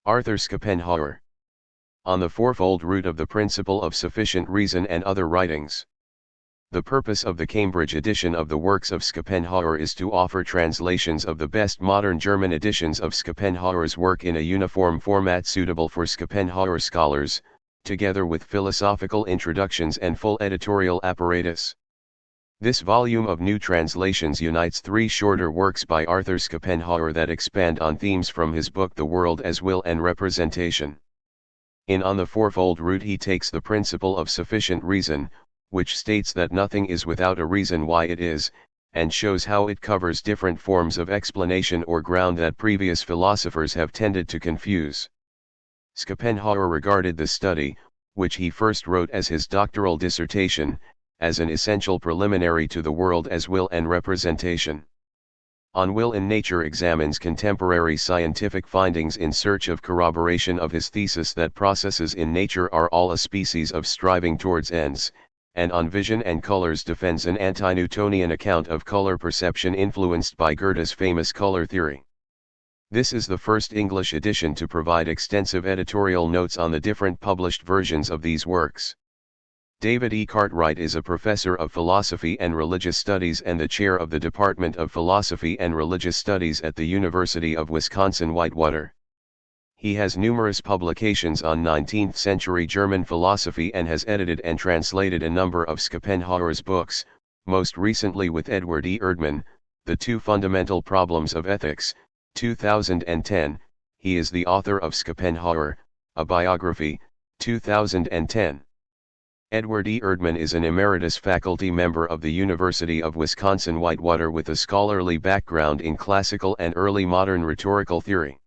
Arthur Schopenhauer. On the Fourfold Root of the Principle of Sufficient Reason and Other Writings. The purpose of the Cambridge edition of the works of Schopenhauer is to offer translations of the best modern German editions of Schopenhauer's work in a uniform format suitable for Schopenhauer scholars, together with philosophical introductions and full editorial apparatus. This volume of new translations unites three shorter works by Arthur Schopenhauer that expand on themes from his book The World as Will and Representation. On the Fourfold Root he takes the principle of sufficient reason, which states that nothing is without a reason why it is, and shows how it covers different forms of explanation or ground that previous philosophers have tended to confuse. Schopenhauer regarded the study, which he first wrote as his doctoral dissertation, as an essential preliminary to the world as will and representation. On Will in Nature examines contemporary scientific findings in search of corroboration of his thesis that processes in nature are all a species of striving towards ends, and on Vision and Colors defends an anti-Newtonian account of color perception influenced by Goethe's famous color theory. This is the first English edition to provide extensive editorial notes on the different published versions of these works. David E. Cartwright is a professor of philosophy and religious studies and the chair of the Department of Philosophy and Religious Studies at the University of Wisconsin-Whitewater. He has numerous publications on 19th-century German philosophy and has edited and translated a number of Schopenhauer's books, most recently with Edward E. Erdmann, The Two Fundamental Problems of Ethics, 2010. He is the author of Schopenhauer, A Biography, 2010. Edward E. Erdmann is an emeritus faculty member of the University of Wisconsin-Whitewater with a scholarly background in classical and early modern rhetorical theory.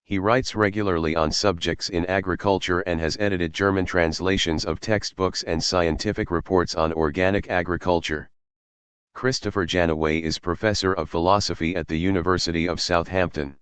He writes regularly on subjects in agriculture and has edited German translations of textbooks and scientific reports on organic agriculture. Christopher Janaway is professor of philosophy at the University of Southampton.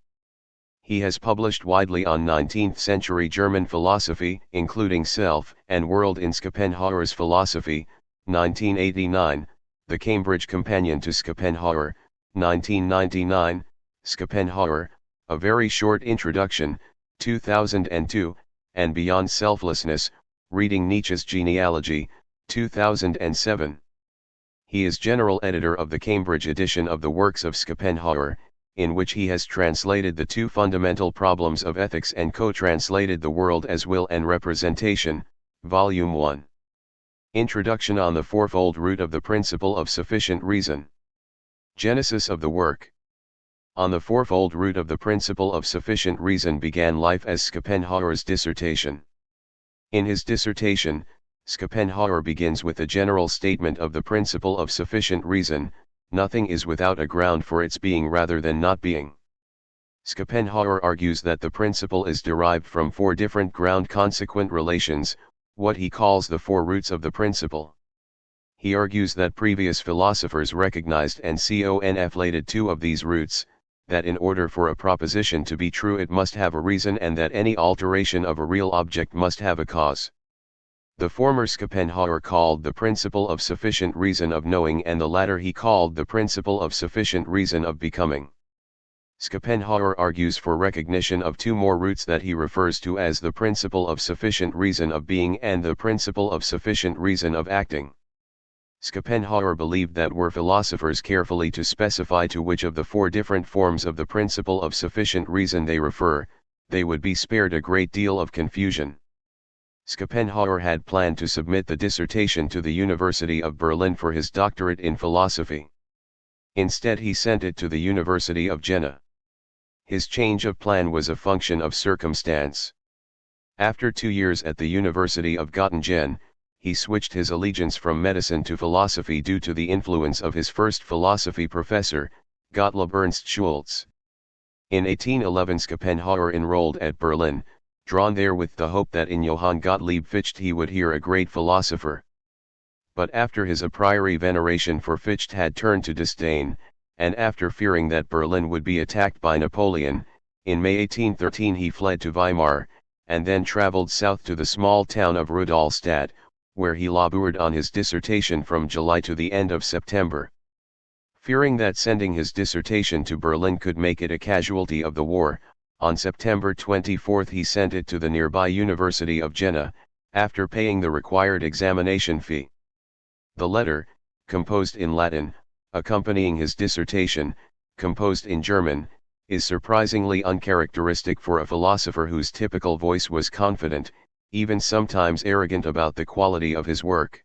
He has published widely on 19th-century German philosophy, including Self and World in Schopenhauer's Philosophy, 1989, The Cambridge Companion to Schopenhauer, 1999, Schopenhauer, A Very Short Introduction, 2002, and Beyond Selflessness, Reading Nietzsche's Genealogy, 2007. He is general editor of the Cambridge edition of the works of Schopenhauer, in which he has translated The Two Fundamental Problems of Ethics and co-translated The World as Will and Representation, Volume 1. Introduction on the Fourfold Root of the Principle of Sufficient Reason. Genesis of the work. On the Fourfold Root of the Principle of Sufficient Reason began life as Schopenhauer's dissertation. In his dissertation, Schopenhauer begins with a general statement of the principle of sufficient reason: nothing is without a ground for its being rather than not being. Schopenhauer argues that the principle is derived from four different ground-consequent relations, what he calls the four roots of the principle. He argues that previous philosophers recognized and conflated two of these roots, that in order for a proposition to be true it must have a reason and that any alteration of a real object must have a cause. The former Schopenhauer called the principle of sufficient reason of knowing and the latter he called the principle of sufficient reason of becoming. Schopenhauer argues for recognition of two more roots that he refers to as the principle of sufficient reason of being and the principle of sufficient reason of acting. Schopenhauer believed that were philosophers carefully to specify to which of the four different forms of the principle of sufficient reason they refer, they would be spared a great deal of confusion. Schopenhauer had planned to submit the dissertation to the University of Berlin for his doctorate in philosophy. Instead he sent it to the University of Jena. His change of plan was a function of circumstance. After 2 years at the University of Göttingen, he switched his allegiance from medicine to philosophy due to the influence of his first philosophy professor, Gottlob Ernst Schultz. In 1811 Schopenhauer enrolled at Berlin, drawn there with the hope that in Johann Gottlieb Fichte he would hear a great philosopher. But after his a priori veneration for Fichte had turned to disdain, and after fearing that Berlin would be attacked by Napoleon, in May 1813 he fled to Weimar, and then traveled south to the small town of Rudolstadt, where he labored on his dissertation from July to the end of September. Fearing that sending his dissertation to Berlin could make it a casualty of the war, On September 24 he sent it to the nearby University of Jena, after paying the required examination fee. The letter, composed in Latin, accompanying his dissertation, composed in German, is surprisingly uncharacteristic for a philosopher whose typical voice was confident, even sometimes arrogant about the quality of his work.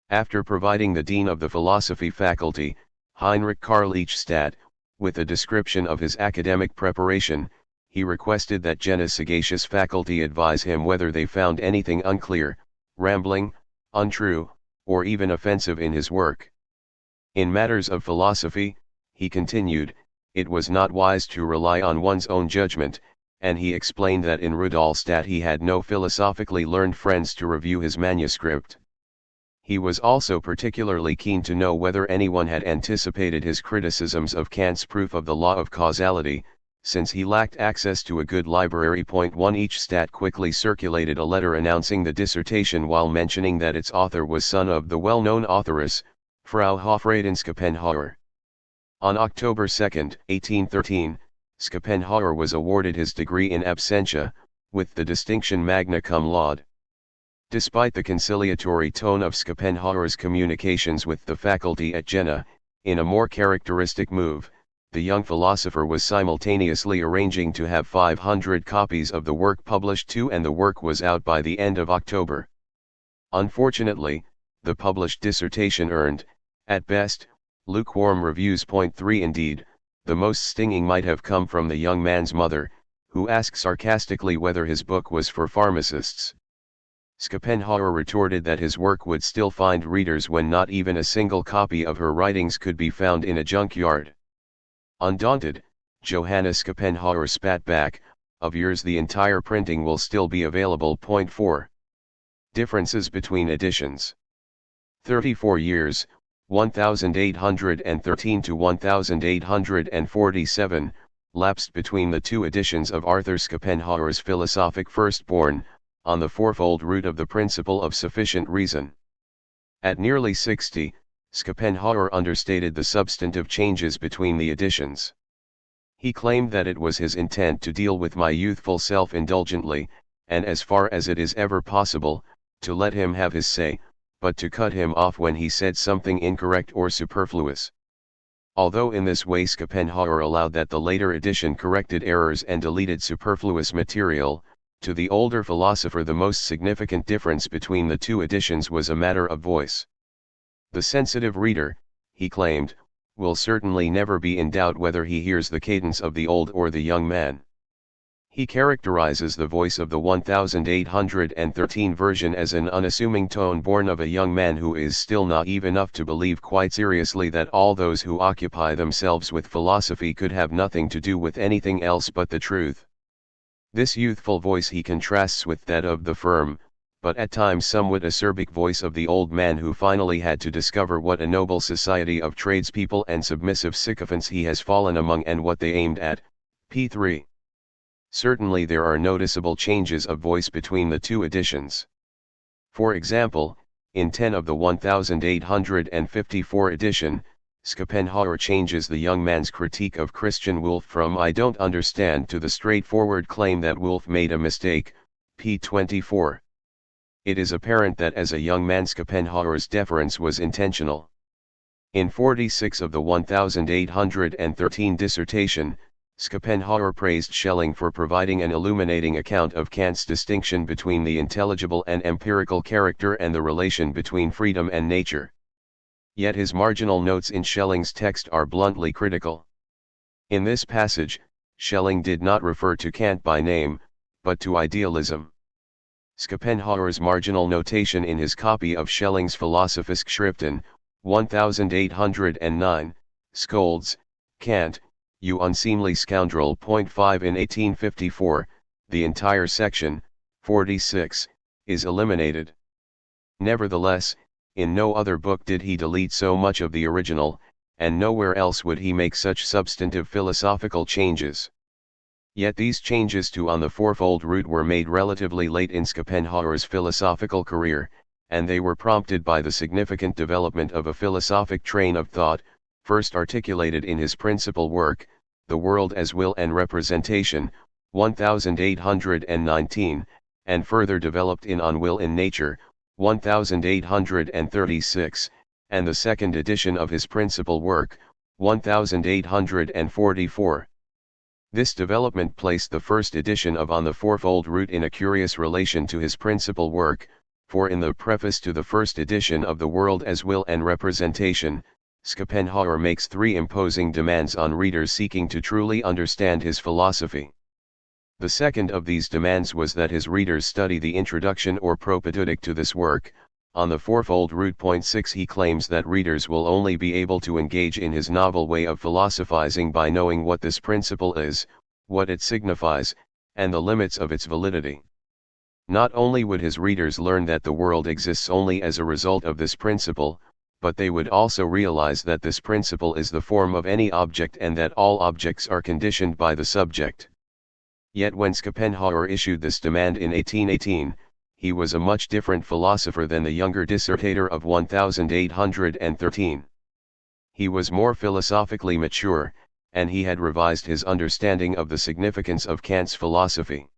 After providing the dean of the philosophy faculty, Heinrich Karl Eichstädt, with a description of his academic preparation, he requested that Jena's sagacious faculty advise him whether they found anything unclear, rambling, untrue, or even offensive in his work. In matters of philosophy, he continued, it was not wise to rely on one's own judgment, and he explained that in Rudolstadt he had no philosophically learned friends to review his manuscript. He was also particularly keen to know whether anyone had anticipated his criticisms of Kant's proof of the law of causality, since he lacked access to a good library. 1 Eichstädt quickly circulated a letter announcing the dissertation while mentioning that its author was son of the well-known authoress, Frau Hofrätin Schopenhauer. On October 2, 1813, Schopenhauer was awarded his degree in absentia, with the distinction magna cum laude. Despite the conciliatory tone of Schopenhauer's communications with the faculty at Jena, in a more characteristic move, the young philosopher was simultaneously arranging to have 500 copies of the work published too, and the work was out by the end of October. Unfortunately, the published dissertation earned, at best, lukewarm reviews. 3 Indeed, the most stinging might have come from the young man's mother, who asked sarcastically whether his book was for pharmacists. Schopenhauer retorted that his work would still find readers when not even a single copy of her writings could be found in a junkyard. Undaunted, Johannes Schopenhauer spat back, of yours the entire printing will still be available. 4. Differences between editions. 34 years, 1813 to 1847, lapsed between the two editions of Arthur Schopenhauer's philosophic firstborn, on the fourfold root of the principle of sufficient reason. At nearly 60, Schopenhauer understated the substantive changes between the editions. He claimed that it was his intent to deal with my youthful self indulgently, and as far as it is ever possible, to let him have his say, but to cut him off when he said something incorrect or superfluous. Although in this way Schopenhauer allowed that the later edition corrected errors and deleted superfluous material, to the older philosopher the most significant difference between the two editions was a matter of voice. The sensitive reader, he claimed, will certainly never be in doubt whether he hears the cadence of the old or the young man. He characterizes the voice of the 1813 version as an unassuming tone born of a young man who is still naive enough to believe quite seriously that all those who occupy themselves with philosophy could have nothing to do with anything else but the truth. This youthful voice he contrasts with that of the firm, but at times somewhat acerbic voice of the old man who finally had to discover what a noble society of tradespeople and submissive sycophants he has fallen among and what they aimed at. p. 3. Certainly there are noticeable changes of voice between the two editions. For example, in 10 of the 1854 edition, Schopenhauer changes the young man's critique of Christian Wolff from "I don't understand" to the straightforward claim that Wolff made a mistake, p. 24. It is apparent that as a young man Schopenhauer's deference was intentional. In 46 of the 1813 dissertation, Schopenhauer praised Schelling for providing an illuminating account of Kant's distinction between the intelligible and empirical character and the relation between freedom and nature. Yet his marginal notes in Schelling's text are bluntly critical. In this passage, Schelling did not refer to Kant by name, but to idealism. Schopenhauer's marginal notation in his copy of Schelling's Philosophische Schriften, 1809, scolds, Kant, you unseemly scoundrel. 5 In 1854, the entire section, 46, is eliminated. Nevertheless, in no other book did he delete so much of the original, and nowhere else would he make such substantive philosophical changes. Yet these changes to on the fourfold root were made relatively late in Schopenhauer's philosophical career, and they were prompted by the significant development of a philosophic train of thought, first articulated in his principal work, The World as Will and Representation, 1819, and further developed in On Will in Nature, 1836, and the second edition of his principal work, 1844. This development placed the first edition of On the Fourfold Root in a curious relation to his principal work, for in the preface to the first edition of The World as Will and Representation, Schopenhauer makes three imposing demands on readers seeking to truly understand his philosophy. The second of these demands was that his readers study the introduction or propedeutic to this work. On the Fourfold Root. 6 he claims that readers will only be able to engage in his novel way of philosophizing by knowing what this principle is, what it signifies, and the limits of its validity. Not only would his readers learn that the world exists only as a result of this principle, but they would also realize that this principle is the form of any object and that all objects are conditioned by the subject. Yet when Schopenhauer issued this demand in 1818, he was a much different philosopher than the younger dissertator of 1813. He was more philosophically mature, and he had revised his understanding of the significance of Kant's philosophy.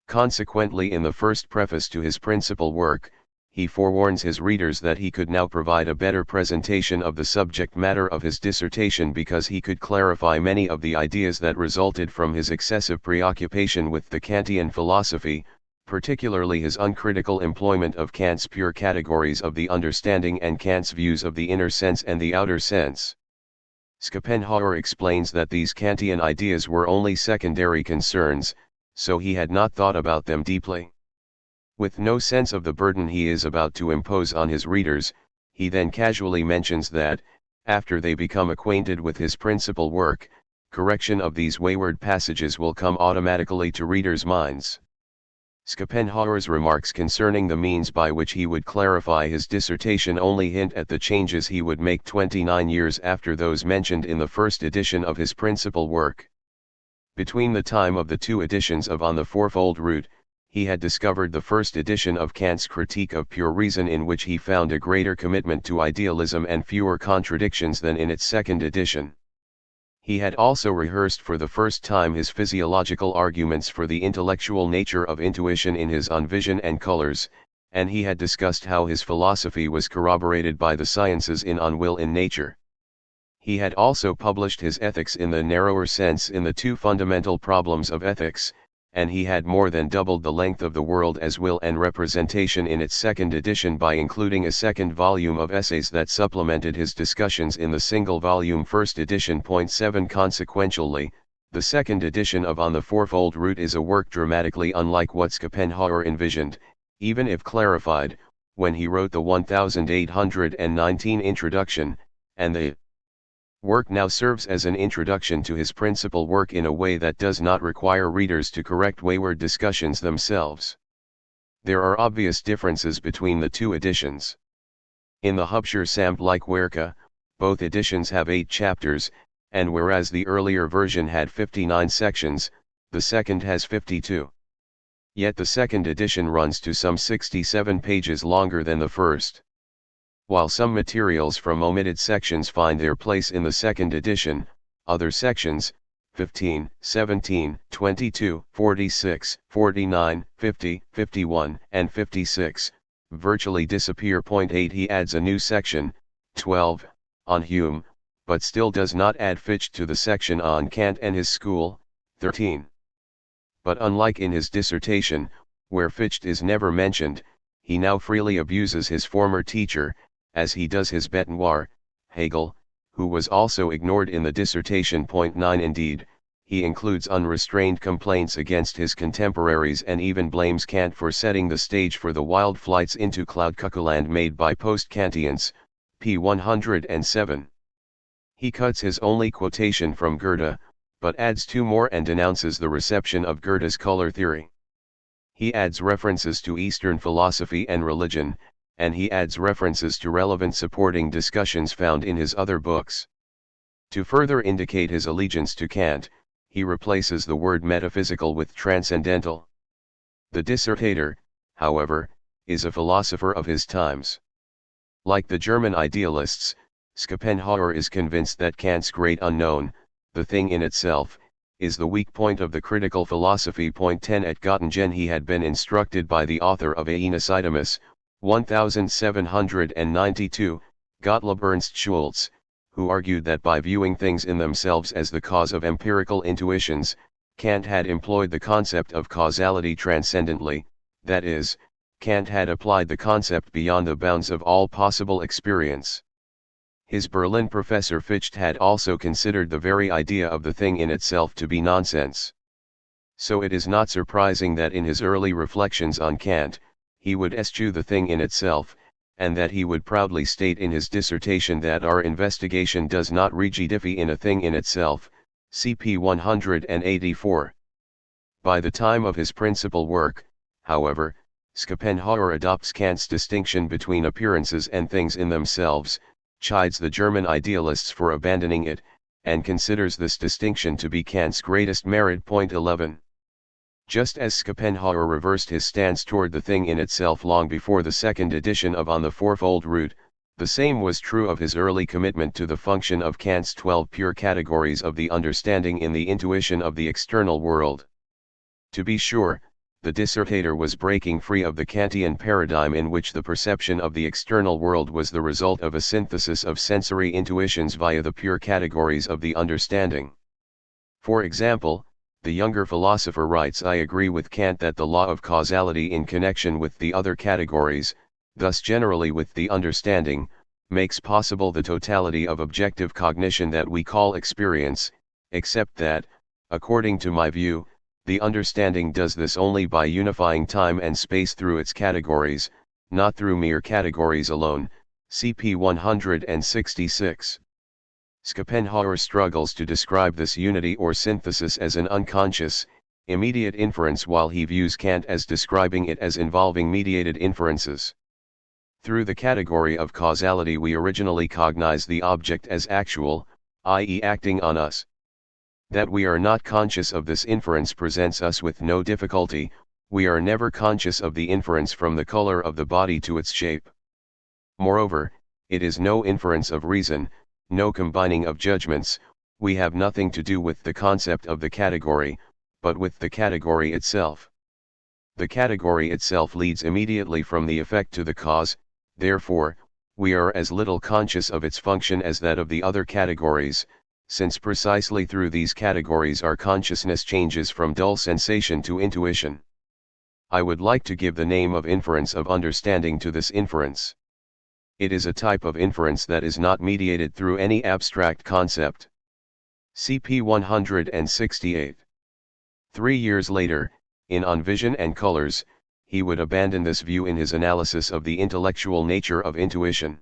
Consequently, in the first preface to his principal work, he forewarns his readers that he could now provide a better presentation of the subject matter of his dissertation because he could clarify many of the ideas that resulted from his excessive preoccupation with the Kantian philosophy, particularly his uncritical employment of Kant's pure categories of the understanding and Kant's views of the inner sense and the outer sense. Schopenhauer explains that these Kantian ideas were only secondary concerns, so he had not thought about them deeply. With no sense of the burden he is about to impose on his readers, he then casually mentions that, after they become acquainted with his principal work, correction of these wayward passages will come automatically to readers' minds. Schopenhauer's remarks concerning the means by which he would clarify his dissertation only hint at the changes he would make 29 years after those mentioned in the first edition of his principal work. Between the time of the two editions of On the Fourfold Root, he had discovered the first edition of Kant's Critique of Pure Reason, in which he found a greater commitment to idealism and fewer contradictions than in its second edition. He had also rehearsed for the first time his physiological arguments for the intellectual nature of intuition in his On Vision and Colors, and he had discussed how his philosophy was corroborated by the sciences in On Will in Nature. He had also published his Ethics in the narrower sense in the Two Fundamental Problems of Ethics, and he had more than doubled the length of The World as Will and Representation in its second edition by including a second volume of essays that supplemented his discussions in the single-volume first edition. 7 Consequentially, the second edition of On the Fourfold Root is a work dramatically unlike what Schopenhauer envisioned, even if clarified, when he wrote the 1819 introduction, and the work now serves as an introduction to his principal work in a way that does not require readers to correct wayward discussions themselves. There are obvious differences between the two editions. In the Hubscher samt like Werke, both editions have 8 chapters, and whereas the earlier version had 59 sections, the second has 52. Yet the second edition runs to some 67 pages longer than the first. While some materials from omitted sections find their place in the second edition, other sections, 15, 17, 22, 46, 49, 50, 51, and 56, virtually disappear. 8 He adds a new section, 12, on Hume, but still does not add Fichte to the section on Kant and his school, 13. But unlike in his dissertation, where Fichte is never mentioned, he now freely abuses his former teacher, as he does his bête noire, Hegel, who was also ignored in the dissertation. 9 Indeed, he includes unrestrained complaints against his contemporaries and even blames Kant for setting the stage for the wild flights into cloud cuckooland made by post-Kantians, p. 107. He cuts his only quotation from Goethe, but adds 2 more and denounces the reception of Goethe's color theory. He adds references to Eastern philosophy and religion, and he adds references to relevant supporting discussions found in his other books. To further indicate his allegiance to Kant, he replaces the word metaphysical with transcendental. The dissertator, however, is a philosopher of his times. Like the German idealists, Schopenhauer is convinced that Kant's great unknown, the thing in itself, is the weak point of the critical philosophy. Point 10 At Göttingen he had been instructed by the author of Aeneas Itemus, 1792, Gottlob Ernst Schultz, who argued that by viewing things in themselves as the cause of empirical intuitions, Kant had employed the concept of causality transcendently, that is, Kant had applied the concept beyond the bounds of all possible experience. His Berlin professor Fichte had also considered the very idea of the thing in itself to be nonsense. So it is not surprising that in his early reflections on Kant, he would eschew the thing in itself, and that he would proudly state in his dissertation that our investigation does not rigidify in a thing in itself, cp 184. By the time of his principal work, however, Schopenhauer adopts Kant's distinction between appearances and things in themselves, chides the German idealists for abandoning it, and considers this distinction to be Kant's greatest merit. Point 11. Just as Schopenhauer reversed his stance toward the thing in itself long before the second edition of On the Fourfold Route, the same was true of his early commitment to the function of Kant's 12 pure categories of the understanding in the intuition of the external world. To be sure, the dissertator was breaking free of the Kantian paradigm in which the perception of the external world was the result of a synthesis of sensory intuitions via the pure categories of the understanding. For example, the younger philosopher writes, I agree with Kant that the law of causality in connection with the other categories, thus generally with the understanding, makes possible the totality of objective cognition that we call experience, except that, according to my view, the understanding does this only by unifying time and space through its categories, not through mere categories alone, cp 166. Schopenhauer struggles to describe this unity or synthesis as an unconscious, immediate inference, while he views Kant as describing it as involving mediated inferences. Through the category of causality we originally cognize the object as actual, i.e. acting on us. That we are not conscious of this inference presents us with no difficulty. We are never conscious of the inference from the color of the body to its shape. Moreover, it is no inference of reason, no combining of judgments. We have nothing to do with the concept of the category, but with the category itself. The category itself leads immediately from the effect to the cause, therefore, we are as little conscious of its function as that of the other categories, since precisely through these categories our consciousness changes from dull sensation to intuition. I would like to give the name of inference of understanding to this inference. It is a type of inference that is not mediated through any abstract concept. cp 168. 3 years later, in On Vision and Colors, he would abandon this view in his analysis of the intellectual nature of intuition.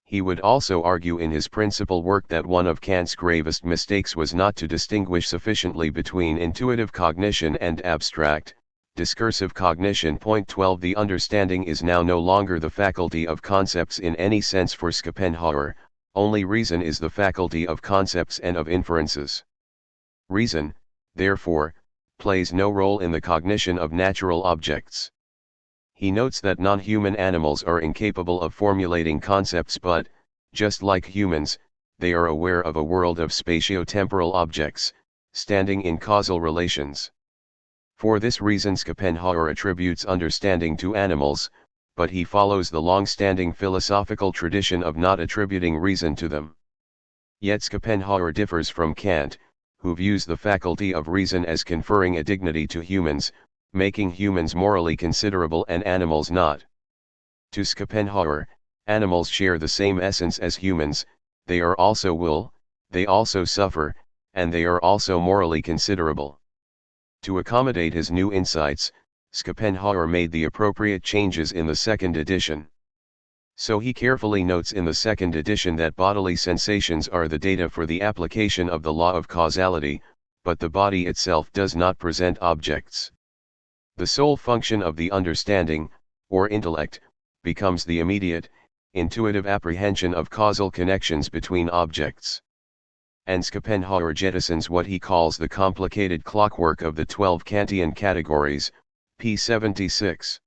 He would also argue in his principal work that one of Kant's gravest mistakes was not to distinguish sufficiently between intuitive cognition and abstract, discursive cognition. Point 12 The understanding is now no longer the faculty of concepts in any sense for Schopenhauer, only reason is the faculty of concepts and of inferences. Reason, therefore, plays no role in the cognition of natural objects. He notes that non-human animals are incapable of formulating concepts, but, just like humans, they are aware of a world of spatio-temporal objects, standing in causal relations. For this reason Schopenhauer attributes understanding to animals, but he follows the long-standing philosophical tradition of not attributing reason to them. Yet Schopenhauer differs from Kant, who views the faculty of reason as conferring a dignity to humans, making humans morally considerable and animals not. To Schopenhauer, animals share the same essence as humans, they are also will, they also suffer, and they are also morally considerable. To accommodate his new insights, Schopenhauer made the appropriate changes in the second edition. So he carefully notes in the second edition that bodily sensations are the data for the application of the law of causality, but the body itself does not present objects. The sole function of the understanding, or intellect, becomes the immediate, intuitive apprehension of causal connections between objects. And Schopenhauer jettisons what he calls the complicated clockwork of the 12 Kantian categories, p. 76.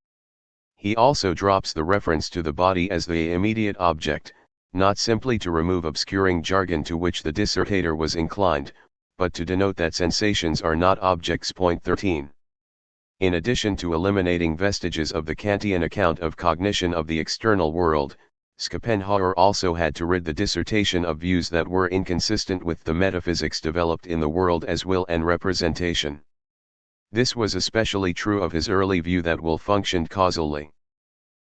He also drops the reference to the body as the immediate object, not simply to remove obscuring jargon to which the dissertator was inclined, but to denote that sensations are not objects. Point 13. In addition to eliminating vestiges of the Kantian account of cognition of the external world, Schopenhauer also had to rid the dissertation of views that were inconsistent with the metaphysics developed in the world as will and representation. This was especially true of his early view that will functioned causally.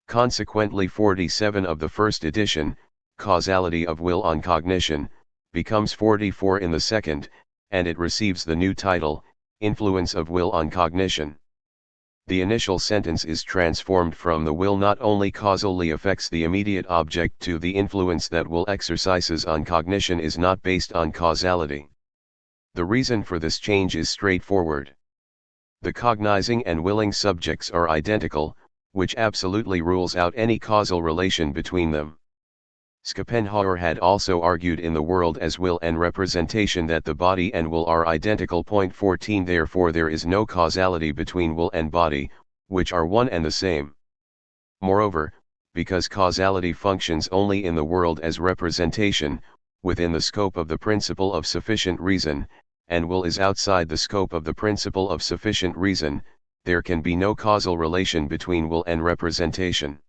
Consequently, 47 of the first edition, Causality of Will on Cognition, becomes 44 in the second, and it receives the new title, Influence of Will on Cognition. The initial sentence is transformed from the will not only causally affects the immediate object to the influence that will exercises on cognition is not based on causality. The reason for this change is straightforward. The cognizing and willing subjects are identical, which absolutely rules out any causal relation between them. Schopenhauer had also argued in The World as Will and Representation that the body and will are identical. Point 14. Therefore there is no causality between will and body, which are one and the same. Moreover, because causality functions only in the world as representation, within the scope of the principle of sufficient reason, and will is outside the scope of the principle of sufficient reason, there can be no causal relation between will and representation.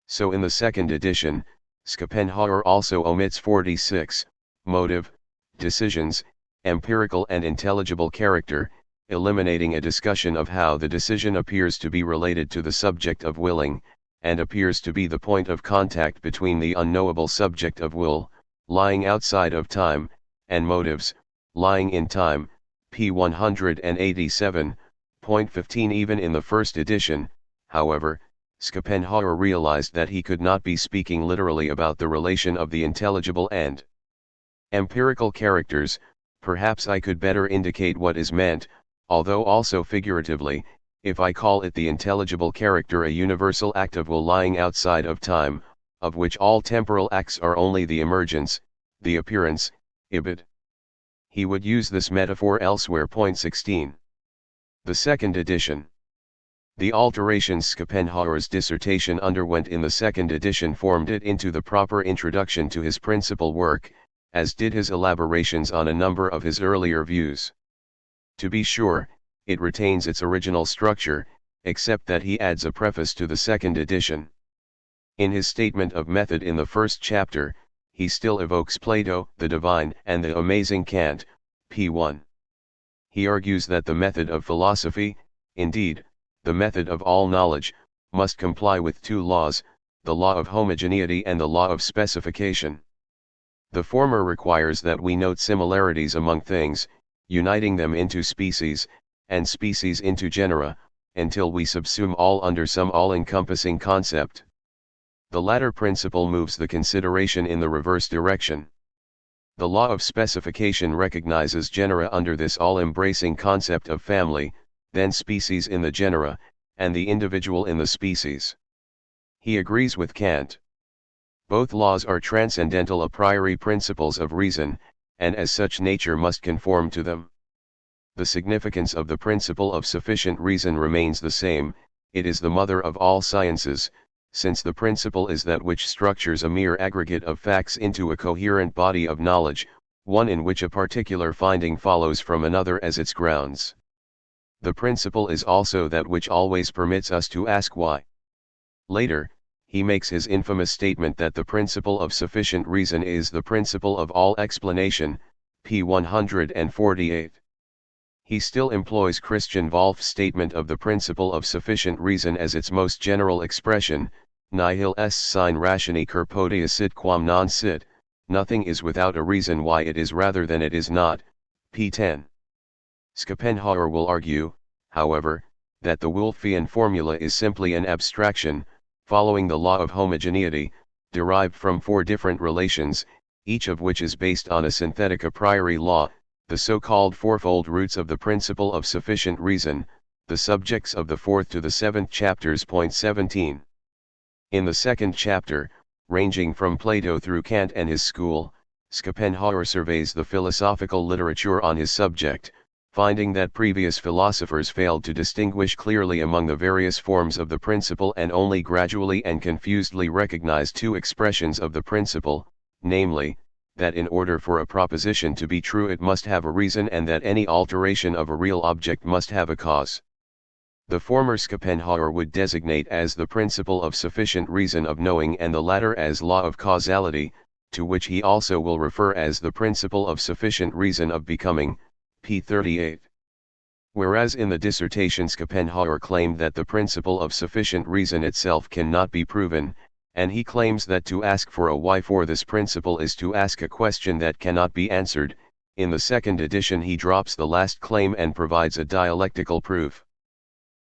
So in the second edition, Schopenhauer also omits 46, motive, decisions, empirical and intelligible character, eliminating a discussion of how the decision appears to be related to the subject of willing, and appears to be the point of contact between the unknowable subject of will, lying outside of time, and motives, lying in time. P 187, point 15. Even in the first edition, however, Schopenhauer realized that he could not be speaking literally about the relation of the intelligible and empirical characters. Perhaps I could better indicate what is meant, although also figuratively, if I call it the intelligible character a universal act of will lying outside of time, of which all temporal acts are only the emergence, the appearance, ibid. He would use this metaphor elsewhere. Point 16. The second edition. The alterations Schopenhauer's dissertation underwent in the second edition formed it into the proper introduction to his principal work, as did his elaborations on a number of his earlier views. To be sure, it retains its original structure, except that he adds a preface to the second edition. In his statement of method in the first chapter, he still evokes Plato, the divine, and the amazing Kant, p. 1. He argues that the method of philosophy, indeed, the method of all knowledge, must comply with two laws, the law of homogeneity and the law of specification. The former requires that we note similarities among things, uniting them into species, and species into genera, until we subsume all under some all-encompassing concept. The latter principle moves the consideration in the reverse direction. The law of specification recognizes genera under this all-embracing concept of family, then species in the genera, and the individual in the species. He agrees with Kant. Both laws are transcendental a priori principles of reason, and as such nature must conform to them. The significance of the principle of sufficient reason remains the same, it is the mother of all sciences, since the principle is that which structures a mere aggregate of facts into a coherent body of knowledge, one in which a particular finding follows from another as its grounds. The principle is also that which always permits us to ask why. Later, he makes his infamous statement that the principle of sufficient reason is the principle of all explanation, p. 148. He still employs Christian Wolff's statement of the principle of sufficient reason as its most general expression, nihil est sine ratione corpotea sit quam non sit, nothing is without a reason why it is rather than it is not, p. 10. Schopenhauer will argue, however, that the Wolffian formula is simply an abstraction, following the law of homogeneity, derived from four different relations, each of which is based on a synthetic a priori law, the so-called fourfold roots of the principle of sufficient reason, the subjects of the 4th to the 7th chapters. Point 17. In the second chapter, ranging from Plato through Kant and his school, Schopenhauer surveys the philosophical literature on his subject, finding that previous philosophers failed to distinguish clearly among the various forms of the principle and only gradually and confusedly recognized two expressions of the principle, namely, that in order for a proposition to be true it must have a reason and that any alteration of a real object must have a cause. The former Schopenhauer would designate as the principle of sufficient reason of knowing and the latter as law of causality, to which he also will refer as the principle of sufficient reason of becoming, p. 38. Whereas in the dissertation Schopenhauer claimed that the principle of sufficient reason itself cannot be proven, and he claims that to ask for a why for this principle is to ask a question that cannot be answered. In the second edition he drops the last claim and provides a dialectical proof.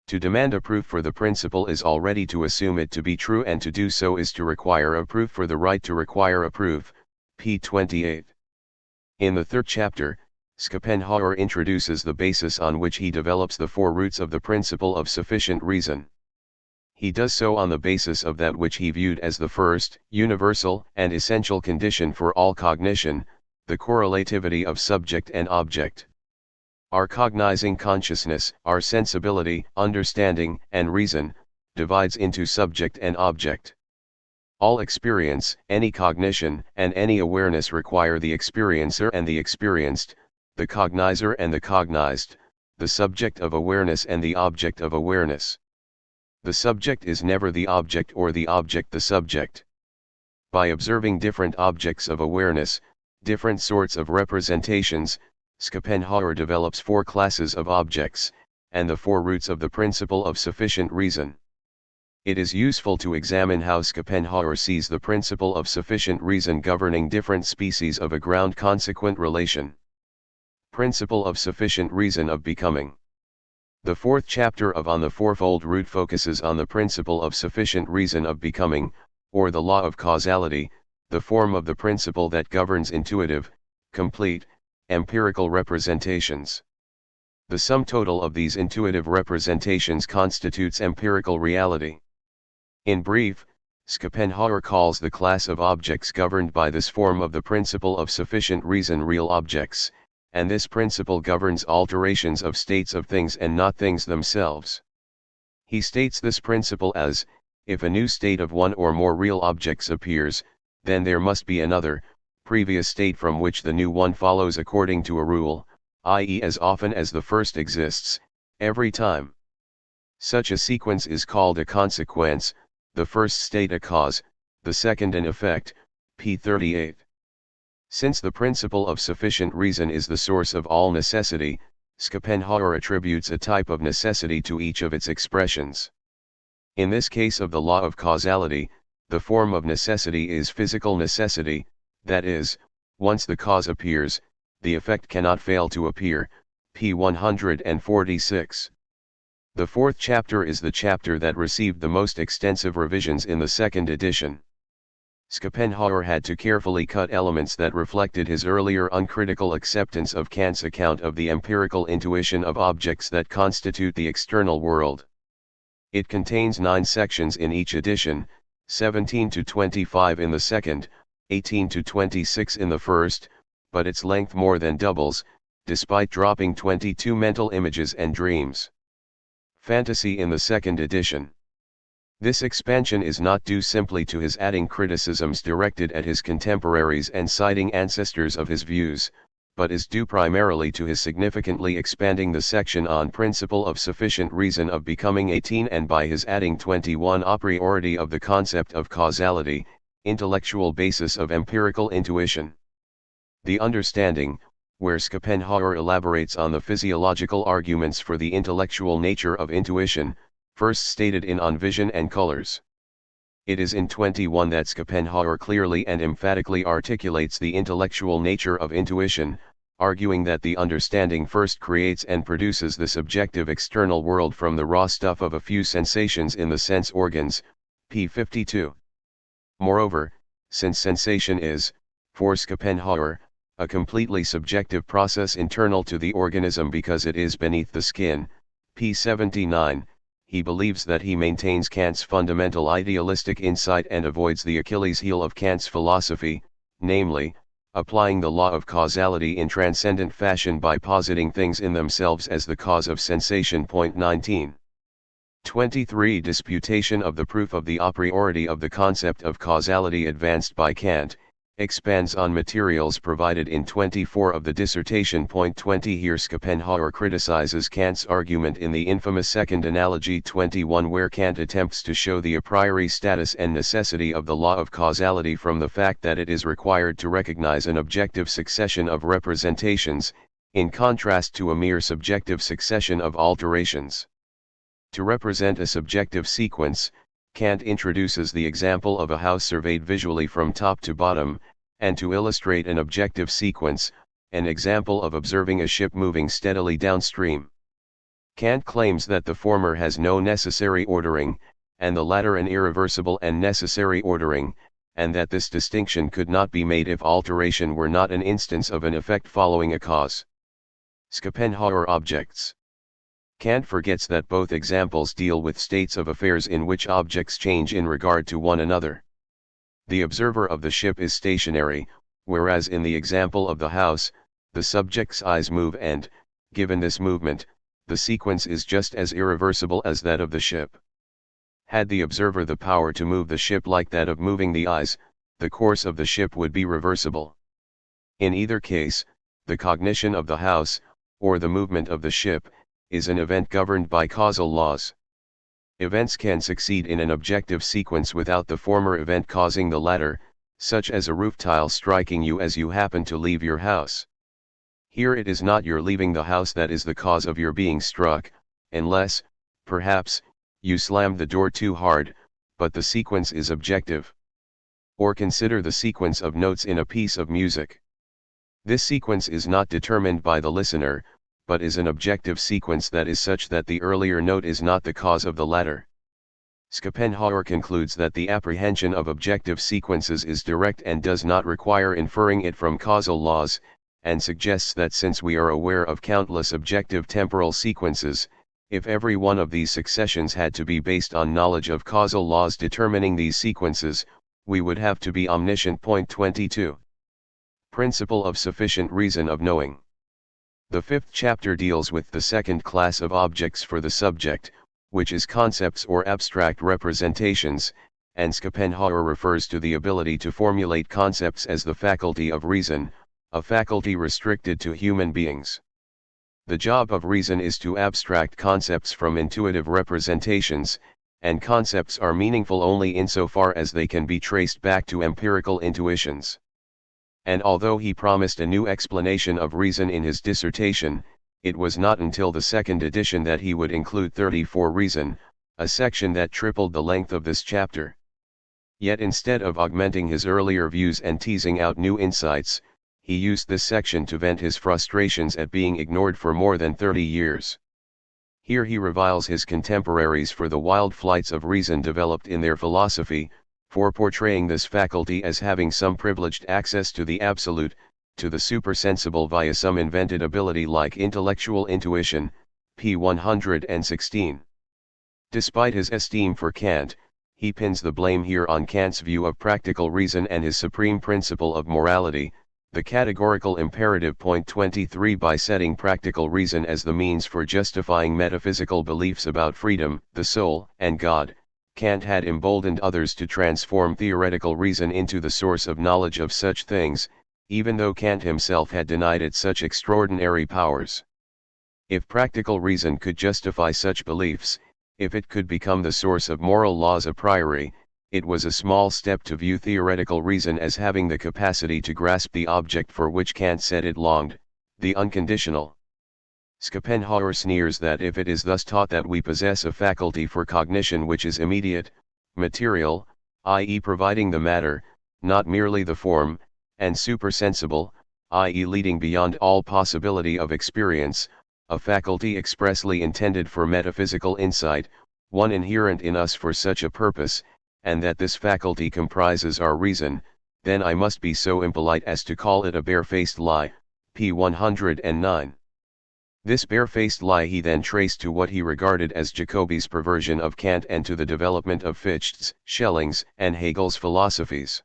To demand a proof for the principle is already to assume it to be true, and to do so is to require a proof for the right to require a proof, p. 28. In the third chapter, Schopenhauer introduces the basis on which he develops the four roots of the principle of sufficient reason. He does so on the basis of that which he viewed as the first, universal, and essential condition for all cognition, the correlativity of subject and object. Our cognizing consciousness, our sensibility, understanding, and reason, divides into subject and object. All experience, any cognition, and any awareness require the experiencer and the experienced, the cognizer and the cognized, the subject of awareness and the object of awareness. The subject is never the object or the object the subject. By observing different objects of awareness, different sorts of representations, Schopenhauer develops four classes of objects, and the four roots of the principle of sufficient reason. It is useful to examine how Schopenhauer sees the principle of sufficient reason governing different species of a ground-consequent relation. Principle of sufficient reason of becoming. The fourth chapter of On the Fourfold Root focuses on the principle of sufficient reason of becoming, or the law of causality, the form of the principle that governs intuitive, complete, empirical representations. The sum total of these intuitive representations constitutes empirical reality. In brief, Schopenhauer calls the class of objects governed by this form of the principle of sufficient reason real objects, and this principle governs alterations of states of things and not things themselves. He states this principle as, if a new state of one or more real objects appears, then there must be another, previous state from which the new one follows according to a rule, i.e. as often as the first exists, every time. Such a sequence is called a consequence, the first state a cause, the second an effect, p. 38. Since the principle of sufficient reason is the source of all necessity, Schopenhauer attributes a type of necessity to each of its expressions. In this case of the law of causality, the form of necessity is physical necessity, that is, once the cause appears, the effect cannot fail to appear, p. 146. The fourth chapter is the chapter that received the most extensive revisions in the second edition. Schopenhauer had to carefully cut elements that reflected his earlier uncritical acceptance of Kant's account of the empirical intuition of objects that constitute the external world. It contains 9 sections in each edition, 17 to 25 in the second, 18 to 26 in the first, but its length more than doubles, despite dropping 22 mental images and dreams. Fantasy in the second edition. This expansion is not due simply to his adding criticisms directed at his contemporaries and citing ancestors of his views, but is due primarily to his significantly expanding the section on principle of sufficient reason of becoming 18 and by his adding 21 a priori of the concept of causality, intellectual basis of empirical intuition. The understanding, where Schopenhauer elaborates on the physiological arguments for the intellectual nature of intuition, first stated in On Vision and Colors. It is in 21 that Schopenhauer clearly and emphatically articulates the intellectual nature of intuition, arguing that the understanding first creates and produces the subjective external world from the raw stuff of a few sensations in the sense organs, p. 52. Moreover, since sensation is, for Schopenhauer, a completely subjective process internal to the organism because it is beneath the skin, p. 79, he believes that he maintains Kant's fundamental idealistic insight and avoids the Achilles heel of Kant's philosophy, namely, applying the law of causality in transcendent fashion by positing things in themselves as the cause of sensation. 19. 23. Disputation of the proof of the a priority of the concept of causality advanced by Kant. expands on materials provided in 24 of the dissertation. Point 20. Here Schopenhauer criticizes Kant's argument in the infamous second analogy 21, where Kant attempts to show the a priori status and necessity of the law of causality from the fact that it is required to recognize an objective succession of representations, in contrast to a mere subjective succession of alterations. To represent a subjective sequence, Kant introduces the example of a house surveyed visually from top to bottom, and to illustrate an objective sequence, an example of observing a ship moving steadily downstream. Kant claims that the former has no necessary ordering, and the latter an irreversible and necessary ordering, and that this distinction could not be made if alteration were not an instance of an effect following a cause. Schopenhauer objects. Kant forgets that both examples deal with states of affairs in which objects change in regard to one another. The observer of the ship is stationary, whereas in the example of the house, the subject's eyes move and, given this movement, the sequence is just as irreversible as that of the ship. Had the observer the power to move the ship like that of moving the eyes, the course of the ship would be reversible. In either case, the cognition of the house, or the movement of the ship, is an event governed by causal laws. Events can succeed in an objective sequence without the former event causing the latter, such as a roof tile striking you as you happen to leave your house. Here it is not your leaving the house that is the cause of your being struck, unless, perhaps, you slammed the door too hard, but the sequence is objective. Or consider the sequence of notes in a piece of music. This sequence is not determined by the listener, but is an objective sequence that is such that the earlier note is not the cause of the latter. Schopenhauer concludes that the apprehension of objective sequences is direct and does not require inferring it from causal laws, and suggests that since we are aware of countless objective temporal sequences, if every one of these successions had to be based on knowledge of causal laws determining these sequences, we would have to be omniscient. Point 22. Principle of sufficient reason of knowing. The fifth chapter deals with the second class of objects for the subject, which is concepts or abstract representations, and Schopenhauer refers to the ability to formulate concepts as the faculty of reason, a faculty restricted to human beings. The job of reason is to abstract concepts from intuitive representations, and concepts are meaningful only insofar as they can be traced back to empirical intuitions. And although he promised a new explanation of reason in his dissertation, it was not until the second edition that he would include 34 Reason, a section that tripled the length of this chapter. Yet instead of augmenting his earlier views and teasing out new insights, he used this section to vent his frustrations at being ignored for more than 30 years. Here he reviles his contemporaries for the wild flights of reason developed in their philosophy, for portraying this faculty as having some privileged access to the absolute, to the supersensible via some invented ability like intellectual intuition, p. 116. Despite his esteem for Kant, he pins the blame here on Kant's view of practical reason and his supreme principle of morality, the categorical imperative. Point 23. By setting practical reason as the means for justifying metaphysical beliefs about freedom, the soul, and God, Kant had emboldened others to transform theoretical reason into the source of knowledge of such things, even though Kant himself had denied it such extraordinary powers. If practical reason could justify such beliefs, if it could become the source of moral laws a priori, it was a small step to view theoretical reason as having the capacity to grasp the object for which Kant said it longed, the unconditional. Schopenhauer sneers that if it is thus taught that we possess a faculty for cognition which is immediate, material, i.e. providing the matter, not merely the form, and supersensible, i.e. leading beyond all possibility of experience, a faculty expressly intended for metaphysical insight, one inherent in us for such a purpose, and that this faculty comprises our reason, then I must be so impolite as to call it a barefaced lie, p. 109. This barefaced lie he then traced to what he regarded as Jacobi's perversion of Kant and to the development of Fichte's, Schelling's, and Hegel's philosophies.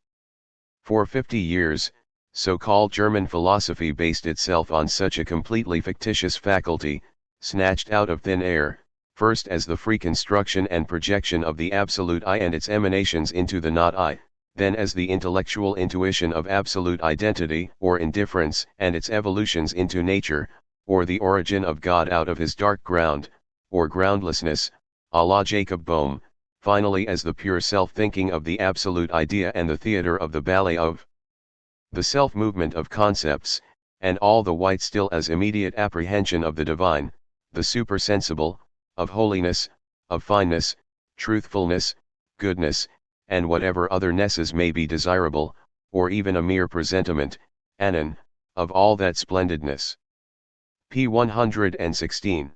For 50 years, so-called German philosophy based itself on such a completely fictitious faculty, snatched out of thin air, first as the free construction and projection of the absolute I and its emanations into the not I, then as the intellectual intuition of absolute identity or indifference and its evolutions into nature, or the origin of God out of his dark ground, or groundlessness, a la Jacob Boehme, finally as the pure self-thinking of the absolute idea and the theatre of the ballet of the self-movement of concepts, and all the white still as immediate apprehension of the divine, the supersensible, of holiness, of fineness, truthfulness, goodness, and whatever other nesses may be desirable, or even a mere presentiment, anon, of all that splendidness. p. 116.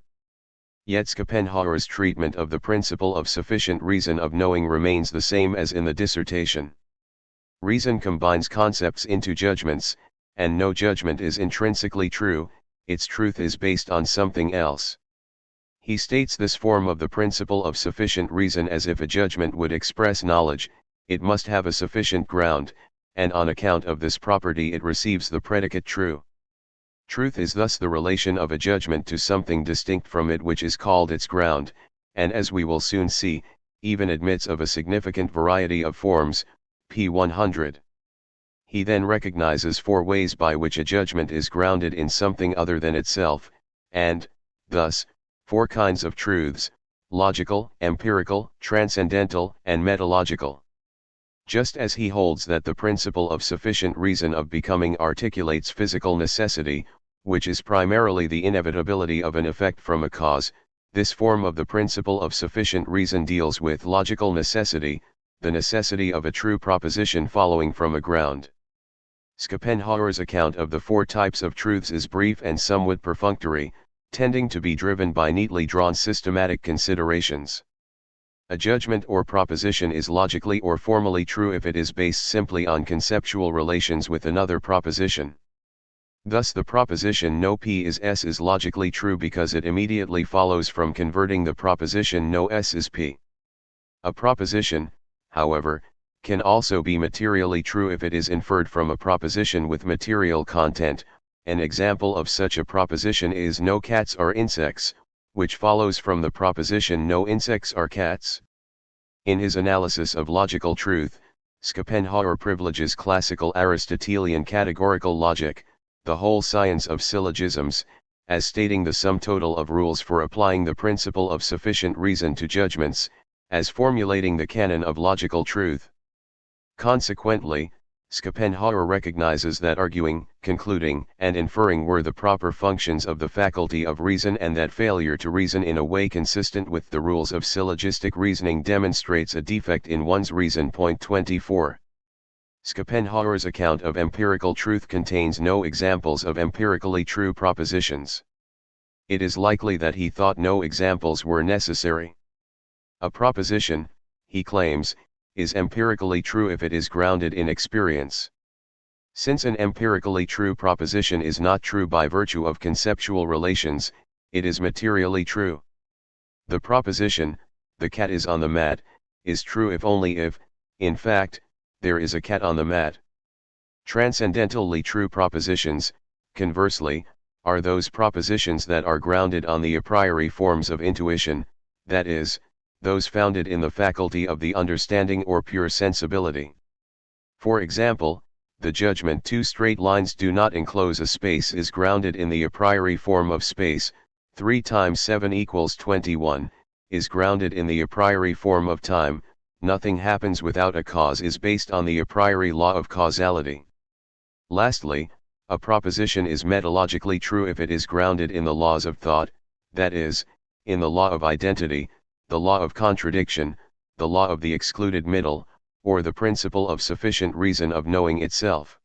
Yet Schopenhauer's treatment of the principle of sufficient reason of knowing remains the same as in the dissertation. Reason combines concepts into judgments, and no judgment is intrinsically true, its truth is based on something else. He states this form of the principle of sufficient reason as if a judgment would express knowledge, it must have a sufficient ground, and on account of this property it receives the predicate true. Truth is thus the relation of a judgment to something distinct from it which is called its ground, and as we will soon see, even admits of a significant variety of forms, p. 100. He then recognizes 4 ways by which a judgment is grounded in something other than itself, and, thus, 4 kinds of truths: logical, empirical, transcendental, and metalogical. Just as he holds that the principle of sufficient reason of becoming articulates physical necessity, which is primarily the inevitability of an effect from a cause, this form of the principle of sufficient reason deals with logical necessity, the necessity of a true proposition following from a ground. Schopenhauer's account of the 4 types of truths is brief and somewhat perfunctory, tending to be driven by neatly drawn systematic considerations. A judgment or proposition is logically or formally true if it is based simply on conceptual relations with another proposition. Thus the proposition no P is S is logically true because it immediately follows from converting the proposition no S is P. A proposition, however, can also be materially true if it is inferred from a proposition with material content. An example of such a proposition is no cats are insects, which follows from the proposition no insects are cats. In his analysis of logical truth, Schopenhauer privileges classical Aristotelian categorical logic, the whole science of syllogisms, as stating the sum total of rules for applying the principle of sufficient reason to judgments, as formulating the canon of logical truth. Consequently, Schopenhauer recognizes that arguing, concluding, and inferring were the proper functions of the faculty of reason, and that failure to reason in a way consistent with the rules of syllogistic reasoning demonstrates a defect in one's reason. 24. Schopenhauer's account of empirical truth contains no examples of empirically true propositions. It is likely that he thought no examples were necessary. A proposition, he claims, is empirically true if it is grounded in experience. Since an empirically true proposition is not true by virtue of conceptual relations, it is materially true. The proposition, the cat is on the mat, is true if only if, in fact, there is a cat on the mat. Transcendentally true propositions, conversely, are those propositions that are grounded on the a priori forms of intuition, that is, those founded in the faculty of the understanding or pure sensibility. For example, the judgment 2 straight lines do not enclose a space is grounded in the a priori form of space. 3 times 7 equals 21, is grounded in the a priori form of time. Nothing happens without a cause is based on the a priori law of causality. Lastly, a proposition is metallogically true if it is grounded in the laws of thought, that is, in the law of identity, the law of contradiction, the law of the excluded middle, or the principle of sufficient reason of knowing itself.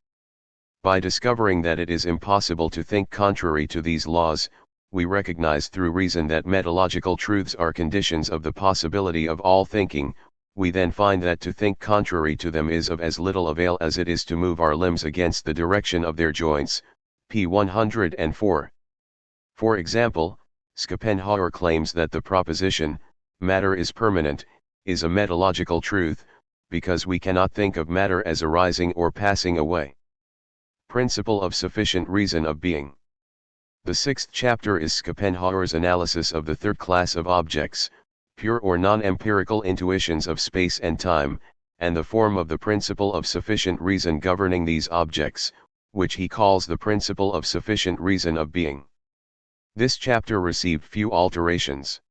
By discovering that it is impossible to think contrary to these laws, we recognize through reason that metalogical truths are conditions of the possibility of all thinking. We then find that to think contrary to them is of as little avail as it is to move our limbs against the direction of their joints. p. 104. For example, Schopenhauer claims that the proposition, matter is permanent, is a metalogical truth, because we cannot think of matter as arising or passing away. Principle of sufficient reason of being. The 6th chapter is Schopenhauer's analysis of the 3rd class of objects, pure or non-empirical intuitions of space and time, and the form of the principle of sufficient reason governing these objects, which he calls the principle of sufficient reason of being. This chapter received few alterations.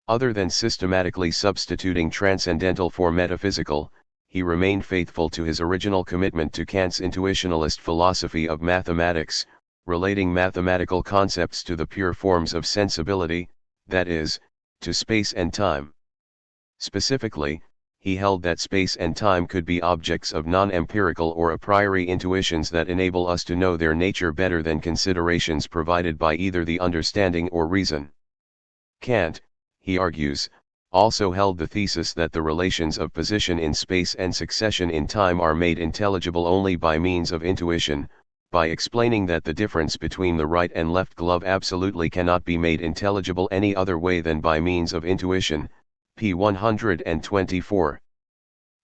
Other than systematically substituting transcendental for metaphysical, he remained faithful to his original commitment to Kant's intuitionalist philosophy of mathematics, relating mathematical concepts to the pure forms of sensibility, that is, to space and time. Specifically, he held that space and time could be objects of non-empirical or a priori intuitions that enable us to know their nature better than considerations provided by either the understanding or reason. Kant, he argues, also held the thesis that the relations of position in space and succession in time are made intelligible only by means of intuition, by explaining that the difference between the right and left glove absolutely cannot be made intelligible any other way than by means of intuition, p. 124.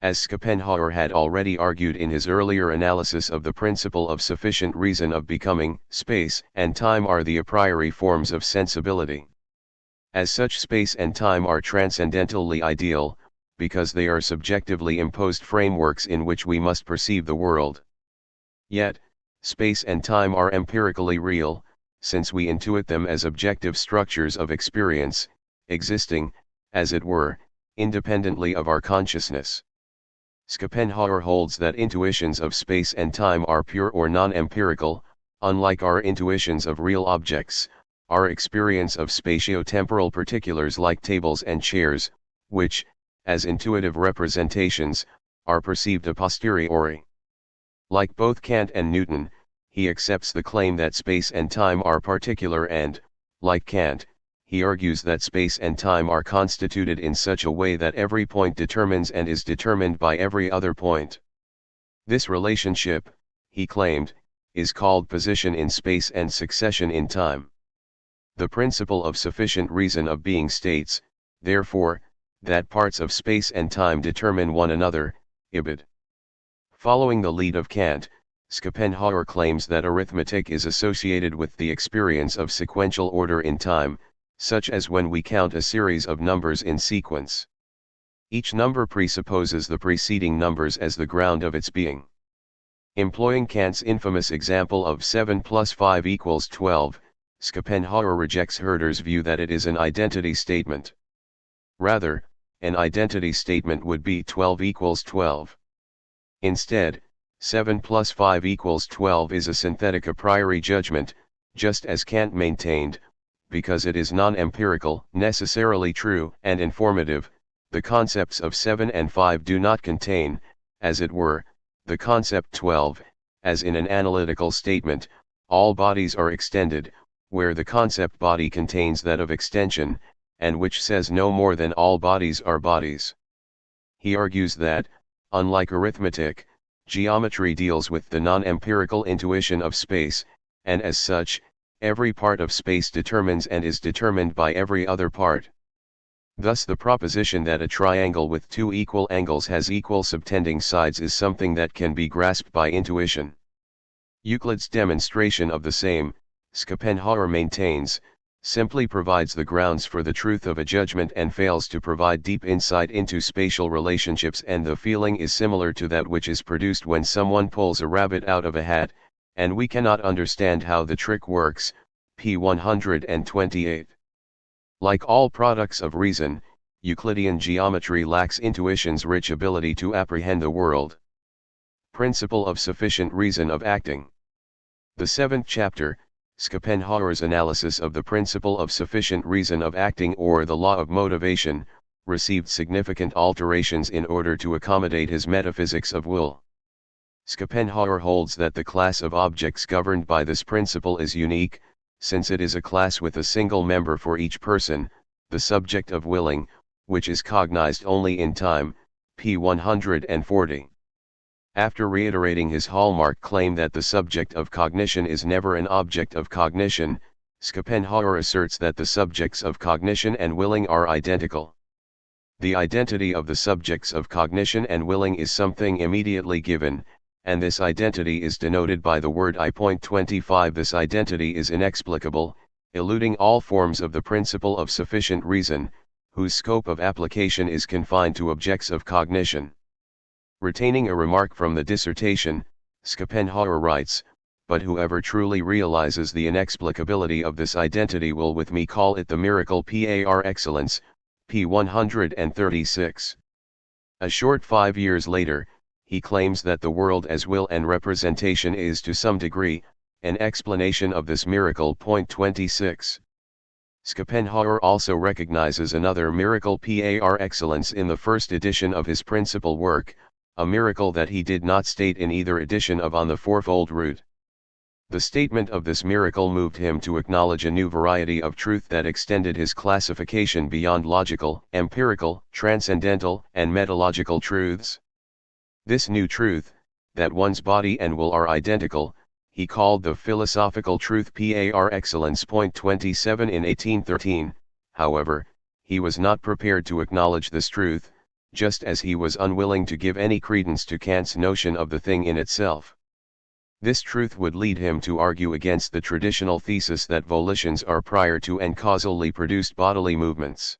As Schopenhauer had already argued in his earlier analysis of the principle of sufficient reason of becoming, space and time are the a priori forms of sensibility. As such, space and time are transcendentally ideal, because they are subjectively imposed frameworks in which we must perceive the world. Yet, space and time are empirically real, since we intuit them as objective structures of experience, existing, as it were, independently of our consciousness. Schopenhauer holds that intuitions of space and time are pure or non-empirical, unlike our intuitions of real objects, our experience of spatio-temporal particulars like tables and chairs, which, as intuitive representations, are perceived a posteriori. Like both Kant and Newton, he accepts the claim that space and time are particular and, like Kant, he argues that space and time are constituted in such a way that every point determines and is determined by every other point. This relationship, he claimed, is called position in space and succession in time. The principle of sufficient reason of being states, therefore, that parts of space and time determine one another, ibid. Following the lead of Kant, Schopenhauer claims that arithmetic is associated with the experience of sequential order in time, such as when we count a series of numbers in sequence. Each number presupposes the preceding numbers as the ground of its being. Employing Kant's infamous example of 7 plus 5 equals 12, Schopenhauer rejects Herder's view that it is an identity statement. Rather, an identity statement would be 12 equals 12. Instead, 7 plus 5 equals 12 is a synthetic a priori judgment, just as Kant maintained, because it is non-empirical, necessarily true and informative. The concepts of 7 and 5 do not contain, as it were, the concept 12, as in an analytical statement, all bodies are extended, where the concept body contains that of extension, and which says no more than all bodies are bodies. He argues that, unlike arithmetic, geometry deals with the non-empirical intuition of space, and as such, every part of space determines and is determined by every other part. Thus the proposition that a triangle with two equal angles has equal subtending sides is something that can be grasped by intuition. Euclid's demonstration of the same, Schopenhauer maintains, simply provides the grounds for the truth of a judgment and fails to provide deep insight into spatial relationships, and the feeling is similar to that which is produced when someone pulls a rabbit out of a hat, and we cannot understand how the trick works, p. 128. Like all products of reason, Euclidean geometry lacks intuition's rich ability to apprehend the world. Principle of sufficient reason of acting. The seventh chapter, Schopenhauer's analysis of the principle of sufficient reason of acting or the law of motivation, received significant alterations in order to accommodate his metaphysics of will. Schopenhauer holds that the class of objects governed by this principle is unique, since it is a class with a single member for each person, the subject of willing, which is cognized only in time, p. 140. After reiterating his hallmark claim that the subject of cognition is never an object of cognition, Schopenhauer asserts that the subjects of cognition and willing are identical. The identity of the subjects of cognition and willing is something immediately given, and this identity is denoted by the word I.25. This identity is inexplicable, eluding all forms of the principle of sufficient reason, whose scope of application is confined to objects of cognition. Retaining a remark from the dissertation, Schopenhauer writes, "But whoever truly realizes the inexplicability of this identity will with me call it the miracle par excellence, p. 136. A short 5 years later, he claims that the world as will and representation is to some degree, an explanation of this miracle. 26. Schopenhauer also recognizes another miracle par excellence in the first edition of his principal work, a miracle that he did not state in either edition of On the Fourfold Root. The statement of this miracle moved him to acknowledge a new variety of truth that extended his classification beyond logical, empirical, transcendental, and metalogical truths. This new truth, that one's body and will are identical, he called the philosophical truth par excellence. 27. In 1813, however, he was not prepared to acknowledge this truth, just as he was unwilling to give any credence to Kant's notion of the thing in itself. This truth would lead him to argue against the traditional thesis that volitions are prior to and causally produced bodily movements.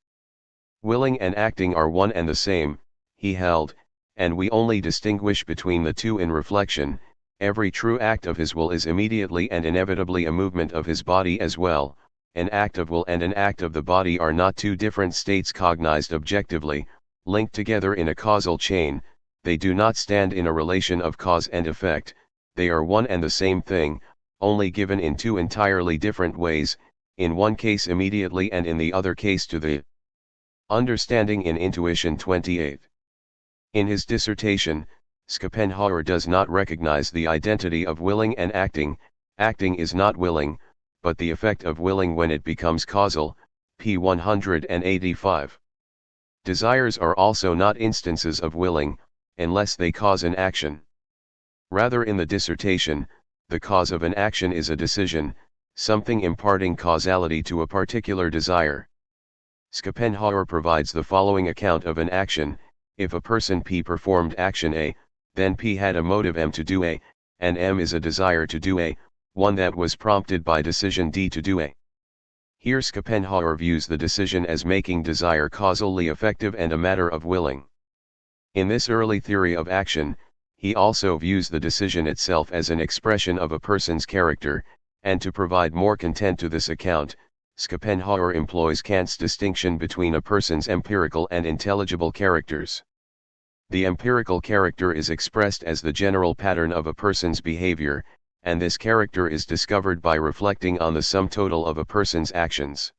Willing and acting are one and the same, he held, and we only distinguish between the two in reflection. Every true act of his will is immediately and inevitably a movement of his body as well. An act of will and an act of the body are not two different states cognized objectively, linked together in a causal chain. They do not stand in a relation of cause and effect. They are one and the same thing, only given in two entirely different ways, in one case immediately and in the other case to the understanding. In Intuition 28. In his dissertation, Schopenhauer does not recognize the identity of willing and acting. Acting is not willing, but the effect of willing when it becomes causal, p. 185. Desires are also not instances of willing, unless they cause an action. Rather, in the dissertation, the cause of an action is a decision, something imparting causality to a particular desire. Schopenhauer provides the following account of an action: if a person P performed action A, then P had a motive M to do A, and M is a desire to do A, one that was prompted by decision D to do A. Here Schopenhauer views the decision as making desire causally effective and a matter of willing. In this early theory of action, he also views the decision itself as an expression of a person's character, and to provide more content to this account, Schopenhauer employs Kant's distinction between a person's empirical and intelligible characters. The empirical character is expressed as the general pattern of a person's behavior, and this character is discovered by reflecting on the sum total of a person's actions.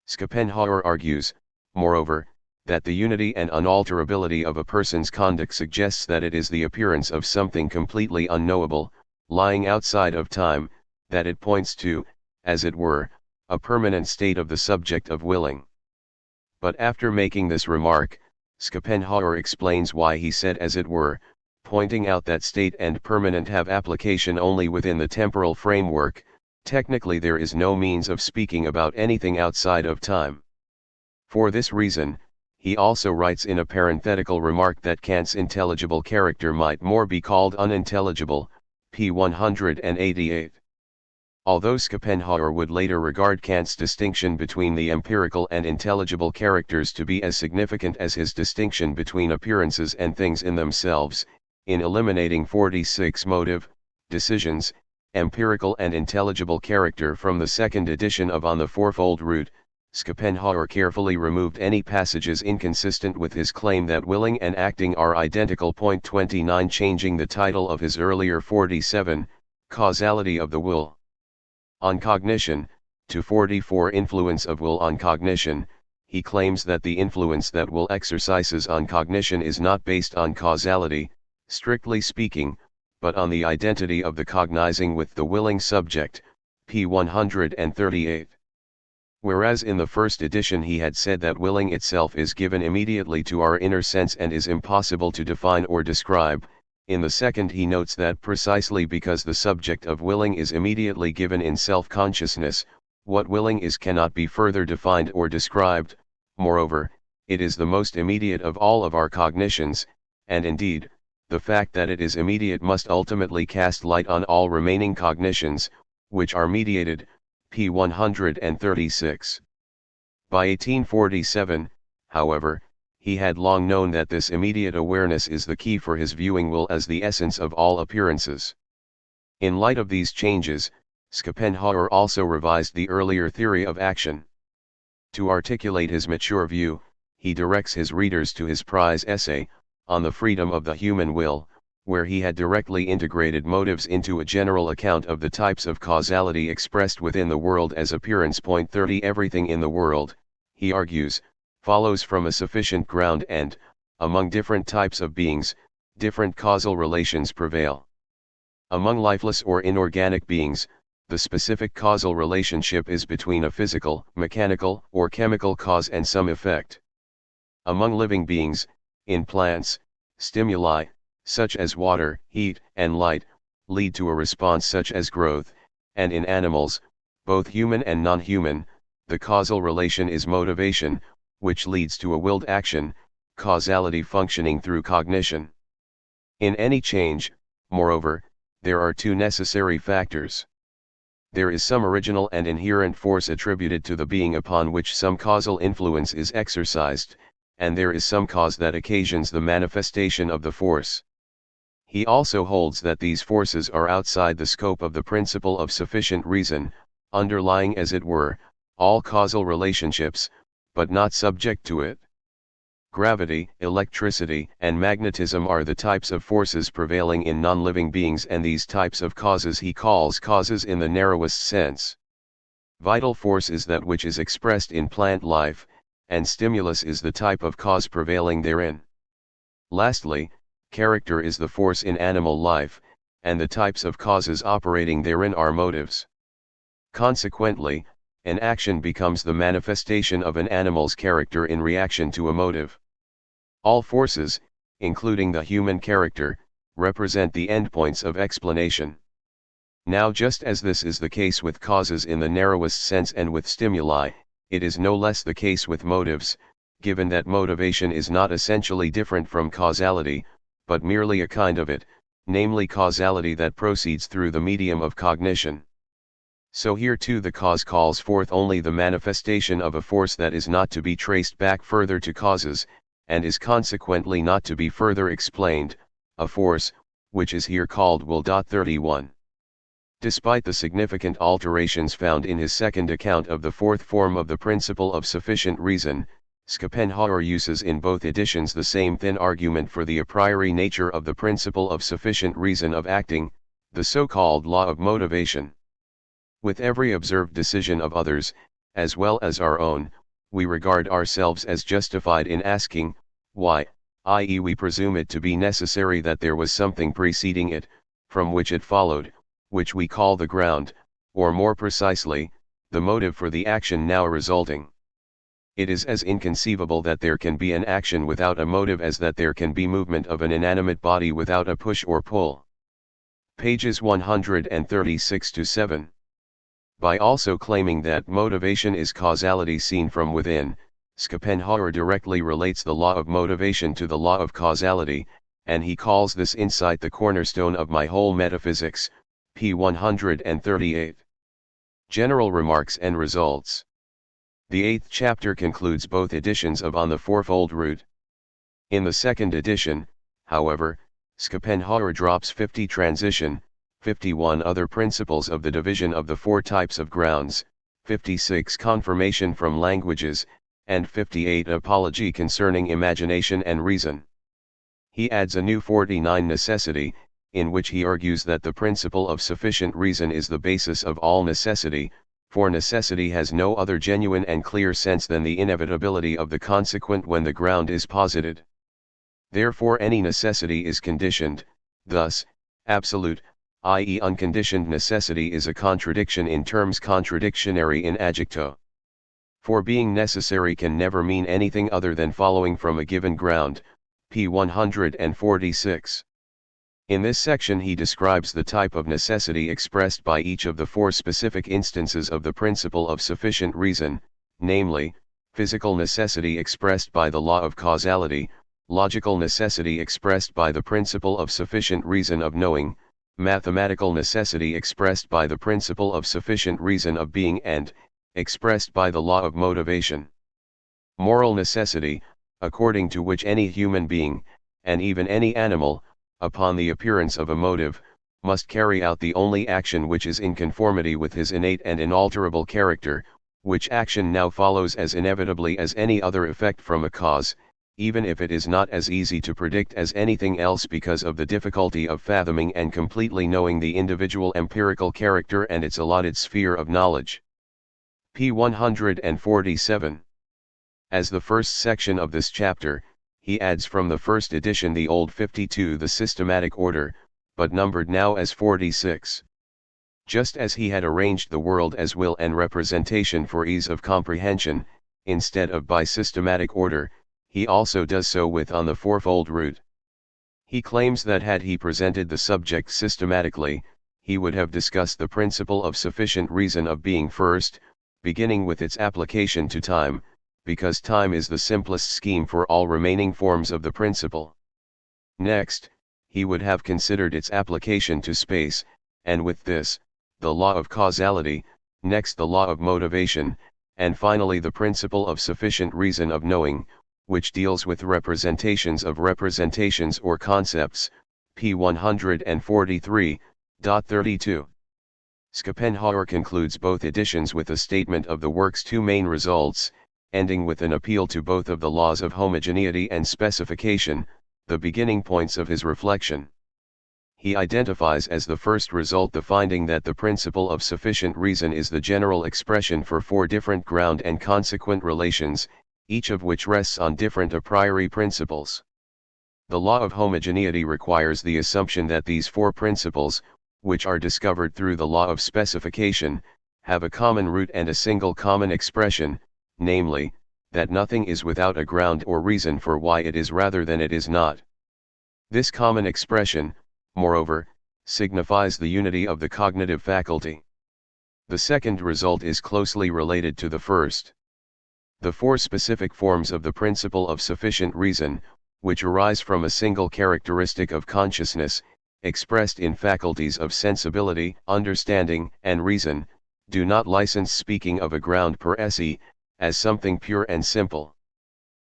Schopenhauer argues, moreover, that the unity and unalterability of a person's conduct suggests that it is the appearance of something completely unknowable, lying outside of time, that it points to, as it were, a permanent state of the subject of willing. But after making this remark, Schopenhauer explains why he said as it were, pointing out that state and permanent have application only within the temporal framework. Technically there is no means of speaking about anything outside of time. For this reason, he also writes in a parenthetical remark that Kant's intelligible character might more be called unintelligible, p. 188. Although Schopenhauer would later regard Kant's distinction between the empirical and intelligible characters to be as significant as his distinction between appearances and things in themselves, in eliminating 46 motive, decisions, empirical and intelligible character from the second edition of On the Fourfold Root, Schopenhauer carefully removed any passages inconsistent with his claim that willing and acting are identical. 29. Changing the title of his earlier 47, Causality of the Will. On Cognition, to 44. Influence of will on cognition. He claims that the influence that will exercises on cognition is not based on causality, strictly speaking, but on the identity of the cognizing with the willing subject, p. 138. Whereas in the first edition he had said that willing itself is given immediately to our inner sense and is impossible to define or describe, in the second he notes that precisely because the subject of willing is immediately given in self-consciousness, what willing is cannot be further defined or described. Moreover, it is the most immediate of all of our cognitions, and indeed, the fact that it is immediate must ultimately cast light on all remaining cognitions, which are mediated, p. 136. By 1847, however, he had long known that this immediate awareness is the key for his viewing will as the essence of all appearances. In light of these changes, Schopenhauer also revised the earlier theory of action. To articulate his mature view, he directs his readers to his prize essay, On the Freedom of the Human Will, where he had directly integrated motives into a general account of the types of causality expressed within the world as appearance. 30 Everything in the world, he argues, follows from a sufficient ground and, among different types of beings, different causal relations prevail. Among lifeless or inorganic beings, the specific causal relationship is between a physical, mechanical, or chemical cause and some effect. Among living beings, in plants, stimuli, such as water, heat, and light, lead to a response such as growth, and in animals, both human and non-human, the causal relation is motivation, which leads to a willed action, causality functioning through cognition. In any change, moreover, there are two necessary factors. There is some original and inherent force attributed to the being upon which some causal influence is exercised, and there is some cause that occasions the manifestation of the force. He also holds that these forces are outside the scope of the principle of sufficient reason, underlying as it were, all causal relationships, but not subject to it. Gravity, electricity, and magnetism are the types of forces prevailing in non-living beings, and these types of causes he calls causes in the narrowest sense. Vital force is that which is expressed in plant life, and stimulus is the type of cause prevailing therein. Lastly, character is the force in animal life, and the types of causes operating therein are motives. Consequently, an action becomes the manifestation of an animal's character in reaction to a motive. All forces, including the human character, represent the endpoints of explanation. Now, just as this is the case with causes in the narrowest sense and with stimuli, it is no less the case with motives, given that motivation is not essentially different from causality, but merely a kind of it, namely causality that proceeds through the medium of cognition. So here too the cause calls forth only the manifestation of a force that is not to be traced back further to causes, and is consequently not to be further explained, a force, which is here called will. 31. Despite the significant alterations found in his second account of the fourth form of the principle of sufficient reason, Schopenhauer uses in both editions the same thin argument for the a priori nature of the principle of sufficient reason of acting, the so-called law of motivation. With every observed decision of others, as well as our own, we regard ourselves as justified in asking, why, i.e. we presume it to be necessary that there was something preceding it, from which it followed, which we call the ground, or more precisely, the motive for the action now resulting. It is as inconceivable that there can be an action without a motive as that there can be movement of an inanimate body without a push or pull. Pages 136-7. By also claiming that motivation is causality seen from within, Schopenhauer directly relates the law of motivation to the law of causality, and he calls this insight the cornerstone of my whole metaphysics, p. 138. General remarks and results. The 8th chapter concludes both editions of On the Fourfold Root. In the second edition, however, Schopenhauer drops 50 transition, 51 other principles of the division of the four types of grounds, 56 confirmation from languages, and 58 apology concerning imagination and reason. He adds a new 49 necessity, in which he argues that the principle of sufficient reason is the basis of all necessity, for necessity has no other genuine and clear sense than the inevitability of the consequent when the ground is posited. Therefore any necessity is conditioned, thus, absolute, i.e. unconditioned necessity is a contradiction in terms contradictionary in adjecto. For being necessary can never mean anything other than following from a given ground, p. 146. In this section he describes the type of necessity expressed by each of the four specific instances of the principle of sufficient reason, namely, physical necessity expressed by the law of causality, logical necessity expressed by the principle of sufficient reason of knowing, mathematical necessity expressed by the principle of sufficient reason of being, and, expressed by the law of motivation. Moral necessity, according to which any human being, and even any animal, upon the appearance of a motive, must carry out the only action which is in conformity with his innate and inalterable character, which action now follows as inevitably as any other effect from a cause, even if it is not as easy to predict as anything else because of the difficulty of fathoming and completely knowing the individual empirical character and its allotted sphere of knowledge. p. 147. As the first section of this chapter, he adds from the first edition the old 52 the systematic order, but numbered now as 46. Just as he had arranged the world as will and representation for ease of comprehension, instead of by systematic order, he also does so with on the fourfold root. He claims that had he presented the subject systematically, he would have discussed the principle of sufficient reason of being first, beginning with its application to time, because time is the simplest scheme for all remaining forms of the principle. Next, he would have considered its application to space, and with this, the law of causality, next the law of motivation, and finally the principle of sufficient reason of knowing, which deals with representations of representations or concepts, p. 143, 32. Schopenhauer concludes both editions with a statement of the work's two main results, ending with an appeal to both of the laws of homogeneity and specification, the beginning points of his reflection. He identifies as the first result the finding that the principle of sufficient reason is the general expression for four different ground and consequent relations, each of which rests on different a priori principles. The law of homogeneity requires the assumption that these four principles, which are discovered through the law of specification, have a common root and a single common expression, namely, that nothing is without a ground or reason for why it is rather than it is not. This common expression, moreover, signifies the unity of the cognitive faculty. The second result is closely related to the first. The four specific forms of the principle of sufficient reason, which arise from a single characteristic of consciousness, expressed in faculties of sensibility, understanding, and reason, do not license speaking of a ground per se, as something pure and simple.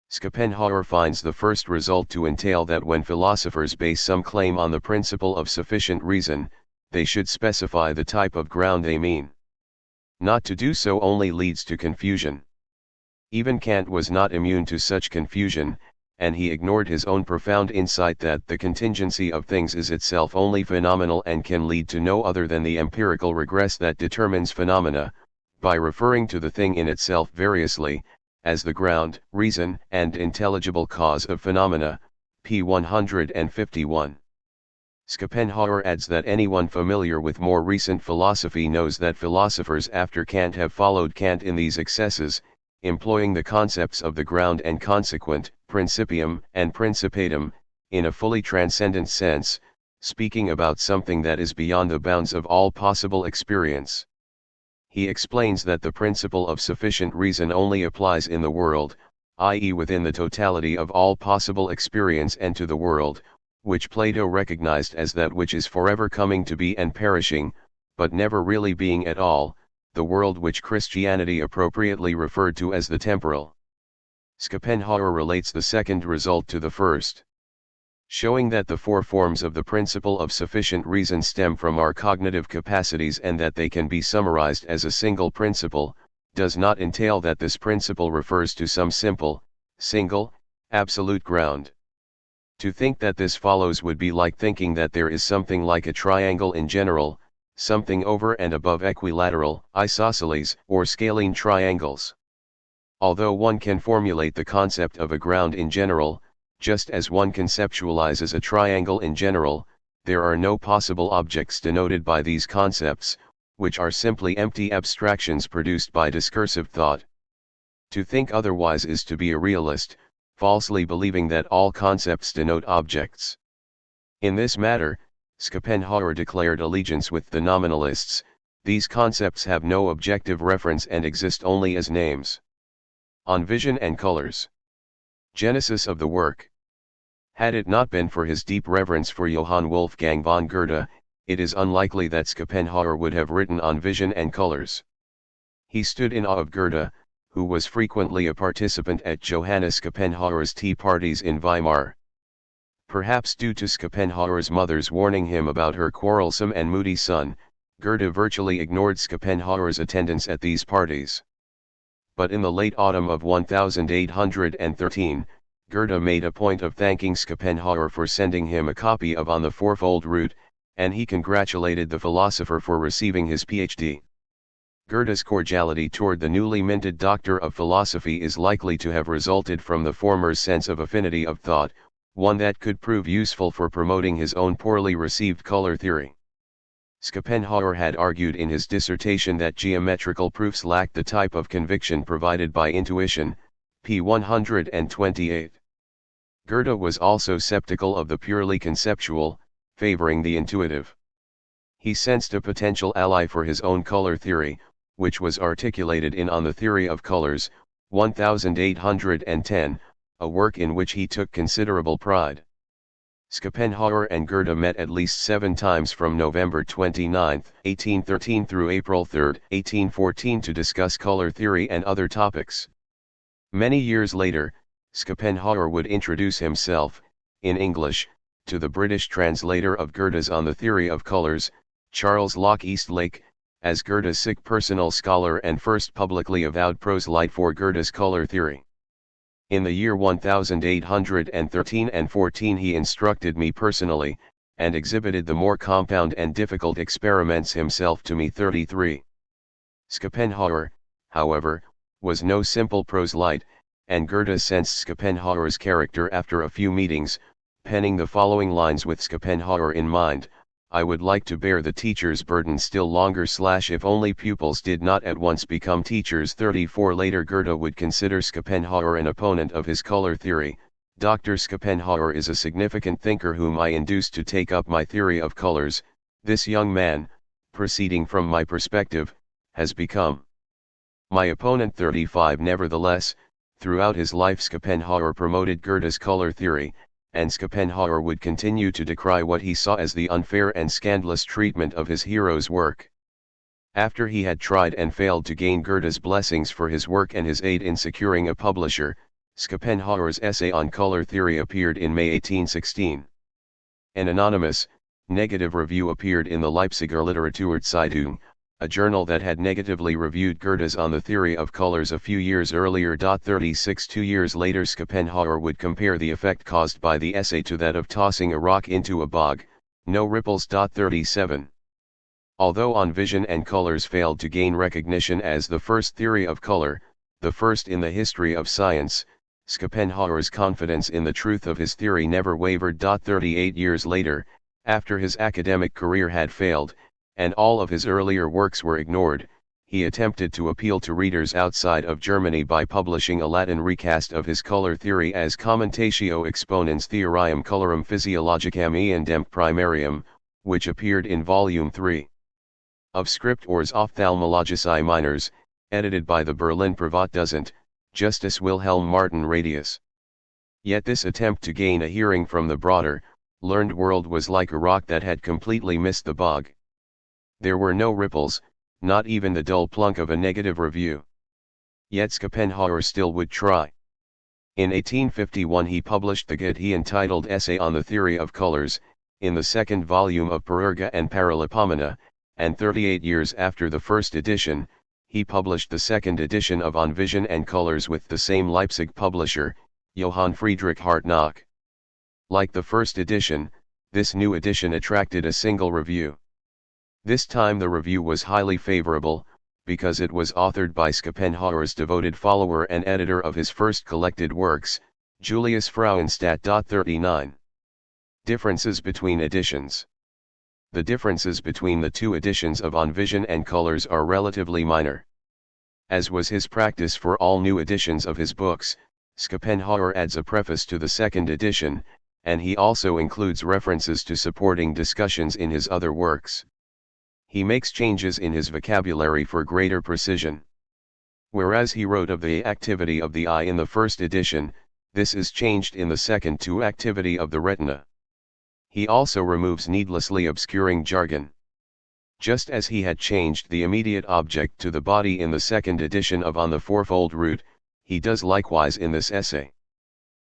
Schopenhauer finds the first result to entail that when philosophers base some claim on the principle of sufficient reason, they should specify the type of ground they mean. Not to do so only leads to confusion. Even Kant was not immune to such confusion, and he ignored his own profound insight that the contingency of things is itself only phenomenal and can lead to no other than the empirical regress that determines phenomena, by referring to the thing in itself variously, as the ground, reason, and intelligible cause of phenomena, p. 151. Schopenhauer adds that anyone familiar with more recent philosophy knows that philosophers after Kant have followed Kant in these excesses, employing the concepts of the ground and consequent, principium and principatum, in a fully transcendent sense, speaking about something that is beyond the bounds of all possible experience. He explains that the principle of sufficient reason only applies in the world, i.e. within the totality of all possible experience and to the world, which Plato recognized as that which is forever coming to be and perishing, but never really being at all, the world which Christianity appropriately referred to as the temporal. Schopenhauer relates the second result to the first. Showing that the four forms of the principle of sufficient reason stem from our cognitive capacities and that they can be summarized as a single principle, does not entail that this principle refers to some simple, single, absolute ground. To think that this follows would be like thinking that there is something like a triangle in general, something over and above equilateral, isosceles, or scalene triangles. Although one can formulate the concept of a ground in general, just as one conceptualizes a triangle in general, there are no possible objects denoted by these concepts, which are simply empty abstractions produced by discursive thought. To think otherwise is to be a realist, falsely believing that all concepts denote objects. In this matter, Schopenhauer declared allegiance with the nominalists. These concepts have no objective reference and exist only as names. On Vision and Colors. Genesis of the work. Had it not been for his deep reverence for Johann Wolfgang von Goethe, it is unlikely that Schopenhauer would have written on vision and colors. He stood in awe of Goethe, who was frequently a participant at Johannes Schopenhauer's tea parties in Weimar. Perhaps due to Schopenhauer's mother's warning him about her quarrelsome and moody son, Goethe virtually ignored Schopenhauer's attendance at these parties. But in the late autumn of 1813, Goethe made a point of thanking Schopenhauer for sending him a copy of On the Fourfold Root, and he congratulated the philosopher for receiving his Ph.D. Goethe's cordiality toward the newly minted Doctor of Philosophy is likely to have resulted from the former's sense of affinity of thought, one that could prove useful for promoting his own poorly received color theory. Schopenhauer had argued in his dissertation that geometrical proofs lacked the type of conviction provided by intuition, p. 128. Goethe was also skeptical of the purely conceptual, favoring the intuitive. He sensed a potential ally for his own color theory, which was articulated in On the Theory of Colors, 1810, a work in which he took considerable pride. Schopenhauer and Goethe met at least 7 times from November 29, 1813 through April 3, 1814 to discuss color theory and other topics. Many years later, Schopenhauer would introduce himself, in English, to the British translator of Goethe's On the Theory of Colors, Charles Locke Eastlake, as Goethe's sick personal scholar and first publicly avowed proselyte for Goethe's color theory. In the year 1813 and 14 he instructed me personally, and exhibited the more compound and difficult experiments himself to me. 33. Schopenhauer, however, was no simple proselyte, and Goethe sensed Schopenhauer's character after a few meetings, penning the following lines with Schopenhauer in mind: I would like to bear the teacher's burden still longer / if only pupils did not at once become teachers. 34. Later Goethe would consider Schopenhauer an opponent of his color theory. Dr. Schopenhauer is a significant thinker whom I induced to take up my theory of colors. This young man, proceeding from my perspective, has become my opponent. 35. Nevertheless, throughout his life Schopenhauer promoted Goethe's color theory, and Schopenhauer would continue to decry what he saw as the unfair and scandalous treatment of his hero's work. After he had tried and failed to gain Goethe's blessings for his work and his aid in securing a publisher, Schopenhauer's essay on color theory appeared in May 1816. An anonymous, negative review appeared in the Leipziger Literaturzeitung, a journal that had negatively reviewed Goethe's On the Theory of Colors a few years earlier. 36. 2 years later Schopenhauer would compare the effect caused by the essay to that of tossing a rock into a bog, no ripples. 37. Although On Vision and Colors failed to gain recognition as the first theory of color, the first in the history of science, Schopenhauer's confidence in the truth of his theory never wavered. 38 years later, after his academic career had failed, and all of his earlier works were ignored, he attempted to appeal to readers outside of Germany by publishing a Latin recast of his color theory as Commentatio Exponens Theoriam Colorum Physiologicam Eundem Primarium, which appeared in Volume 3 of Scriptores Ophthalmologicae Minors, edited by the Berlin Privatdozent, Justus Wilhelm Martin Radius. Yet this attempt to gain a hearing from the broader, learned world was like a rock that had completely missed the bog. There were no ripples, not even the dull plunk of a negative review. Yet Schopenhauer still would try. In 1851 he published the Goethe entitled Essay on the Theory of Colors, in the second volume of Parerga and Paralipomena, and 38 years after the first edition, he published the second edition of On Vision and Colors with the same Leipzig publisher, Johann Friedrich Hartnock. Like the first edition, this new edition attracted a single review. This time the review was highly favorable, because it was authored by Schopenhauer's devoted follower and editor of his first collected works, Julius Frauenstadt. 39. Differences between editions. The differences between the two editions of On Vision and Colors are relatively minor. As was his practice for all new editions of his books, Schopenhauer adds a preface to the second edition, and he also includes references to supporting discussions in his other works. He makes changes in his vocabulary for greater precision. Whereas he wrote of the activity of the eye in the first edition, this is changed in the second to activity of the retina. He also removes needlessly obscuring jargon. Just as he had changed the immediate object to the body in the second edition of On the Fourfold Root, he does likewise in this essay.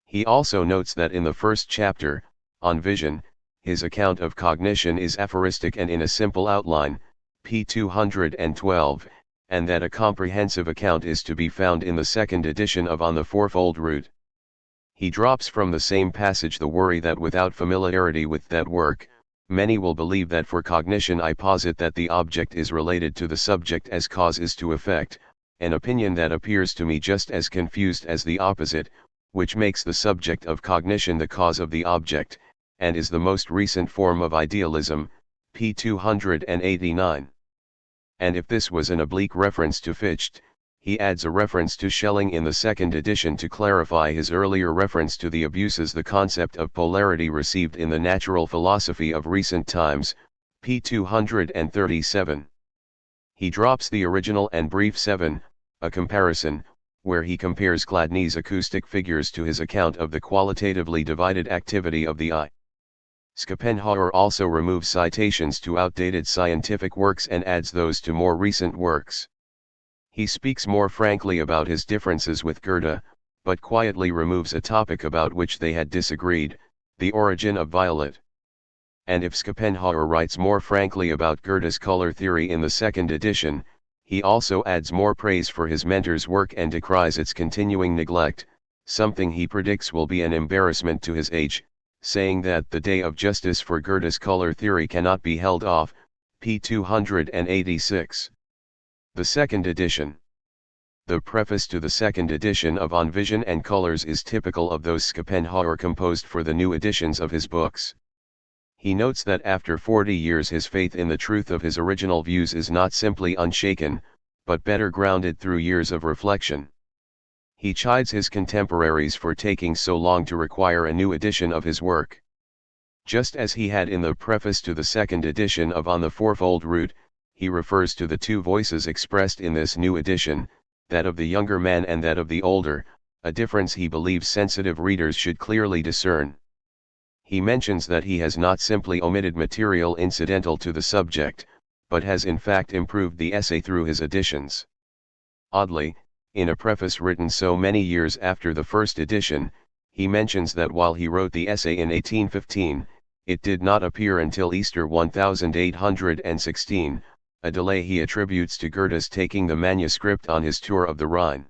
He also notes that in the first chapter, on vision, his account of cognition is aphoristic and in a simple outline, p. 212, and that a comprehensive account is to be found in the second edition of On the Fourfold Root. He drops from the same passage the worry that without familiarity with that work, many will believe that for cognition I posit that the object is related to the subject as cause is to effect, an opinion that appears to me just as confused as the opposite, which makes the subject of cognition the cause of the object, and is the most recent form of idealism, p. 289. And if this was an oblique reference to Fichte, he adds a reference to Schelling in the second edition to clarify his earlier reference to the abuses the concept of polarity received in the natural philosophy of recent times, p. 237. He drops the original and brief 7, a comparison, where he compares Chladni's acoustic figures to his account of the qualitatively divided activity of the eye. Schopenhauer also removes citations to outdated scientific works and adds those to more recent works. He speaks more frankly about his differences with Goethe, but quietly removes a topic about which they had disagreed, the origin of violet. And if Schopenhauer writes more frankly about Goethe's color theory in the second edition, he also adds more praise for his mentor's work and decries its continuing neglect, something he predicts will be an embarrassment to his age, saying that the day of justice for Goethe's color theory cannot be held off, p. 286. The second edition. The preface to the second edition of On Vision and Colors is typical of those Schopenhauer composed for the new editions of his books. He notes that after 40 years his faith in the truth of his original views is not simply unshaken, but better grounded through years of reflection. He chides his contemporaries for taking so long to require a new edition of his work. Just as he had in the preface to the second edition of On the Fourfold Root, he refers to the two voices expressed in this new edition, that of the younger man and that of the older, a difference he believes sensitive readers should clearly discern. He mentions that he has not simply omitted material incidental to the subject, but has in fact improved the essay through his additions. Oddly, in a preface written so many years after the first edition, he mentions that while he wrote the essay in 1815, it did not appear until Easter 1816, a delay he attributes to Goethe's taking the manuscript on his tour of the Rhine.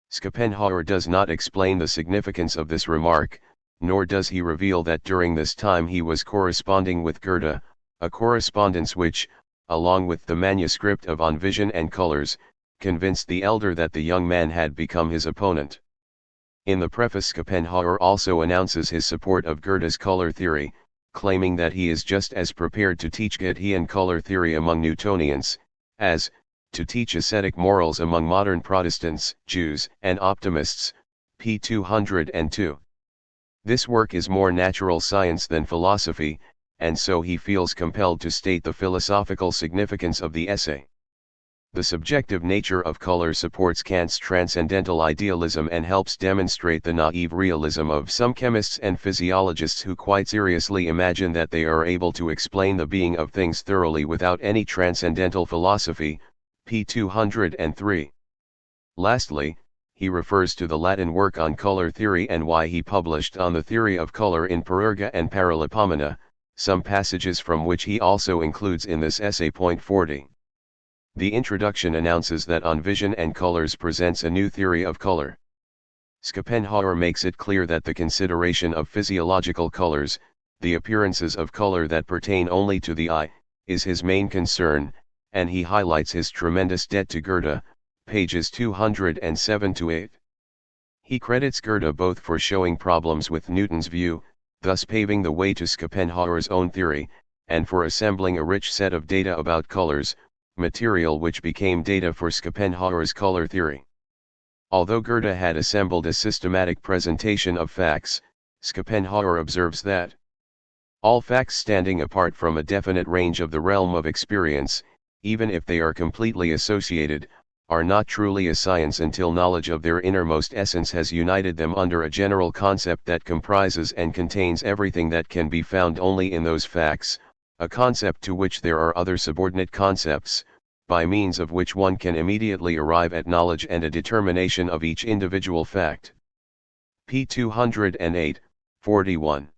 Schopenhauer does not explain the significance of this remark, nor does he reveal that during this time he was corresponding with Goethe, a correspondence which, along with the manuscript of On Vision and Colors, convinced the elder that the young man had become his opponent. In the preface Schopenhauer also announces his support of Goethe's color theory, claiming that he is just as prepared to teach Goethean color theory among Newtonians, as, to teach ascetic morals among modern Protestants, Jews, and optimists, p. 202. This work is more natural science than philosophy, and so he feels compelled to state the philosophical significance of the essay. The subjective nature of color supports Kant's transcendental idealism and helps demonstrate the naive realism of some chemists and physiologists who quite seriously imagine that they are able to explain the being of things thoroughly without any transcendental philosophy, p. 203. Lastly, he refers to the Latin work on color theory and why he published On the Theory of Color in Parerga and Paralipomena, some passages from which he also includes in this essay. Point 40. The introduction announces that On Vision and Colors presents a new theory of color. Schopenhauer makes it clear that the consideration of physiological colors, the appearances of color that pertain only to the eye, is his main concern, and he highlights his tremendous debt to Goethe, pages 207-8. He credits Goethe both for showing problems with Newton's view, thus paving the way to Schopenhauer's own theory, and for assembling a rich set of data about colors, material which became data for Schopenhauer's color theory. Although Goethe had assembled a systematic presentation of facts, Schopenhauer observes that all facts standing apart from a definite range of the realm of experience, even if they are completely associated, are not truly a science until knowledge of their innermost essence has united them under a general concept that comprises and contains everything that can be found only in those facts, a concept to which there are other subordinate concepts, by means of which one can immediately arrive at knowledge and a determination of each individual fact. p. 208, 41.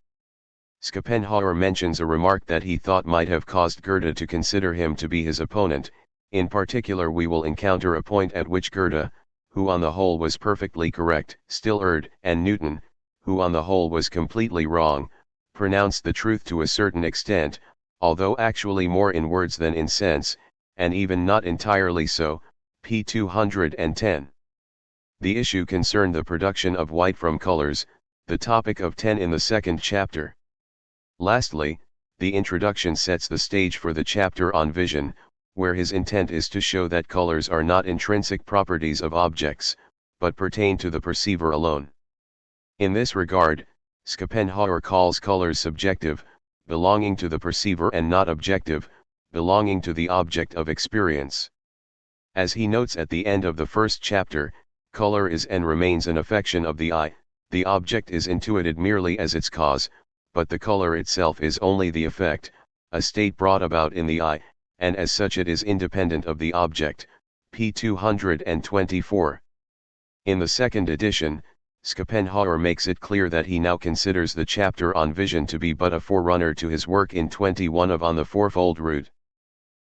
Schopenhauer mentions a remark that he thought might have caused Goethe to consider him to be his opponent. In particular, we will encounter a point at which Goethe, who on the whole was perfectly correct, still erred, and Newton, who on the whole was completely wrong, pronounced the truth to a certain extent, although actually more in words than in sense, and even not entirely so. p. 210. The issue concerned the production of white from colors, the topic of 10 in the second chapter. Lastly, the introduction sets the stage for the chapter on vision, where his intent is to show that colors are not intrinsic properties of objects, but pertain to the perceiver alone. In this regard, Schopenhauer calls colors subjective, belonging to the perceiver, and not objective, belonging to the object of experience. As he notes at the end of the first chapter, color is and remains an affection of the eye, the object is intuited merely as its cause, but the color itself is only the effect, a state brought about in the eye, and as such it is independent of the object. p. 224. In the second edition, Schopenhauer makes it clear that he now considers the chapter on vision to be but a forerunner to his work in 21 of On the Fourfold Root.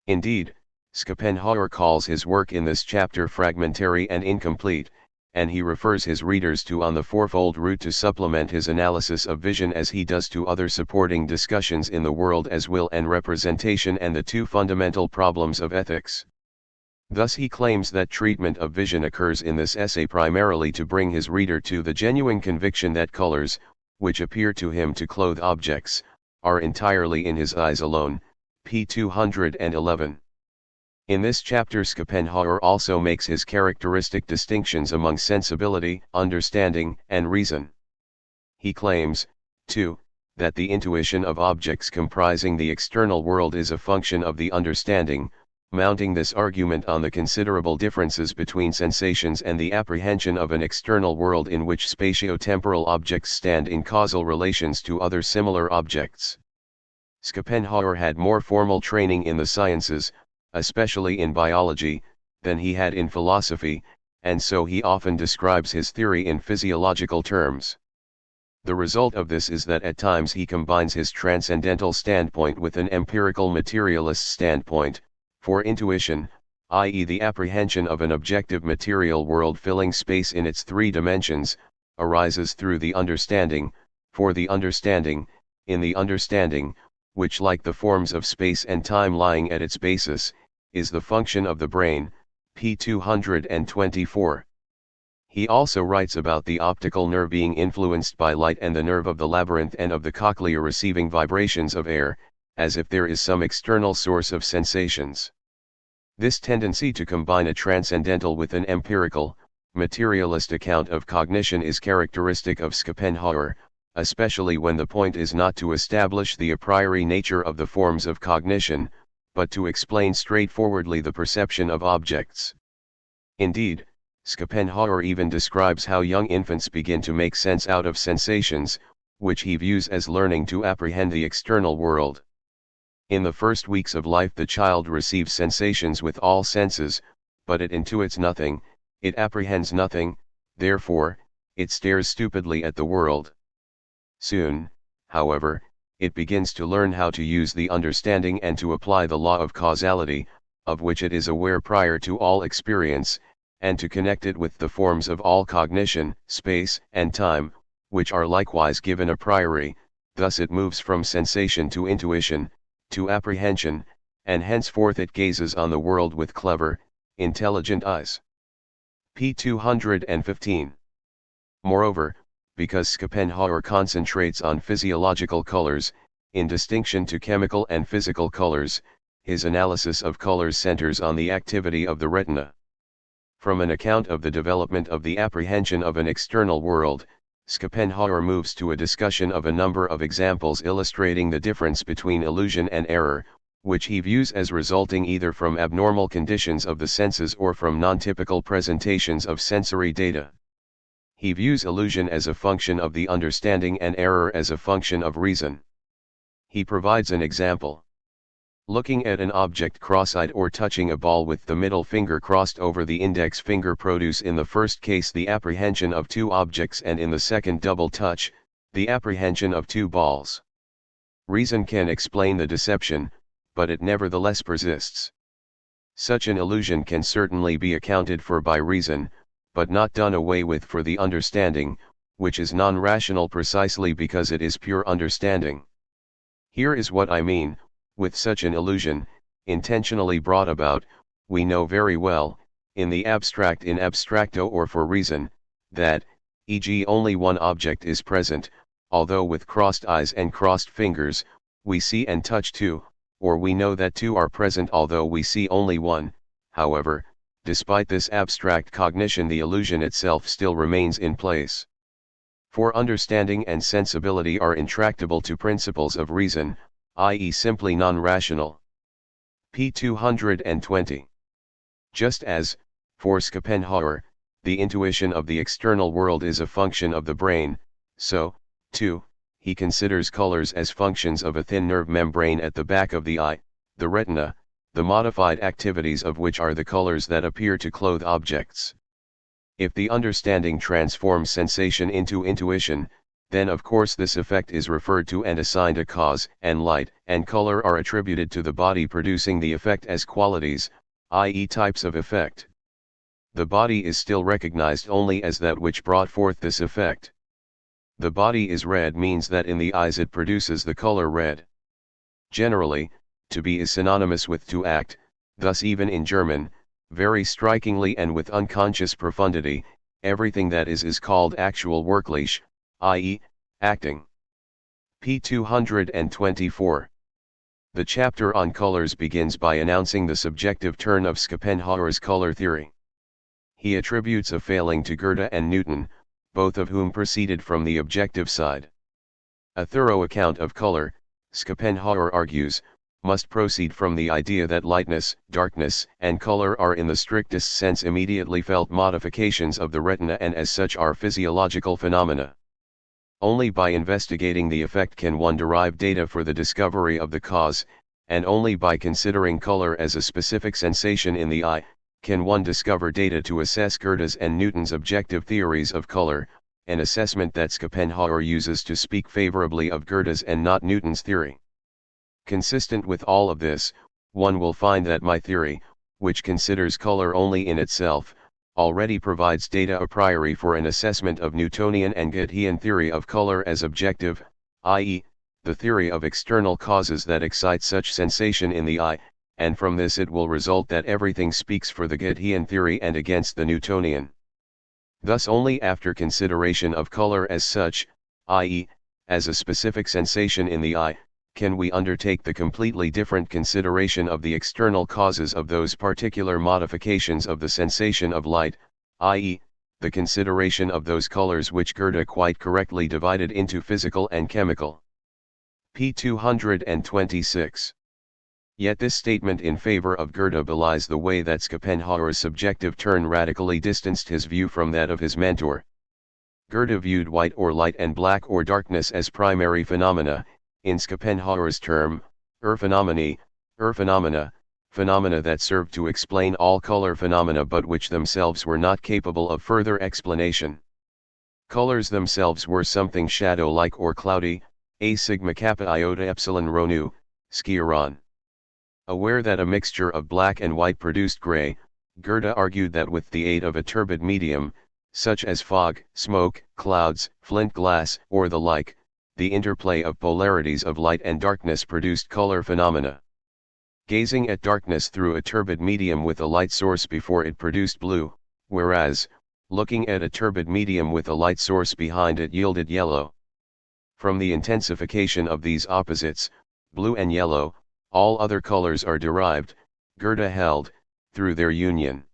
Indeed, Schopenhauer calls his work in this chapter fragmentary and incomplete, and he refers his readers to On the Fourfold Root to supplement his analysis of vision as he does to other supporting discussions in the world as will and representation and the two fundamental problems of ethics. Thus he claims that treatment of vision occurs in this essay primarily to bring his reader to the genuine conviction that colors, which appear to him to clothe objects, are entirely in his eyes alone. p. 211. In this chapter Schopenhauer also makes his characteristic distinctions among sensibility, understanding, and reason. He claims, too, that the intuition of objects comprising the external world is a function of the understanding, mounting this argument on the considerable differences between sensations and the apprehension of an external world in which spatio-temporal objects stand in causal relations to other similar objects. Schopenhauer had more formal training in the sciences, especially in biology, than he had in philosophy, and so he often describes his theory in physiological terms. The result of this is that at times he combines his transcendental standpoint with an empirical materialist standpoint, for intuition, i.e. the apprehension of an objective material world filling space in its three dimensions, arises through the understanding, for the understanding, in the understanding, which like the forms of space and time lying at its basis, is the function of the brain. p. 224. He also writes about the optical nerve being influenced by light and the nerve of the labyrinth and of the cochlea receiving vibrations of air, as if there is some external source of sensations. This tendency to combine a transcendental with an empirical, materialist account of cognition is characteristic of Schopenhauer, especially when the point is not to establish the a priori nature of the forms of cognition, but to explain straightforwardly the perception of objects. Indeed, Schopenhauer even describes how young infants begin to make sense out of sensations, which he views as learning to apprehend the external world. In the first weeks of life the child receives sensations with all senses, but it intuits nothing, it apprehends nothing, therefore, it stares stupidly at the world. Soon, however, it begins to learn how to use the understanding and to apply the law of causality, of which it is aware prior to all experience, and to connect it with the forms of all cognition, space and time, which are likewise given a priori. Thus it moves from sensation to intuition, to apprehension, and henceforth it gazes on the world with clever, intelligent eyes. p. 215. Moreover, because Schopenhauer concentrates on physiological colors, in distinction to chemical and physical colors, his analysis of colors centers on the activity of the retina. From an account of the development of the apprehension of an external world, Schopenhauer moves to a discussion of a number of examples illustrating the difference between illusion and error, which he views as resulting either from abnormal conditions of the senses or from non-typical presentations of sensory data. He views illusion as a function of the understanding and error as a function of reason. He provides an example. Looking at an object cross-eyed or touching a ball with the middle finger crossed over the index finger produce in the first case the apprehension of two objects and in the second double touch, the apprehension of two balls. Reason can explain the deception, but it nevertheless persists. Such an illusion can certainly be accounted for by reason, but not done away with for the understanding, which is non-rational precisely because it is pure understanding. Here is what I mean. With such an illusion, intentionally brought about, we know very well, in the abstract in abstracto or for reason, that, e.g. only one object is present, although with crossed eyes and crossed fingers, we see and touch two, or we know that two are present although we see only one. However, despite this abstract cognition, the illusion itself still remains in place. For understanding and sensibility are intractable to principles of reason, i.e. simply non-rational. p. 220. Just as, for Schopenhauer, the intuition of the external world is a function of the brain, so, too, he considers colors as functions of a thin nerve membrane at the back of the eye, the retina, the modified activities of which are the colors that appear to clothe objects. If the understanding transforms sensation into intuition, then of course this effect is referred to and assigned a cause, and light and color are attributed to the body producing the effect as qualities, i.e. types of effect. The body is still recognized only as that which brought forth this effect. The body is red means that in the eyes it produces the color red. Generally, to be is synonymous with to act, thus even in German, very strikingly and with unconscious profundity, everything that is called actual wirklich, i.e., acting. p. 224. The chapter on colors begins by announcing the subjective turn of Schopenhauer's color theory. He attributes a failing to Goethe and Newton, both of whom proceeded from the objective side. A thorough account of color, Schopenhauer argues, must proceed from the idea that lightness, darkness, and color are in the strictest sense immediately felt modifications of the retina and as such are physiological phenomena. Only by investigating the effect can one derive data for the discovery of the cause, and only by considering color as a specific sensation in the eye, can one discover data to assess Goethe's and Newton's objective theories of color, an assessment that Schopenhauer uses to speak favorably of Goethe's and not Newton's theory. Consistent with all of this, one will find that my theory, which considers color only in itself, already provides data a priori for an assessment of Newtonian and Goethean theory of color as objective, i.e., the theory of external causes that excite such sensation in the eye, and from this it will result that everything speaks for the Goethean theory and against the Newtonian. Thus only after consideration of color as such, i.e., as a specific sensation in the eye, can we undertake the completely different consideration of the external causes of those particular modifications of the sensation of light, i.e., the consideration of those colors which Goethe quite correctly divided into physical and chemical. p. 226. Yet this statement in favor of Goethe belies the way that Schopenhauer's subjective turn radically distanced his view from that of his mentor. Goethe viewed white or light and black or darkness as primary phenomena, in Schopenhauer's term, phenomena, phenomena that served to explain all color phenomena but which themselves were not capable of further explanation. Colors themselves were something shadow-like or cloudy, a sigma kappa iota epsilon rho nu, skiron. Aware that a mixture of black and white produced gray, Goethe argued that with the aid of a turbid medium, such as fog, smoke, clouds, flint glass, or the like, the interplay of polarities of light and darkness produced color phenomena. Gazing at darkness through a turbid medium with a light source before it produced blue, whereas, looking at a turbid medium with a light source behind it yielded yellow. From the intensification of these opposites, blue and yellow, all other colors are derived, Goethe held, through their union.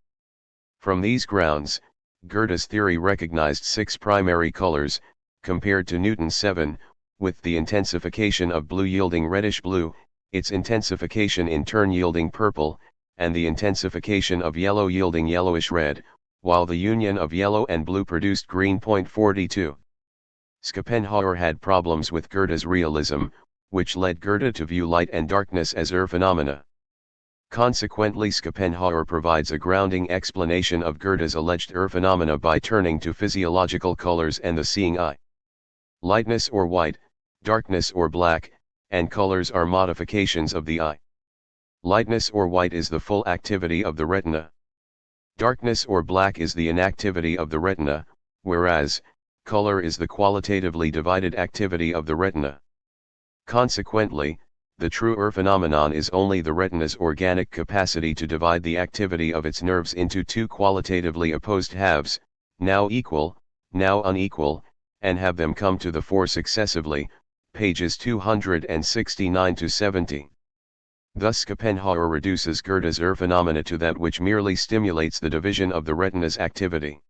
From these grounds, Goethe's theory recognized 6 primary colors, compared to Newton's 7, with the intensification of blue yielding reddish blue, its intensification in turn yielding purple, and the intensification of yellow yielding yellowish red, while the union of yellow and blue produced green. 42. Schopenhauer had problems with Goethe's realism, which led Goethe to view light and darkness as phenomena. Consequently, Schopenhauer provides a grounding explanation of Goethe's alleged phenomena by turning to physiological colors and the seeing eye. Lightness or white, darkness or black, and colors are modifications of the eye. Lightness or white is the full activity of the retina. Darkness or black is the inactivity of the retina, whereas, color is the qualitatively divided activity of the retina. Consequently, the true phenomenon is only the retina's organic capacity to divide the activity of its nerves into two qualitatively opposed halves, now equal, now unequal, and have them come to the fore successively, pages 269 to 70. Thus Schopenhauer reduces Goethe's phenomena to that which merely stimulates the division of the retina's activity.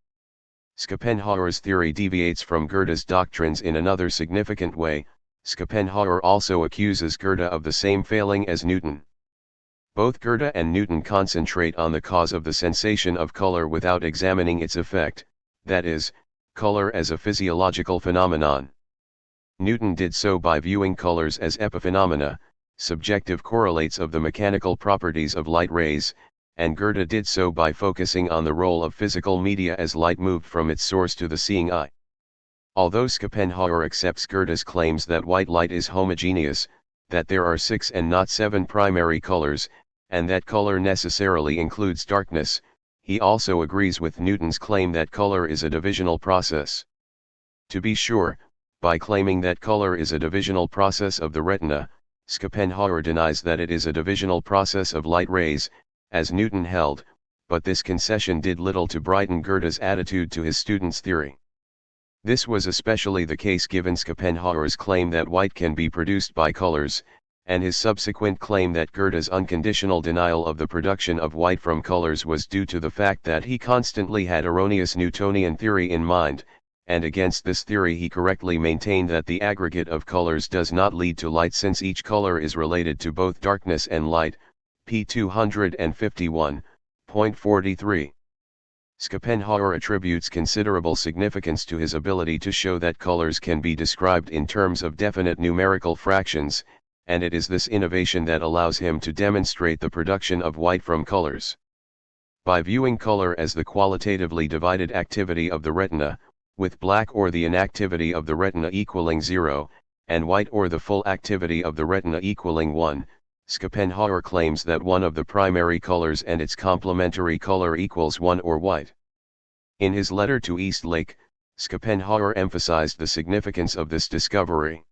Schopenhauer's theory deviates from Goethe's doctrines in another significant way. Schopenhauer also accuses Goethe of the same failing as Newton. Both Goethe and Newton concentrate on the cause of the sensation of color without examining its effect, that is, color as a physiological phenomenon. Newton did so by viewing colors as epiphenomena, subjective correlates of the mechanical properties of light rays, and Goethe did so by focusing on the role of physical media as light moved from its source to the seeing eye. Although Schopenhauer accepts Goethe's claims that white light is homogeneous, that there are 6 and not 7 primary colors, and that color necessarily includes darkness, he also agrees with Newton's claim that color is a divisional process. To be sure, by claiming that color is a divisional process of the retina, Schopenhauer denies that it is a divisional process of light rays, as Newton held, but this concession did little to brighten Goethe's attitude to his student's theory. This was especially the case given Schopenhauer's claim that white can be produced by colors, and his subsequent claim that Goethe's unconditional denial of the production of white from colors was due to the fact that he constantly had erroneous Newtonian theory in mind, and against this theory he correctly maintained that the aggregate of colors does not lead to light since each color is related to both darkness and light, p. 251.43. Schopenhauer attributes considerable significance to his ability to show that colors can be described in terms of definite numerical fractions, and it is this innovation that allows him to demonstrate the production of white from colors. By viewing color as the qualitatively divided activity of the retina, with black or the inactivity of the retina equaling 0, and white or the full activity of the retina equaling 1, Schopenhauer claims that one of the primary colors and its complementary color equals 1 or white. In his letter to Eastlake, Schopenhauer emphasized the significance of this discovery.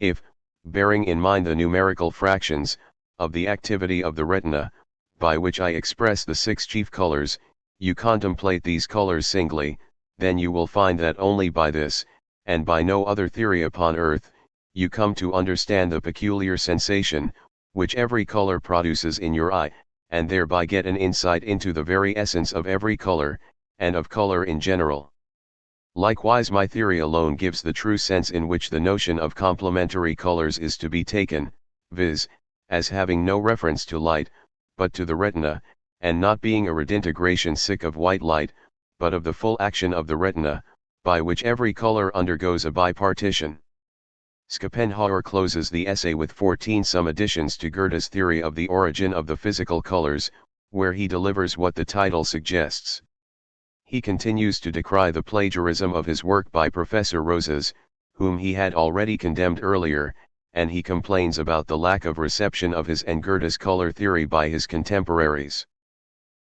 If, bearing in mind the numerical fractions, of the activity of the retina, by which I express the 6 chief colors, you contemplate these colors singly, then you will find that only by this, and by no other theory upon earth, you come to understand the peculiar sensation, which every color produces in your eye, and thereby get an insight into the very essence of every color, and of color in general. Likewise, my theory alone gives the true sense in which the notion of complementary colors is to be taken, viz., as having no reference to light, but to the retina, and not being a redintegration of white light, but of the full action of the retina, by which every color undergoes a bipartition. Schopenhauer closes the essay with 14 some additions to Goethe's theory of the origin of the physical colors, where he delivers what the title suggests. He continues to decry the plagiarism of his work by Professor Rosas, whom he had already condemned earlier, and he complains about the lack of reception of his and Goethe's color theory by his contemporaries.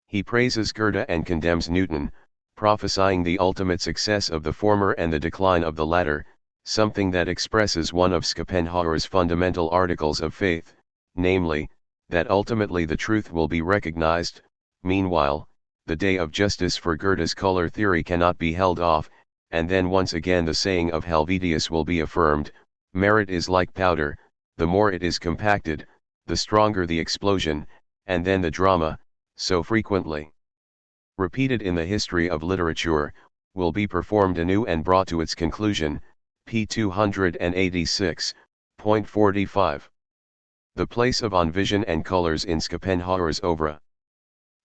He praises Goethe and condemns Newton, prophesying the ultimate success of the former and the decline of the latter, something that expresses one of Schopenhauer's fundamental articles of faith, namely, that ultimately the truth will be recognized. Meanwhile, the day of justice for Goethe's color theory cannot be held off, and then once again the saying of Helvetius will be affirmed: merit is like powder, the more it is compacted, the stronger the explosion, and then the drama, so frequently repeated in the history of literature, will be performed anew and brought to its conclusion, p. 286.45. The place of on vision and colors in Schopenhauer's oeuvre.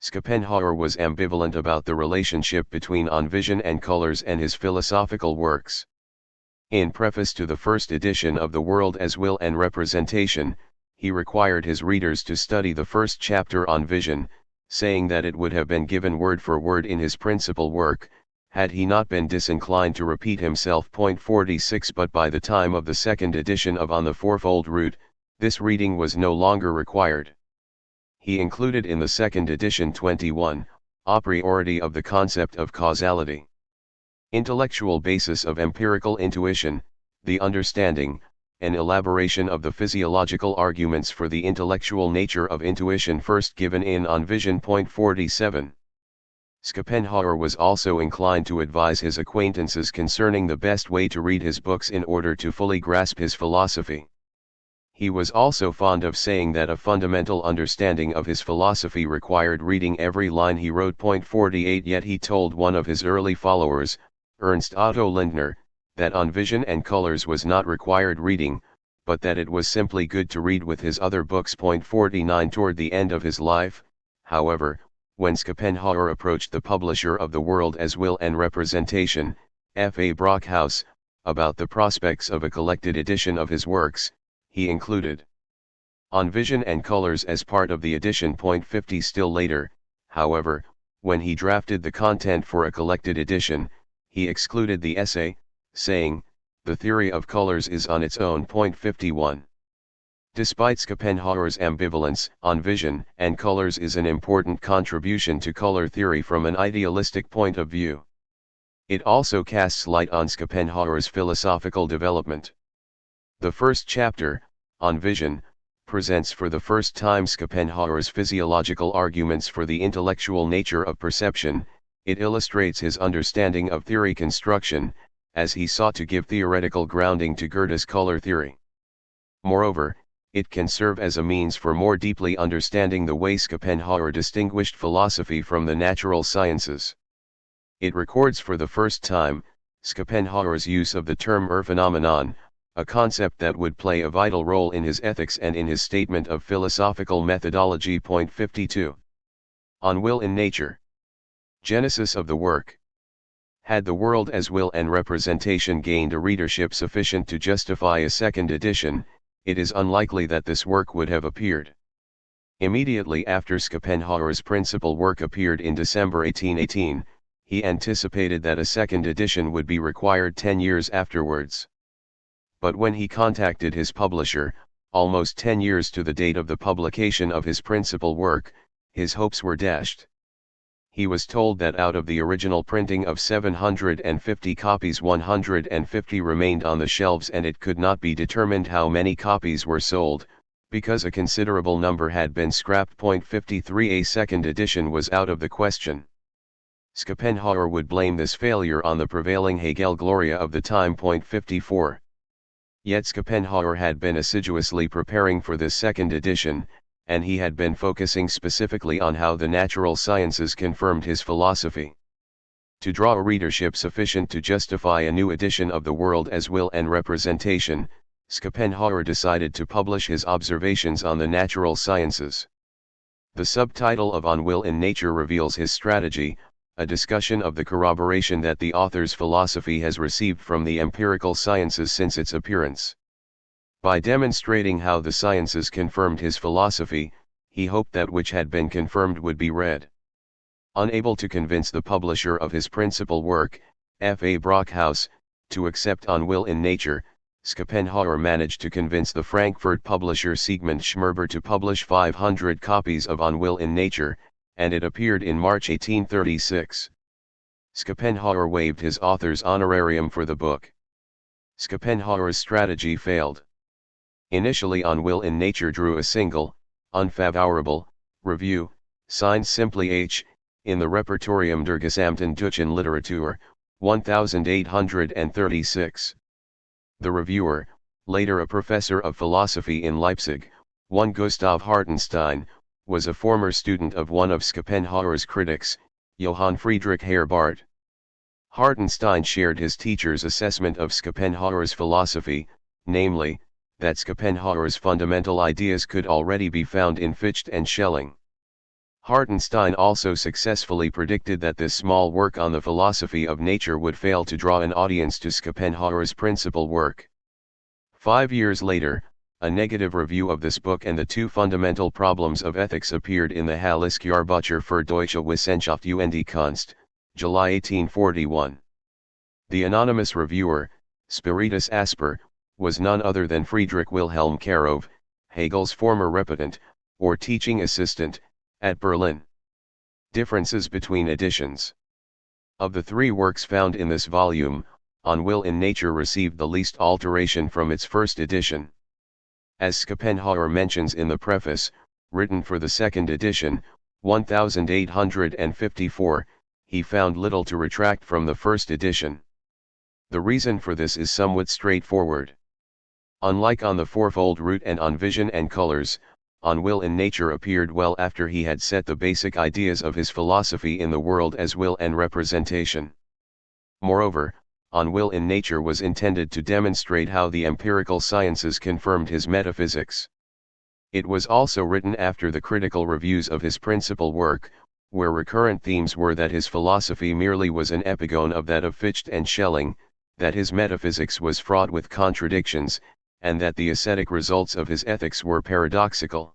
Schopenhauer was ambivalent about the relationship between on vision and colors and his philosophical works. In preface to the first edition of The World as Will and Representation, he required his readers to study the first chapter on vision, saying that it would have been given word for word in his principal work, had he not been disinclined to repeat himself. 46 But by the time of the second edition of On the Fourfold Route, this reading was no longer required. He included in the second edition 21, a priority of the concept of causality. Intellectual basis of empirical intuition, the understanding, and elaboration of the physiological arguments for the intellectual nature of intuition first given in On Vision. 47. Schopenhauer was also inclined to advise his acquaintances concerning the best way to read his books in order to fully grasp his philosophy. He was also fond of saying that a fundamental understanding of his philosophy required reading every line he wrote. 48 Yet he told one of his early followers, Ernst Otto Lindner, that On Vision and Colors was not required reading, but that it was simply good to read with his other books. 49 Toward the end of his life, however, when Schopenhauer approached the publisher of The World as Will and Representation, F.A. Brockhaus, about the prospects of a collected edition of his works, he included On Vision and Colors as part of the edition. 50 Still later, however, when he drafted the content for a collected edition, he excluded the essay, saying, The theory of colors is on its own. 51. Despite Schopenhauer's ambivalence, On Vision and Colors is an important contribution to color theory from an idealistic point of view. It also casts light on Schopenhauer's philosophical development. The first chapter, On Vision, presents for the first time Schopenhauer's physiological arguments for the intellectual nature of perception. It illustrates his understanding of theory construction, as he sought to give theoretical grounding to Goethe's color theory. Moreover, it can serve as a means for more deeply understanding the way Schopenhauer distinguished philosophy from the natural sciences. It records for the first time, Schopenhauer's use of the term Urphenomenon, a concept that would play a vital role in his ethics and in his statement of philosophical methodology. 52. On Will in Nature. Genesis of the work. Had The World as Will and Representation gained a readership sufficient to justify a second edition, it is unlikely that this work would have appeared. Immediately after Schopenhauer's principal work appeared in December 1818, he anticipated that a second edition would be required 10 years afterwards. But when he contacted his publisher, almost 10 years to the date of the publication of his principal work, his hopes were dashed. He was told that out of the original printing of 750 copies 150 remained on the shelves, and it could not be determined how many copies were sold, because a considerable number had been scrapped. 53 A second edition was out of the question. Schopenhauer would blame this failure on the prevailing Hegel Gloria of the time. 54. Yet Schopenhauer had been assiduously preparing for this second edition, and he had been focusing specifically on how the natural sciences confirmed his philosophy. To draw a readership sufficient to justify a new edition of The World as Will and Representation, Schopenhauer decided to publish his observations on the natural sciences. The subtitle of On Will in Nature reveals his strategy, a discussion of the corroboration that the author's philosophy has received from the empirical sciences since its appearance. By demonstrating how the sciences confirmed his philosophy, he hoped that which had been confirmed would be read. Unable to convince the publisher of his principal work, F.A. Brockhaus, to accept On Will in Nature, Schopenhauer managed to convince the Frankfurt publisher Siegmund Schmerber to publish 500 copies of On Will in Nature, and it appeared in March 1836. Schopenhauer waived his author's honorarium for the book. Schopenhauer's strategy failed. Initially On Will in Nature drew a single, unfavorable, review, signed simply H, in the Repertorium der gesamten deutschen Literatur, 1836. The reviewer, later a professor of philosophy in Leipzig, one Gustav Hartenstein, was a former student of one of Schopenhauer's critics, Johann Friedrich Herbart. Hartenstein shared his teacher's assessment of Schopenhauer's philosophy, namely, that Schopenhauer's fundamental ideas could already be found in Fichte and Schelling. Hartenstein also successfully predicted that this small work on the philosophy of nature would fail to draw an audience to Schopenhauer's principal work. 5 years later, a negative review of this book and the two fundamental problems of ethics appeared in the Halsjahrbucher für Deutsche Wissenschaft und Kunst, July 1841. The anonymous reviewer, Spiritus Asper, was none other than Friedrich Wilhelm Karow, Hegel's former repetent, or teaching assistant, at Berlin. Differences between editions. Of the three works found in this volume, On Will in Nature received the least alteration from its first edition. As Schopenhauer mentions in the preface, written for the second edition, 1854, he found little to retract from the first edition. The reason for this is somewhat straightforward. Unlike On the Fourfold Root and On Vision and Colors, On Will in Nature appeared well after he had set the basic ideas of his philosophy in the world as will and representation. Moreover, On Will in Nature was intended to demonstrate how the empirical sciences confirmed his metaphysics. It was also written after the critical reviews of his principal work, where recurrent themes were that his philosophy merely was an epigone of that of Fichte and Schelling, that his metaphysics was fraught with contradictions, and that the ascetic results of his ethics were paradoxical.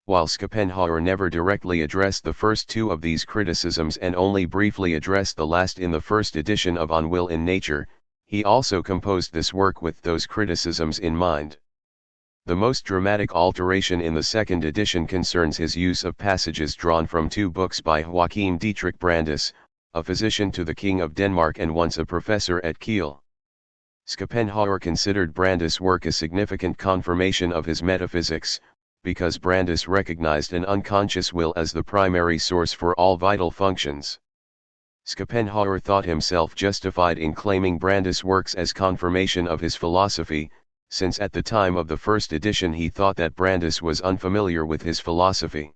While Schopenhauer never directly addressed the first two of these criticisms and only briefly addressed the last in the first edition of On Will in Nature, he also composed this work with those criticisms in mind. The most dramatic alteration in the second edition concerns his use of passages drawn from two books by Joachim Dietrich Brandes, a physician to the King of Denmark and once a professor at Kiel. Schopenhauer considered Brandes' work a significant confirmation of his metaphysics, because Brandes recognized an unconscious will as the primary source for all vital functions. Schopenhauer thought himself justified in claiming Brandes' works as confirmation of his philosophy, since at the time of the first edition he thought that Brandes was unfamiliar with his philosophy.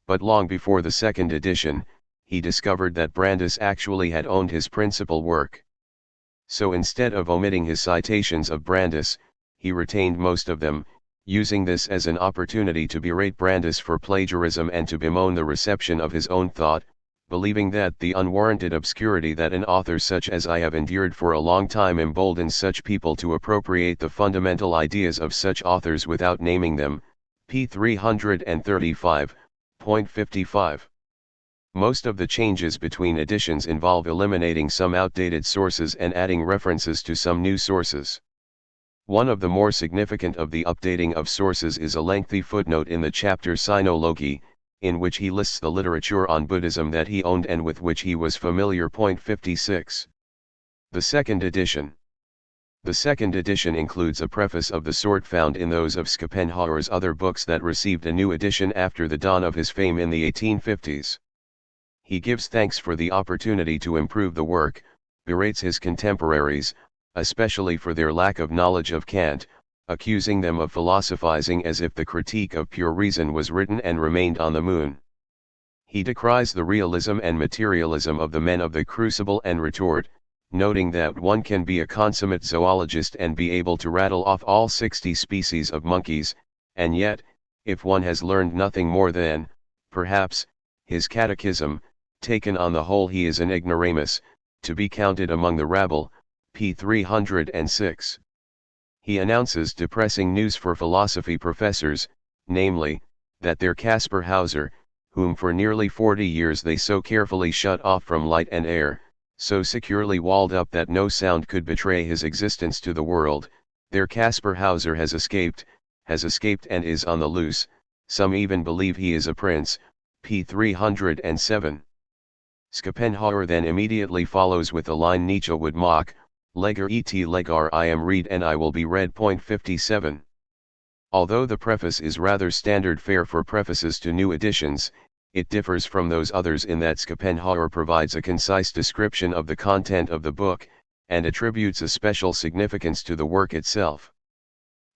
But long before the second edition, he discovered that Brandes actually had owned his principal work. So instead of omitting his citations of Brandes, he retained most of them, using this as an opportunity to berate Brandes for plagiarism and to bemoan the reception of his own thought, believing that the unwarranted obscurity that an author such as I have endured for a long time emboldens such people to appropriate the fundamental ideas of such authors without naming them. p. 335.55. Most of the changes between editions involve eliminating some outdated sources and adding references to some new sources. One of the more significant of the updating of sources is a lengthy footnote in the chapter Sinology, in which he lists the literature on Buddhism that he owned and with which he was familiar. 56. The second edition. The second edition includes a preface of the sort found in those of Schopenhauer's other books that received a new edition after the dawn of his fame in the 1850s. He gives thanks for the opportunity to improve the work, berates his contemporaries, especially for their lack of knowledge of Kant, accusing them of philosophizing as if the Critique of Pure Reason was written and remained on the moon. He decries the realism and materialism of the men of the Crucible and Retort, noting that one can be a consummate zoologist and be able to rattle off all 60 species of monkeys, and yet, if one has learned nothing more than, perhaps, his catechism, taken on the whole he is an ignoramus, to be counted among the rabble. p. 306. He announces depressing news for philosophy professors, namely, that their Caspar Hauser, whom for nearly 40 years they so carefully shut off from light and air, so securely walled up that no sound could betray his existence to the world, their Caspar Hauser has escaped and is on the loose. Some even believe he is a prince. p. 307. Schopenhauer then immediately follows with a line Nietzsche would mock, Leger et legar I am read and I will be read. 57. Although the preface is rather standard fare for prefaces to new editions, it differs from those others in that Schopenhauer provides a concise description of the content of the book, and attributes a special significance to the work itself.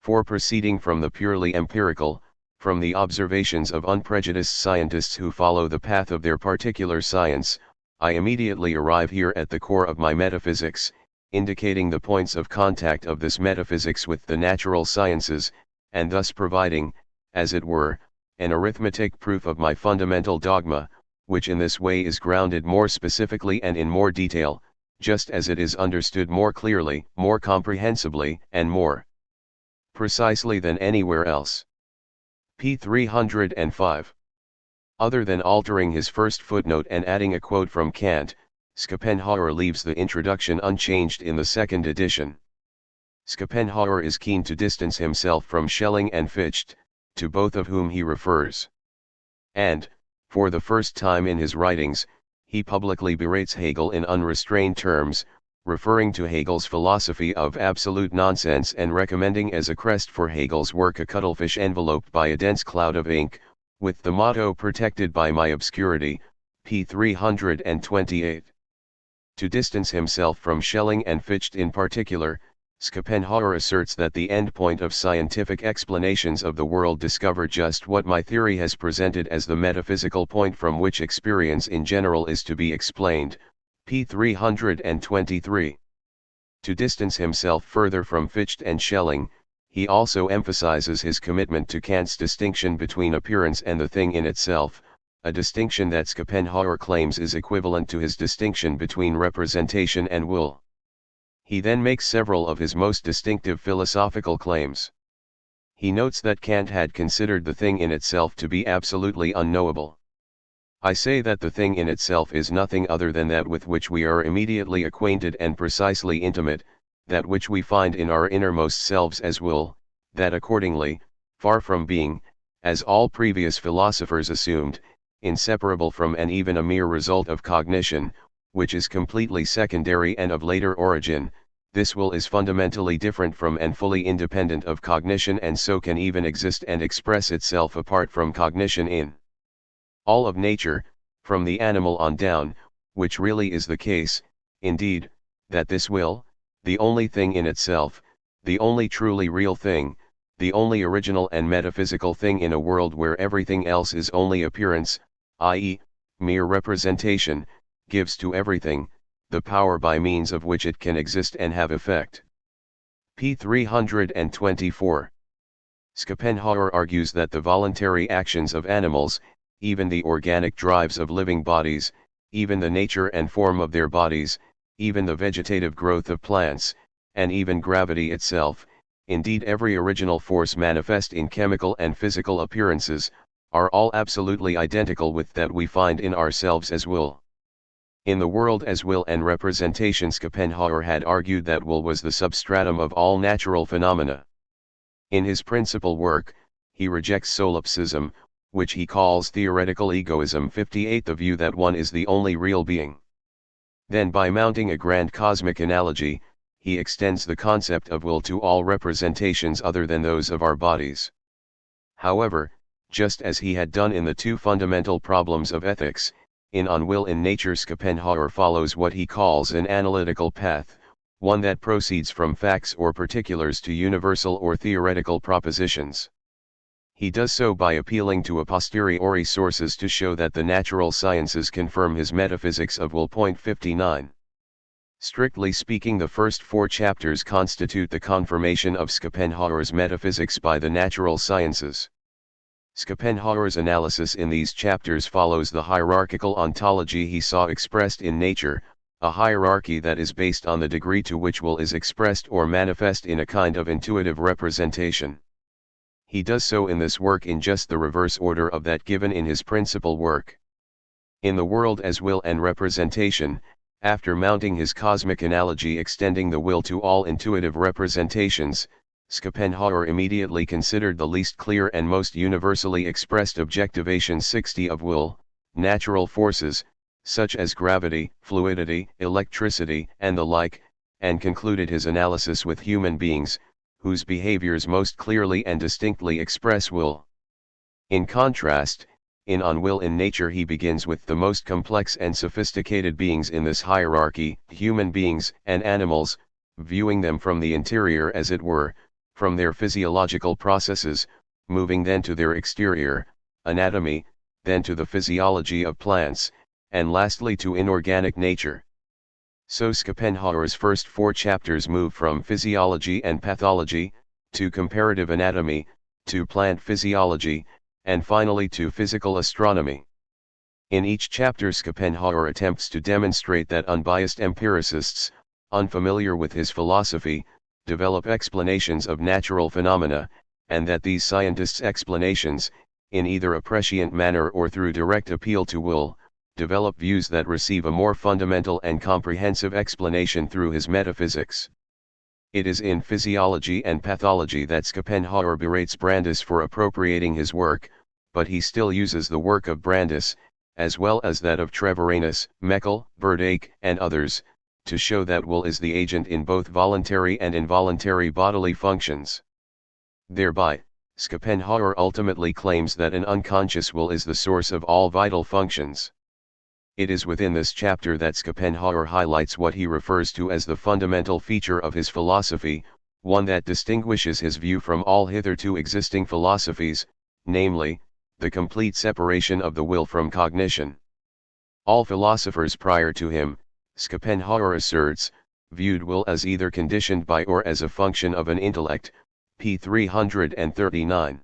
For proceeding from the purely empirical, from the observations of unprejudiced scientists who follow the path of their particular science, I immediately arrive here at the core of my metaphysics, indicating the points of contact of this metaphysics with the natural sciences, and thus providing, as it were, an arithmetic proof of my fundamental dogma, which in this way is grounded more specifically and in more detail, just as it is understood more clearly, more comprehensibly, and more precisely than anywhere else. p. 305. Other than altering his first footnote and adding a quote from Kant, Schopenhauer leaves the introduction unchanged in the second edition. Schopenhauer is keen to distance himself from Schelling and Fichte, to both of whom he refers. And, for the first time in his writings, he publicly berates Hegel in unrestrained terms, referring to Hegel's philosophy of absolute nonsense and recommending as a crest for Hegel's work a cuttlefish enveloped by a dense cloud of ink, with the motto "Protected by my obscurity," p. 328. To distance himself from Schelling and Fichte in particular, Schopenhauer asserts that the endpoint of scientific explanations of the world discover just what my theory has presented as the metaphysical point from which experience in general is to be explained, p. 323. To distance himself further from Fichte and Schelling, he also emphasizes his commitment to Kant's distinction between appearance and the thing in itself, a distinction that Schopenhauer claims is equivalent to his distinction between representation and will. He then makes several of his most distinctive philosophical claims. He notes that Kant had considered the thing in itself to be absolutely unknowable. I say that the thing in itself is nothing other than that with which we are immediately acquainted and precisely intimate, that which we find in our innermost selves as will, that accordingly, far from being, as all previous philosophers assumed, inseparable from and even a mere result of cognition, which is completely secondary and of later origin, this will is fundamentally different from and fully independent of cognition and so can even exist and express itself apart from cognition in all of nature, from the animal on down, which really is the case, indeed, that this will, the only thing in itself, the only truly real thing, the only original and metaphysical thing in a world where everything else is only appearance, i.e., mere representation, gives to everything, the power by means of which it can exist and have effect. p. 324. Schopenhauer argues that the voluntary actions of animals, even the organic drives of living bodies, even the nature and form of their bodies, even the vegetative growth of plants, and even gravity itself, indeed every original force manifest in chemical and physical appearances, are all absolutely identical with that we find in ourselves as will. In the world as will and representation, Schopenhauer had argued that will was the substratum of all natural phenomena. In his principal work, he rejects solipsism, which he calls theoretical egoism 58, the view that one is the only real being. Then by mounting a grand cosmic analogy, he extends the concept of will to all representations other than those of our bodies. However, just as he had done in the two fundamental problems of ethics, in On Will in Nature, Schopenhauer follows what he calls an analytical path, one that proceeds from facts or particulars to universal or theoretical propositions. He does so by appealing to a posteriori sources to show that the natural sciences confirm his metaphysics of will. 59. Strictly speaking, the first 4 chapters constitute the confirmation of Schopenhauer's metaphysics by the natural sciences. Schopenhauer's analysis in these chapters follows the hierarchical ontology he saw expressed in nature, a hierarchy that is based on the degree to which will is expressed or manifest in a kind of intuitive representation. He does so in this work in just the reverse order of that given in his principal work. In the world as will and representation, after mounting his cosmic analogy extending the will to all intuitive representations, Schopenhauer immediately considered the least clear and most universally expressed objectivation 60 of will, natural forces, such as gravity, fluidity, electricity, and the like, and concluded his analysis with human beings, whose behaviors most clearly and distinctly express will. In contrast, in On Will in Nature he begins with the most complex and sophisticated beings in this hierarchy, human beings and animals, viewing them from the interior as it were, from their physiological processes, moving then to their exterior, anatomy, then to the physiology of plants, and lastly to inorganic nature. So Schopenhauer's first 4 chapters move from physiology and pathology, to comparative anatomy, to plant physiology, and finally to physical astronomy. In each chapter Schopenhauer attempts to demonstrate that unbiased empiricists, unfamiliar with his philosophy, develop explanations of natural phenomena, and that these scientists' explanations, in either a prescient manner or through direct appeal to will, develop views that receive a more fundamental and comprehensive explanation through his metaphysics. It is in Physiology and Pathology that Schopenhauer berates Brandis for appropriating his work, but he still uses the work of Brandis, as well as that of Treviranus, Meckel, Berdych, and others, to show that will is the agent in both voluntary and involuntary bodily functions. Thereby, Schopenhauer ultimately claims that an unconscious will is the source of all vital functions. It is within this chapter that Schopenhauer highlights what he refers to as the fundamental feature of his philosophy, one that distinguishes his view from all hitherto existing philosophies, namely, the complete separation of the will from cognition. All philosophers prior to him, Schopenhauer asserts, viewed will as either conditioned by or as a function of an intellect, p. 339.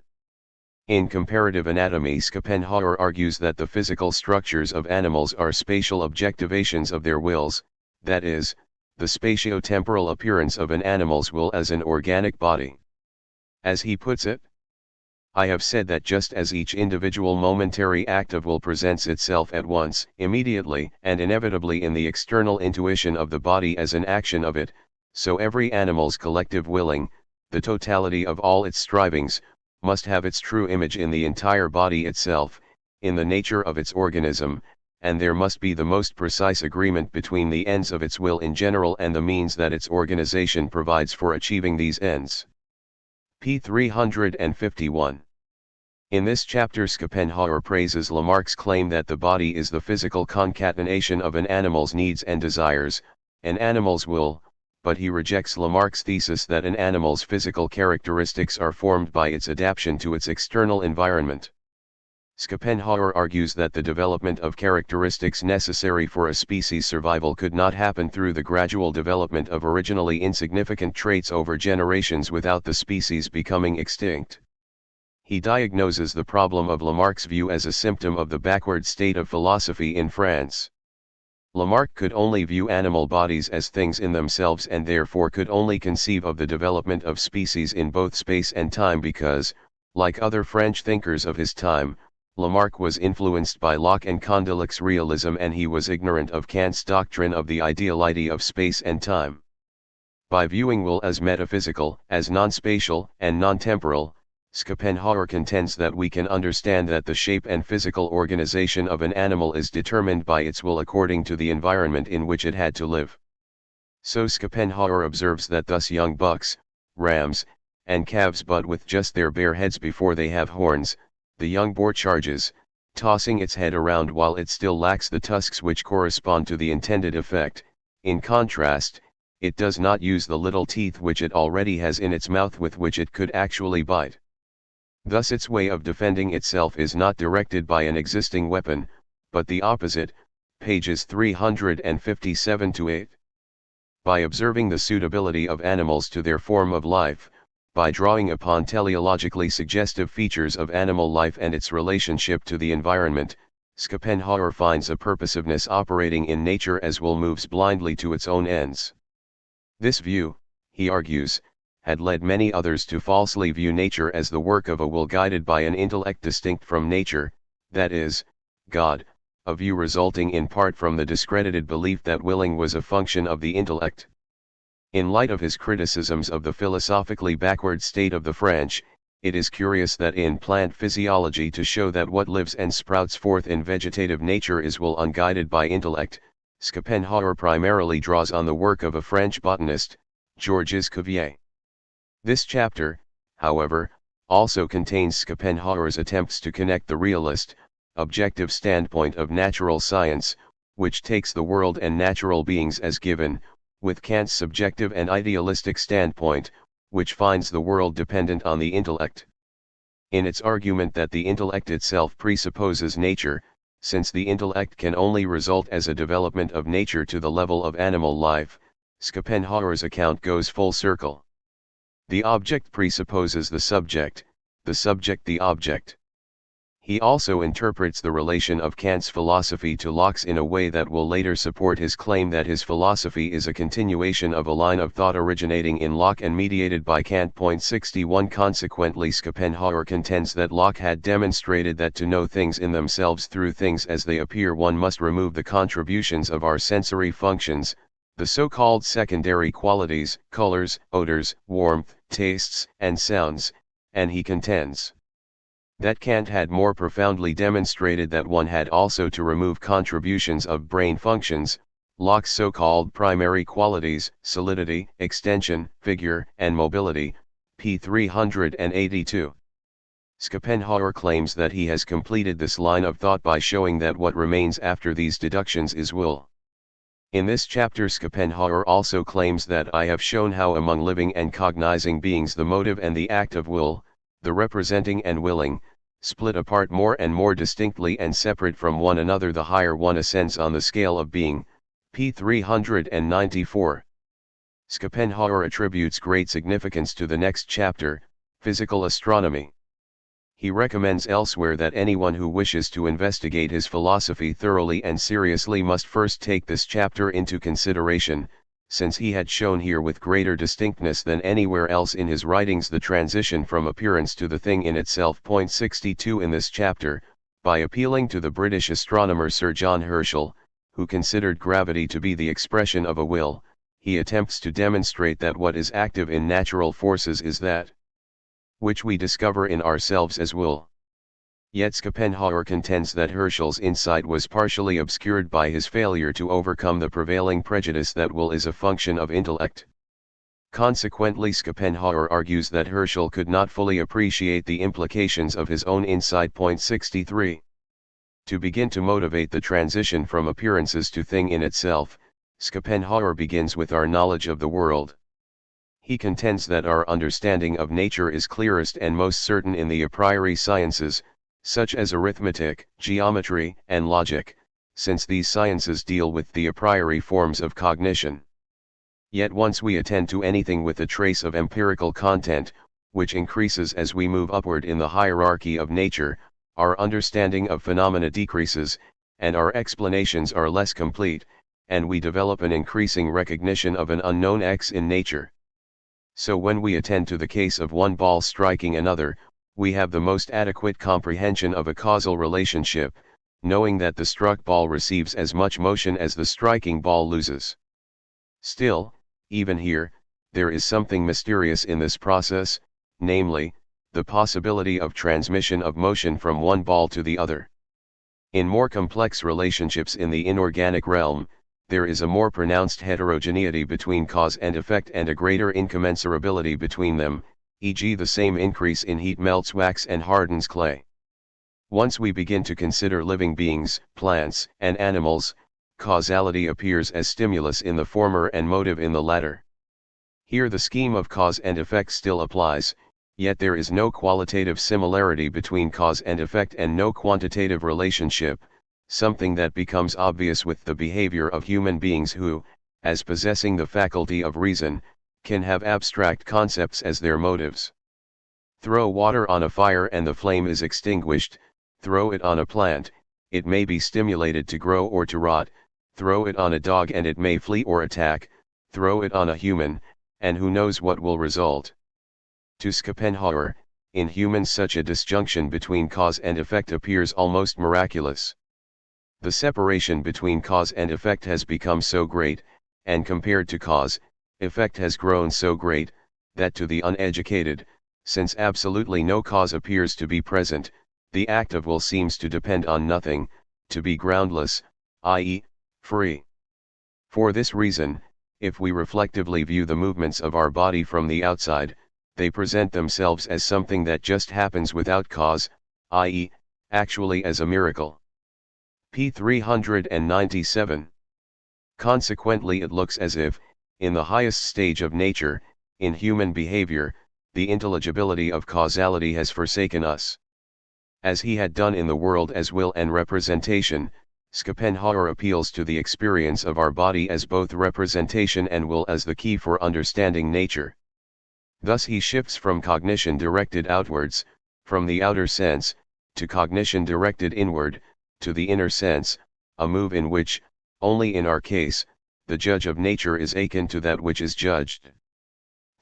In Comparative Anatomy, Schopenhauer argues that the physical structures of animals are spatial objectivations of their wills, that is, the spatio-temporal appearance of an animal's will as an organic body. As he puts it, I have said that just as each individual momentary act of will presents itself at once, immediately, and inevitably in the external intuition of the body as an action of it, so every animal's collective willing, the totality of all its strivings, must have its true image in the entire body itself, in the nature of its organism, and there must be the most precise agreement between the ends of its will in general and the means that its organization provides for achieving these ends. p. 351. In this chapter Schopenhauer praises Lamarck's claim that the body is the physical concatenation of an animal's needs and desires, an animal's will, but he rejects Lamarck's thesis that an animal's physical characteristics are formed by its adaptation to its external environment. Schopenhauer argues that the development of characteristics necessary for a species' survival could not happen through the gradual development of originally insignificant traits over generations without the species becoming extinct. He diagnoses the problem of Lamarck's view as a symptom of the backward state of philosophy in France. Lamarck could only view animal bodies as things in themselves and therefore could only conceive of the development of species in both space and time because, like other French thinkers of his time, Lamarck was influenced by Locke and Condillac's realism and he was ignorant of Kant's doctrine of the ideality of space and time. By viewing will as metaphysical, as non-spatial, and non-temporal, Schopenhauer contends that we can understand that the shape and physical organization of an animal is determined by its will according to the environment in which it had to live. So Schopenhauer observes that thus young bucks, rams, and calves butt with just their bare heads before they have horns, the young boar charges, tossing its head around while it still lacks the tusks which correspond to the intended effect. In contrast, it does not use the little teeth which it already has in its mouth with which it could actually bite. Thus its way of defending itself is not directed by an existing weapon, but the opposite, pages 357-8. By observing the suitability of animals to their form of life, by drawing upon teleologically suggestive features of animal life and its relationship to the environment, Schopenhauer finds a purposiveness operating in nature as will moves blindly to its own ends. This view, he argues, had led many others to falsely view nature as the work of a will guided by an intellect distinct from nature, that is, God, a view resulting in part from the discredited belief that willing was a function of the intellect. In light of his criticisms of the philosophically backward state of the French, it is curious that in plant physiology to show that what lives and sprouts forth in vegetative nature is will unguided by intellect, Schopenhauer primarily draws on the work of a French botanist, Georges Cuvier. This chapter, however, also contains Schopenhauer's attempts to connect the realist, objective standpoint of natural science, which takes the world and natural beings as given, with Kant's subjective and idealistic standpoint, which finds the world dependent on the intellect. In its argument that the intellect itself presupposes nature, since the intellect can only result as a development of nature to the level of animal life, Schopenhauer's account goes full circle. The object presupposes the subject the object. He also interprets the relation of Kant's philosophy to Locke's in a way that will later support his claim that his philosophy is a continuation of a line of thought originating in Locke and mediated by Kant. 61 Consequently, Schopenhauer contends that Locke had demonstrated that to know things in themselves through things as they appear one must remove the contributions of our sensory functions, the so-called secondary qualities, colors, odors, warmth, tastes, and sounds, and he contends that Kant had more profoundly demonstrated that one had also to remove contributions of brain functions, Locke's so-called primary qualities, solidity, extension, figure, and mobility, p. 382. Schopenhauer claims that he has completed this line of thought by showing that what remains after these deductions is will. In this chapter, Schopenhauer also claims that I have shown how among living and cognizing beings the motive and the act of will, the representing and willing, split apart more and more distinctly and separate from one another the higher one ascends on the scale of being, p. 394. Schopenhauer attributes great significance to the next chapter, physical astronomy. He recommends elsewhere that anyone who wishes to investigate his philosophy thoroughly and seriously must first take this chapter into consideration, since he had shown here with greater distinctness than anywhere else in his writings the transition from appearance to the thing in itself. 62 In this chapter, by appealing to the British astronomer Sir John Herschel, who considered gravity to be the expression of a will, he attempts to demonstrate that what is active in natural forces is that which we discover in ourselves as will. Yet Schopenhauer contends that Herschel's insight was partially obscured by his failure to overcome the prevailing prejudice that will is a function of intellect. Consequently, Schopenhauer argues that Herschel could not fully appreciate the implications of his own insight. 63. To begin to motivate the transition from appearances to thing in itself, Schopenhauer begins with our knowledge of the world. He contends that our understanding of nature is clearest and most certain in the a priori sciences, such as arithmetic, geometry, and logic, since these sciences deal with the a priori forms of cognition. Yet once we attend to anything with a trace of empirical content, which increases as we move upward in the hierarchy of nature, our understanding of phenomena decreases, and our explanations are less complete, and we develop an increasing recognition of an unknown X in nature. So when we attend to the case of one ball striking another, we have the most adequate comprehension of a causal relationship, knowing that the struck ball receives as much motion as the striking ball loses. Still, even here, there is something mysterious in this process, namely, the possibility of transmission of motion from one ball to the other. In more complex relationships in the inorganic realm, there is a more pronounced heterogeneity between cause and effect and a greater incommensurability between them, e.g. the same increase in heat melts wax and hardens clay. Once we begin to consider living beings, plants, and animals, causality appears as stimulus in the former and motive in the latter. Here the scheme of cause and effect still applies, yet there is no qualitative similarity between cause and effect and no quantitative relationship, something that becomes obvious with the behavior of human beings who, as possessing the faculty of reason, can have abstract concepts as their motives. Throw water on a fire and the flame is extinguished, throw it on a plant, it may be stimulated to grow or to rot, throw it on a dog and it may flee or attack, throw it on a human, and who knows what will result. To Schopenhauer, in humans such a disjunction between cause and effect appears almost miraculous. The separation between cause and effect has become so great, and compared to cause, effect has grown so great, that to the uneducated, since absolutely no cause appears to be present, the act of will seems to depend on nothing, to be groundless, i.e., free. For this reason, if we reflectively view the movements of our body from the outside, they present themselves as something that just happens without cause, i.e., actually as a miracle. p. 397. Consequently, it looks as if, in the highest stage of nature, in human behavior, the intelligibility of causality has forsaken us. As he had done in the world as will and representation, Schopenhauer appeals to the experience of our body as both representation and will as the key for understanding nature. Thus he shifts from cognition directed outwards, from the outer sense, to cognition directed inward, to the inner sense, a move in which, only in our case, the judge of nature is akin to that which is judged.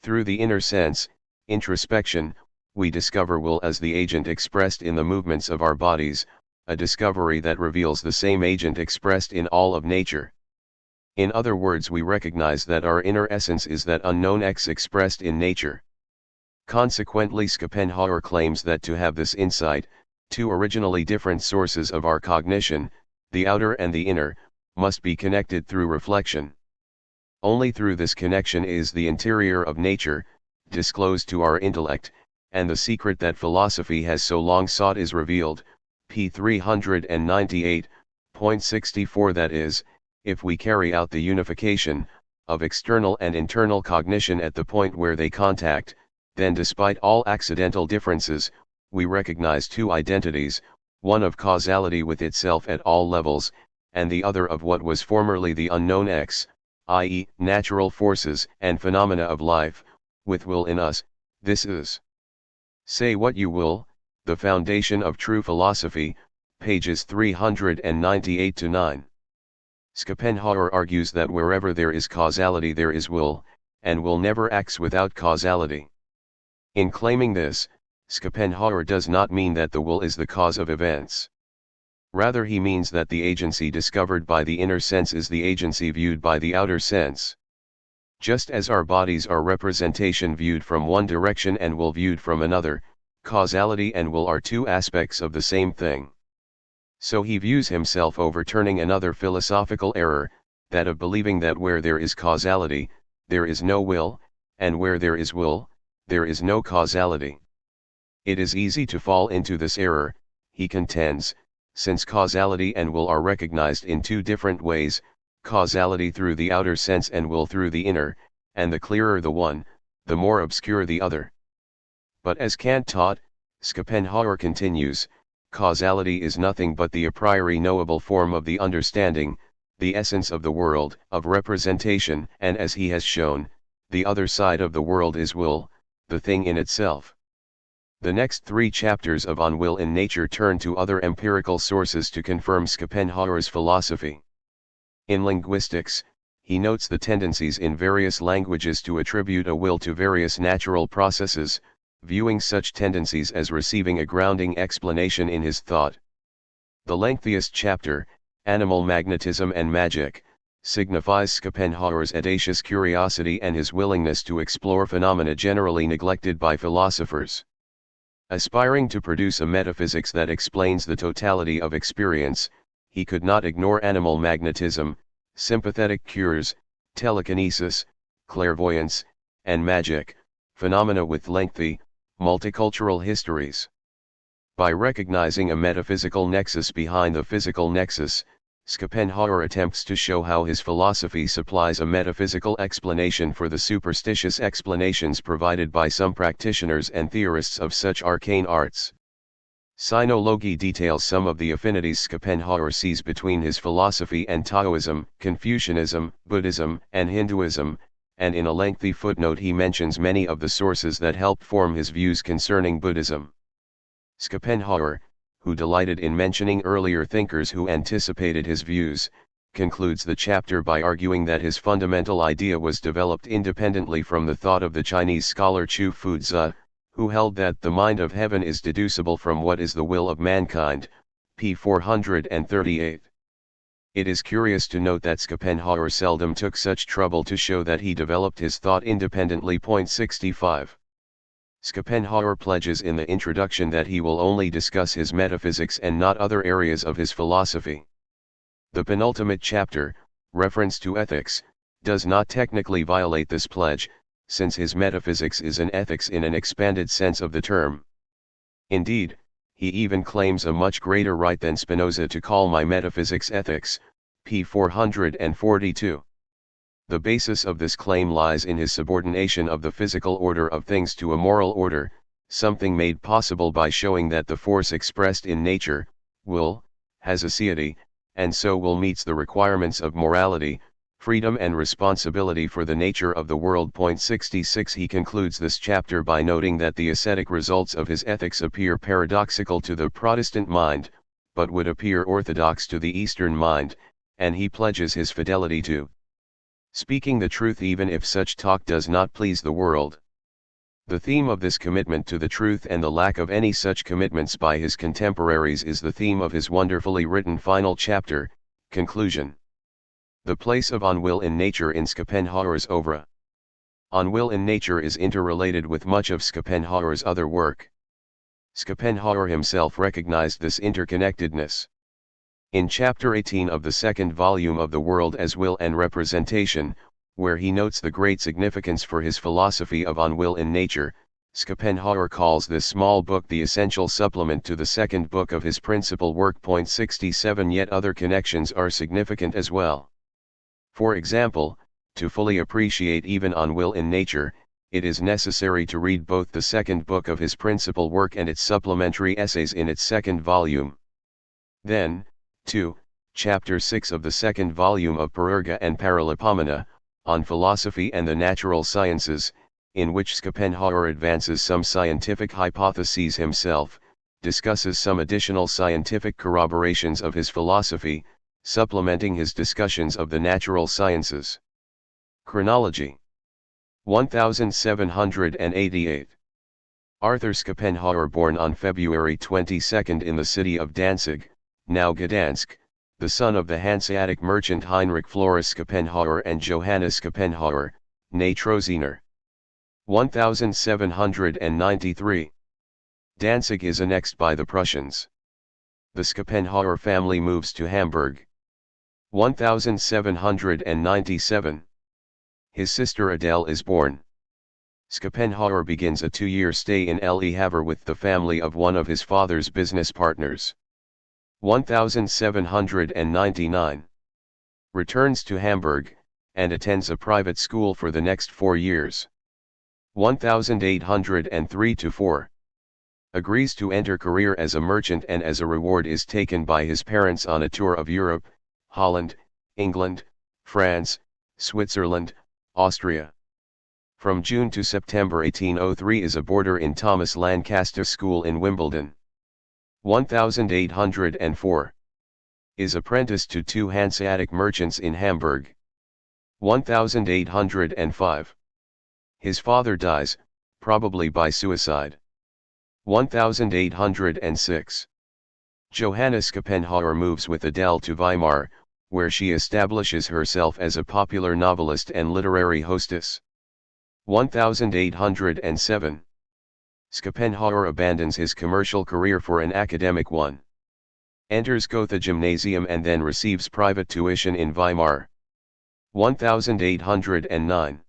Through the inner sense, introspection, we discover will as the agent expressed in the movements of our bodies, a discovery that reveals the same agent expressed in all of nature. In other words, we recognize that our inner essence is that unknown X expressed in nature. Consequently, Schopenhauer claims that to have this insight, two originally different sources of our cognition, the outer and the inner, must be connected through reflection. Only through this connection is the interior of nature disclosed to our intellect, and the secret that philosophy has so long sought is revealed. P. 398.64. That is, if we carry out the unification of external and internal cognition at the point where they contact, then despite all accidental differences, we recognize two identities, one of causality with itself at all levels, and the other of what was formerly the unknown X, i.e., natural forces and phenomena of life, with will in us. This is, say what you will, the foundation of true philosophy, pages 398-9. Schopenhauer argues that wherever there is causality there is will, and will never acts without causality. In claiming this, Schopenhauer does not mean that the will is the cause of events. Rather, he means that the agency discovered by the inner sense is the agency viewed by the outer sense. Just as our bodies are representation viewed from one direction and will viewed from another, causality and will are two aspects of the same thing. So he views himself overturning another philosophical error, that of believing that where there is causality, there is no will, and where there is will, there is no causality. It is easy to fall into this error, he contends, since causality and will are recognized in two different ways, causality through the outer sense and will through the inner, and the clearer the one, the more obscure the other. But as Kant taught, Schopenhauer continues, causality is nothing but the a priori knowable form of the understanding, the essence of the world, of representation, and as he has shown, the other side of the world is will, the thing in itself. The next three chapters of On Will in Nature turn to other empirical sources to confirm Schopenhauer's philosophy. In linguistics, he notes the tendencies in various languages to attribute a will to various natural processes, viewing such tendencies as receiving a grounding explanation in his thought. The lengthiest chapter, Animal Magnetism and Magic, signifies Schopenhauer's audacious curiosity and his willingness to explore phenomena generally neglected by philosophers. Aspiring to produce a metaphysics that explains the totality of experience, he could not ignore animal magnetism, sympathetic cures, telekinesis, clairvoyance, and magic, phenomena with lengthy, multicultural histories. By recognizing a metaphysical nexus behind the physical nexus, Schopenhauer attempts to show how his philosophy supplies a metaphysical explanation for the superstitious explanations provided by some practitioners and theorists of such arcane arts. Sinology details some of the affinities Schopenhauer sees between his philosophy and Taoism, Confucianism, Buddhism, and Hinduism, and in a lengthy footnote he mentions many of the sources that helped form his views concerning Buddhism. Schopenhauer, who delighted in mentioning earlier thinkers who anticipated his views, concludes the chapter by arguing that his fundamental idea was developed independently from the thought of the Chinese scholar Chu Fuzi, who held that the mind of heaven is deducible from what is the will of mankind, p. 438. It is curious to note that Schopenhauer seldom took such trouble to show that he developed his thought independently. 65. Schopenhauer pledges in the introduction that he will only discuss his metaphysics and not other areas of his philosophy. The penultimate chapter, reference to ethics, does not technically violate this pledge, since his metaphysics is an ethics in an expanded sense of the term. Indeed, he even claims a much greater right than Spinoza to call my metaphysics ethics, p. 442. The basis of this claim lies in his subordination of the physical order of things to a moral order, something made possible by showing that the force expressed in nature, will, has aseity, and so will meets the requirements of morality, Freedom and responsibility for the nature of the world. 66 He concludes this chapter by noting that the ascetic results of his ethics appear paradoxical to the Protestant mind, but would appear orthodox to the Eastern mind, and he pledges his fidelity to speaking the truth even if such talk does not please the world. The theme of this commitment to the truth and the lack of any such commitments by his contemporaries is the theme of his wonderfully written final chapter, Conclusion. The place of on-will in nature in Schopenhauer's oeuvre. On-will in nature is interrelated with much of Schopenhauer's other work. Schopenhauer himself recognized this interconnectedness. In chapter 18 of the second volume of The World as Will and Representation, where he notes the great significance for his philosophy of on-will in nature, Schopenhauer calls this small book the essential supplement to the second book of his principal work. 67 Yet other connections are significant as well. For example, to fully appreciate even on-will in nature, it is necessary to read both the second book of his principal work and its supplementary essays in its second volume. Then, 2. Chapter 6 of the second volume of Parerga and Paralipomena, on philosophy and the natural sciences, in which Schopenhauer advances some scientific hypotheses himself, discusses some additional scientific corroborations of his philosophy, supplementing his discussions of the natural sciences. Chronology. 1788. Arthur Schopenhauer, born on February 22 in the city of Danzig, now Gdansk, the son of the Hanseatic merchant Heinrich Florus Schopenhauer and Johanna Schopenhauer, née Troziner. 1793. Danzig is annexed by the Prussians. The Schopenhauer family moves to Hamburg. 1797. His sister Adele is born. Schopenhauer begins a 2-year stay in Le Havre with the family of one of his father's business partners. 1799. Returns to Hamburg, and attends a private school for the next 4 years. 1803-4. Agrees to enter career as a merchant and as a reward is taken by his parents on a tour of Europe, Holland, England, France, Switzerland, Austria. From June to September 1803 is a boarder in Thomas Lancaster School in Wimbledon. 1804. Is apprenticed to 2 Hanseatic merchants in Hamburg. 1805. His father dies, probably by suicide. 1806. Johanna Schopenhauer moves with Adele to Weimar, where she establishes herself as a popular novelist and literary hostess. 1807. Schopenhauer abandons his commercial career for an academic one. Enters Gotha Gymnasium and then receives private tuition in Weimar. 1809.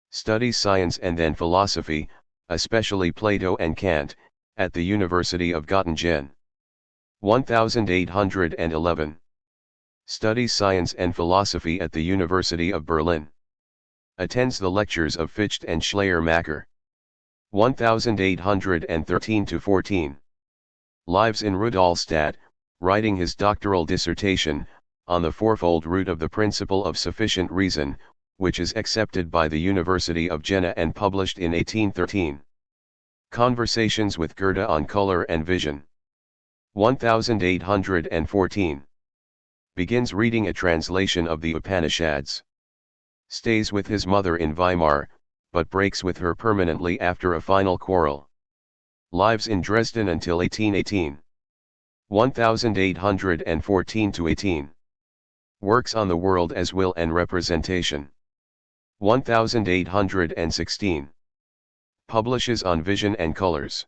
Studies science and then philosophy, especially Plato and Kant, at the University of Göttingen. 1811. Studies science and philosophy at the University of Berlin. Attends the lectures of Fichte and Schleiermacher. 1813-14. Lives in Rudolstadt, writing his doctoral dissertation, on the fourfold root of the principle of sufficient reason, which is accepted by the University of Jena and published in 1813. Conversations with Goethe on color and vision. 1814. Begins reading a translation of the Upanishads. Stays with his mother in Weimar, but breaks with her permanently after a final quarrel. Lives in Dresden until 1818. 1814-18. Works on the world as will and representation. 1816. Publishes on vision and colors.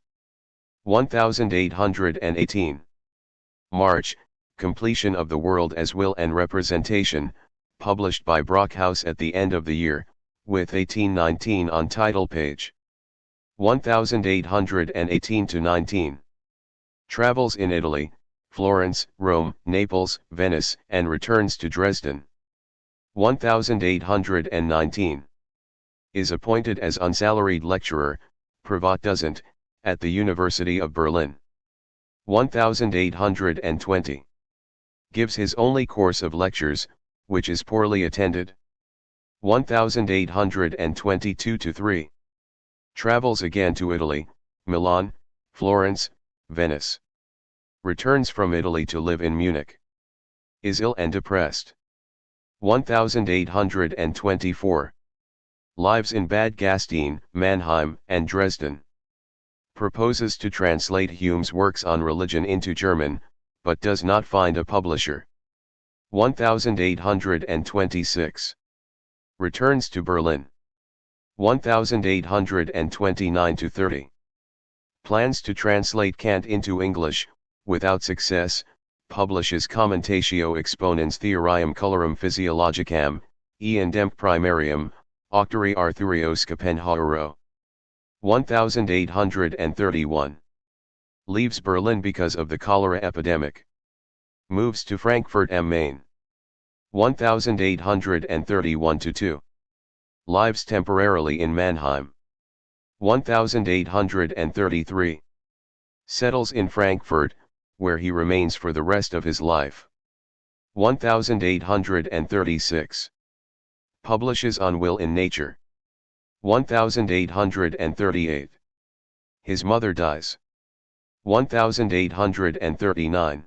1818. March, completion of the world as will and representation, published by Brockhaus at the end of the year, with 1819 on title page. 1818-19. Travels in Italy, Florence, Rome, Naples, Venice, and returns to Dresden. 1819. Is appointed as unsalaried lecturer, Privatdozent, at the University of Berlin. 1820. Gives his only course of lectures, which is poorly attended. 1822-3. Travels again to Italy, Milan, Florence, Venice. Returns from Italy to live in Munich. Is ill and depressed. 1824. Lives in Bad Gastein, Mannheim, and Dresden. Proposes to translate Hume's works on religion into German, but does not find a publisher. 1826. Returns to Berlin. 1829-30. Plans to translate Kant into English, without success, publishes Commentatio Exponens Theoriam Colorum Physiologicam, Eandem Primarium, Octari Arthurio Schopenhauero. 1831. Leaves Berlin because of the cholera epidemic. Moves to Frankfurt am Main. 1831-2. Lives temporarily in Mannheim. 1833. Settles in Frankfurt, where he remains for the rest of his life. 1836. Publishes On Will in Nature. 1838. His mother dies. 1839.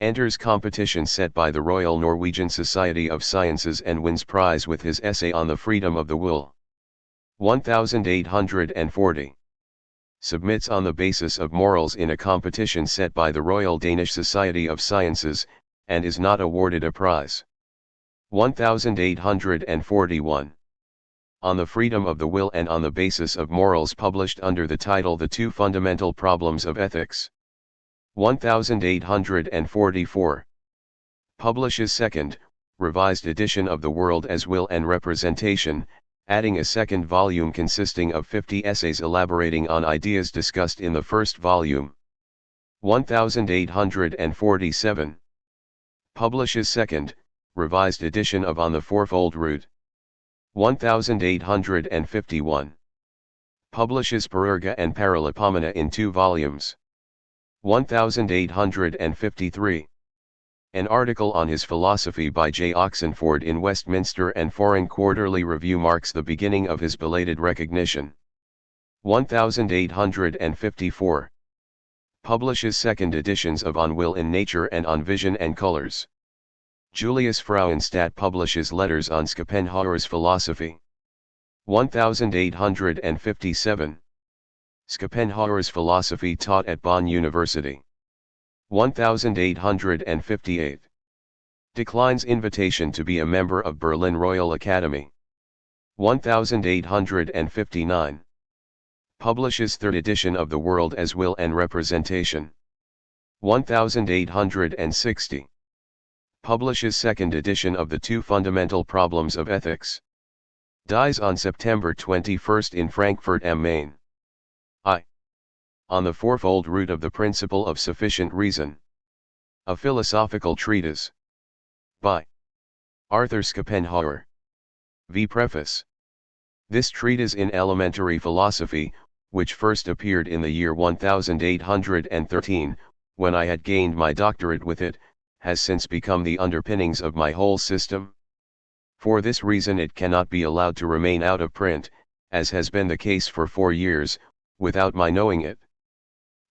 Enters competition set by the Royal Norwegian Society of Sciences and wins prize with his essay on the freedom of the will. 1840. Submits on the basis of morals in a competition set by the Royal Danish Society of Sciences, and is not awarded a prize. 1841. On the freedom of the will and on the basis of morals, published under the title The Two Fundamental Problems of Ethics. 1844. Publishes second, revised edition of The World as Will and Representation, adding a second volume consisting of 50 essays elaborating on ideas discussed in the first volume. 1847. Publishes second, revised edition of On the Fourfold Root. 1851. Publishes Parerga and Paralipomena in 2 volumes. 1853. An article on his philosophy by J. Oxenford in Westminster and Foreign Quarterly Review marks the beginning of his belated recognition. 1854. Publishes second editions of On Will in Nature and On Vision and Colors. Julius Frauenstadt publishes letters on Schopenhauer's philosophy. 1857. Schopenhauer's philosophy taught at Bonn University. 1858. Declines invitation to be a member of Berlin Royal Academy. 1859. Publishes third edition of The World as Will and Representation. 1860. Publishes second edition of The Two Fundamental Problems of Ethics. Dies on September 21 in Frankfurt am Main. On the Fourfold Root of the Principle of Sufficient Reason. A Philosophical Treatise. By Arthur Schopenhauer. V. Preface. This treatise in elementary philosophy, which first appeared in the year 1813, when I had gained my doctorate with it, has since become the underpinnings of my whole system. For this reason it cannot be allowed to remain out of print, as has been the case for 4 years, without my knowing it.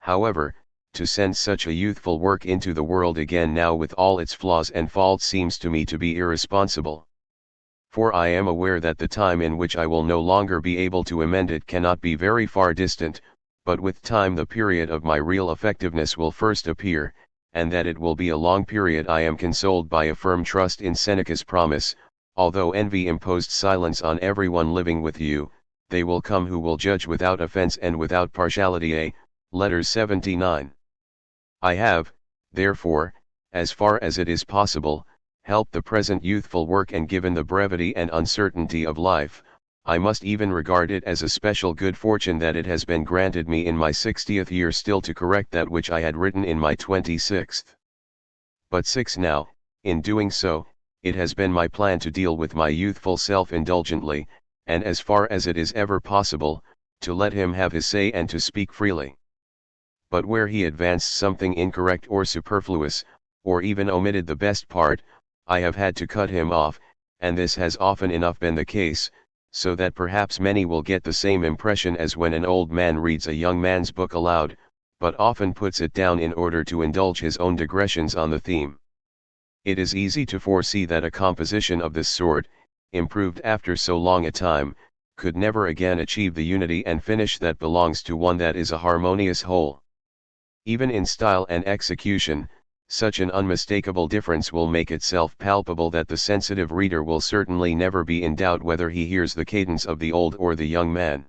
However, to send such a youthful work into the world again now with all its flaws and faults seems to me to be irresponsible. For I am aware that the time in which I will no longer be able to amend it cannot be very far distant, but with time the period of my real effectiveness will first appear, and that it will be a long period. I am consoled by a firm trust in Seneca's promise, although envy imposed silence on everyone living with you, they will come who will judge without offense and without partiality. A. Letters 79. I have, therefore, as far as it is possible, helped the present youthful work, and given the brevity and uncertainty of life, I must even regard it as a special good fortune that it has been granted me in my 60th year still to correct that which I had written in my 26th. But 6 now, in doing so, it has been my plan to deal with my youthful self indulgently, and as far as it is ever possible, to let him have his say and to speak freely. But where he advanced something incorrect or superfluous, or even omitted the best part, I have had to cut him off, and this has often enough been the case, so that perhaps many will get the same impression as when an old man reads a young man's book aloud, but often puts it down in order to indulge his own digressions on the theme. It is easy to foresee that a composition of this sort, improved after so long a time, could never again achieve the unity and finish that belongs to one that is a harmonious whole. Even in style and execution, such an unmistakable difference will make itself palpable that the sensitive reader will certainly never be in doubt whether he hears the cadence of the old or the young man.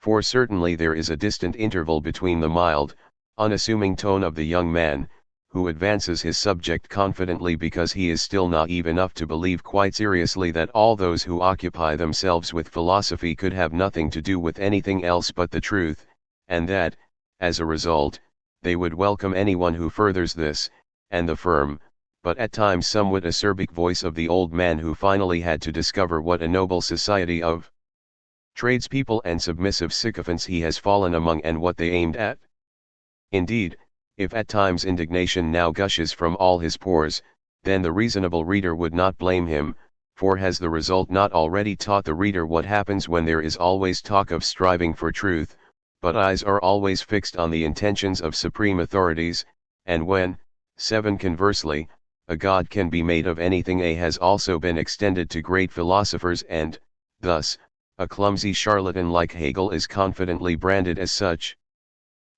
For certainly there is a distant interval between the mild, unassuming tone of the young man, who advances his subject confidently because he is still naive enough to believe quite seriously that all those who occupy themselves with philosophy could have nothing to do with anything else but the truth, and that, as a result, they would welcome anyone who furthers this, and the firm, but at times somewhat acerbic voice of the old man who finally had to discover what a noble society of tradespeople and submissive sycophants he has fallen among and what they aimed at. Indeed, if at times indignation now gushes from all his pores, then the reasonable reader would not blame him, for has the result not already taught the reader what happens when there is always talk of striving for truth, but eyes are always fixed on the intentions of supreme authorities, and when, 7 conversely, a god can be made of anything has also been extended to great philosophers and, thus, a clumsy charlatan like Hegel is confidently branded as such.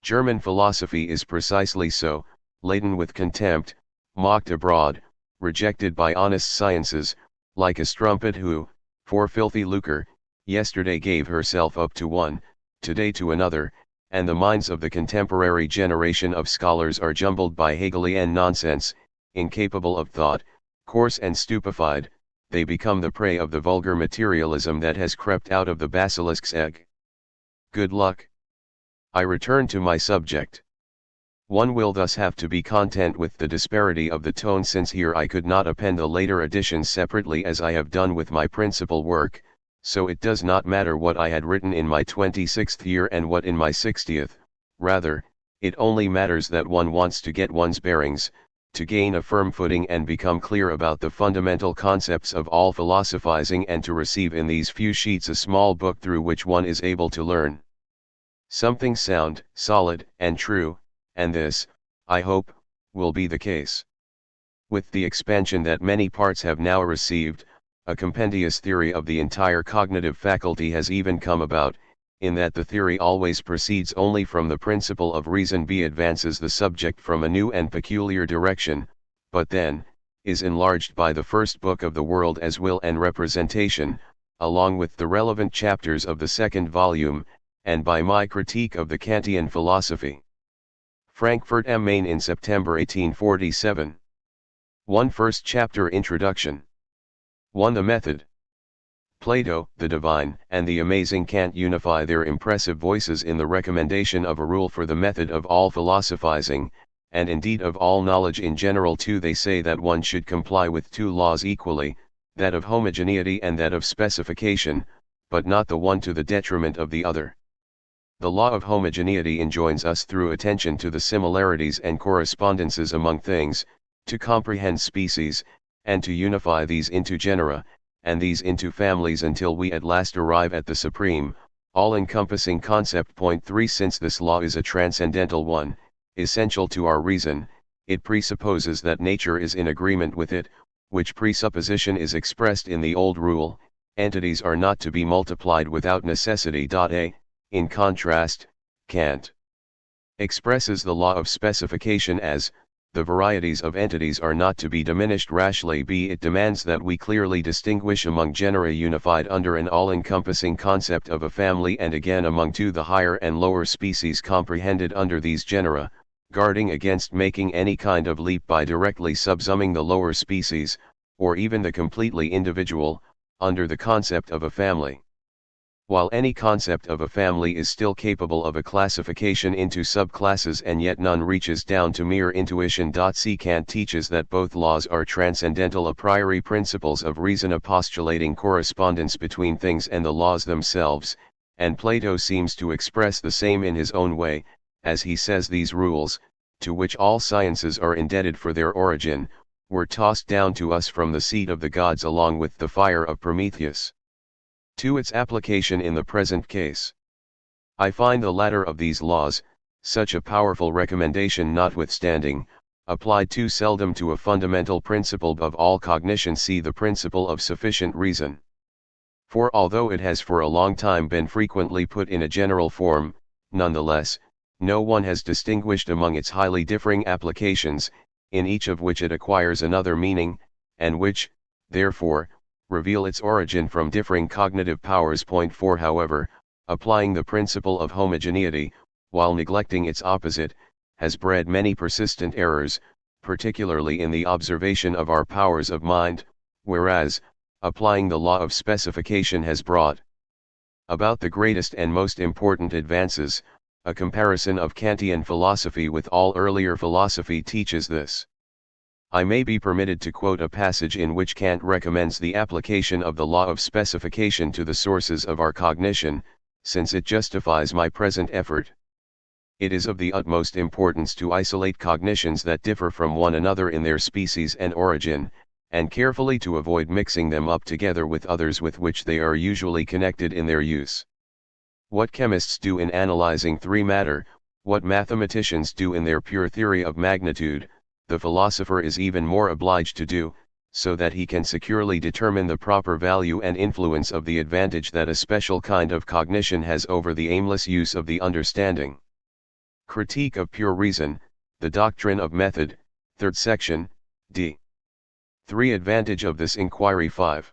German philosophy is precisely so, laden with contempt, mocked abroad, rejected by honest sciences, like a strumpet who, for filthy lucre, yesterday gave herself up to one, today to another, and the minds of the contemporary generation of scholars are jumbled by Hegelian nonsense, incapable of thought, coarse and stupefied, they become the prey of the vulgar materialism that has crept out of the basilisk's egg. Good luck. I return to my subject. One will thus have to be content with the disparity of the tone, since here I could not append the later editions separately as I have done with my principal work, so it does not matter what I had written in my 26th year and what in my 60th, rather, it only matters that one wants to get one's bearings, to gain a firm footing and become clear about the fundamental concepts of all philosophizing, and to receive in these few sheets a small book through which one is able to learn something sound, solid, and true, and this, I hope, will be the case. With the expansion that many parts have now received, a compendious theory of the entire cognitive faculty has even come about, in that the theory always proceeds only from the principle of reason, advances the subject from a new and peculiar direction, but then, is enlarged by the first book of the world as will and representation, along with the relevant chapters of the second volume, and by my critique of the Kantian philosophy. Frankfurt am Main in September 1847. 1. First chapter Introduction. 1. The method. Plato, the divine, and the amazing Kant unify their impressive voices in the recommendation of a rule for the method of all philosophizing, and indeed of all knowledge in general too. They say that one should comply with 2 laws equally, that of homogeneity and that of specification, but not the one to the detriment of the other. The law of homogeneity enjoins us, through attention to the similarities and correspondences among things, to comprehend species, and to unify these into genera, and these into families, until we at last arrive at the supreme, all-encompassing concept. Point 3. Since this law is a transcendental one, essential to our reason, it presupposes that nature is in agreement with it, which presupposition is expressed in the old rule, entities are not to be multiplied without necessity. In contrast, Kant expresses the law of specification as, the varieties of entities are not to be diminished rashly. It demands that we clearly distinguish among genera unified under an all-encompassing concept of a family, and again among 2 the higher and lower species comprehended under these genera, guarding against making any kind of leap by directly subsuming the lower species, or even the completely individual, under the concept of a family. While any concept of a family is still capable of a classification into subclasses, and yet none reaches down to mere intuition. C. Kant teaches that both laws are transcendental a priori principles of reason, postulating correspondence between things and the laws themselves, and Plato seems to express the same in his own way, as he says these rules, to which all sciences are indebted for their origin, were tossed down to us from the seat of the gods along with the fire of Prometheus. To its application in the present case. I find the latter of these laws, such a powerful recommendation notwithstanding, applied too seldom to a fundamental principle of all cognition, see the principle of sufficient reason. For although it has for a long time been frequently put in a general form, nonetheless, no one has distinguished among its highly differing applications, in each of which it acquires another meaning, and which, therefore, reveal its origin from differing cognitive powers. Point 4. However, applying the principle of homogeneity, while neglecting its opposite, has bred many persistent errors, particularly in the observation of our powers of mind, whereas, applying the law of specification has brought about the greatest and most important advances. A comparison of Kantian philosophy with all earlier philosophy teaches this. I may be permitted to quote a passage in which Kant recommends the application of the law of specification to the sources of our cognition, since it justifies my present effort. It is of the utmost importance to isolate cognitions that differ from one another in their species and origin, and carefully to avoid mixing them up together with others with which they are usually connected in their use. What chemists do in analyzing matter, what mathematicians do in their pure theory of magnitude, the philosopher is even more obliged to do, so that he can securely determine the proper value and influence of the advantage that a special kind of cognition has over the aimless use of the understanding. Critique of Pure Reason, the Doctrine of Method, 3rd section, d. 3. Advantage of this inquiry. 5.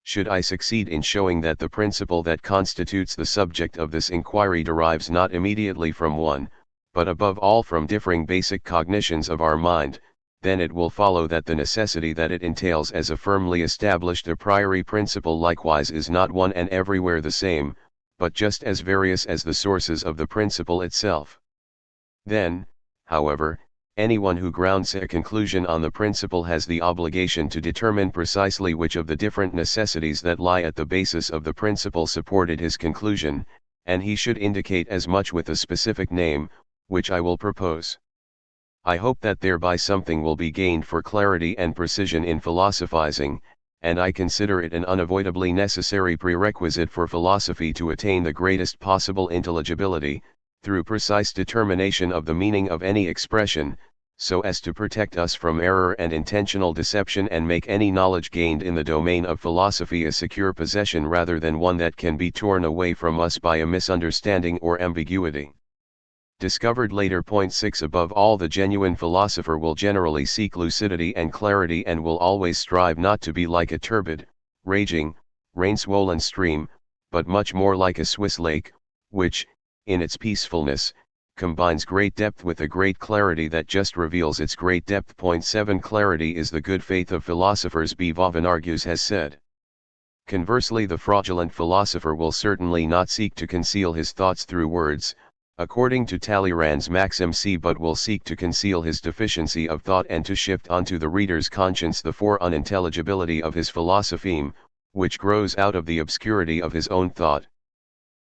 Should I succeed in showing that the principle that constitutes the subject of this inquiry derives not immediately from one, but above all from differing basic cognitions of our mind, then it will follow that the necessity that it entails as a firmly established a priori principle likewise is not one and everywhere the same, but just as various as the sources of the principle itself. Then, however, anyone who grounds a conclusion on the principle has the obligation to determine precisely which of the different necessities that lie at the basis of the principle supported his conclusion, and he should indicate as much with a specific name, which I will propose. I hope that thereby something will be gained for clarity and precision in philosophizing, and I consider it an unavoidably necessary prerequisite for philosophy to attain the greatest possible intelligibility, through precise determination of the meaning of any expression, so as to protect us from error and intentional deception and make any knowledge gained in the domain of philosophy a secure possession rather than one that can be torn away from us by a misunderstanding or ambiguity. Discovered later. Point 6. Above all, the genuine philosopher will generally seek lucidity and clarity and will always strive not to be like a turbid, raging, rain-swollen stream, but much more like a Swiss lake, which, in its peacefulness, combines great depth with a great clarity that just reveals its great depth. Point 7. Clarity is the good faith of philosophers, B. Vaughan argues has said. Conversely, the fraudulent philosopher will certainly not seek to conceal his thoughts through words, according to Talleyrand's maxim, c, but will seek to conceal his deficiency of thought and to shift onto the reader's conscience the unintelligibility of his philosopheme, which grows out of the obscurity of his own thought.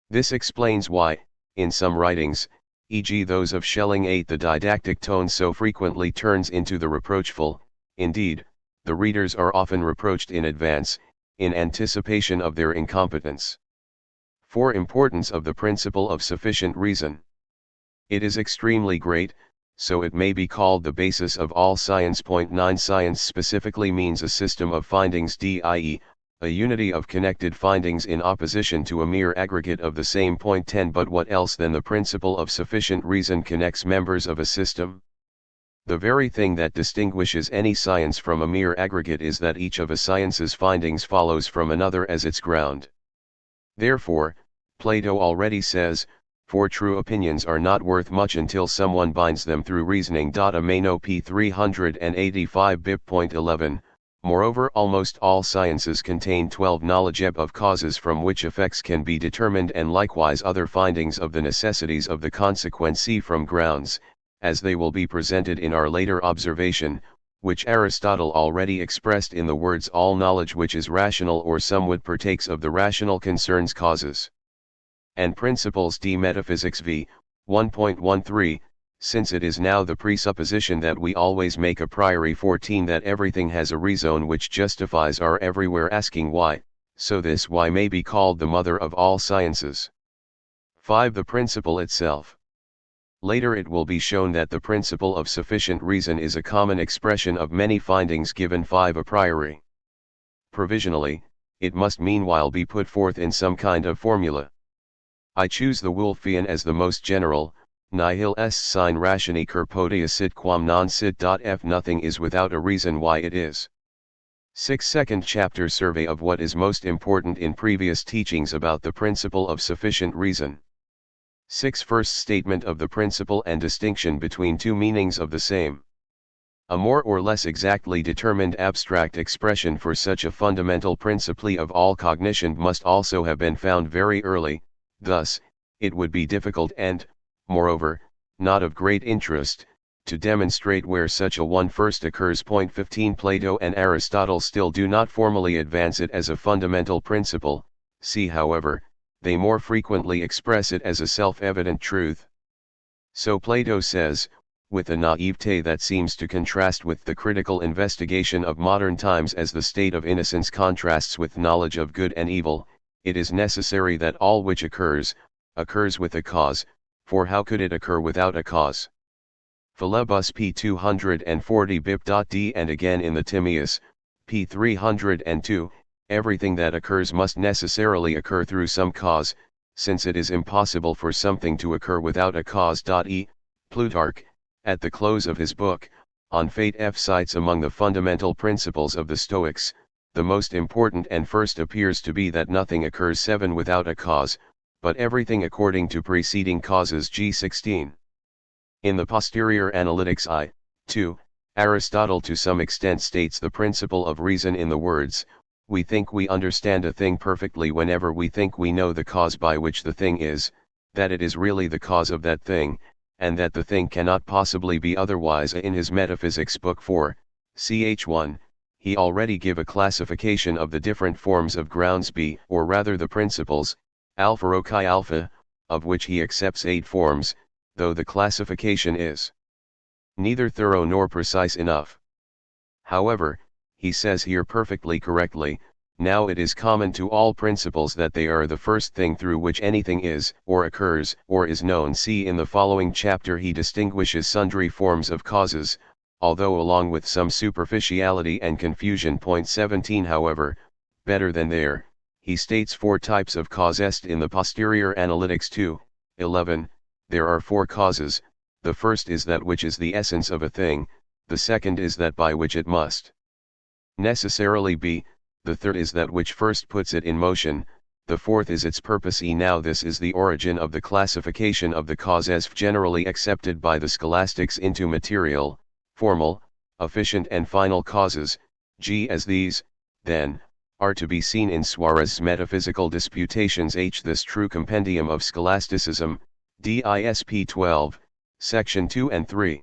This explains why, in some writings, e.g. those of Schelling 8, the didactic tone so frequently turns into the reproachful. Indeed, the readers are often reproached in advance, in anticipation of their incompetence. 4. Importance of the principle of sufficient reason. It is extremely great, so it may be called the basis of all science. Point 9. Science specifically means a system of findings, i.e., a unity of connected findings in opposition to a mere aggregate of the same. Point 10. But what else than the principle of sufficient reason connects members of a system? The very thing that distinguishes any science from a mere aggregate is that each of a science's findings follows from another as its ground. Therefore, Plato already says, "For true opinions are not worth much until someone binds them through reasoning." Ameno p. 385 bip. Point 11. Moreover, almost all sciences contain 12 knowledge of causes from which effects can be determined, and likewise other findings of the necessities of the consequence from grounds, as they will be presented in our later observation, which Aristotle already expressed in the words, "All knowledge which is rational or somewhat partakes of the rational concerns causes and principles." D. Metaphysics v. 1.13, since it is now the presupposition that we always make a priori 14 that everything has a raison which justifies our everywhere asking why, so this why may be called the mother of all sciences. 5. The principle itself. Later it will be shown that the principle of sufficient reason is a common expression of many findings given 5 a priori. Provisionally, it must meanwhile be put forth in some kind of formula. I choose the Wolffian as the most general. Nihil est sine ratione corpotea sit quam non sit. F. Nothing is without a reason why it is. 6. Second chapter survey of what is most important in previous teachings about the principle of sufficient reason. 6. First statement of the principle and distinction between two meanings of the same. A more or less exactly determined abstract expression for such a fundamental principle of all cognition must also have been found very early, thus, it would be difficult and, moreover, not of great interest, to demonstrate where such a one first occurs. Point 15. Plato and Aristotle still do not formally advance it as a fundamental principle, see however, they more frequently express it as a self-evident truth. So Plato says, with a naivete that seems to contrast with the critical investigation of modern times as the state of innocence contrasts with knowledge of good and evil, it is necessary that all which occurs with a cause, for how could it occur without a cause? Philebus p. 240 bip.d. And again in the Timaeus, p. 302, everything that occurs must necessarily occur through some cause, since it is impossible for something to occur without a cause. E. Plutarch, at the close of his book, On Fate, F. cites among the fundamental principles of the Stoics, the most important and first appears to be that nothing occurs 7 without a cause, but everything according to preceding causes. G16. In the posterior analytics I, 2, Aristotle to some extent states the principle of reason in the words, we think we understand a thing perfectly whenever we think we know the cause by which the thing is, that it is really the cause of that thing, and that the thing cannot possibly be otherwise. In his Metaphysics Book 4, ch. 1, he already give a classification of the different forms of grounds B, or rather the principles, alpha rho chi alpha, of which he accepts 8 forms, though the classification is neither thorough nor precise enough. However, he says here perfectly correctly, now it is common to all principles that they are the first thing through which anything is, or occurs, or is known. See in the following chapter he distinguishes sundry forms of causes, although along with some superficiality and confusion. Point 17. However, better than there, he states 4 types of cause est in the posterior analytics 2, 11, there are 4 causes, the first is that which is the essence of a thing, the second is that by which it must necessarily be, the third is that which first puts it in motion, the fourth is its purpose. Now this is the origin of the classification of the cause as generally accepted by the scholastics into material, formal, efficient and final causes, as these, then, are to be seen in Suarez's Metaphysical Disputations H. This true compendium of scholasticism, DISP 12, section 2 and 3.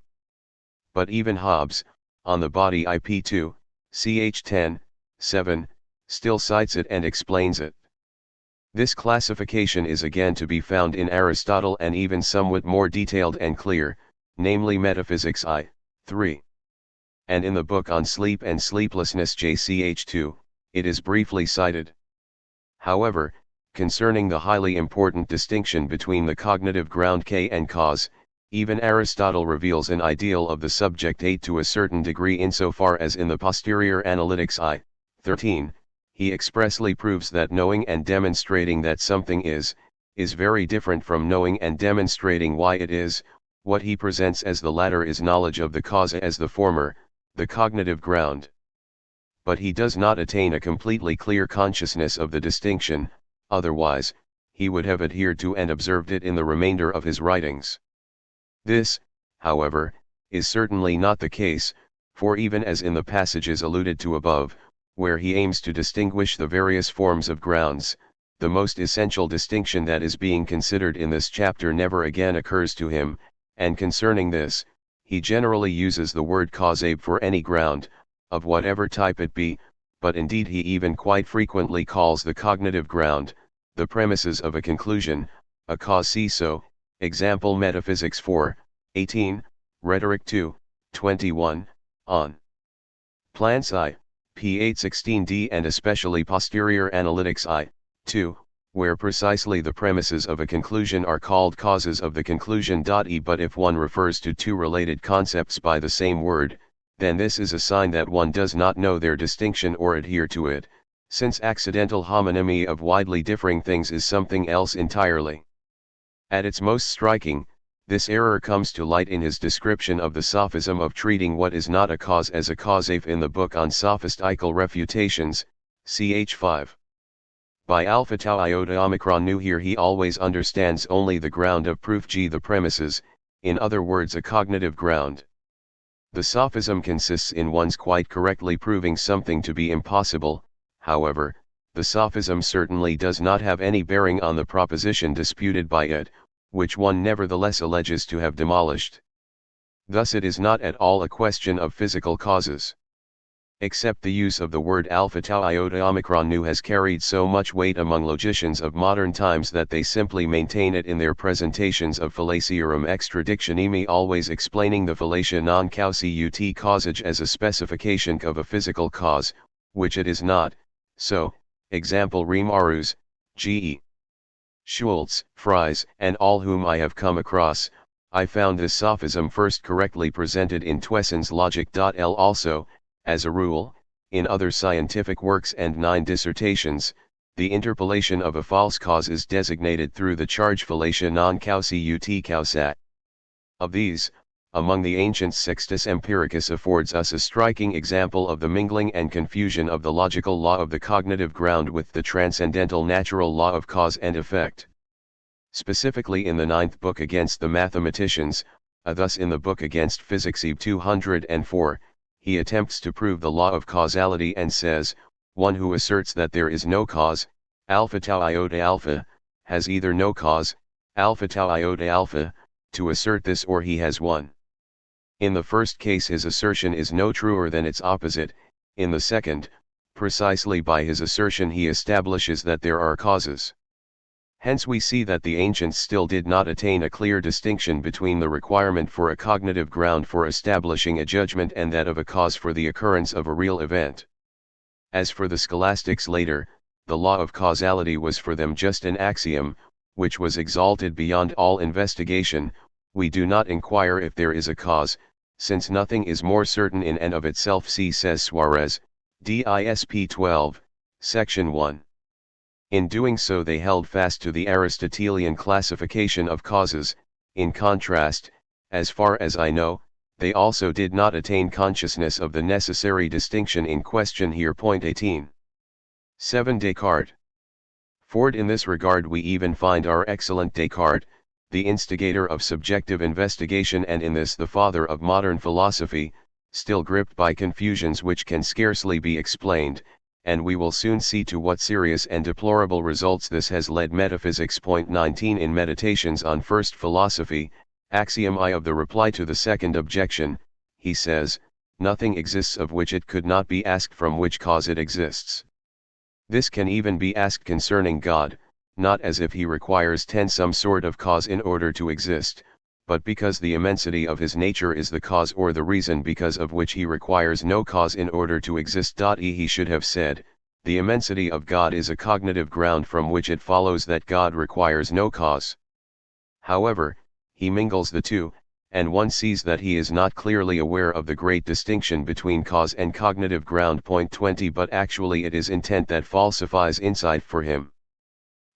But even Hobbes, on the body IP 2, ch 10, 7, still cites it and explains it. This classification is again to be found in Aristotle and even somewhat more detailed and clear, namely Metaphysics I, 3. And in the book on sleep and sleeplessness JCH 2, it is briefly cited. However, concerning the highly important distinction between the cognitive ground K and cause, even Aristotle reveals an ideal of the subject 8 to a certain degree insofar as in the posterior analytics I, 13, he expressly proves that knowing and demonstrating that something is very different from knowing and demonstrating why it is. What he presents as the latter is knowledge of the cause as the former, the cognitive ground. But he does not attain a completely clear consciousness of the distinction, otherwise, he would have adhered to and observed it in the remainder of his writings. This, however, is certainly not the case, for even as in the passages alluded to above, where he aims to distinguish the various forms of grounds, the most essential distinction that is being considered in this chapter never again occurs to him, and concerning this, he generally uses the word causabe for any ground, of whatever type it be, but indeed he even quite frequently calls the cognitive ground, the premises of a conclusion, a cause. See so, example Metaphysics 4, 18, Rhetoric 2, 21, on. Plants I, p. 816d and especially posterior analytics I, 2, where precisely the premises of a conclusion are called causes of the conclusion. But if one refers to two related concepts by the same word, then this is a sign that one does not know their distinction or adhere to it, since accidental homonymy of widely differing things is something else entirely. At its most striking, this error comes to light in his description of the sophism of treating what is not a cause as a causative in the book on sophistical refutations, ch. 5. By alpha tau iota omicron nu here he always understands only the ground of proof g, the premises, in other words a cognitive ground. The sophism consists in one's quite correctly proving something to be impossible. However, the sophism certainly does not have any bearing on the proposition disputed by it, which one nevertheless alleges to have demolished. Thus it is not at all a question of physical causes. Except the use of the word alpha tau iota omicron nu has carried so much weight among logicians of modern times that they simply maintain it in their presentations of fallaciarum extradictionemi, always explaining the fallacia non causa ut causage as a specification of a physical cause, which it is not. So, example rem arus, G.E. Schultz, Fries, and all whom I have come across, I found this sophism first correctly presented in Twesson's Logic.L. also, as a rule, in other scientific works and 9 dissertations, the interpolation of a false cause is designated through the charge fallacia non causa ut causa. Of these, among the ancients Sextus Empiricus affords us a striking example of the mingling and confusion of the logical law of the cognitive ground with the transcendental natural law of cause and effect. Specifically in the 9th book against the mathematicians, thus in the book against physics Eve 204, he attempts to prove the law of causality and says, one who asserts that there is no cause, alpha tau iota alpha, has either no cause, alpha tau iota alpha, to assert this or he has one. In the first case his assertion is no truer than its opposite, in the second, precisely by his assertion he establishes that there are causes. Hence we see that the ancients still did not attain a clear distinction between the requirement for a cognitive ground for establishing a judgment and that of a cause for the occurrence of a real event. As for the scholastics later, the law of causality was for them just an axiom, which was exalted beyond all investigation. We do not inquire if there is a cause, since nothing is more certain in and of itself. C. says Suarez, DISP 12, section 1. In doing so they held fast to the Aristotelian classification of causes. In contrast, as far as I know, they also did not attain consciousness of the necessary distinction in question here. Point 18. 7. Descartes. Ford. In this regard we even find our excellent Descartes, the instigator of subjective investigation and in this the father of modern philosophy, still gripped by confusions which can scarcely be explained, and we will soon see to what serious and deplorable results this has led. Metaphysics. Point 19. In Meditations on First Philosophy, Axiom I of the reply to the second objection, he says, nothing exists of which it could not be asked from which cause it exists. This can even be asked concerning God, not as if he requires some sort of cause in order to exist, but because the immensity of his nature is the cause or the reason because of which he requires no cause in order to exist. He should have said, the immensity of God is a cognitive ground from which it follows that God requires no cause. However, he mingles the two, and one sees that he is not clearly aware of the great distinction between cause and cognitive ground. Point 20. But actually it is intent that falsifies insight for him.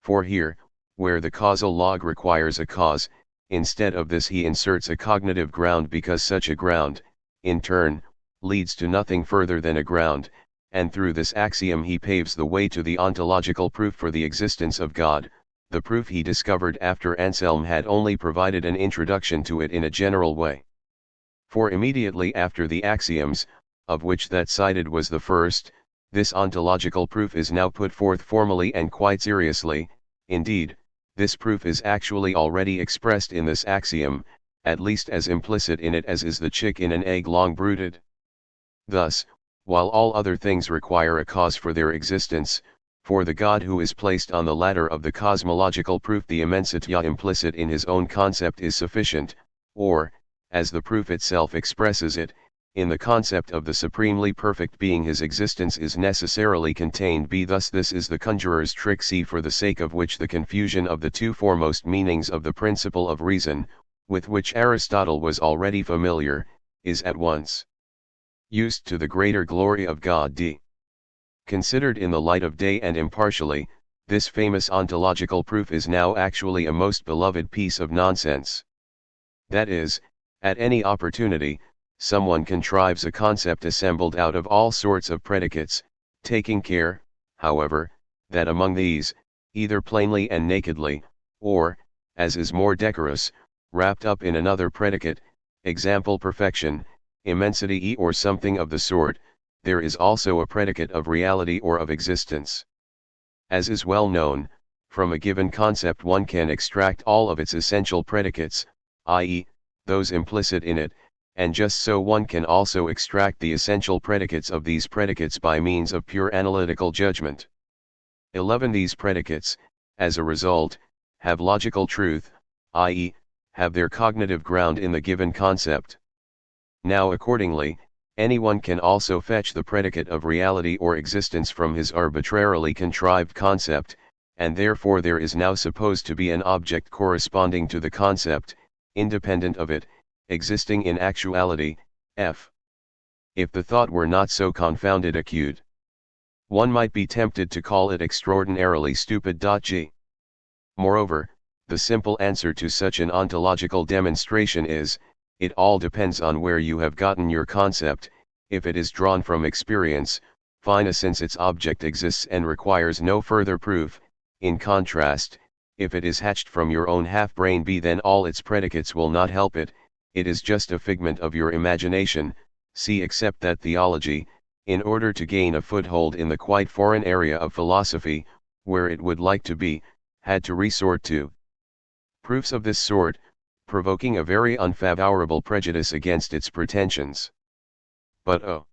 For here, where the causal log requires a cause, instead of this he inserts a cognitive ground because such a ground, in turn, leads to nothing further than a ground, and through this axiom he paves the way to the ontological proof for the existence of God, the proof he discovered after Anselm had only provided an introduction to it in a general way. For immediately after the axioms, of which that cited was the first, this ontological proof is now put forth formally and quite seriously. Indeed, this proof is actually already expressed in this axiom, at least as implicit in it as is the chick in an egg long brooded. Thus, while all other things require a cause for their existence, for the God who is placed on the ladder of the cosmological proof the immensity implicit in his own concept is sufficient, or, as the proof itself expresses it, in the concept of the supremely perfect being his existence is necessarily contained. B. Thus this is the conjurer's trick. C. For the sake of which the confusion of the two foremost meanings of the principle of reason, with which Aristotle was already familiar, is at once used to the greater glory of God. D. Considered in the light of day and impartially, this famous ontological proof is now actually a most beloved piece of nonsense. That is, at any opportunity, someone contrives a concept assembled out of all sorts of predicates, taking care, however, that among these, either plainly and nakedly, or, as is more decorous, wrapped up in another predicate, example perfection, immensity or something of the sort, there is also a predicate of reality or of existence. As is well known, from a given concept one can extract all of its essential predicates, i.e., those implicit in it, and just so one can also extract the essential predicates of these predicates by means of pure analytical judgment. 11. These predicates, as a result, have logical truth, i.e., have their cognitive ground in the given concept. Now accordingly, anyone can also fetch the predicate of reality or existence from his arbitrarily contrived concept, and therefore there is now supposed to be an object corresponding to the concept, independent of it, existing in actuality. F. If the thought were not so confounded acute, one might be tempted to call it extraordinarily stupid. G. Moreover, the simple answer to such an ontological demonstration is, it all depends on where you have gotten your concept. If it is drawn from experience, fine, since its object exists and requires no further proof. In contrast, if it is hatched from your own half-brain, B, then all its predicates will not help it, it is just a figment of your imagination. C. Except that theology, in order to gain a foothold in the quite foreign area of philosophy, where it would like to be, had to resort to proofs of this sort, provoking a very unfavorable prejudice against its pretensions. But oh,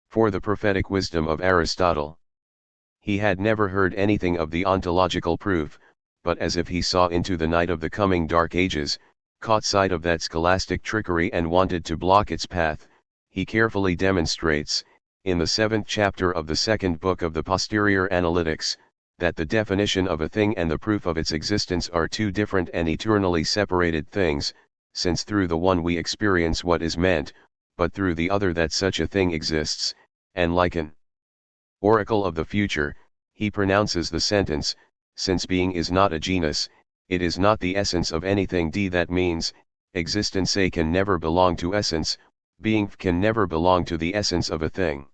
for the prophetic wisdom of Aristotle! He had never heard anything of the ontological proof, but as if he saw into the night of the coming dark ages, caught sight of that scholastic trickery and wanted to block its path, he carefully demonstrates, in the 7th chapter of the 2nd book of the Posterior Analytics, that the definition of a thing and the proof of its existence are two different and eternally separated things, since through the one we experience what is meant, but through the other that such a thing exists, and like an oracle of the future, he pronounces the sentence, since being is not a genus, it is not the essence of anything. D. That means, existence A can never belong to essence, being can never belong to the essence of a thing.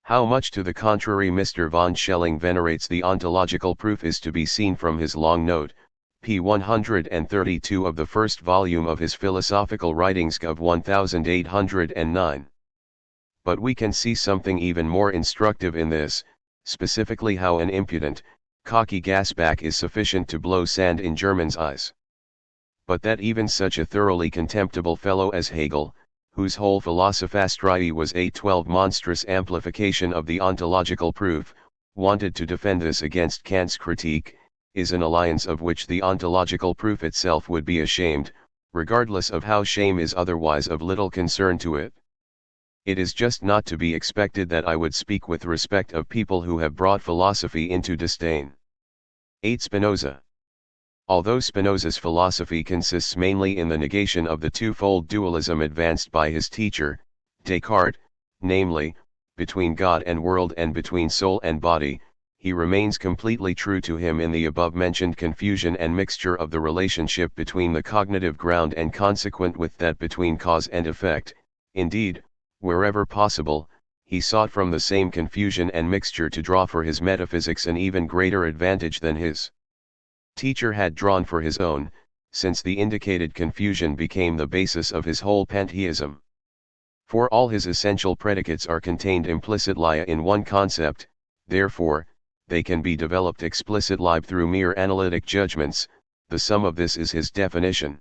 How much to the contrary Mr. von Schelling venerates the ontological proof is to be seen from his long note, p. 132 of the first volume of his philosophical writings of 1809. But we can see something even more instructive in this, specifically how an impudent, cocky gasback is sufficient to blow sand in Germans' eyes. But that even such a thoroughly contemptible fellow as Hegel, whose whole Philosophastriae was a 12 monstrous amplification of the ontological proof, wanted to defend this against Kant's critique, is an alliance of which the ontological proof itself would be ashamed, regardless of how shame is otherwise of little concern to it. It is just not to be expected that I would speak with respect of people who have brought philosophy into disdain. 8. Spinoza. Although Spinoza's philosophy consists mainly in the negation of the twofold dualism advanced by his teacher, Descartes, namely, between God and world and between soul and body, he remains completely true to him in the above-mentioned confusion and mixture of the relationship between the cognitive ground and consequent with that between cause and effect. Indeed, wherever possible, he sought from the same confusion and mixture to draw for his metaphysics an even greater advantage than his teacher had drawn for his own, since the indicated confusion became the basis of his whole pantheism. For all his essential predicates are contained implicitly in one concept, therefore, they can be developed explicitly through mere analytic judgments. The sum of this is his definition.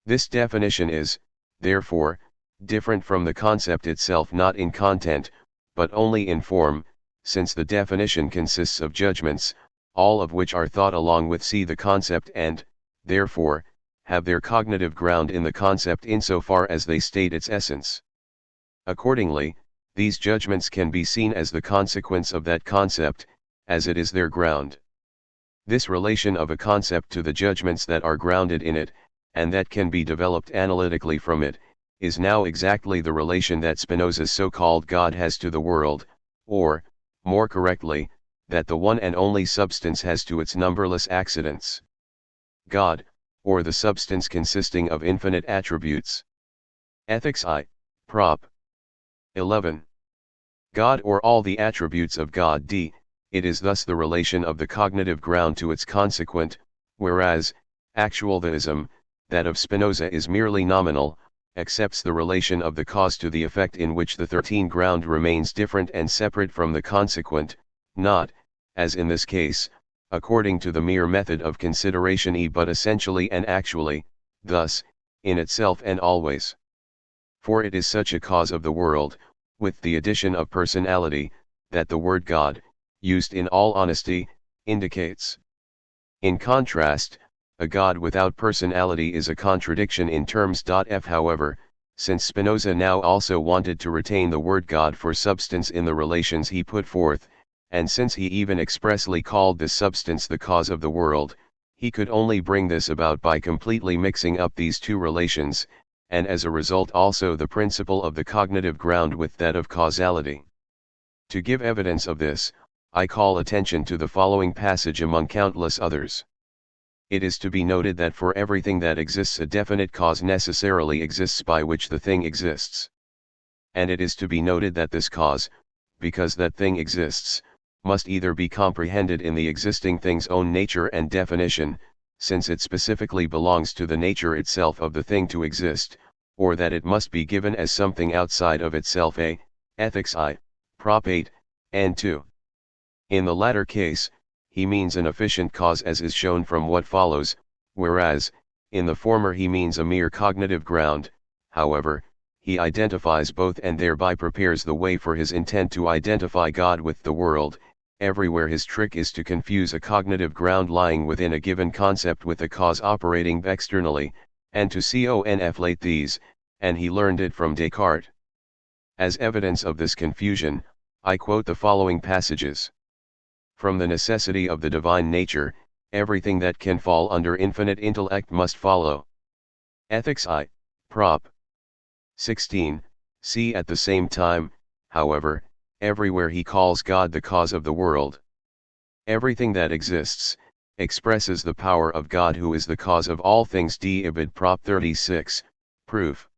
This definition is, therefore, different from the concept itself not in content, but only in form, since the definition consists of judgments, all of which are thought along with the concept and, therefore, have their cognitive ground in the concept insofar as they state its essence. Accordingly, these judgments can be seen as the consequence of that concept, as it is their ground. This relation of a concept to the judgments that are grounded in it, and that can be developed analytically from it, is now exactly the relation that Spinoza's so-called God has to the world, or, more correctly, that the one and only substance has to its numberless accidents. God, or the substance consisting of infinite attributes. Ethics I, Prop. 11. God or all the attributes of God d. It is thus the relation of the cognitive ground to its consequent, whereas, actual theism, that of Spinoza is merely nominal, accepts the relation of the cause to the effect in which the 13 ground remains different and separate from the consequent, not, as in this case, according to the mere method of consideration but essentially and actually, thus, in itself and always. For it is such a cause of the world, with the addition of personality, that the word God, used in all honesty, indicates. In contrast, a God without personality is a contradiction in terms. However, since Spinoza now also wanted to retain the word God for substance in the relations he put forth, and since he even expressly called this substance the cause of the world, he could only bring this about by completely mixing up these two relations, and as a result also the principle of the cognitive ground with that of causality. To give evidence of this, I call attention to the following passage among countless others. It is to be noted that for everything that exists a definite cause necessarily exists by which the thing exists. And it is to be noted that this cause, because that thing exists, must either be comprehended in the existing thing's own nature and definition, since it specifically belongs to the nature itself of the thing to exist, or that it must be given as something outside of itself. A. Ethics I, Prop 8, and 2. In the latter case, he means an efficient cause as is shown from what follows, whereas, in the former he means a mere cognitive ground. However, he identifies both and thereby prepares the way for his intent to identify God with the world. Everywhere his trick is to confuse a cognitive ground lying within a given concept with a cause operating externally, and to conflate these, and he learned it from Descartes. As evidence of this confusion, I quote the following passages. From the necessity of the divine nature, everything that can fall under infinite intellect must follow. Ethics I, Prop. 16, see at the same time, however, everywhere he calls God the cause of the world. Everything that exists, expresses the power of God who is the cause of all things. Ibid Prop 36, proof.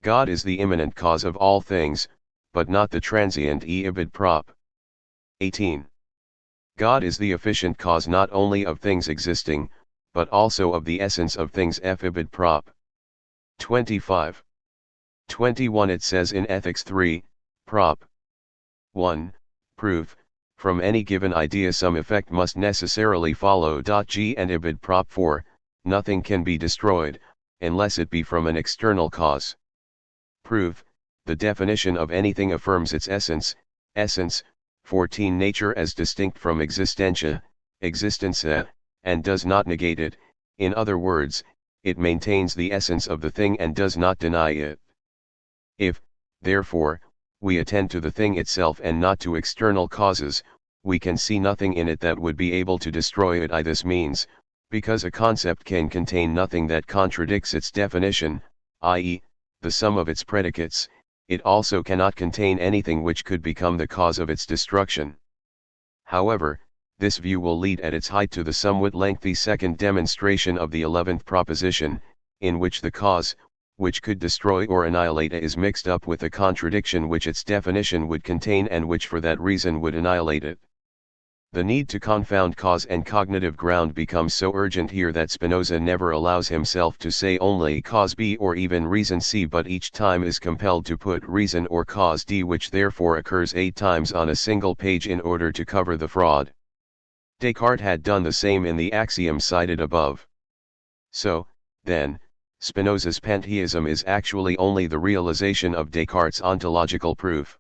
God is the immanent cause of all things, but not the transient. Ibid Prop. 18. God is the efficient cause not only of things existing, but also of the essence of things. Ibid Prop. 25. 21. It says in Ethics 3, Prop. 1, proof, from any given idea some effect must necessarily follow. G and Ibid Prop 4, nothing can be destroyed, unless it be from an external cause. Proof, the definition of anything affirms its essence. 14. Nature as distinct from existentia, existentia, and does not negate it, in other words, it maintains the essence of the thing and does not deny it. If, therefore, we attend to the thing itself and not to external causes, we can see nothing in it that would be able to destroy it. This means, because a concept can contain nothing that contradicts its definition, i.e., the sum of its predicates, it also cannot contain anything which could become the cause of its destruction. However, this view will lead at its height to the somewhat lengthy second demonstration of the 11th proposition, in which the cause, which could destroy or annihilate is mixed up with a contradiction which its definition would contain and which for that reason would annihilate it. The need to confound cause and cognitive ground becomes so urgent here that Spinoza never allows himself to say only cause B or even reason C, but each time is compelled to put reason or cause D, which therefore occurs 8 times on a single page in order to cover the fraud. Descartes had done the same in the axiom cited above. So, then, Spinoza's pantheism is actually only the realization of Descartes' ontological proof.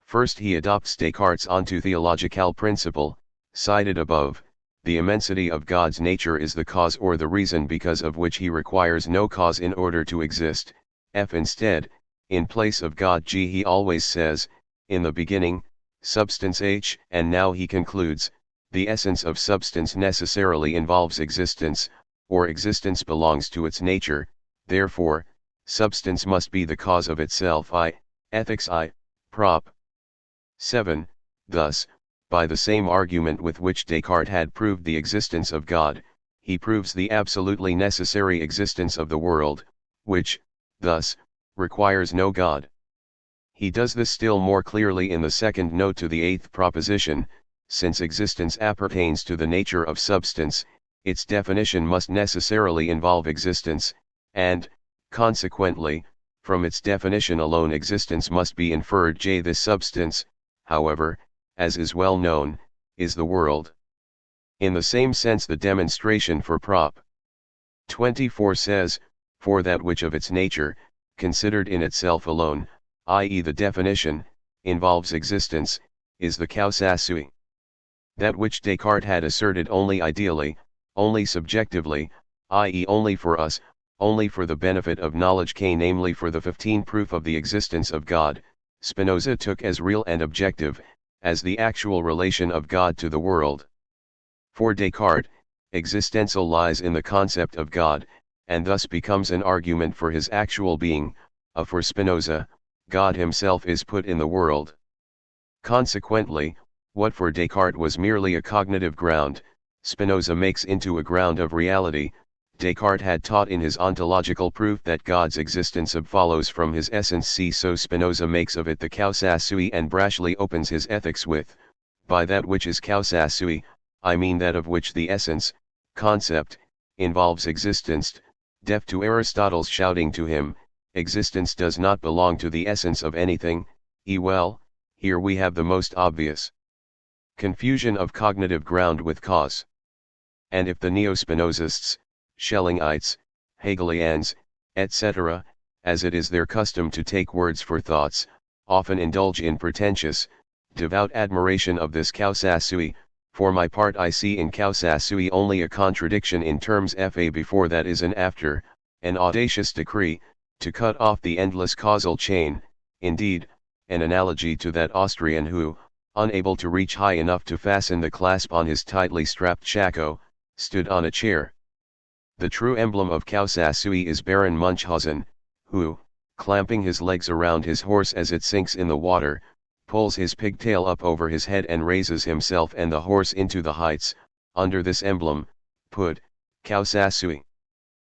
First he adopts Descartes' ontotheological principle, cited above, the immensity of God's nature is the cause or the reason because of which he requires no cause in order to exist. F. Instead, in place of God G, he always says, in the beginning, substance H, and now he concludes, the essence of substance necessarily involves existence, or existence belongs to its nature, therefore, substance must be the cause of itself. I. Ethics I. Prop. 7. Thus, by the same argument with which Descartes had proved the existence of God, he proves the absolutely necessary existence of the world, which, thus, requires no God. He does this still more clearly in the second note to the eighth proposition: since existence appertains to the nature of substance, its definition must necessarily involve existence, and, consequently, from its definition alone existence must be inferred. J. This substance, however, as is well known, is the world. In the same sense the demonstration for Prop. 24 says, for that which of its nature, considered in itself alone, i.e. the definition, involves existence, is the causa sui. That which Descartes had asserted only ideally, only subjectively, i.e. only for us, only for the benefit of knowledge K, namely for the 15 proof of the existence of God, Spinoza took as real and objective, as the actual relation of God to the world. For Descartes, existential lies in the concept of God, and thus becomes an argument for his actual being. For Spinoza, God himself is put in the world. Consequently, what for Descartes was merely a cognitive ground, Spinoza makes into a ground of reality. Descartes had taught in his ontological proof that God's existence follows from his essence C, so Spinoza makes of it the causa sui, and brashly opens his ethics with, by that which is causa sui, I mean that of which the essence, concept, involves existence, deaf to Aristotle's shouting to him, existence does not belong to the essence of anything. Well, here we have the most obvious confusion of cognitive ground with cause. And if the neo-Spinozists, Schellingites, Hegelians, etc., as it is their custom to take words for thoughts, often indulge in pretentious, devout admiration of this causa sui, for my part I see in causa sui only a contradiction in terms. Fa before that is an after, an audacious decree, to cut off the endless causal chain, indeed, an analogy to that Austrian who, unable to reach high enough to fasten the clasp on his tightly strapped shako, stood on a chair. The true emblem of causa sui is Baron Munchausen, who, clamping his legs around his horse as it sinks in the water, pulls his pigtail up over his head and raises himself and the horse into the heights. Under this emblem, put, causa sui.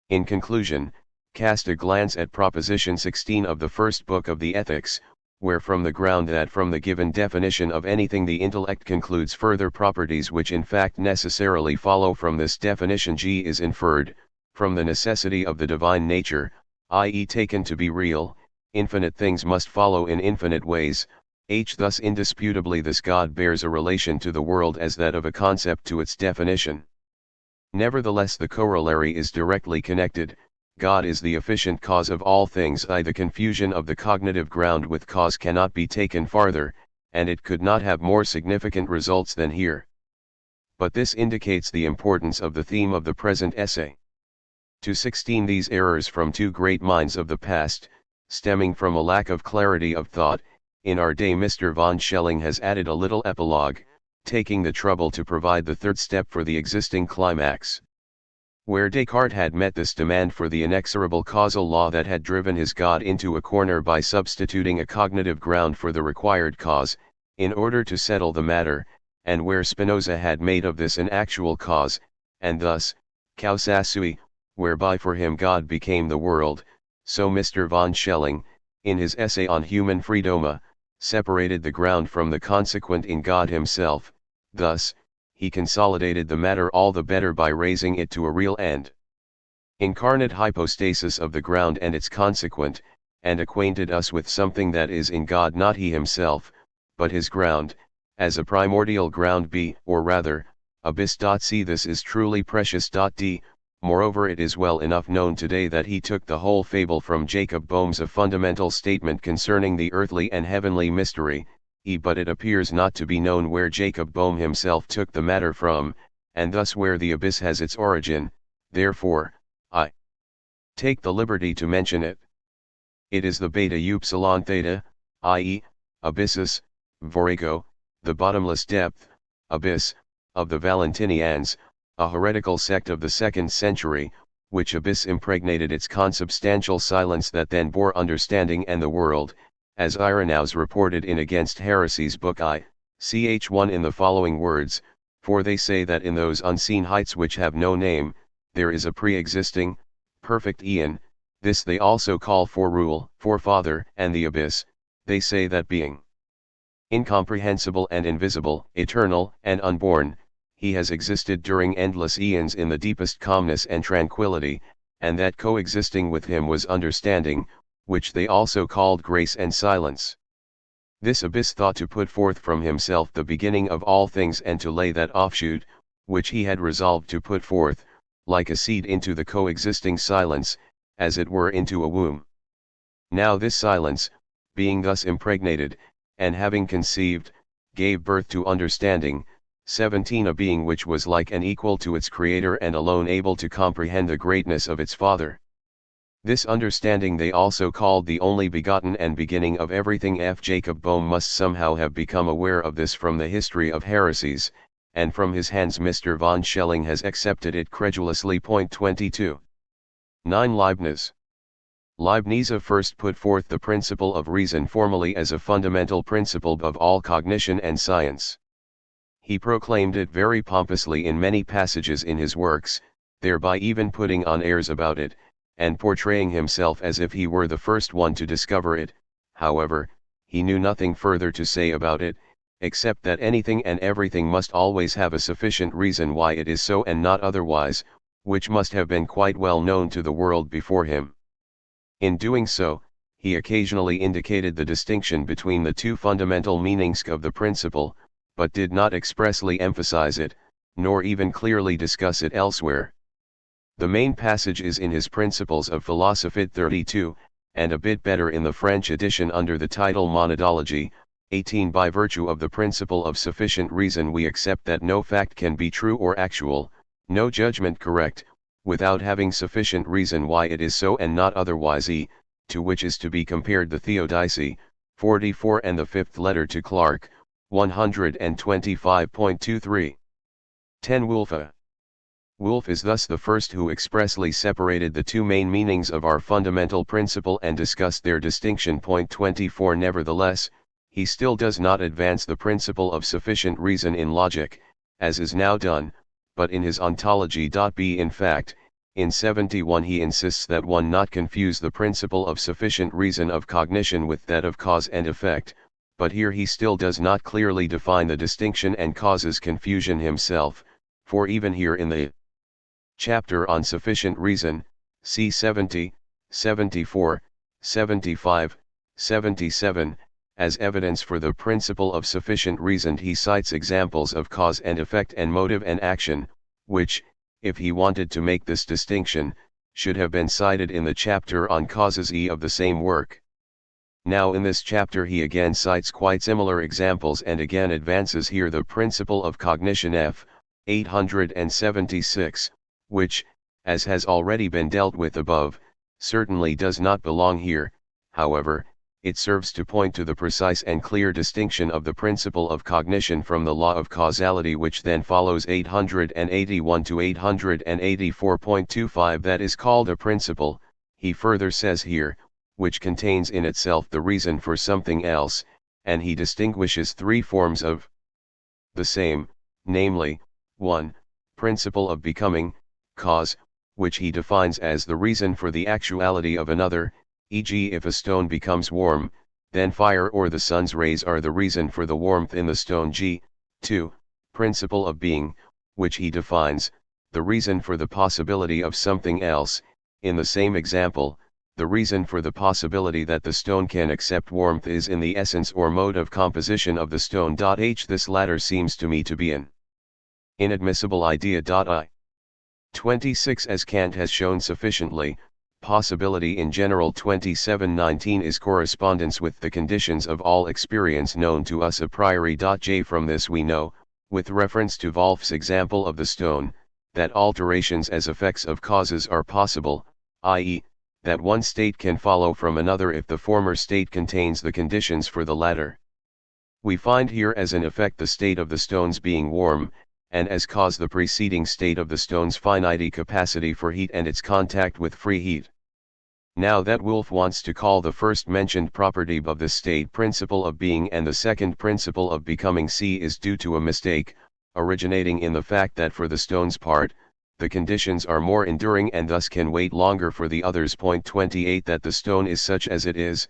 In conclusion, cast a glance at proposition 16 of the first book of the Ethics, where from the ground that from the given definition of anything the intellect concludes further properties which in fact necessarily follow from this definition G is inferred, from the necessity of the divine nature, i.e. taken to be real, infinite things must follow in infinite ways. H. Thus indisputably this God bears a relation to the world as that of a concept to its definition. Nevertheless the corollary is directly connected. God is the efficient cause of all things. The confusion of the cognitive ground with cause cannot be taken farther, and it could not have more significant results than here. But this indicates the importance of the theme of the present essay. To 16 these errors from two great minds of the past, stemming from a lack of clarity of thought, in our day Mr. von Schelling has added a little epilogue, taking the trouble to provide the third step for the existing climax. Where Descartes had met this demand for the inexorable causal law that had driven his God into a corner by substituting a cognitive ground for the required cause, in order to settle the matter, and where Spinoza had made of this an actual cause, and thus, causa sui, whereby for him God became the world, so Mr. von Schelling, in his essay on human freedom, separated the ground from the consequent in God himself. Thus, he consolidated the matter all the better by raising it to a real and incarnate hypostasis of the ground and its consequent, and acquainted us with something that is in God not he himself, but his ground, as a primordial ground b, or rather, abyss. C. This is truly precious. D. Moreover, it is well enough known today that he took the whole fable from Jacob Boehm's a fundamental statement concerning the earthly and heavenly mystery, but it appears not to be known where Jacob Boehm himself took the matter from, and thus where the abyss has its origin, therefore, I take the liberty to mention it. It is the beta upsilon theta, i.e., abyssus, vorigo, the bottomless depth, abyss, of the Valentinians, a heretical sect of the 2nd century, which abyss impregnated its consubstantial silence that then bore understanding and the world, as Irenaeus reported in Against Heresies Book I, ch. 1 in the following words, for they say that in those unseen heights which have no name, there is a pre-existing, perfect aeon, this they also call Fourfold, Forefather, and the abyss, they say that being incomprehensible and invisible, eternal and unborn, he has existed during endless eons in the deepest calmness and tranquility, and that coexisting with him was understanding, which they also called grace and silence. This abyss thought to put forth from himself the beginning of all things and to lay that offshoot, which he had resolved to put forth, like a seed into the coexisting silence, as it were into a womb. Now this silence, being thus impregnated, and having conceived, gave birth to understanding, 17 a being which was like and equal to its creator and alone able to comprehend the greatness of its Father. This understanding they also called the only begotten and beginning of everything. F. Jacob Boehme must somehow have become aware of this from the History of Heresies, and from his hands Mr. von Schelling has accepted it credulously. Point 22. 9. Leibniz. Leibniz first put forth the principle of reason formally as a fundamental principle of all cognition and science. He proclaimed it very pompously in many passages in his works, thereby even putting on airs about it, and portraying himself as if he were the first one to discover it. However, he knew nothing further to say about it, except that anything and everything must always have a sufficient reason why it is so and not otherwise, which must have been quite well known to the world before him. In doing so, he occasionally indicated the distinction between the two fundamental meanings of the principle, but did not expressly emphasize it, nor even clearly discuss it elsewhere. The main passage is in his Principles of Philosophy 32, and a bit better in the French edition under the title Monadology, 18. By virtue of the principle of sufficient reason we accept that no fact can be true or actual, no judgment correct, without having sufficient reason why it is so and not otherwise, to which is to be compared the Theodicee, 44 and the 5th letter to Clarke, 125.23. 10. Wolfe. Wolfe is thus the first who expressly separated the two main meanings of our fundamental principle and discussed their distinction. Point 24. Nevertheless, he still does not advance the principle of sufficient reason in logic, as is now done, but in his Ontology. B. In fact, in 71 he insists that one not confuse the principle of sufficient reason of cognition with that of cause and effect, but here he still does not clearly define the distinction and causes confusion himself, for even here in the chapter on sufficient reason, c. 70, 74, 75, 77, as evidence for the principle of sufficient reason he cites examples of cause and effect and motive and action, which, if he wanted to make this distinction, should have been cited in the chapter on causes of the same work. Now in this chapter he again cites quite similar examples and again advances here the principle of cognition f. 876, which, as has already been dealt with above, certainly does not belong here. However, it serves to point to the precise and clear distinction of the principle of cognition from the law of causality, which then follows 881 to 884.25, that is called a principle, he further says here, which contains in itself the reason for something else, and he distinguishes three forms of the same, namely, 1. Principle of becoming, cause, which he defines as the reason for the actuality of another, e.g. if a stone becomes warm, then fire or the sun's rays are the reason for the warmth in the stone. 2. Principle of being, which he defines, the reason for the possibility of something else, in the same example, the reason for the possibility that the stone can accept warmth is in the essence or mode of composition of the stone. This latter seems to me to be an inadmissible idea. 26. As Kant has shown sufficiently, possibility in general 27:19 is correspondence with the conditions of all experience known to us a priori. J. From this we know, With reference to Wolff's example of the stone, that alterations as effects of causes are possible, i.e., that one state can follow from another if the former state contains the conditions for the latter. We find here as an effect the state of the stones being warm, and as cause the preceding state of the stone's finite capacity for heat and its contact with free heat. Now that Wolff wants to call the first mentioned property of this state principle of being and the second principle of becoming C is due to a mistake, originating in the fact that for the stone's part, the conditions are more enduring and thus can wait longer for the others. Point 28 That the stone is such as it is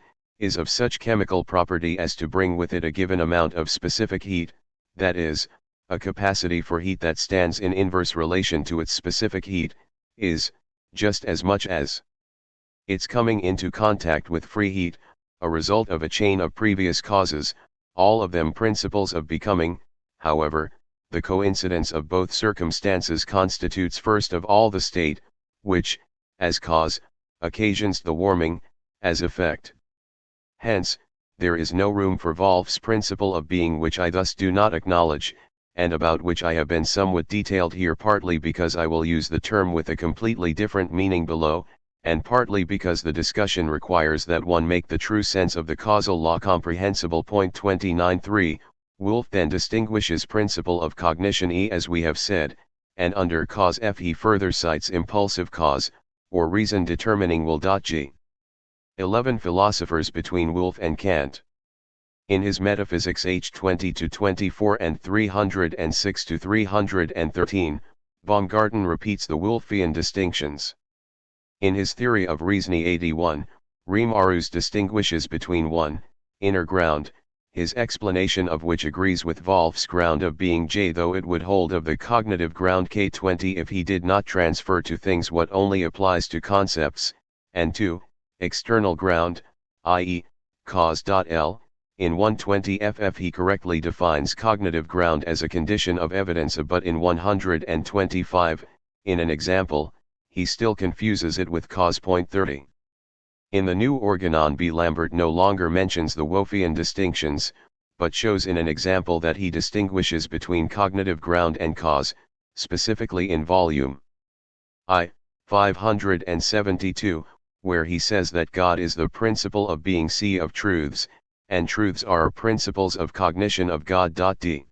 of such chemical property as to bring with it a given amount of specific heat, that is, a capacity for heat that stands in inverse relation to its specific heat, is, just as much as its coming into contact with free heat, a result of a chain of previous causes, all of them principles of becoming. However, the coincidence of both circumstances constitutes first of all the state, which, as cause, occasions the warming, as effect. Hence, there is no room for Wolff's principle of being, which I thus do not acknowledge, and about which I have been somewhat detailed here, partly because I will use the term with a completely different meaning below, and partly because the discussion requires that one make the true sense of the causal law comprehensible. Point 29.3 Wolff then distinguishes principle of cognition E as we have said, and under cause F he further cites impulsive cause, or reason determining will. G. 11 Philosophers between Wolff and Kant. In his Metaphysics h. 20-24 and 306-313, Baumgarten repeats the Wolffian distinctions. In his Theory of Reasoning 81, Reimarus distinguishes between 1. Inner ground, his explanation of which agrees with Wolff's ground of being J, though it would hold of the cognitive ground K20 if he did not transfer to things what only applies to concepts, and 2. External ground, i.e., cause.L. In 120 ff he correctly defines cognitive ground as a condition of evidence, but in 125, in an example, he still confuses it with cause. Point 30. In the New Organon B. Lambert no longer mentions the Wolffian distinctions, but shows in an example that he distinguishes between cognitive ground and cause, specifically in volume I, 572, where he says that God is the principle of being C of truths, and truths are principles of cognition of God. D.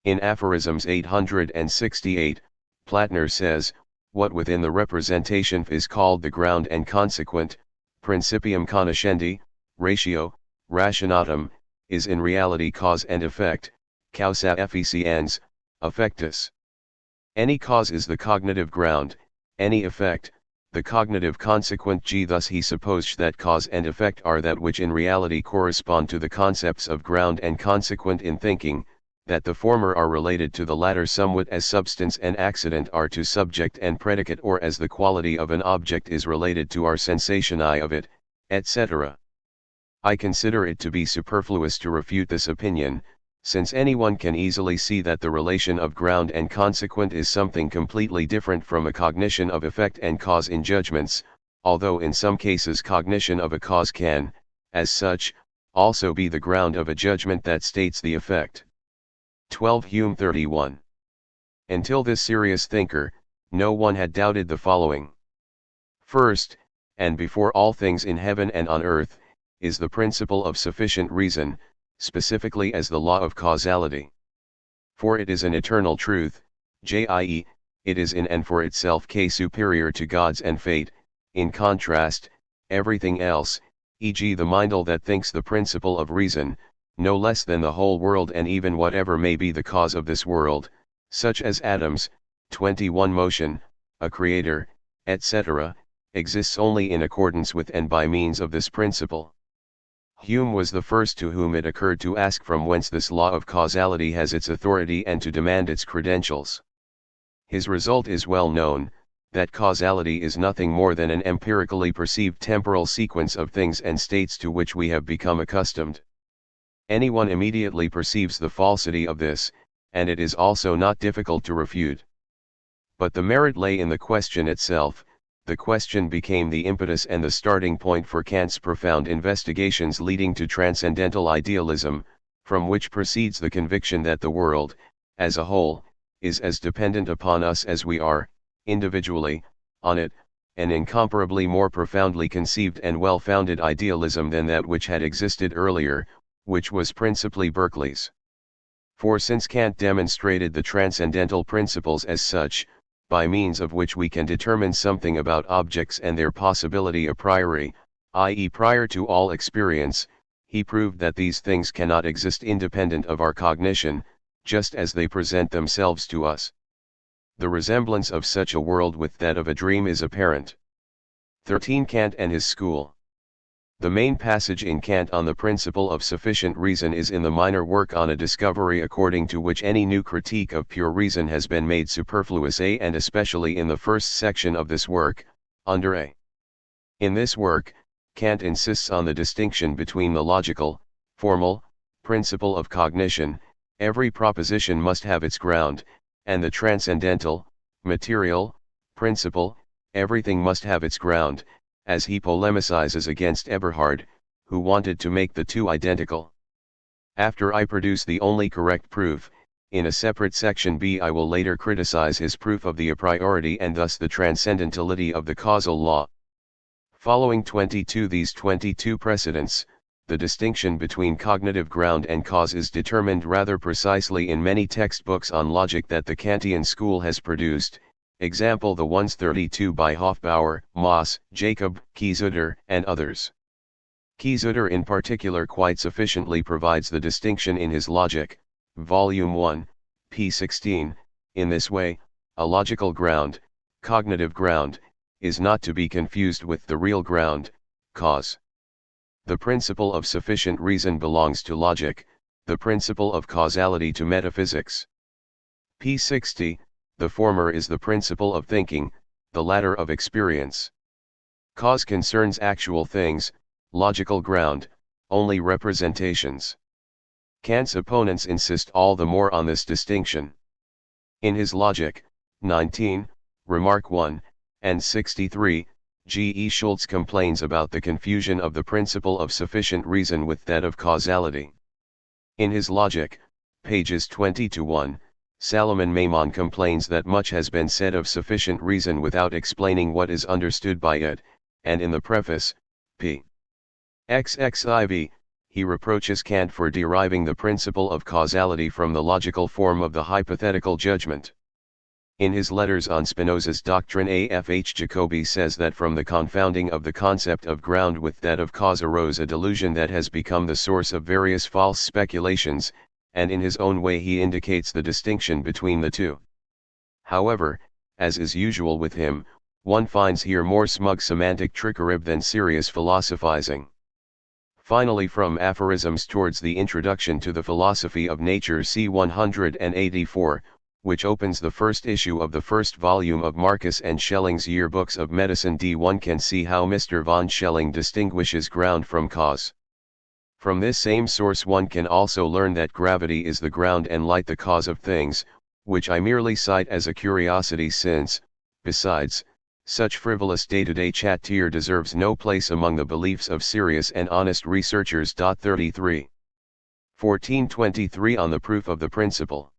In Aphorisms 868, Plattner says, what within the representation is called the ground and consequent, principium cognoscendi, ratio, rationatum, is in reality cause and effect, causa efficiens, effectus. Any cause is the cognitive ground, any effect, the cognitive consequent. G. Thus he supposed that cause and effect are that which in reality correspond to the concepts of ground and consequent in thinking, that the former are related to the latter somewhat as substance and accident are to subject and predicate, or as the quality of an object is related to our sensationi of it, etc. I consider it to be superfluous to refute this opinion, since anyone can easily see that the relation of ground and consequent is something completely different from a cognition of effect and cause in judgments, although in some cases cognition of a cause can, as such, also be the ground of a judgment that states the effect. 12 Hume 31. Until this serious thinker, no one had doubted the following. First, and before all things in heaven and on earth, is the principle of sufficient reason, specifically as the law of causality. For it is an eternal truth, i.e., it is in and for itself K superior to God's and fate. In contrast, everything else, e.g. the mindal that thinks the principle of reason, no less than the whole world and even whatever may be the cause of this world, such as atoms, 21 motion, a creator, etc., exists only in accordance with and by means of this principle. Hume was the first to whom it occurred to ask from whence this law of causality has its authority and to demand its credentials. His result is well known, that causality is nothing more than an empirically perceived temporal sequence of things and states to which we have become accustomed. Anyone immediately perceives the falsity of this, and it is also not difficult to refute. But the merit lay in the question itself. The question became the impetus and the starting point for Kant's profound investigations leading to transcendental idealism, from which proceeds the conviction that the world, as a whole, is as dependent upon us as we are, individually, on it, an incomparably more profoundly conceived and well-founded idealism than that which had existed earlier, which was principally Berkeley's. For since Kant demonstrated the transcendental principles as such, by means of which we can determine something about objects and their possibility a priori, i.e. prior to all experience, he proved that these things cannot exist independent of our cognition, just as they present themselves to us. The resemblance of such a world with that of a dream is apparent. 13. Kant and his school. The main passage in Kant on the principle of sufficient reason is in the minor work on a discovery, according to which any new critique of pure reason has been made superfluous, and especially in the first section of this work, under A. In this work, Kant insists on the distinction between the logical, formal, principle of cognition, every proposition must have its ground, and the transcendental, material, principle, everything must have its ground, as he polemicizes against Eberhard, who wanted to make the two identical. After I produce the only correct proof, in a separate section B I will later criticize his proof of the a priority and thus the transcendentality of the causal law. Following 22 these 22 precedents, the distinction between cognitive ground and cause is determined rather precisely in many textbooks on logic that the Kantian school has produced, example the ones 32 by Hofbauer, Moss, Jacob, Kiesutter, and others. Kiesutter in particular quite sufficiently provides the distinction in his Logic, Volume 1, p. 16, in this way, a logical ground, cognitive ground, is not to be confused with the real ground, cause. The principle of sufficient reason belongs to logic, the principle of causality to metaphysics. p. 60, the former is the principle of thinking, the latter of experience. Cause concerns actual things, logical ground, only representations. Kant's opponents insist all the more on this distinction. In his Logic, 19, Remark 1, and 63, G. E. Schultz complains about the confusion of the principle of sufficient reason with that of causality. In his Logic, pages 20-1, Salomon Maimon complains that much has been said of sufficient reason without explaining what is understood by it, and in the preface, p. XXIV, he reproaches Kant for deriving the principle of causality from the logical form of the hypothetical judgment. In his letters on Spinoza's doctrine, A.F.H. Jacobi says that from the confounding of the concept of ground with that of cause arose a delusion that has become the source of various false speculations, and in his own way he indicates the distinction between the two. However, as is usual with him, one finds here more smug semantic trickery than serious philosophizing. Finally, from Aphorisms towards the Introduction to the Philosophy of Nature, c. 184, which opens the first issue of the first volume of Marcus and Schelling's Yearbooks of Medicine d. one can see how Mr. von Schelling distinguishes ground from cause. From this same source one can also learn that gravity is the ground and light the cause of things, which I merely cite as a curiosity since, besides, such frivolous day-to-day chat here deserves no place among the beliefs of serious and honest researchers. 33. 1423 On the proof of the principle.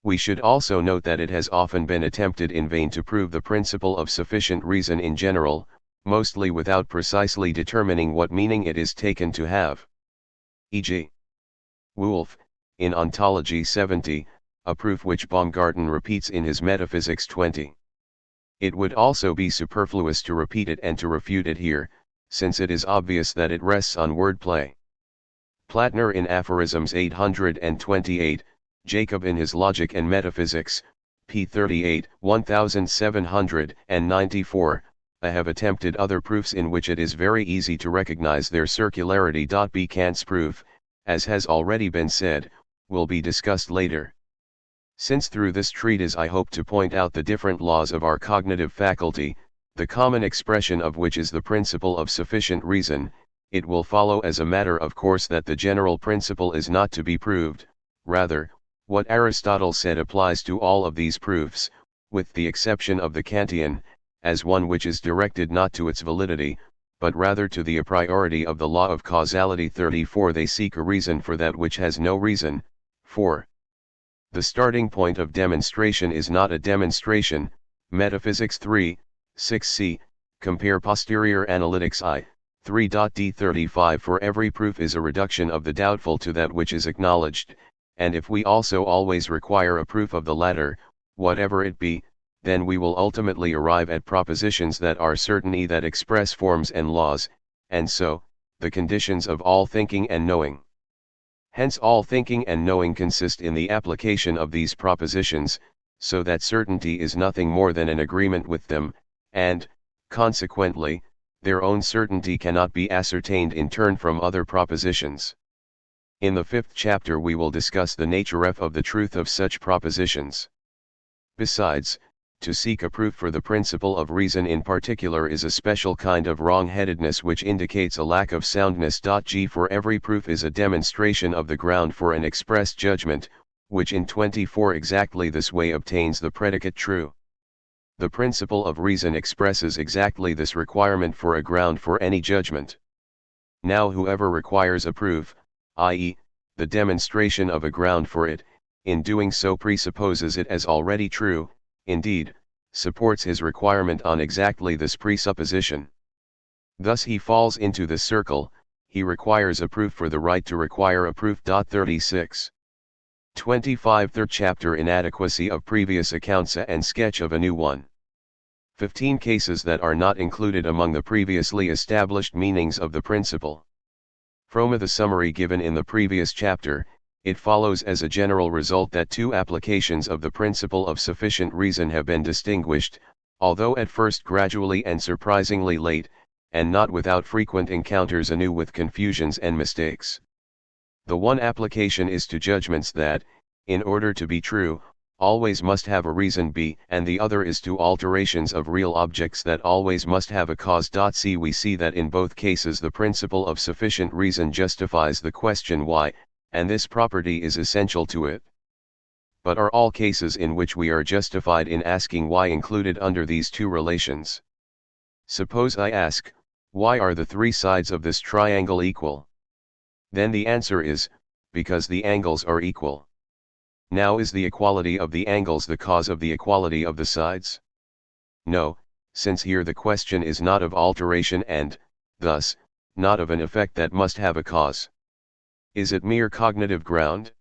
We should also note that it has often been attempted in vain to prove the principle of sufficient reason in general, mostly without precisely determining what meaning it is taken to have. E.g. Wolff, in Ontology 70, a proof which Baumgarten repeats in his Metaphysics 20. It would also be superfluous to repeat it and to refute it here, since it is obvious that it rests on wordplay. Plattner in Aphorisms 828, Jacob in his Logic and Metaphysics, p. 38, 1794, I have attempted other proofs in which it is very easy to recognize their circularity. B. Kant's proof, as has already been said, will be discussed later. Since through this treatise I hope to point out the different laws of our cognitive faculty, the common expression of which is the principle of sufficient reason, it will follow as a matter of course that the general principle is not to be proved, rather, what Aristotle said applies to all of these proofs, with the exception of the Kantian, as one which is directed not to its validity, but rather to the a priority of the law of causality. 34 They seek a reason for that which has no reason, for The starting point of demonstration is not a demonstration. Metaphysics 3, 6c, compare posterior analytics I, 3.d35. For every proof is a reduction of the doubtful to that which is acknowledged, and if we also always require a proof of the latter, whatever it be, then we will ultimately arrive at propositions that are certainty that express forms and laws, and so, the conditions of all thinking and knowing. Hence all thinking and knowing consist in the application of these propositions, so that certainty is nothing more than an agreement with them, and, consequently, their own certainty cannot be ascertained in turn from other propositions. In the 5th chapter we will discuss the nature of the truth of such propositions. Besides, to seek a proof for the principle of reason in particular is a special kind of wrong-headedness which indicates a lack of soundness. G. For every proof is a demonstration of the ground for an express judgment, which in 24 exactly this way obtains the predicate true. The principle of reason expresses exactly this requirement for a ground for any judgment. Now whoever requires a proof, i.e., the demonstration of a ground for it, in doing so presupposes it as already true, indeed, supports his requirement on exactly this presupposition. Thus he falls into this circle, he requires a proof for the right to require a proof. 36. 25 Third chapter Inadequacy of previous accounts and sketch of a new one. 15 Cases that are not included among the previously established meanings of the principle. From the summary given in the previous chapter, it follows as a general result that two applications of the principle of sufficient reason have been distinguished, although at first gradually and surprisingly late, and not without frequent encounters anew with confusions and mistakes. The one application is to judgments that, in order to be true, always must have a reason b, and the other is to alterations of real objects that always must have a cause. C. We see that in both cases the principle of sufficient reason justifies the question why, and this property is essential to it. But are all cases in which we are justified in asking why included under these two relations? Suppose I ask, why are the three sides of this triangle equal? Then the answer is, because the angles are equal. Now is the equality of the angles the cause of the equality of the sides? No, since here the question is not of alteration and, thus, not of an effect that must have a cause. Is it mere cognitive ground?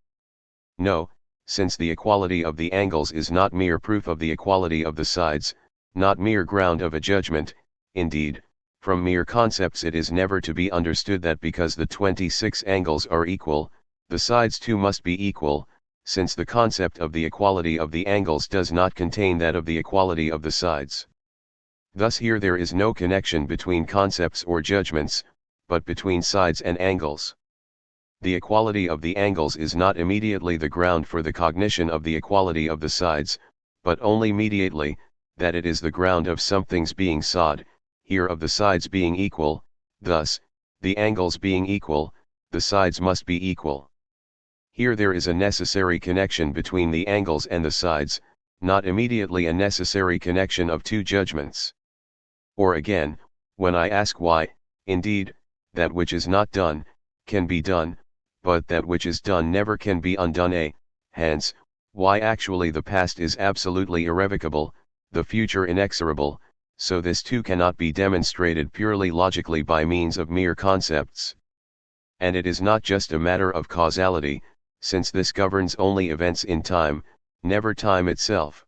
No, since the equality of the angles is not mere proof of the equality of the sides, not mere ground of a judgment. Indeed, from mere concepts it is never to be understood that because the 26 angles are equal, the sides too must be equal, since the concept of the equality of the angles does not contain that of the equality of the sides. Thus here there is no connection between concepts or judgments, but between sides and angles. The equality of the angles is not immediately the ground for the cognition of the equality of the sides, but only mediately, that it is the ground of something's being sawed, here of the sides being equal. Thus, the angles being equal, the sides must be equal. Here there is a necessary connection between the angles and the sides, not immediately a necessary connection of two judgments. Or again, when I ask why, indeed, that which is not done, can be done, but that which is done never can be undone. Hence, why actually the past is absolutely irrevocable, the future inexorable, so this too cannot be demonstrated purely logically by means of mere concepts. And it is not just a matter of causality, since this governs only events in time, never time itself.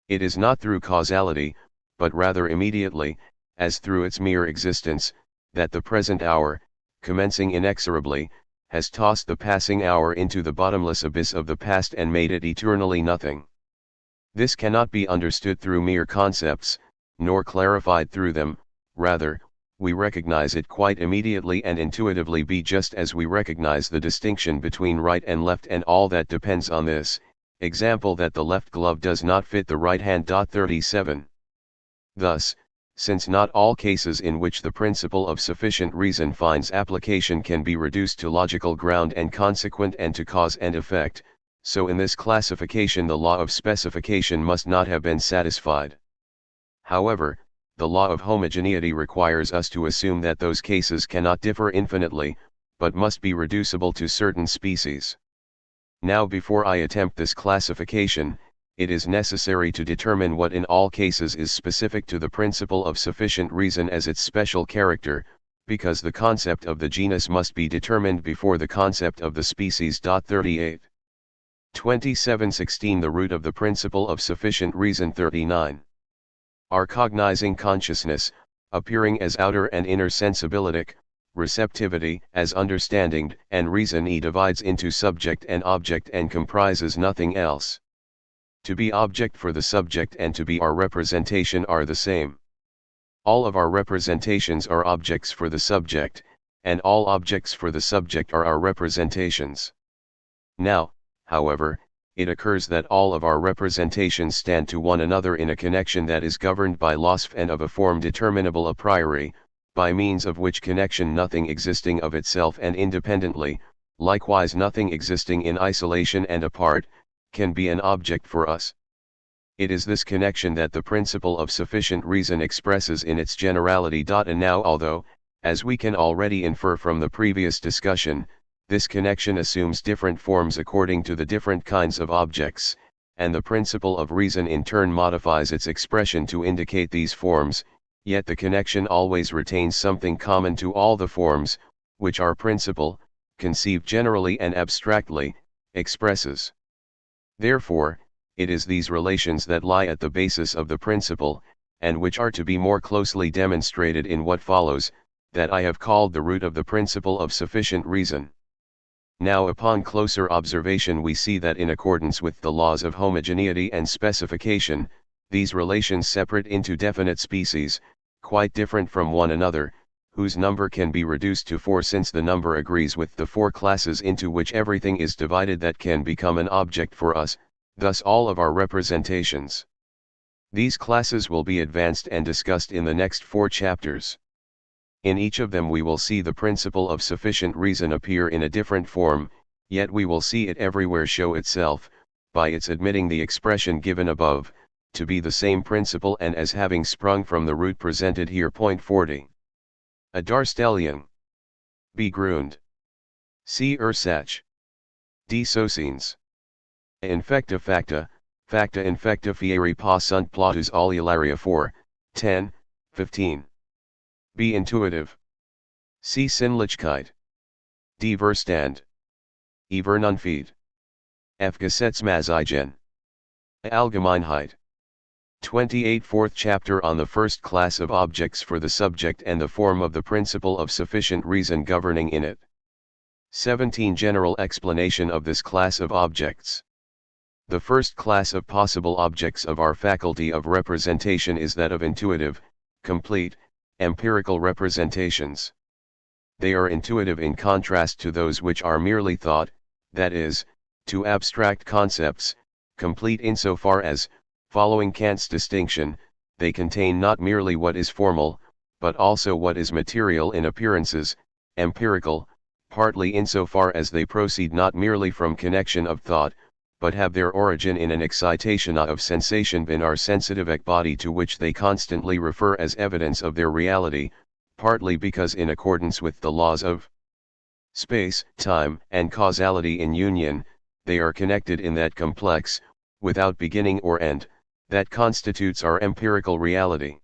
It is not through causality, but rather immediately, as through its mere existence, that the present hour, commencing inexorably, has tossed the passing hour into the bottomless abyss of the past and made it eternally nothing. This cannot be understood through mere concepts, nor clarified through them, rather, we recognize it quite immediately and intuitively just as we recognize the distinction between right and left and all that depends on this, example that the left glove does not fit the right hand. 37. Thus, since not all cases in which the principle of sufficient reason finds application can be reduced to logical ground and consequent and to cause and effect, so in this classification the law of specification must not have been satisfied. However, the law of homogeneity requires us to assume that those cases cannot differ infinitely, but must be reducible to certain species. Now before I attempt this classification, it is necessary to determine what in all cases is specific to the principle of sufficient reason as its special character, because the concept of the genus must be determined before the concept of the species. 38. 2716 The root of the principle of sufficient reason. 39. Our cognizing consciousness, appearing as outer and inner sensibilitic, receptivity as understanding, and reason divides into subject and object and comprises nothing else. To be object for the subject and to be our representation are the same. All of our representations are objects for the subject, and all objects for the subject are our representations. Now, however, it occurs that all of our representations stand to one another in a connection that is governed by loss and of a form determinable a priori, by means of which connection nothing existing of itself and independently, likewise nothing existing in isolation and apart, can be an object for us. It is this connection that the principle of sufficient reason expresses in its generality. And now although, as we can already infer from the previous discussion, this connection assumes different forms according to the different kinds of objects, and the principle of reason in turn modifies its expression to indicate these forms, yet the connection always retains something common to all the forms, which our principle, conceived generally and abstractly, expresses. Therefore, it is these relations that lie at the basis of the principle, and which are to be more closely demonstrated in what follows, that I have called the root of the principle of sufficient reason. Now upon closer observation we see that in accordance with the laws of homogeneity and specification, these relations separate into definite species, quite different from one another, whose number can be reduced to 4 since the number agrees with the 4 classes into which everything is divided that can become an object for us, thus all of our representations. These classes will be advanced and discussed in the next 4 chapters. In each of them we will see the principle of sufficient reason appear in a different form, yet we will see it everywhere show itself, by its admitting the expression given above, to be the same principle and as having sprung from the root presented here. Point 40. A Darstellion. B. Grund. C. Ursach. D. Socines. A infecta facta, facta infecta fieri pa sunt platus aliolaria 4, 10, 15. B. Intuitive. C. Sinnlichkeit. D. Verstand. E. Vernunfte. F. Gesetzmäßigkeit. A. Allgemeinheit. 28 Fourth chapter on the first class of objects for the subject and the form of the principle of sufficient reason governing in it. 17 General explanation of this class of objects. The first class of possible objects of our faculty of representation is that of intuitive, complete, empirical representations. They are intuitive in contrast to those which are merely thought, that is, to abstract concepts, complete insofar as, following Kant's distinction, they contain not merely what is formal, but also what is material in appearances, empirical, partly insofar as they proceed not merely from connection of thought, but have their origin in an excitation of sensation in our sensitive body to which they constantly refer as evidence of their reality, partly because in accordance with the laws of space, time, and causality in union, they are connected in that complex, without beginning or end, that constitutes our empirical reality.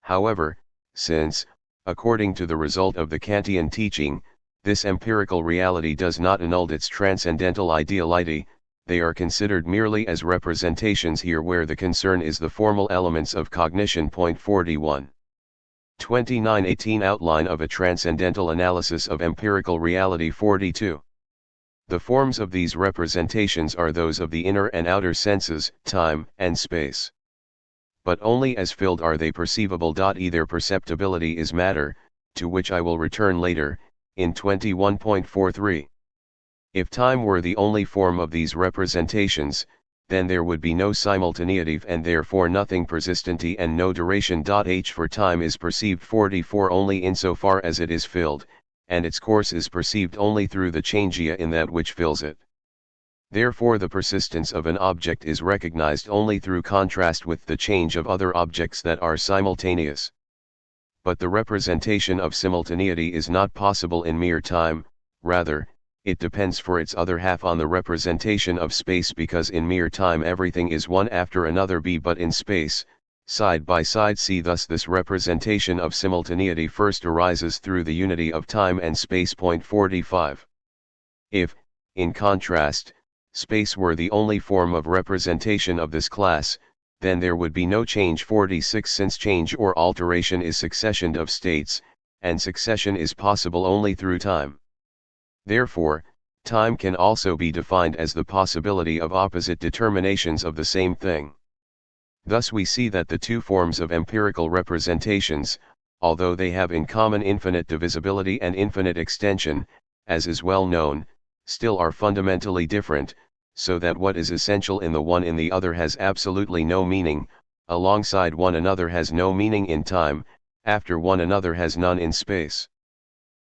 However, since, according to the result of the Kantian teaching, this empirical reality does not annul its transcendental ideality, they are considered merely as representations here where the concern is the formal elements of cognition. Point 41. 2918 Outline of a transcendental analysis of empirical reality. 42. The forms of these representations are those of the inner and outer senses, time and space. But only as filled are they perceivable. Their perceptibility is matter, to which I will return later, in 21.43. If time were the only form of these representations, then there would be no simultaneity and therefore nothing persistenti and no duration. H for time is perceived 44 only insofar as it is filled, and its course is perceived only through the changia in that which fills it. Therefore the persistence of an object is recognized only through contrast with the change of other objects that are simultaneous. But the representation of simultaneity is not possible in mere time, rather, it depends for its other half on the representation of space, because in mere time everything is one after another b, but in space, side by side c. Thus this representation of simultaneity first arises through the unity of time and space. 45. If, in contrast, space were the only form of representation of this class, then there would be no change. 46. Since change or alteration is succession of states, and succession is possible only through time. Therefore, time can also be defined as the possibility of opposite determinations of the same thing. Thus we see that the two forms of empirical representations, although they have in common infinite divisibility and infinite extension, as is well known, still are fundamentally different, so that what is essential in the one in the other has absolutely no meaning, alongside one another has no meaning in time, after one another has none in space.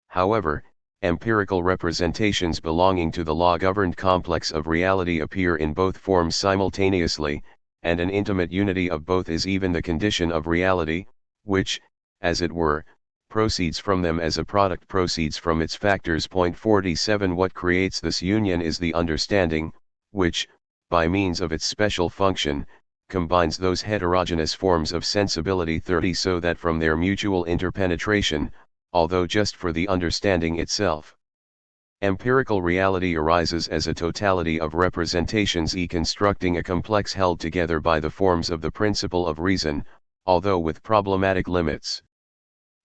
However, empirical representations belonging to the law-governed complex of reality appear in both forms simultaneously, and an intimate unity of both is even the condition of reality, which, as it were, proceeds from them as a product proceeds from its factors. 47. What creates this union is the understanding, which, by means of its special function, combines those heterogeneous forms of sensibility 30 so that from their mutual interpenetration, although just for the understanding itself, empirical reality arises as a totality of representations constructing a complex held together by the forms of the principle of reason, although with problematic limits.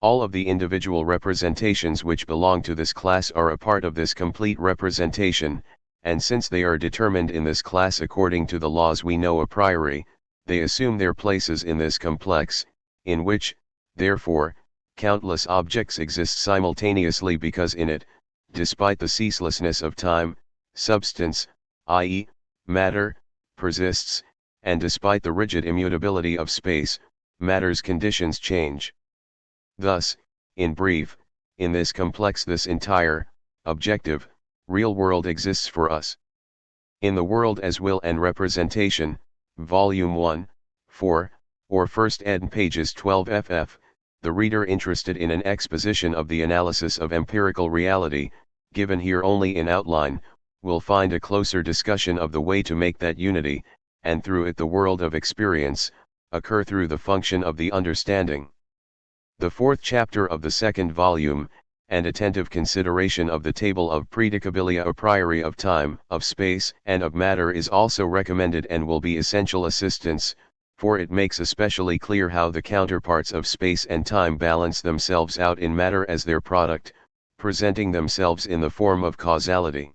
All of the individual representations which belong to this class are a part of this complete representation, and since they are determined in this class according to the laws we know a priori, they assume their places in this complex, in which, therefore, countless objects exist simultaneously, because in it, despite the ceaselessness of time, substance, i.e., matter, persists, and despite the rigid immutability of space, matter's conditions change. Thus, in brief, in this complex this entire, objective, real world exists for us. In The World as Will and Representation, Volume 1, 4, or 1st ed. pages 12 ff, the reader interested in an exposition of the analysis of empirical reality, given here only in outline, will find a closer discussion of the way to make that unity, and through it the world of experience, occur through the function of the understanding. The fourth chapter of the second volume, and attentive consideration of the table of predicabilia a priori of time, of space, and of matter is also recommended and will be essential assistance, for it makes especially clear how the counterparts of space and time balance themselves out in matter as their product, presenting themselves in the form of causality.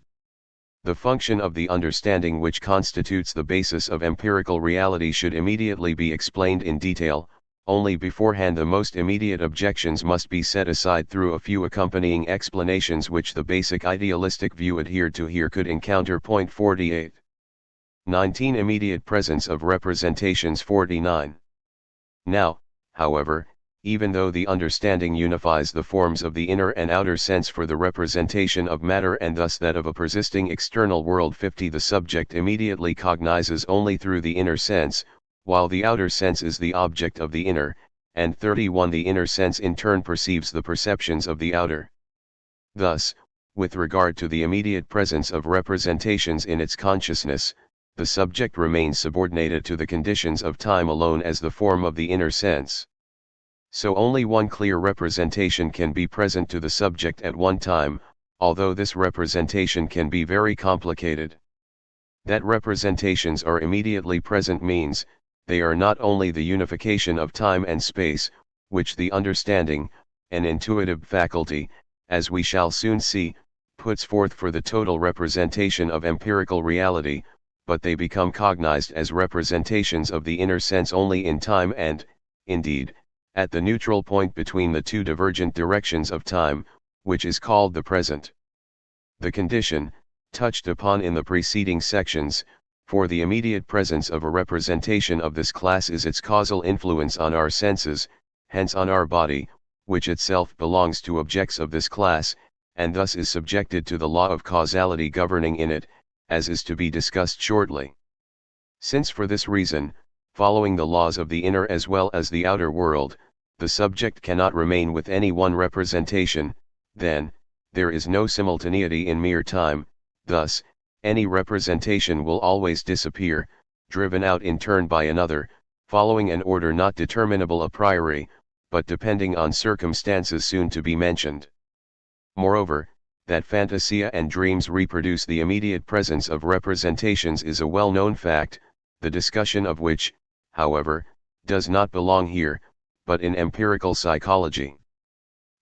The function of the understanding which constitutes the basis of empirical reality should immediately be explained in detail. Only beforehand the most immediate objections must be set aside through a few accompanying explanations which the basic idealistic view adhered to here could encounter. 48. 19. Immediate presence of representations. 49. Now, however, even though the understanding unifies the forms of the inner and outer sense for the representation of matter and thus that of a persisting external world, 50. The subject immediately cognizes only through the inner sense, while the outer sense is the object of the inner, and 31. The inner sense in turn perceives the perceptions of the outer. Thus, with regard to the immediate presence of representations in its consciousness, the subject remains subordinated to the conditions of time alone as the form of the inner sense. So only one clear representation can be present to the subject at one time, although this representation can be very complicated. That representations are immediately present means, they are not only the unification of time and space, which the understanding, an intuitive faculty, as we shall soon see, puts forth for the total representation of empirical reality, but they become cognized as representations of the inner sense only in time and, indeed, at the neutral point between the two divergent directions of time, which is called the present. The condition, touched upon in the preceding sections, for the immediate presence of a representation of this class is its causal influence on our senses, hence on our body, which itself belongs to objects of this class, and thus is subjected to the law of causality governing in it, as is to be discussed shortly. Since for this reason, following the laws of the inner as well as the outer world, the subject cannot remain with any one representation, then, there is no simultaneity in mere time, thus, any representation will always disappear, driven out in turn by another, following an order not determinable a priori, but depending on circumstances soon to be mentioned. Moreover, that fantasia and dreams reproduce the immediate presence of representations is a well-known fact, the discussion of which, however, does not belong here, but in empirical psychology.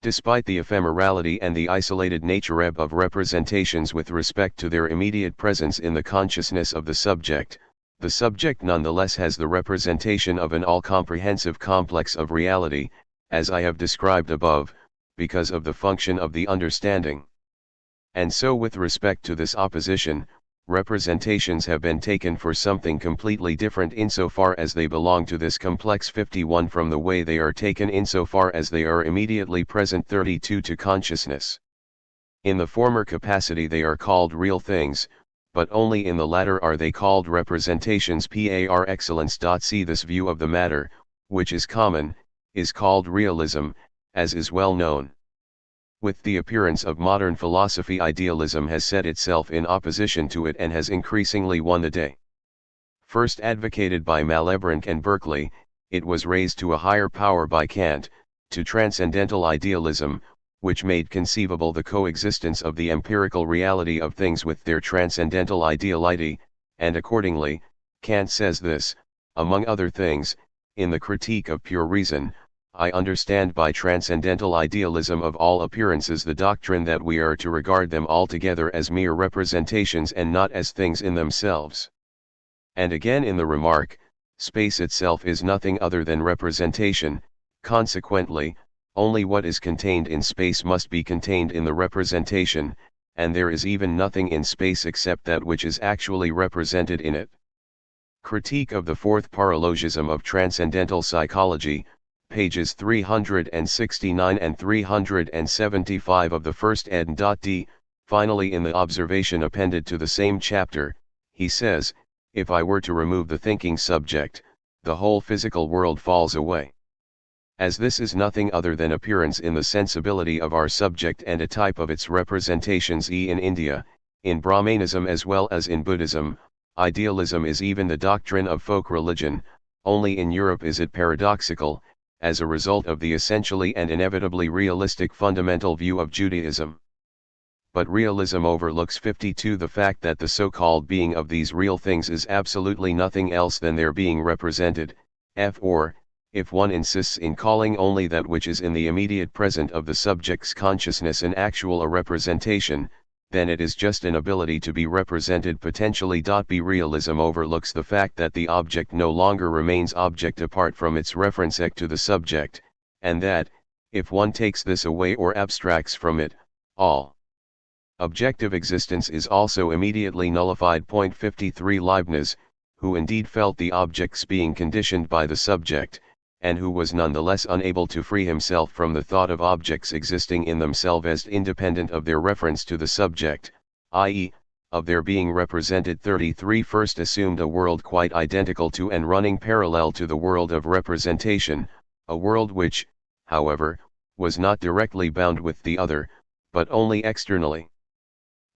Despite the ephemerality and the isolated nature of representations with respect to their immediate presence in the consciousness of the subject nonetheless has the representation of an all-comprehensive complex of reality, as I have described above, because of the function of the understanding. And so with respect to this opposition, representations have been taken for something completely different insofar as they belong to this complex 51 from the way they are taken insofar as they are immediately present 32 to consciousness. In the former capacity they are called real things, but only in the latter are they called representations par excellence. See, this view of the matter, which is common, is called realism, as is well known. With the appearance of modern philosophy, idealism has set itself in opposition to it and has increasingly won the day. First advocated by Malebranche and Berkeley, it was raised to a higher power by Kant, to transcendental idealism, which made conceivable the coexistence of the empirical reality of things with their transcendental ideality, and accordingly, Kant says this, among other things, in the Critique of Pure Reason: I understand by transcendental idealism of all appearances the doctrine that we are to regard them altogether as mere representations and not as things in themselves. And again in the remark, space itself is nothing other than representation, consequently, only what is contained in space must be contained in the representation, and there is even nothing in space except that which is actually represented in it. Critique of the Fourth Paralogism of Transcendental Psychology, pages 369 and 375 of the first ed. D. Finally, in the observation appended to the same chapter, he says, if I were to remove the thinking subject, the whole physical world falls away. As this is nothing other than appearance in the sensibility of our subject and a type of its representations, in India, in Brahmanism as well as in Buddhism, idealism is even the doctrine of folk religion, only in Europe is it paradoxical, as a result of the essentially and inevitably realistic fundamental view of Judaism. But realism overlooks 52 the fact that the so-called being of these real things is absolutely nothing else than their being represented, or, if one insists in calling only that which is in the immediate present of the subject's consciousness an actual a representation, then it is just an ability to be represented potentially. B. Realism overlooks the fact that the object no longer remains object apart from its reference to the subject, and that, if one takes this away or abstracts from it, all objective existence is also immediately nullified. 53 Leibniz, who indeed felt the objects being conditioned by the subject, and who was nonetheless unable to free himself from the thought of objects existing in themselves as independent of their reference to the subject, i.e., of their being represented. 33 First assumed a world quite identical to and running parallel to the world of representation, a world which, however, was not directly bound with the other, but only externally.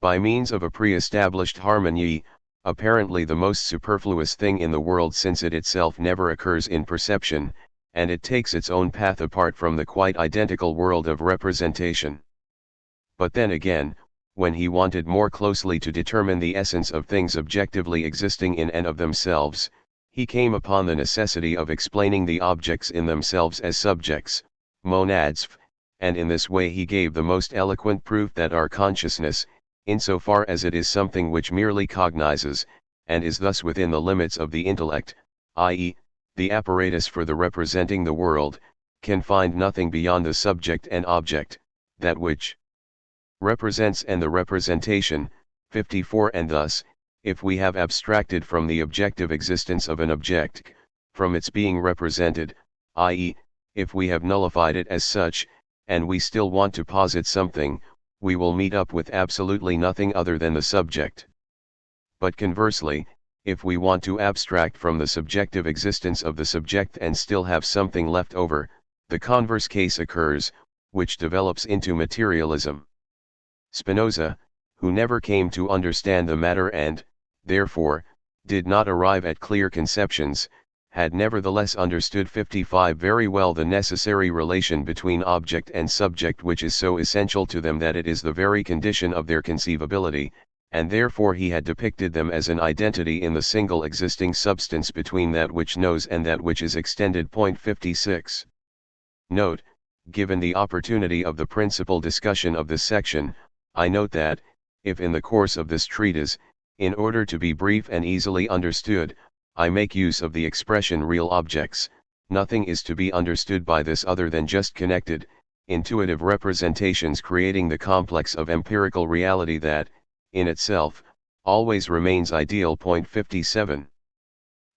By means of a pre-established harmony, apparently the most superfluous thing in the world, since it itself never occurs in perception, and it takes its own path apart from the quite identical world of representation. But then again, when he wanted more closely to determine the essence of things objectively existing in and of themselves, he came upon the necessity of explaining the objects in themselves as subjects, monads, and in this way he gave the most eloquent proof that our consciousness, insofar as it is something which merely cognizes, and is thus within the limits of the intellect, i.e., the apparatus for the representing the world, can find nothing beyond the subject and object, that which represents and the representation. 54 And thus, if we have abstracted from the objective existence of an object, from its being represented, i.e., if we have nullified it as such, and we still want to posit something, we will meet up with absolutely nothing other than the subject. But conversely, if we want to abstract from the subjective existence of the subject and still have something left over, the converse case occurs, which develops into materialism. Spinoza, who never came to understand the matter and, therefore, did not arrive at clear conceptions, had nevertheless understood 55 very well the necessary relation between object and subject which is so essential to them that it is the very condition of their conceivability, and therefore he had depicted them as an identity in the single existing substance between that which knows and that which is extended. 56. Note, given the opportunity of the principal discussion of this section, I note that, if in the course of this treatise, in order to be brief and easily understood, I make use of the expression real objects, nothing is to be understood by this other than just connected, intuitive representations creating the complex of empirical reality that, in itself, always remains ideal. 57.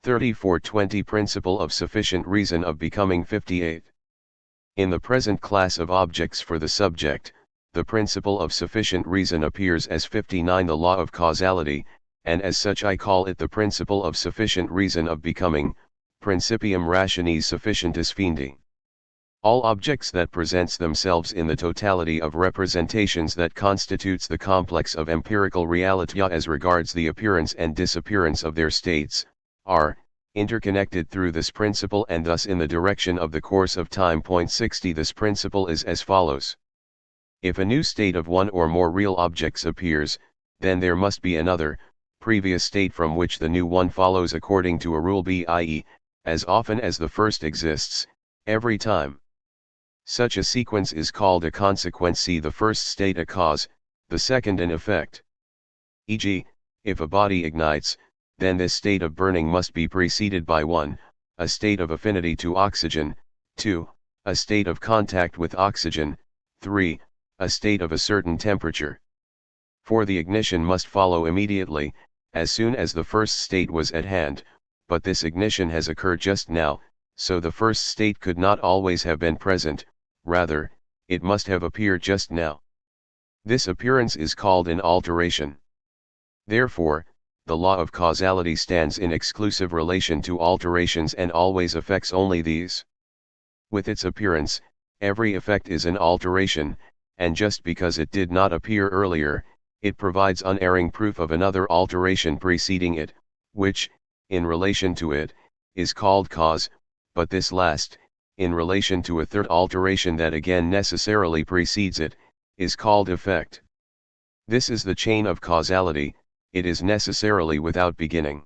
3420 Principle of Sufficient Reason of Becoming. 58. In the present class of objects for the subject, the principle of sufficient reason appears as 59 the law of causality, and as such I call it the principle of sufficient reason of becoming, principium rationis sufficientis findi. All objects that presents themselves in the totality of representations that constitutes the complex of empirical reality as regards the appearance and disappearance of their states, are interconnected through this principle and thus in the direction of the course of time. 60 This principle is as follows. If a new state of one or more real objects appears, then there must be another, previous state from which the new one follows according to a rule b, i.e., as often as the first exists, every time. Such a sequence is called a consequence. See the first state a cause, the second an effect. E.g., if a body ignites, then this state of burning must be preceded by 1, a state of affinity to oxygen, 2, a state of contact with oxygen, 3, a state of a certain temperature. For the ignition must follow immediately, as soon as the first state was at hand, but this ignition has occurred just now, so the first state could not always have been present, rather, it must have appeared just now. This appearance is called an alteration. Therefore, the law of causality stands in exclusive relation to alterations and always affects only these. With its appearance, every effect is an alteration, and just because it did not appear earlier, it provides unerring proof of another alteration preceding it, which, in relation to it, is called cause, but this last, in relation to a third alteration that again necessarily precedes it, is called effect. This is the chain of causality, it is necessarily without beginning.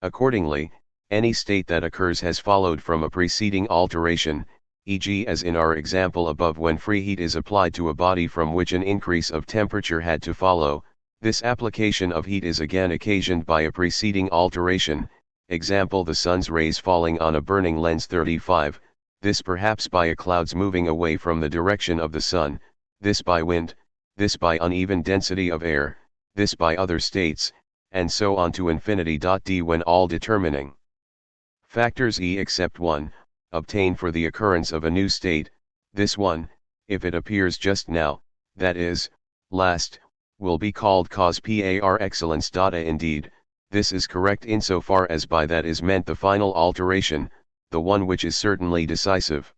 Accordingly, any state that occurs has followed from a preceding alteration, e.g. as in our example above when free heat is applied to a body from which an increase of temperature had to follow, this application of heat is again occasioned by a preceding alteration, example the sun's rays falling on a burning lens. 35, this perhaps by a cloud's moving away from the direction of the sun, this by wind, this by uneven density of air, this by other states, and so on to infinity. D when all determining factors except one, obtain for the occurrence of a new state, this one, if it appears just now, that is, last, will be called cause par excellence. Indeed, this is correct insofar as by that is meant the final alteration, the one which is certainly decisive.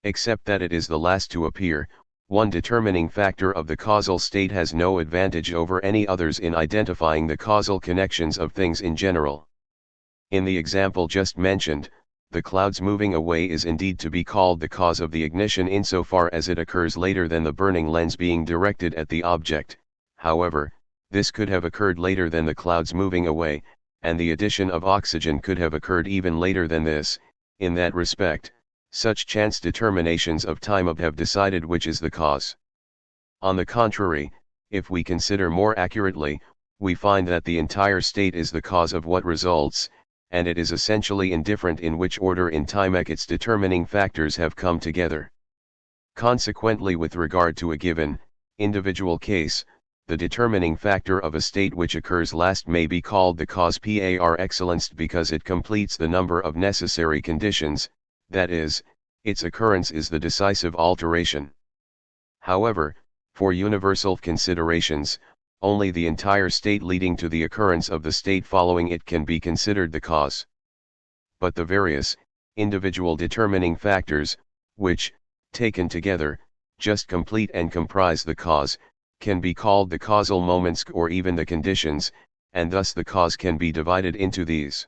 Except that it is the last to appear, one determining factor of the causal state has no advantage over any others in identifying the causal connections of things in general. In the example just mentioned, the cloud's moving away is indeed to be called the cause of the ignition insofar as it occurs later than the burning lens being directed at the object. However, this could have occurred later than the cloud's moving away, and the addition of oxygen could have occurred even later than this. In that respect, such chance determinations of time have decided which is the cause. On the contrary, if we consider more accurately, we find that the entire state is the cause of what results, and it is essentially indifferent in which order in time its determining factors have come together. Consequently, with regard to a given, individual case, the determining factor of a state which occurs last may be called the cause par excellence because it completes the number of necessary conditions, that is, its occurrence is the decisive alteration. However, for universal considerations, only the entire state leading to the occurrence of the state following it can be considered the cause. But the various, individual determining factors, which, taken together, just complete and comprise the cause, can be called the causal moments or even the conditions, and thus the cause can be divided into these.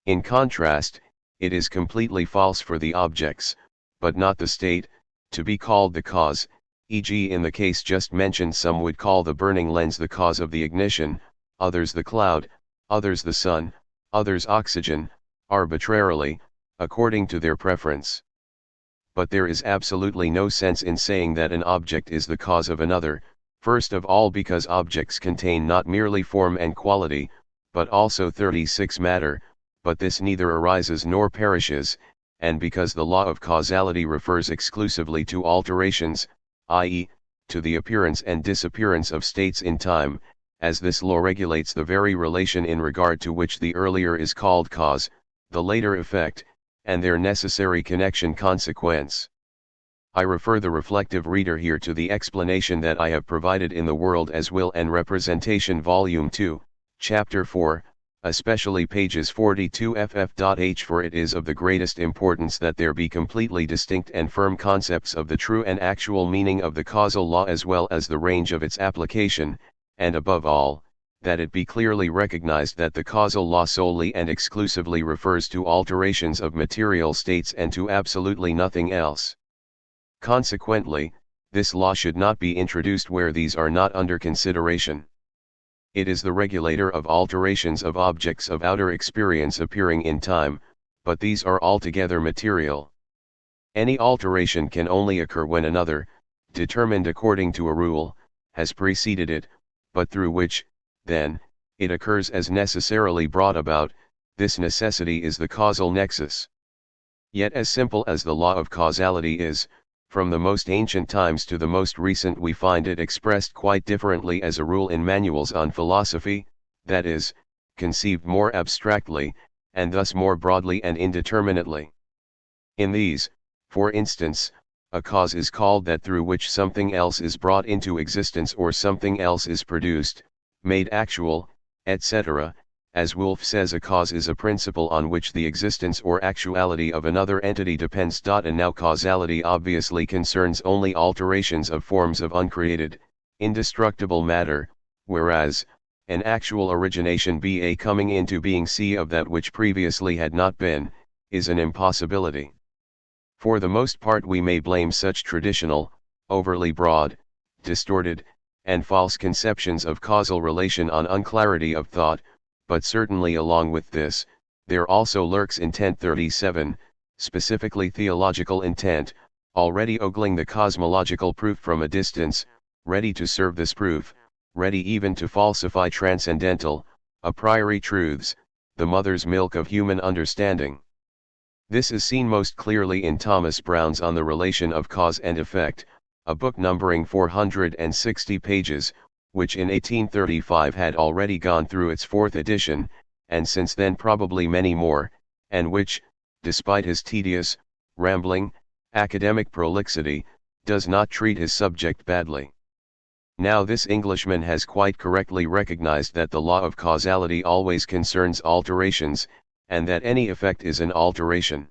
In contrast, it is completely false for the objects, but not the state, to be called the cause, e.g. in the case just mentioned some would call the burning lens the cause of the ignition, others the cloud, others the sun, others oxygen, arbitrarily, according to their preference. But there is absolutely no sense in saying that an object is the cause of another, first of all because objects contain not merely form and quality, but also 36 matter, but this neither arises nor perishes, and because the law of causality refers exclusively to alterations, i.e., to the appearance and disappearance of states in time, as this law regulates the very relation in regard to which the earlier is called cause, the later effect, and their necessary connection consequence. I refer the reflective reader here to the explanation that I have provided in The World as Will and Representation Volume 2, Chapter 4, especially pages 42 ff.h, for it is of the greatest importance that there be completely distinct and firm concepts of the true and actual meaning of the causal law as well as the range of its application, and above all, that it be clearly recognized that the causal law solely and exclusively refers to alterations of material states and to absolutely nothing else. Consequently, this law should not be introduced where these are not under consideration. It is the regulator of alterations of objects of outer experience appearing in time, but these are altogether material. Any alteration can only occur when another, determined according to a rule, has preceded it, but through which, then, it occurs as necessarily brought about. This necessity is the causal nexus. Yet as simple as the law of causality is, from the most ancient times to the most recent we find it expressed quite differently as a rule in manuals on philosophy, that is, conceived more abstractly, and thus more broadly and indeterminately. In these, for instance, a cause is called that through which something else is brought into existence or something else is produced, made actual, etc. As Wolff says, a cause is a principle on which the existence or actuality of another entity depends. And now causality obviously concerns only alterations of forms of uncreated, indestructible matter, whereas, an actual origination be a coming into being c of that which previously had not been, is an impossibility. For the most part we may blame such traditional, overly broad, distorted, and false conceptions of causal relation on unclarity of thought, but certainly along with this, there also lurks intent 37, specifically theological intent, already ogling the cosmological proof from a distance, ready to serve this proof, ready even to falsify transcendental, a priori truths, the mother's milk of human understanding. This is seen most clearly in Thomas Brown's On the Relation of Cause and Effect, a book numbering 460 pages, which in 1835 had already gone through its fourth edition, and since then probably many more, and which, despite his tedious, rambling, academic prolixity, does not treat his subject badly. Now this Englishman has quite correctly recognized that the law of causality always concerns alterations, and that any effect is an alteration.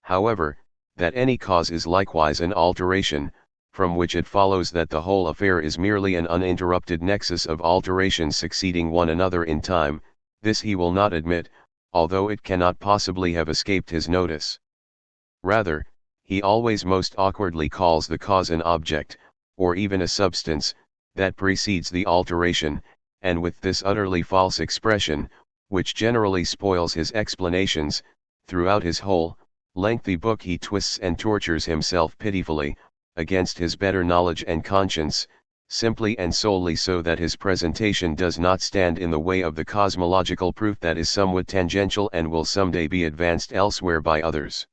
However, that any cause is likewise an alteration, from which it follows that the whole affair is merely an uninterrupted nexus of alterations succeeding one another in time, this he will not admit, although it cannot possibly have escaped his notice. Rather, he always most awkwardly calls the cause an object, or even a substance, that precedes the alteration, and with this utterly false expression, which generally spoils his explanations, throughout his whole, lengthy book he twists and tortures himself pitifully, against his better knowledge and conscience, simply and solely so that his presentation does not stand in the way of the cosmological proof that is somewhat tangential and will someday be advanced elsewhere by others.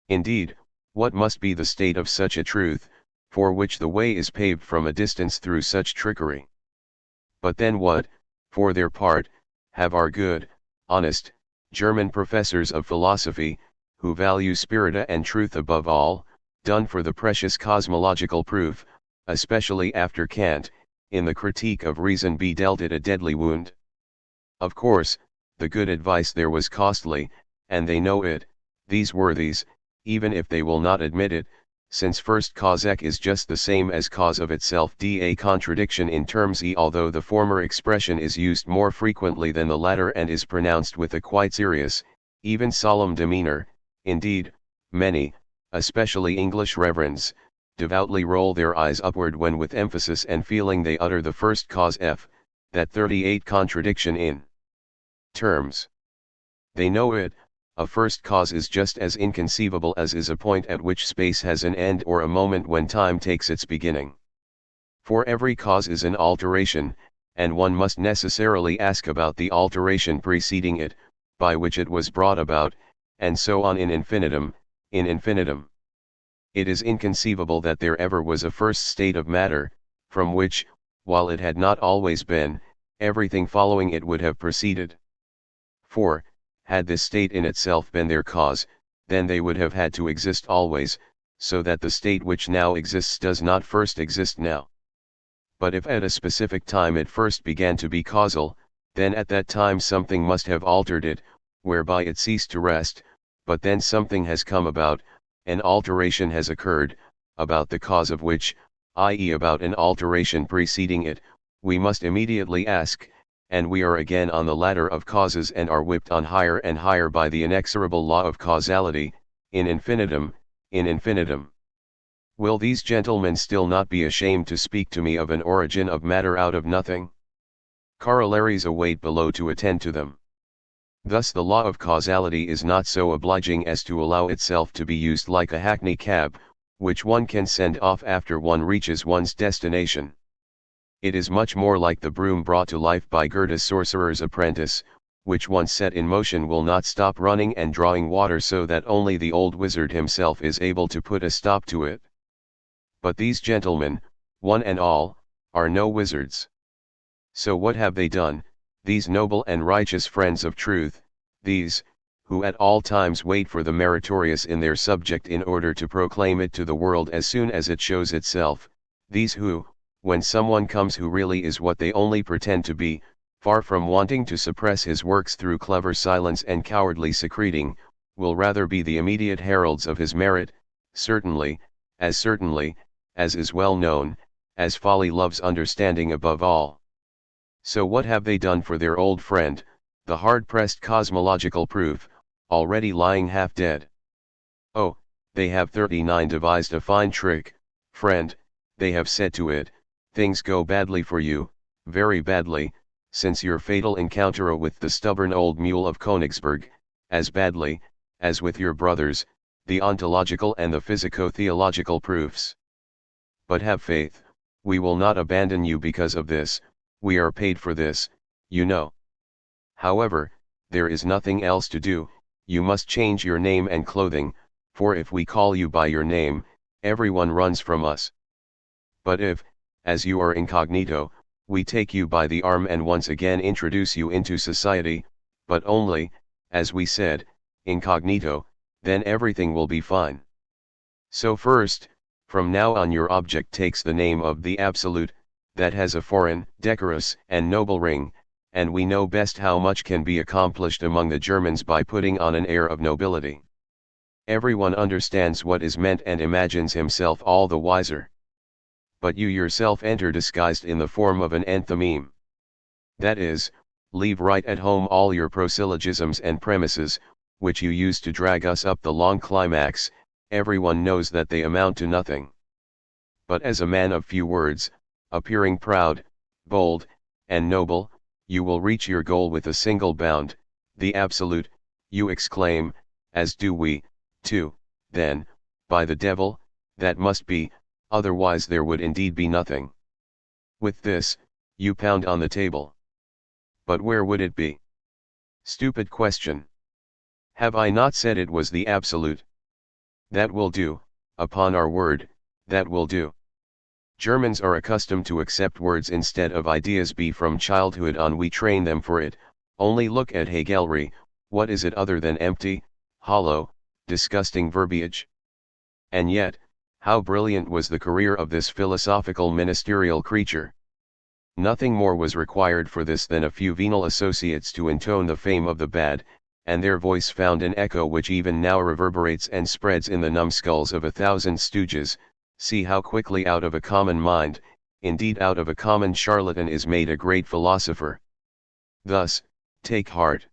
Indeed, what must be the state of such a truth, for which the way is paved from a distance through such trickery? But then what, for their part, have our good, honest, German professors of philosophy, who value spirita and truth above all, done for the precious cosmological proof, especially after Kant, in the Critique of Reason, be dealt it a deadly wound? Of course, the good advice there was costly, and they know it, these worthies, even if they will not admit it, since first cause ek is just the same as cause of itself, a contradiction in terms although the former expression is used more frequently than the latter and is pronounced with a quite serious, even solemn demeanor. Indeed, many, especially English reverends, devoutly roll their eyes upward when with emphasis and feeling they utter the first cause f, that 38 contradiction in terms. They know it. A first cause is just as inconceivable as is a point at which space has an end or a moment when time takes its beginning. For every cause is an alteration, and one must necessarily ask about the alteration preceding it, by which it was brought about, and so on in infinitum, in infinitum. It is inconceivable that there ever was a first state of matter, from which, while it had not always been, everything following it would have proceeded. For, had this state in itself been their cause, then they would have had to exist always, so that the state which now exists does not first exist now. But if at a specific time it first began to be causal, then at that time something must have altered it, whereby it ceased to rest, but then something has come about, an alteration has occurred, about the cause of which, i.e. about an alteration preceding it, we must immediately ask, and we are again on the ladder of causes and are whipped on higher and higher by the inexorable law of causality, in infinitum, in infinitum. Will these gentlemen still not be ashamed to speak to me of an origin of matter out of nothing? Corollaries await below to attend to them. Thus the law of causality is not so obliging as to allow itself to be used like a hackney cab, which one can send off after one reaches one's destination. It is much more like the broom brought to life by Goethe's Sorcerer's Apprentice, which once set in motion will not stop running and drawing water so that only the old wizard himself is able to put a stop to it. But these gentlemen, one and all, are no wizards. So what have they done, these noble and righteous friends of truth, these, who at all times wait for the meritorious in their subject in order to proclaim it to the world as soon as it shows itself, these who, when someone comes who really is what they only pretend to be, far from wanting to suppress his works through clever silence and cowardly secreting, will rather be the immediate heralds of his merit, certainly, as is well known, as folly loves understanding above all. So what have they done for their old friend, the hard-pressed cosmological proof, already lying half dead? Oh, they have 39 devised a fine trick, friend, they have said to it, things go badly for you, very badly, since your fatal encounter with the stubborn old mule of Königsberg, as badly, as with your brothers, the ontological and the physico-theological proofs. But have faith, we will not abandon you because of this, we are paid for this, you know. However, there is nothing else to do, you must change your name and clothing, for if we call you by your name, everyone runs from us. But if, as you are incognito, we take you by the arm and once again introduce you into society, but only, as we said, incognito, then everything will be fine. So first, from now on your object takes the name of the Absolute, that has a foreign, decorous, and noble ring, and we know best how much can be accomplished among the Germans by putting on an air of nobility. Everyone understands what is meant and imagines himself all the wiser. But you yourself enter disguised in the form of an enthymeme. That is, leave right at home all your prosyllogisms and premises, which you use to drag us up the long climax, everyone knows that they amount to nothing. But as a man of few words, appearing proud, bold, and noble, you will reach your goal with a single bound, the Absolute, you exclaim, as do we, too, then, by the devil, that must be, otherwise there would indeed be nothing. With this, you pound on the table. But where would it be? Stupid question. Have I not said it was the Absolute? That will do, upon our word, that will do. Germans are accustomed to accept words instead of ideas. From childhood on we train them for it, only look at Hegelry, what is it other than empty, hollow, disgusting verbiage? And yet, how brilliant was the career of this philosophical ministerial creature! Nothing more was required for this than a few venal associates to intone the fame of the bad, and their voice found an echo which even now reverberates and spreads in the numbskulls of 1,000 stooges. See how quickly out of a common mind, indeed out of a common charlatan, is made a great philosopher. Thus, take heart.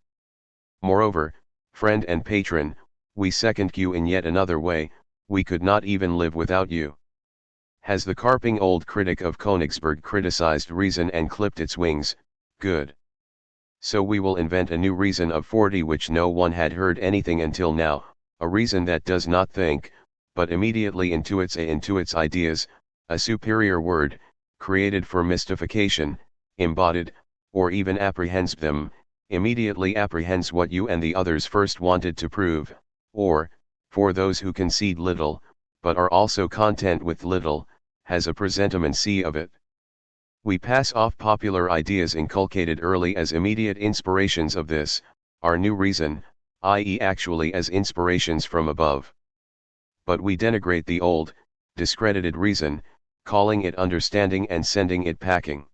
Moreover, friend and patron, we second you in yet another way, we could not even live without you. Has the carping old critic of Königsberg criticized reason and clipped its wings? Good. So we will invent a new reason of 40 which no one had heard anything until now, a reason that does not think, but immediately intuits ideas, a superior word, created for mystification, embodied, or even apprehends them, immediately apprehends what you and the others first wanted to prove, or, for those who concede little, but are also content with little, has a presentimency of it. We pass off popular ideas inculcated early as immediate inspirations of this, our new reason, i.e. actually as inspirations from above. But we denigrate the old, discredited reason, calling it understanding and sending it packing.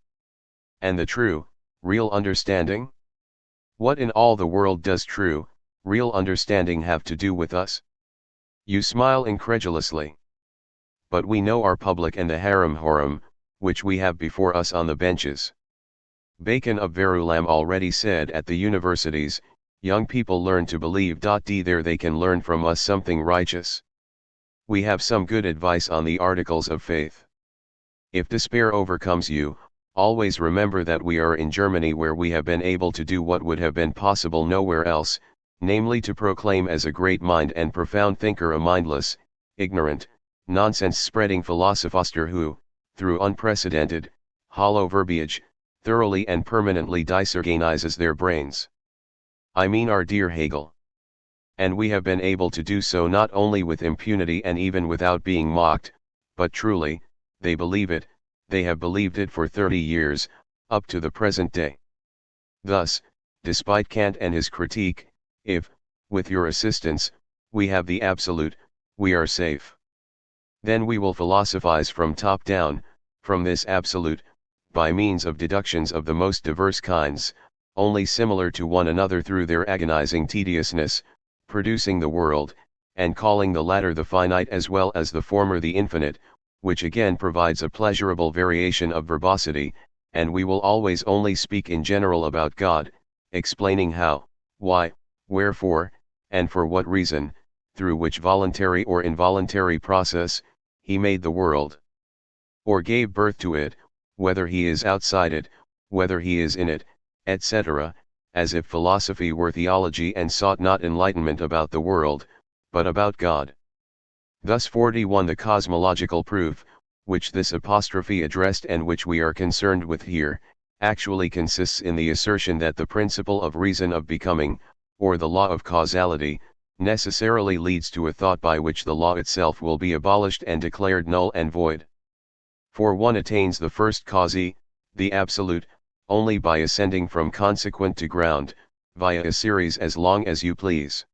And the true, real understanding? What in all the world does true, real understanding have to do with us? You smile incredulously. But we know our public and the harum horum, which we have before us on the benches. Bacon of Verulam already said at the universities, young people learn to believe. There they can learn from us something righteous. We have some good advice on the articles of faith. If despair overcomes you, always remember that we are in Germany, where we have been able to do what would have been possible nowhere else, namely to proclaim as a great mind and profound thinker a mindless, ignorant, nonsense-spreading philosopher who, through unprecedented, hollow verbiage, thoroughly and permanently disorganizes their brains. I mean our dear Hegel. And we have been able to do so not only with impunity and even without being mocked, but truly, they believe it, they have believed it for 30 years, up to the present day. Thus, despite Kant and his critique, if, with your assistance, we have the absolute, we are safe. Then we will philosophize from top down, from this absolute, by means of deductions of the most diverse kinds, only similar to one another through their agonizing tediousness, producing the world, and calling the latter the finite as well as the former the infinite, which again provides a pleasurable variation of verbosity, and we will always only speak in general about God, explaining how, why, wherefore, and for what reason, through which voluntary or involuntary process, he made the world, or gave birth to it, whether he is outside it, whether he is in it, etc., as if philosophy were theology and sought not enlightenment about the world, but about God. Thus 41 the cosmological proof, which this apostrophe addressed and which we are concerned with here, actually consists in the assertion that the principle of reason of becoming, or the law of causality, necessarily leads to a thought by which the law itself will be abolished and declared null and void. For one attains the first causae, the absolute, only by ascending from consequent to ground, via a series as long as you please.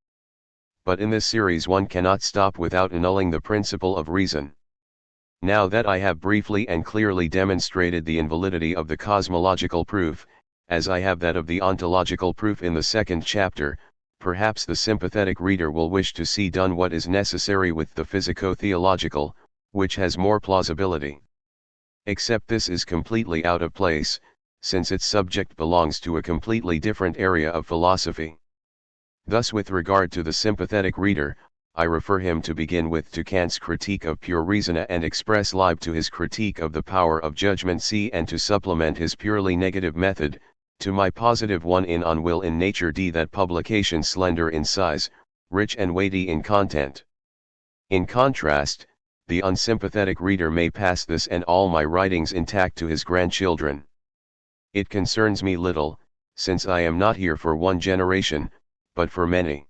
But in this series one cannot stop without annulling the principle of reason. Now that I have briefly and clearly demonstrated the invalidity of the cosmological proof, as I have that of the ontological proof in the second chapter, perhaps the sympathetic reader will wish to see done what is necessary with the physico-theological, which has more plausibility. Except this is completely out of place, since its subject belongs to a completely different area of philosophy. Thus with regard to the sympathetic reader, I refer him to begin with to Kant's critique of pure reason and express lib to his critique of the power of judgment c, and to supplement his purely negative method, to my positive one in On Will in Nature d, that publication slender in size, rich and weighty in content. In contrast, the unsympathetic reader may pass this and all my writings intact to his grandchildren. It concerns me little, since I am not here for one generation, but for many.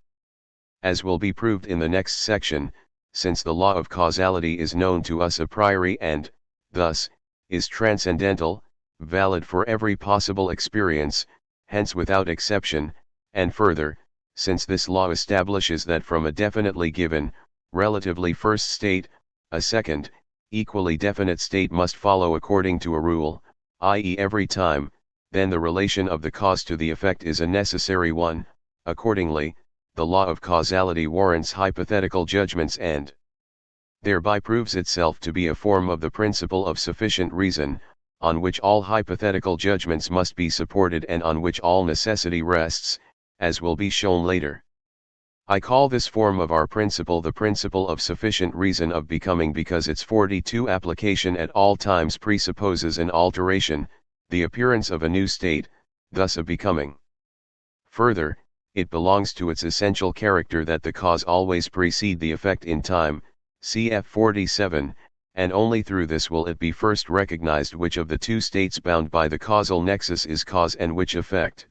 As will be proved in the next section, since the law of causality is known to us a priori and, thus, is transcendental, valid for every possible experience, hence without exception, and further, since this law establishes that from a definitely given, relatively first state, a second, equally definite state must follow according to a rule, i.e. every time, then the relation of the cause to the effect is a necessary one, Accordingly, the law of causality warrants hypothetical judgments and thereby proves itself to be a form of the principle of sufficient reason, on which all hypothetical judgments must be supported and on which all necessity rests, as will be shown later. I call this form of our principle the principle of sufficient reason of becoming because its 42 application at all times presupposes an alteration, the appearance of a new state, thus a becoming. Further, it belongs to its essential character that the cause always precede the effect in time, cf 47, and only through this will it be first recognized which of the two states bound by the causal nexus is cause and which effect.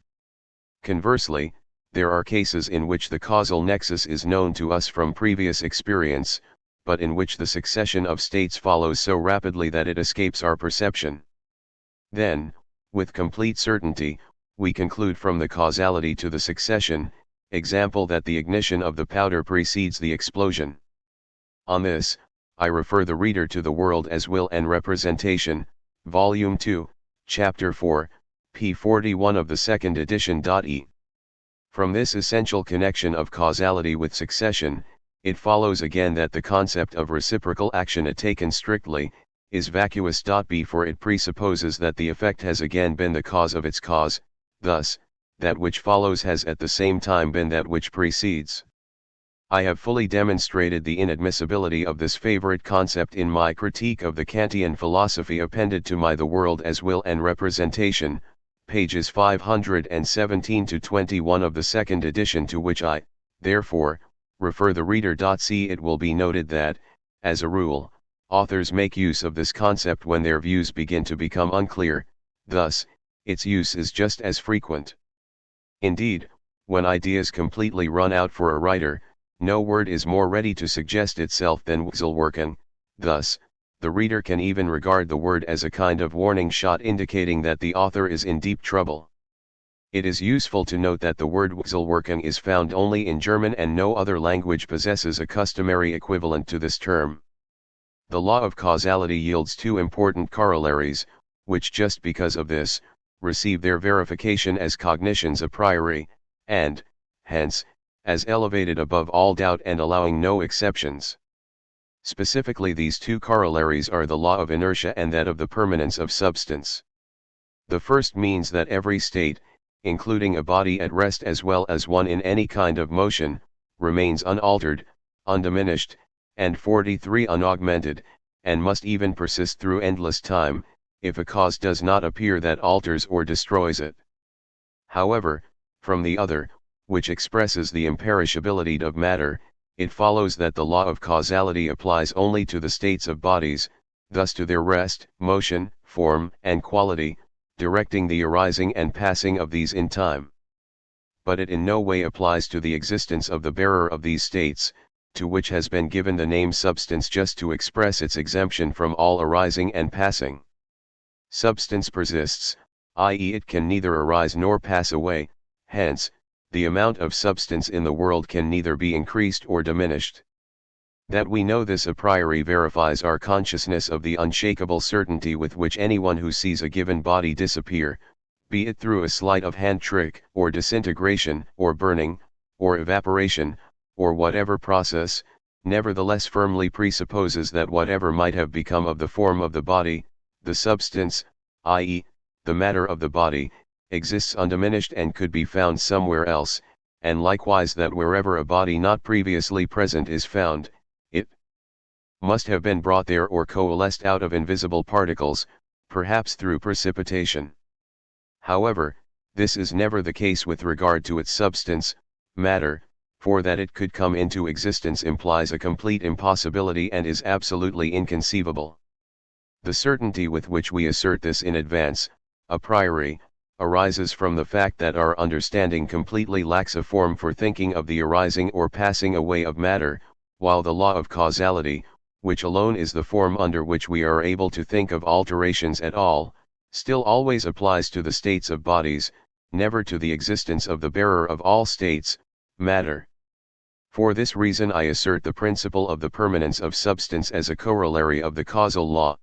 Conversely, there are cases in which the causal nexus is known to us from previous experience, but in which the succession of states follows so rapidly that it escapes our perception. Then, with complete certainty, we conclude from the causality to the succession, example that the ignition of the powder precedes the explosion. On this, I refer the reader to The World as Will and Representation, Volume 2, Chapter 4, p. 41 of the second edition. From this essential connection of causality with succession, it follows again that the concept of reciprocal action taken strictly, is vacuous. B. For it presupposes that the effect has again been the cause of its cause, thus, that which follows has at the same time been that which precedes. I have fully demonstrated the inadmissibility of this favorite concept in my critique of the Kantian philosophy appended to my The World as Will and Representation, pages 517 to 21 of the second edition, to which I, therefore, refer the reader. C. It will be noted that, as a rule, authors make use of this concept when their views begin to become unclear, thus, its use is just as frequent. Indeed, when ideas completely run out for a writer, no word is more ready to suggest itself than Wechselwirkung. Thus, the reader can even regard the word as a kind of warning shot indicating that the author is in deep trouble. It is useful to note that the word Wechselwirkung is found only in German and no other language possesses a customary equivalent to this term. The law of causality yields two important corollaries, which just because of this, receive their verification as cognitions a priori, and, hence, as elevated above all doubt and allowing no exceptions. Specifically, these two corollaries are the law of inertia and that of the permanence of substance. The first means that every state, including a body at rest as well as one in any kind of motion, remains unaltered, undiminished, and 43 unaugmented, and must even persist through endless time, if a cause does not appear that alters or destroys it. However, from the other, which expresses the imperishability of matter, it follows that the law of causality applies only to the states of bodies, thus to their rest, motion, form, and quality, directing the arising and passing of these in time. But it in no way applies to the existence of the bearer of these states, to which has been given the name substance just to express its exemption from all arising and passing. Substance persists, i.e., it can neither arise nor pass away, hence, the amount of substance in the world can neither be increased or diminished. That we know this a priori verifies our consciousness of the unshakable certainty with which anyone who sees a given body disappear, be it through a sleight of hand trick, or disintegration, or burning, or evaporation, or whatever process, nevertheless firmly presupposes that whatever might have become of the form of the body, the substance, i.e., the matter of the body, exists undiminished and could be found somewhere else, and likewise that wherever a body not previously present is found, it must have been brought there or coalesced out of invisible particles, perhaps through precipitation. However, this is never the case with regard to its substance, matter, for that it could come into existence implies a complete impossibility and is absolutely inconceivable. The certainty with which we assert this in advance, a priori, arises from the fact that our understanding completely lacks a form for thinking of the arising or passing away of matter, while the law of causality, which alone is the form under which we are able to think of alterations at all, still always applies to the states of bodies, never to the existence of the bearer of all states, matter. For this reason I assert the principle of the permanence of substance as a corollary of the causal law.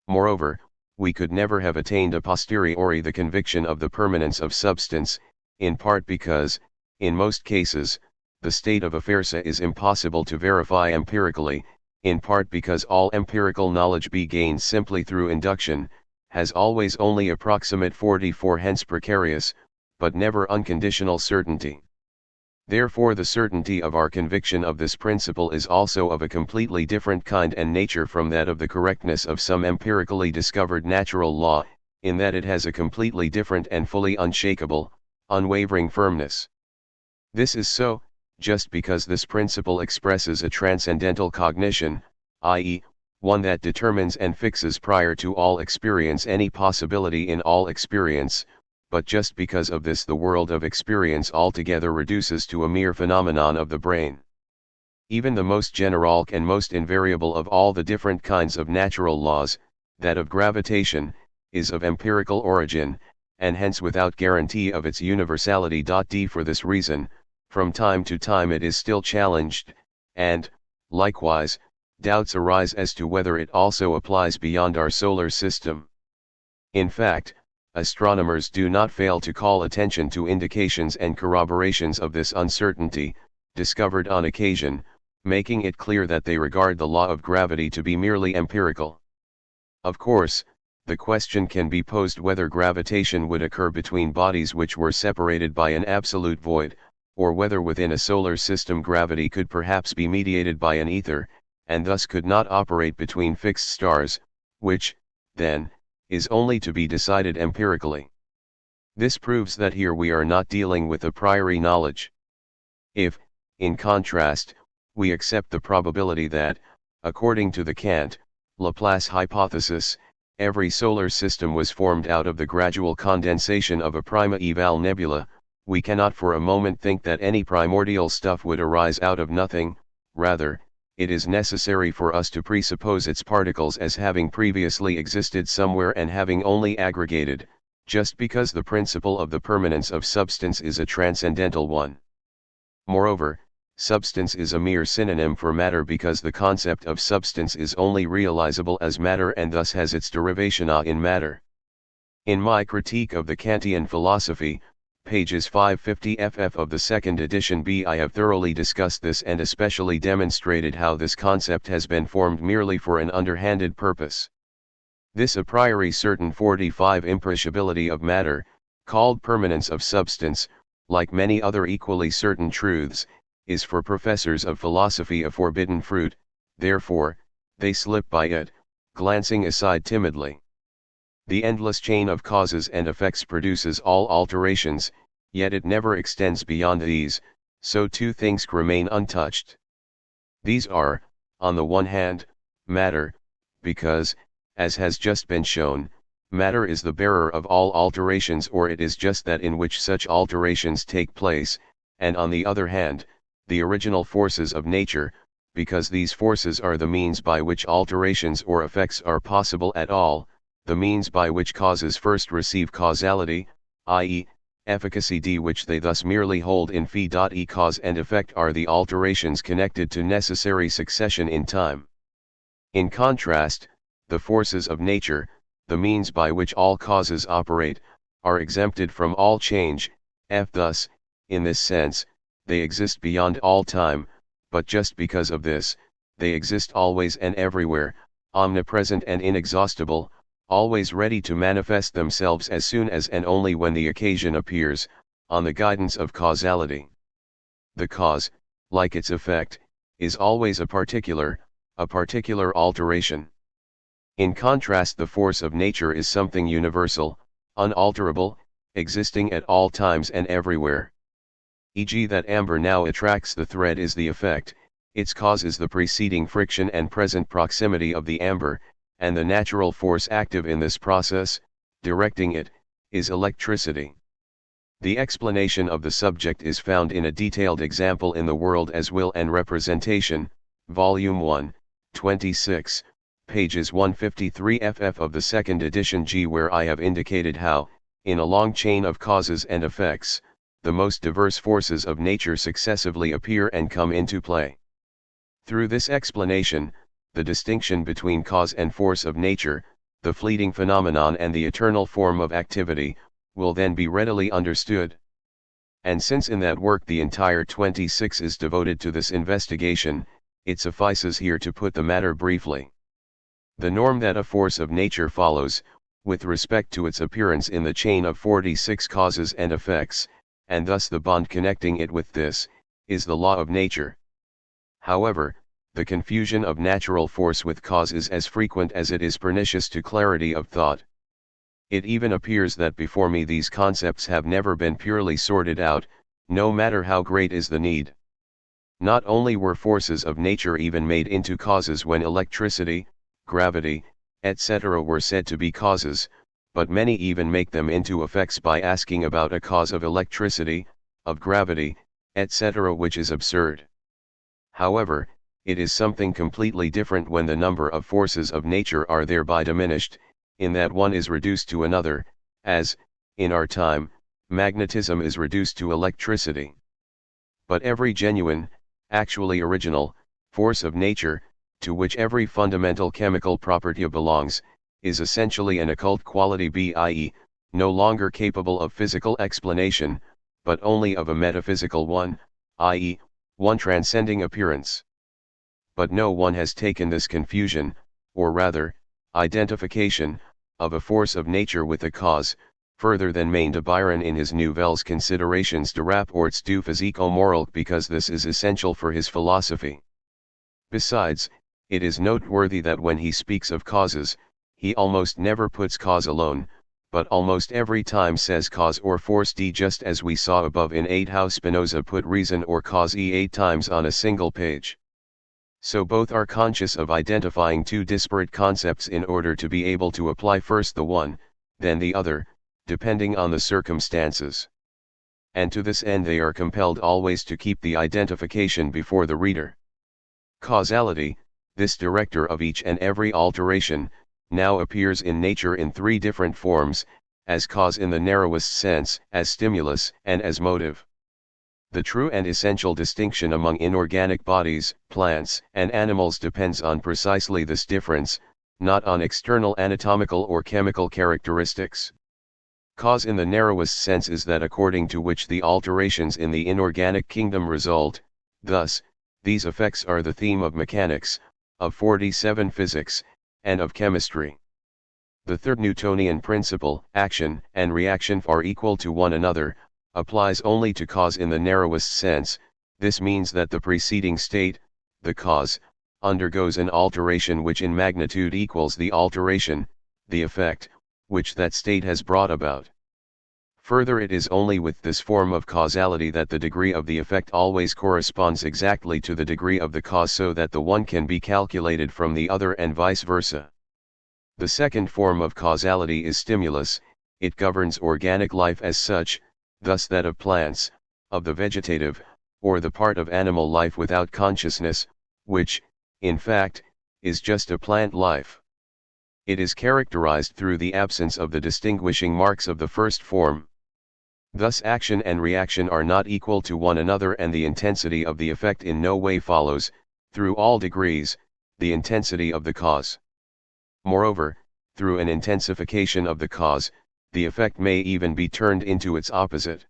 Moreover, we could never have attained a posteriori the conviction of the permanence of substance, in part because, In most cases, the state of affairs is impossible to verify empirically, in part because all empirical knowledge be gained simply through induction, has always only approximate 44 hence precarious, but never unconditional certainty. Therefore the certainty of our conviction of this principle is also of a completely different kind and nature from that of the correctness of some empirically discovered natural law, in that it has a completely different and fully unshakable, unwavering firmness. This is so, just because this principle expresses a transcendental cognition, i.e., one that determines and fixes prior to all experience any possibility in all experience, but just because of this the world of experience altogether reduces to a mere phenomenon of the brain. Even the most general and most invariable of all the different kinds of natural laws, that of gravitation, is of empirical origin, and hence without guarantee of its universality. D. For this reason, from time to time it is still challenged, and, likewise, doubts arise as to whether it also applies beyond our solar system. In fact, astronomers do not fail to call attention to indications and corroborations of this uncertainty, discovered on occasion, making it clear that they regard the law of gravity to be merely empirical. Of course, the question can be posed whether gravitation would occur between bodies which were separated by an absolute void, or whether within a solar system gravity could perhaps be mediated by an ether, and thus could not operate between fixed stars, which, then, is only to be decided empirically. This proves that here we are not dealing with a priori knowledge. If, in contrast, we accept the probability that, according to the Kant-Laplace hypothesis, every solar system was formed out of the gradual condensation of a prima-eval nebula, we cannot for a moment think that any primordial stuff would arise out of nothing. Rather, it is necessary for us to presuppose its particles as having previously existed somewhere and having only aggregated, just because the principle of the permanence of substance is a transcendental one. Moreover, substance is a mere synonym for matter because the concept of substance is only realizable as matter and thus has its derivation in matter. In my critique of the Kantian philosophy, pages 550 ff of the second edition B, I have thoroughly discussed this and especially demonstrated how this concept has been formed merely for an underhanded purpose. This a priori certain 45 imperishability of matter, called permanence of substance, like many other equally certain truths, is for professors of philosophy a forbidden fruit, therefore, they slip by it, glancing aside timidly. The endless chain of causes and effects produces all alterations, yet it never extends beyond these, so two things remain untouched. These are, on the one hand, matter, because, as has just been shown, matter is the bearer of all alterations or it is just that in which such alterations take place, and on the other hand, the original forces of nature, because these forces are the means by which alterations or effects are possible at all, the means by which causes first receive causality, i.e., efficacy which they thus merely hold in fee. Cause and effect are the alterations connected to necessary succession in time. In contrast, the forces of nature, the means by which all causes operate, are exempted from all change, thus, in this sense, they exist beyond all time, but just because of this, they exist always and everywhere, omnipresent and inexhaustible, always ready to manifest themselves as soon as and only when the occasion appears, on the guidance of causality. The cause, like its effect, is always a particular alteration. In contrast, the force of nature is something universal, unalterable, existing at all times and everywhere. E.g., that amber now attracts the thread is the effect, its cause is the preceding friction and present proximity of the amber, and the natural force active in this process, directing it, is electricity. The explanation of the subject is found in a detailed example in The World as Will and Representation, Volume 1, 26, pages 153 ff of the second edition G, where I have indicated how, in a long chain of causes and effects, the most diverse forces of nature successively appear and come into play. Through this explanation, the distinction between cause and force of nature, the fleeting phenomenon and the eternal form of activity, will then be readily understood. And since in that work the entire 26 is devoted to this investigation, it suffices here to put the matter briefly. The norm that a force of nature follows, with respect to its appearance in the chain of 46 causes and effects, and thus the bond connecting it with this, is the law of nature. However, the confusion of natural force with cause is as frequent as it is pernicious to clarity of thought. It even appears that before me these concepts have never been purely sorted out, no matter how great is the need. Not only were forces of nature even made into causes when electricity, gravity, etc. were said to be causes, but many even make them into effects by asking about a cause of electricity, of gravity, etc., which is absurd. However, it is something completely different when the number of forces of nature are thereby diminished, in that one is reduced to another, as, in our time, magnetism is reduced to electricity. But every genuine, actually original, force of nature, to which every fundamental chemical property belongs, is essentially an occult quality, i.e., no longer capable of physical explanation, but only of a metaphysical one, i.e., one transcending appearance. But no one has taken this confusion, or rather, identification, of a force of nature with a cause, further than Maine de Byron in his Nouvelles Considérations de rapports du physico-moral, because this is essential for his philosophy. Besides, it is noteworthy that when he speaks of causes, he almost never puts cause alone, but almost every time says cause or force d, just as we saw above in 8 how Spinoza put reason or cause e 8 times on a single page. So both are conscious of identifying two disparate concepts in order to be able to apply first the one, then the other, depending on the circumstances. And to this end they are compelled always to keep the identification before the reader. Causality, this director of each and every alteration, now appears in nature in three different forms, as cause in the narrowest sense, as stimulus, and as motive. The true and essential distinction among inorganic bodies, plants, and animals depends on precisely this difference, not on external anatomical or chemical characteristics. Cause in the narrowest sense is that according to which the alterations in the inorganic kingdom result. Thus, these effects are the theme of mechanics, of 47 physics, and of chemistry. The third Newtonian principle, action and reaction are equal to one another, applies only to cause in the narrowest sense. This means that the preceding state, the cause, undergoes an alteration which in magnitude equals the alteration, the effect, which that state has brought about. Further, it is only with this form of causality that the degree of the effect always corresponds exactly to the degree of the cause, so that the one can be calculated from the other and vice versa. The second form of causality is stimulus. It governs organic life as such, thus that of plants, of the vegetative, or the part of animal life without consciousness, which, in fact, is just a plant life. It is characterized through the absence of the distinguishing marks of the first form. Thus action and reaction are not equal to one another, and the intensity of the effect in no way follows, through all degrees, the intensity of the cause. Moreover, through an intensification of the cause, the effect may even be turned into its opposite.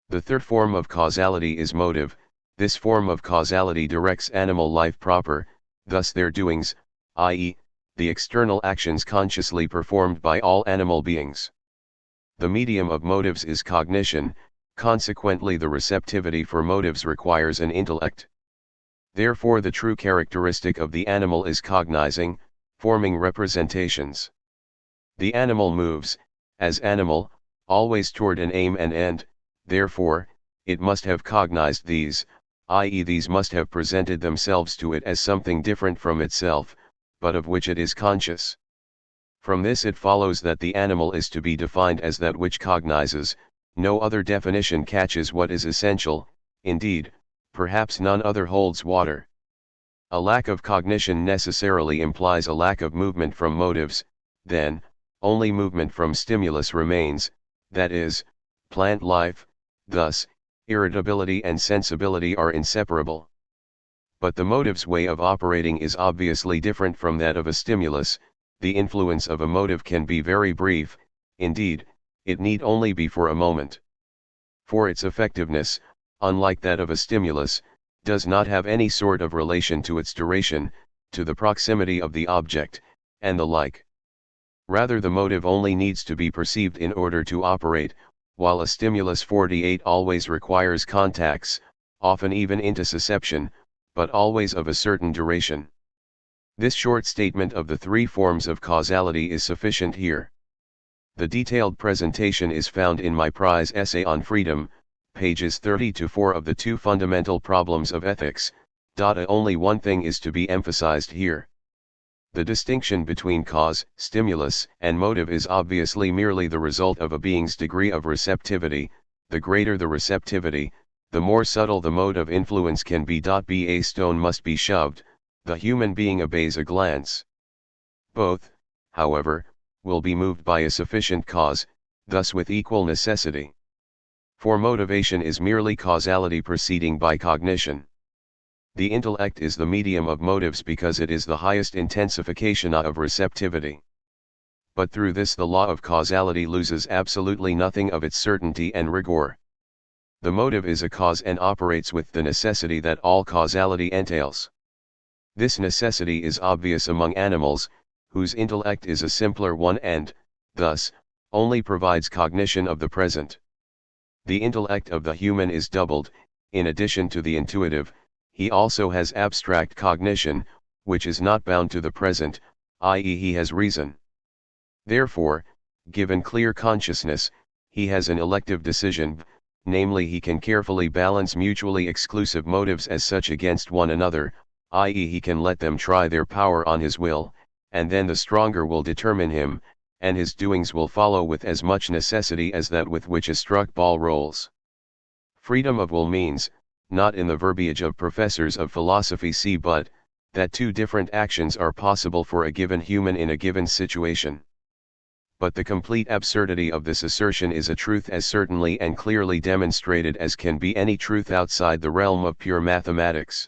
The third form of causality is motive. This form of causality directs animal life proper, thus their doings, i.e., the external actions consciously performed by all animal beings. The medium of motives is cognition, consequently the receptivity for motives requires an intellect. Therefore the true characteristic of the animal is cognizing, forming representations. The animal moves, as animal, always toward an aim and end, therefore, it must have cognized these, i.e. these must have presented themselves to it as something different from itself, but of which it is conscious. From this it follows that the animal is to be defined as that which cognizes. No other definition catches what is essential, indeed, perhaps none other holds water. A lack of cognition necessarily implies a lack of movement from motives, then, only movement from stimulus remains, that is, plant life. Thus, irritability and sensibility are inseparable. But the motive's way of operating is obviously different from that of a stimulus. The influence of a motive can be very brief, indeed, it need only be for a moment. for its effectiveness, unlike that of a stimulus, does not have any sort of relation to its duration, to the proximity of the object, and the like. Rather, the motive only needs to be perceived in order to operate, while a stimulus 48 always requires contacts, often even intussusception, but always of a certain duration. This short statement of the three forms of causality is sufficient here. The detailed presentation is found in my prize essay on freedom, pages 30-4 of the Two Fundamental Problems of Ethics. Only one thing is to be emphasized here. The distinction between cause, stimulus, and motive is obviously merely the result of a being's degree of receptivity. The greater the receptivity, the more subtle the mode of influence can be. A stone must be shoved, the human being obeys a glance. Both, however, will be moved by a sufficient cause, thus with equal necessity. For motivation is merely causality proceeding by cognition. The intellect is the medium of motives because it is the highest intensification of receptivity. But through this the law of causality loses absolutely nothing of its certainty and rigor. The motive is a cause and operates with the necessity that all causality entails. This necessity is obvious among animals, whose intellect is a simpler one and, thus, only provides cognition of the present. The intellect of the human is doubled. In addition to the intuitive, he also has abstract cognition, which is not bound to the present, i.e. he has reason. Therefore, given clear consciousness, he has an elective decision, namely he can carefully balance mutually exclusive motives as such against one another, i.e. he can let them try their power on his will, and then the stronger will determine him, and his doings will follow with as much necessity as that with which a struck ball rolls. Freedom of will means, not in the verbiage of professors of philosophy see but, that two different actions are possible for a given human in a given situation. But the complete absurdity of this assertion is a truth as certainly and clearly demonstrated as can be any truth outside the realm of pure mathematics.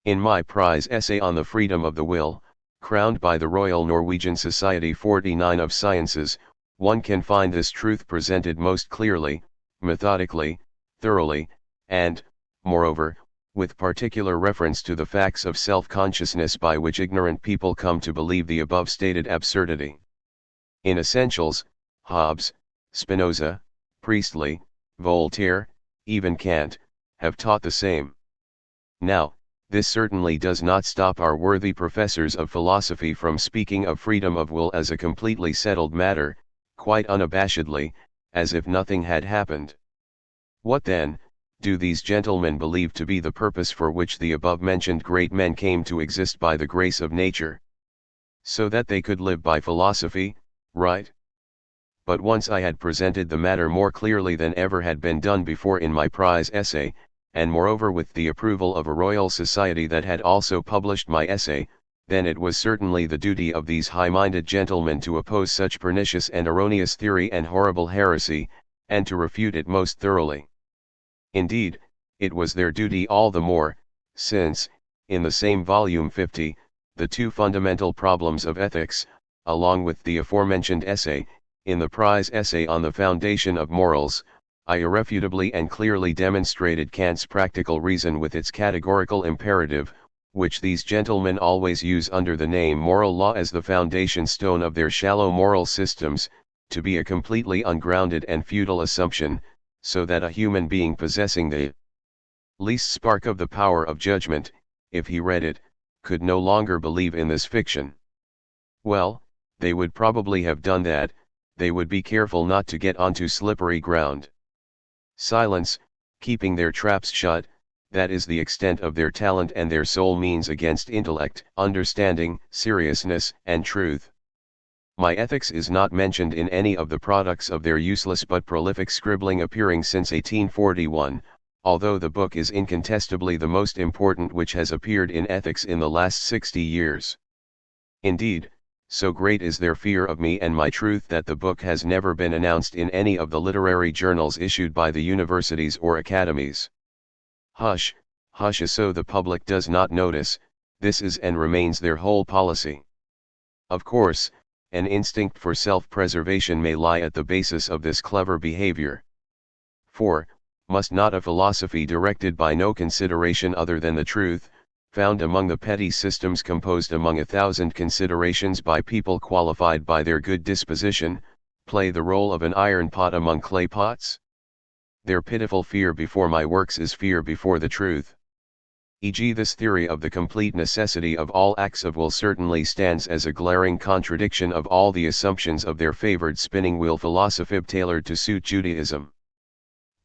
In my prize essay on the freedom of the will, crowned by the Royal Norwegian Society 49 of Sciences, one can find this truth presented most clearly, methodically, thoroughly, and, moreover, with particular reference to the facts of self-consciousness by which ignorant people come to believe the above stated absurdity. In essentials, Hobbes, Spinoza, Priestley, Voltaire, even Kant, have taught the same. Now, this certainly does not stop our worthy professors of philosophy from speaking of freedom of will as a completely settled matter, quite unabashedly, as if nothing had happened. What then, do these gentlemen believe to be the purpose for which the above-mentioned great men came to exist by the grace of nature? So that they could live by philosophy, right? But once I had presented the matter more clearly than ever had been done before in my prize essay, and moreover with the approval of a Royal Society that had also published my essay, then it was certainly the duty of these high-minded gentlemen to oppose such pernicious and erroneous theory and horrible heresy, and to refute it most thoroughly. Indeed, it was their duty all the more, since, in the same volume 50, the Two Fundamental Problems of Ethics, along with the aforementioned essay, in the prize essay on the foundation of morals, I irrefutably and clearly demonstrated Kant's practical reason with its categorical imperative, which these gentlemen always use under the name moral law as the foundation stone of their shallow moral systems, to be a completely ungrounded and futile assumption, so that a human being possessing the least spark of the power of judgment, if he read it, could no longer believe in this fiction. Well, they would probably have done that, they would be careful not to get onto slippery ground. Silence, keeping their traps shut, that is the extent of their talent and their sole means against intellect, understanding, seriousness, and truth. My ethics is not mentioned in any of the products of their useless but prolific scribbling appearing since 1841, although the book is incontestably the most important which has appeared in ethics in the last 60 years. Indeed, so great is their fear of me and my truth that the book has never been announced in any of the literary journals issued by the universities or academies. Hush, hush, so the public does not notice, this is and remains their whole policy. Of course, an instinct for self-preservation may lie at the basis of this clever behavior. 4. Must not a philosophy directed by no consideration other than the truth, found among the petty systems composed among 1,000 considerations by people qualified by their good disposition, play the role of an iron pot among clay pots? Their pitiful fear before my works is fear before the truth. E.g., this theory of the complete necessity of all acts of will certainly stands as a glaring contradiction of all the assumptions of their favored spinning wheel philosophy tailored to suit Judaism.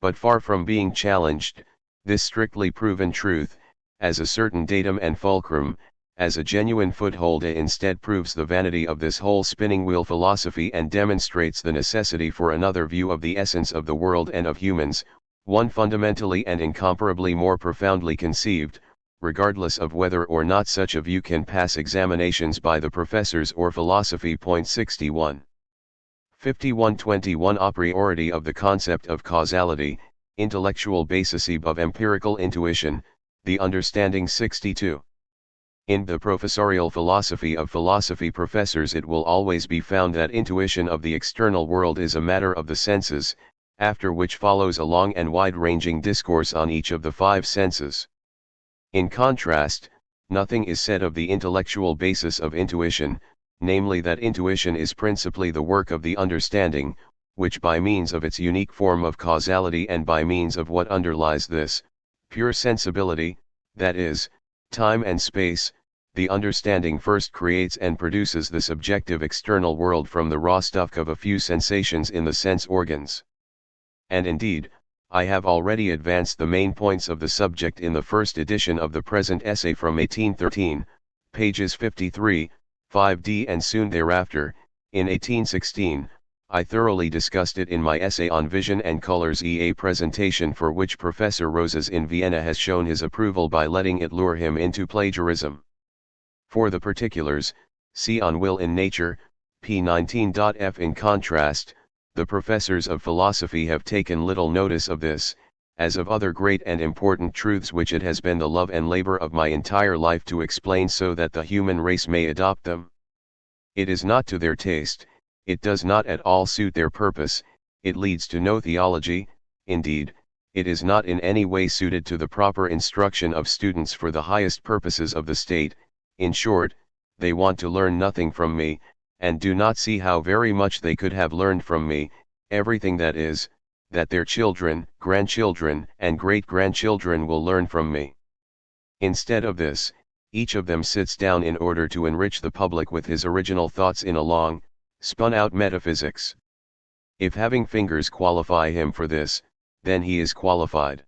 But far from being challenged, this strictly proven truth, as a certain datum and fulcrum, as a genuine foothold, instead proves the vanity of this whole spinning wheel philosophy and demonstrates the necessity for another view of the essence of the world and of humans, one fundamentally and incomparably more profoundly conceived, regardless of whether or not such a view can pass examinations by the professors or philosophy. 61. 5121 A priority of the concept of causality, intellectual basis of empirical intuition, the understanding. 62. In the professorial philosophy of philosophy professors it will always be found that intuition of the external world is a matter of the senses, after which follows a long and wide-ranging discourse on each of the 5 senses. In contrast, nothing is said of the intellectual basis of intuition, namely that intuition is principally the work of the understanding, which by means of its unique form of causality and by means of what underlies this, pure sensibility, that is, time and space, the understanding first creates and produces the subjective external world from the raw stuff of a few sensations in the sense organs. And indeed, I have already advanced the main points of the subject in the first edition of the present essay from 1813, pages 53, 5d, and soon thereafter, in 1816, I thoroughly discussed it in my essay on Vision and Colors, a presentation for which Professor Rosas in Vienna has shown his approval by letting it lure him into plagiarism. For the particulars, see on Will in Nature, p19.f. In contrast, the professors of philosophy have taken little notice of this, as of other great and important truths which it has been the love and labor of my entire life to explain so that the human race may adopt them. It is not to their taste, it does not at all suit their purpose, it leads to no theology, indeed, it is not in any way suited to the proper instruction of students for the highest purposes of the state. In short, they want to learn nothing from me, and do not see how very much they could have learned from me, everything that is, that their children, grandchildren, and great-grandchildren will learn from me. Instead of this, each of them sits down in order to enrich the public with his original thoughts in a long, spun-out metaphysics. If having fingers qualify him for this, then he is qualified.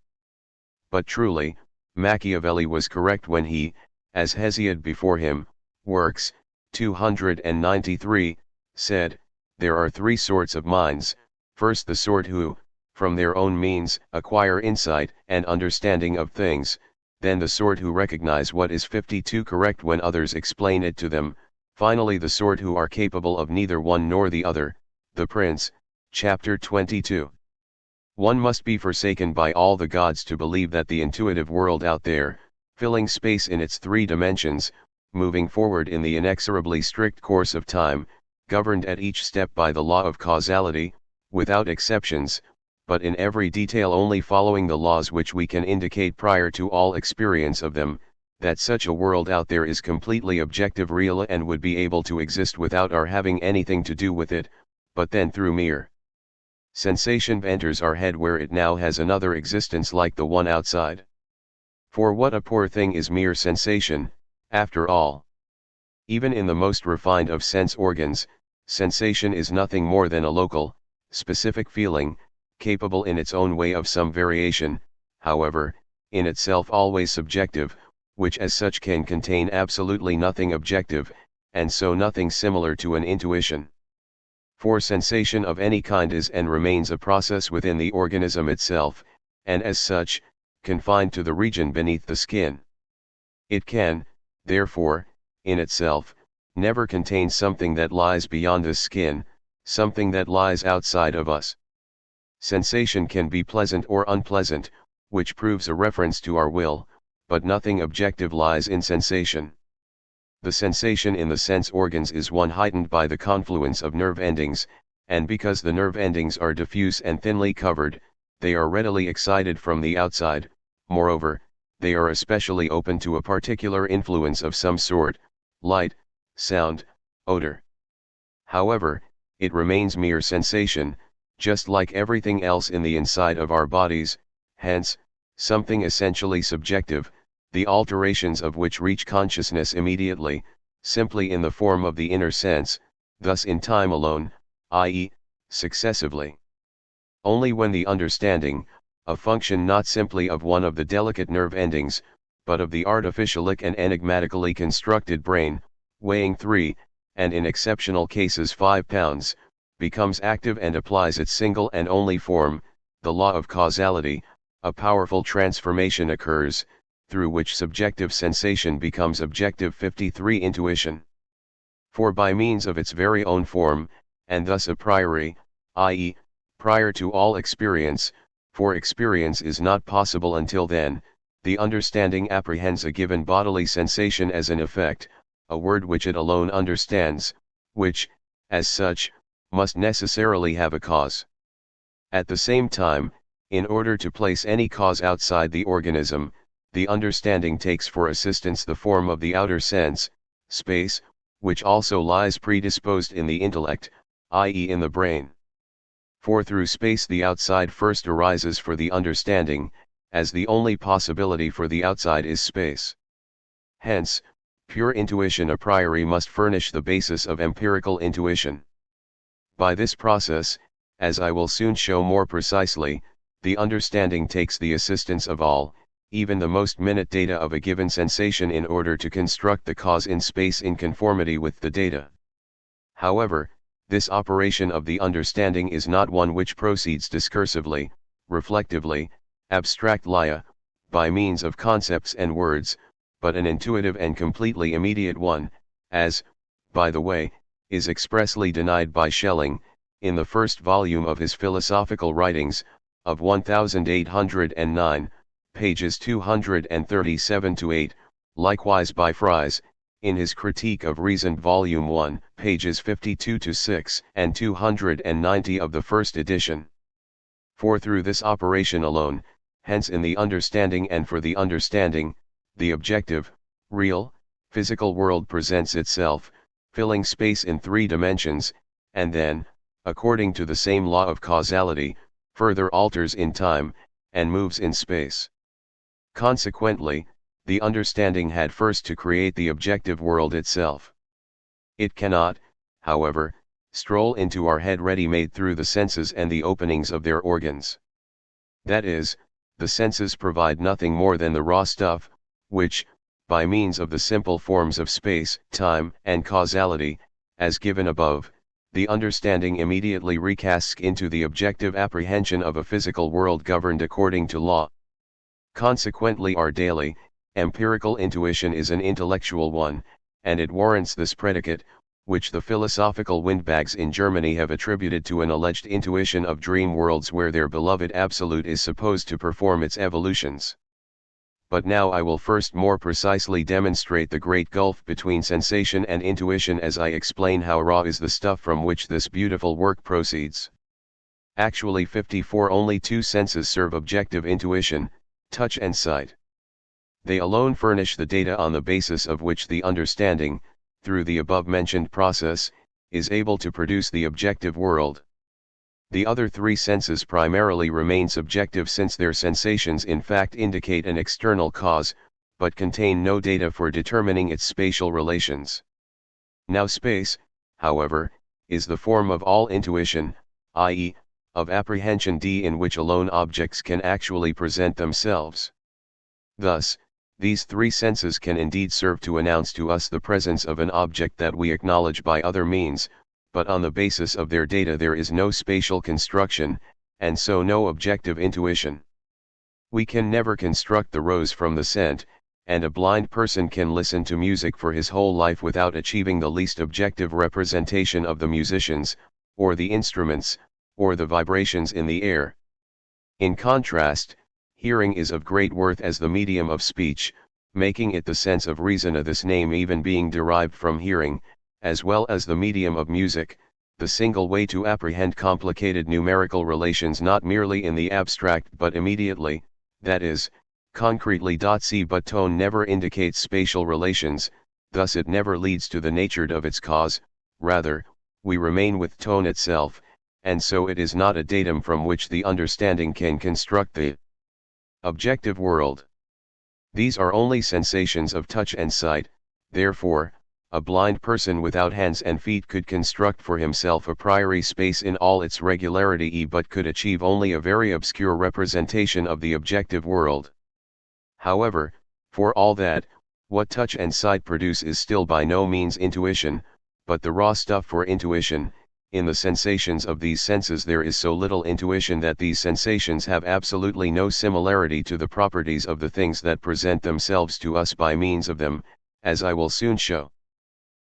But truly, Machiavelli was correct when he, as Hesiod before him, Works, 293, said, there are 3 sorts of minds: first the sort who, from their own means, acquire insight and understanding of things, then the sort who recognize what is 52 correct when others explain it to them, finally the sort who are capable of neither one nor the other. The Prince, chapter 22. One must be forsaken by all the gods to believe that the intuitive world out there, filling space in its 3 dimensions, moving forward in the inexorably strict course of time, governed at each step by the law of causality, without exceptions, but in every detail only following the laws which we can indicate prior to all experience of them, that such a world out there is completely objective, real, and would be able to exist without our having anything to do with it, but then through mere sensation enters our head where it now has another existence like the one outside. For what a poor thing is mere sensation, after all. Even in the most refined of sense organs, sensation is nothing more than a local, specific feeling, capable in its own way of some variation, however, in itself always subjective, which as such can contain absolutely nothing objective, and so nothing similar to an intuition. For sensation of any kind is and remains a process within the organism itself, and as such, confined to the region beneath the skin. It can, therefore, in itself, never contain something that lies beyond the skin, something that lies outside of us. Sensation can be pleasant or unpleasant, which proves a reference to our will, but nothing objective lies in sensation. The sensation in the sense organs is one heightened by the confluence of nerve endings, and because the nerve endings are diffuse and thinly covered, they are readily excited from the outside. Moreover, they are especially open to a particular influence of some sort, light, sound, odor. However, it remains mere sensation, just like everything else in the inside of our bodies, hence, something essentially subjective, the alterations of which reach consciousness immediately, simply in the form of the inner sense, thus in time alone, i.e., successively. Only when the understanding, a function not simply of one of the delicate nerve endings, but of the artificially and enigmatically constructed brain, weighing 3, and in exceptional cases 5 pounds, becomes active and applies its single and only form, the law of causality, a powerful transformation occurs, through which subjective sensation becomes objective 53 intuition. For by means of its very own form, and thus a priori, i.e., prior to all experience, for experience is not possible until then, the understanding apprehends a given bodily sensation as an effect, a word which it alone understands, which, as such, must necessarily have a cause. At the same time, in order to place any cause outside the organism, the understanding takes for assistance the form of the outer sense, space, which also lies predisposed in the intellect, i.e. in the brain. For through space the outside first arises for the understanding, as the only possibility for the outside is space. Hence, pure intuition a priori must furnish the basis of empirical intuition. By this process, as I will soon show more precisely, the understanding takes the assistance of all, even the most minute data of a given sensation in order to construct the cause in space in conformity with the data. However, this operation of the understanding is not one which proceeds discursively, reflectively, abstractly, by means of concepts and words, but an intuitive and completely immediate one, as, by the way, is expressly denied by Schelling, in the first volume of his philosophical writings, of 1809, pages 237-8, likewise by Fries, in his Critique of Reason Volume 1, pages 52-6 and 290 of the first edition. For through this operation alone, hence in the understanding and for the understanding, the objective, real, physical world presents itself, filling space in 3 dimensions, and then, according to the same law of causality, further alters in time, and moves in space. Consequently, the understanding had first to create the objective world itself. It cannot, however, stroll into our head ready-made through the senses and the openings of their organs. That is, the senses provide nothing more than the raw stuff, which, by means of the simple forms of space, time, and causality, as given above, the understanding immediately recasts into the objective apprehension of a physical world governed according to law. Consequently our daily, empirical intuition is an intellectual one, and it warrants this predicate, which the philosophical windbags in Germany have attributed to an alleged intuition of dream worlds where their beloved absolute is supposed to perform its evolutions. But now I will first more precisely demonstrate the great gulf between sensation and intuition as I explain how raw is the stuff from which this beautiful work proceeds. Actually 54 only 2 senses serve objective intuition, touch and sight. They alone furnish the data on the basis of which the understanding, through the above-mentioned process, is able to produce the objective world. The other 3 senses primarily remain subjective since their sensations in fact indicate an external cause, but contain no data for determining its spatial relations. Now space, however, is the form of all intuition, i.e., of apprehension d in which alone objects can actually present themselves. Thus, these 3 senses can indeed serve to announce to us the presence of an object that we acknowledge by other means, but on the basis of their data there is no spatial construction, and so no objective intuition. We can never construct the rose from the scent, and a blind person can listen to music for his whole life without achieving the least objective representation of the musicians, or the instruments, or the vibrations in the air. In contrast, hearing is of great worth as the medium of speech, making it the sense of reason, this name even being derived from hearing, as well as the medium of music, the single way to apprehend complicated numerical relations not merely in the abstract but immediately, that is, concretely. See, but tone never indicates spatial relations, thus it never leads to the nature of its cause, rather, we remain with tone itself, and so it is not a datum from which the understanding can construct the objective world. These are only sensations of touch and sight, therefore, a blind person without hands and feet could construct for himself a priori space in all its regularity, but could achieve only a very obscure representation of the objective world. However, for all that, what touch and sight produce is still by no means intuition, but the raw stuff for intuition. In the sensations of these senses there is so little intuition that these sensations have absolutely no similarity to the properties of the things that present themselves to us by means of them, as I will soon show.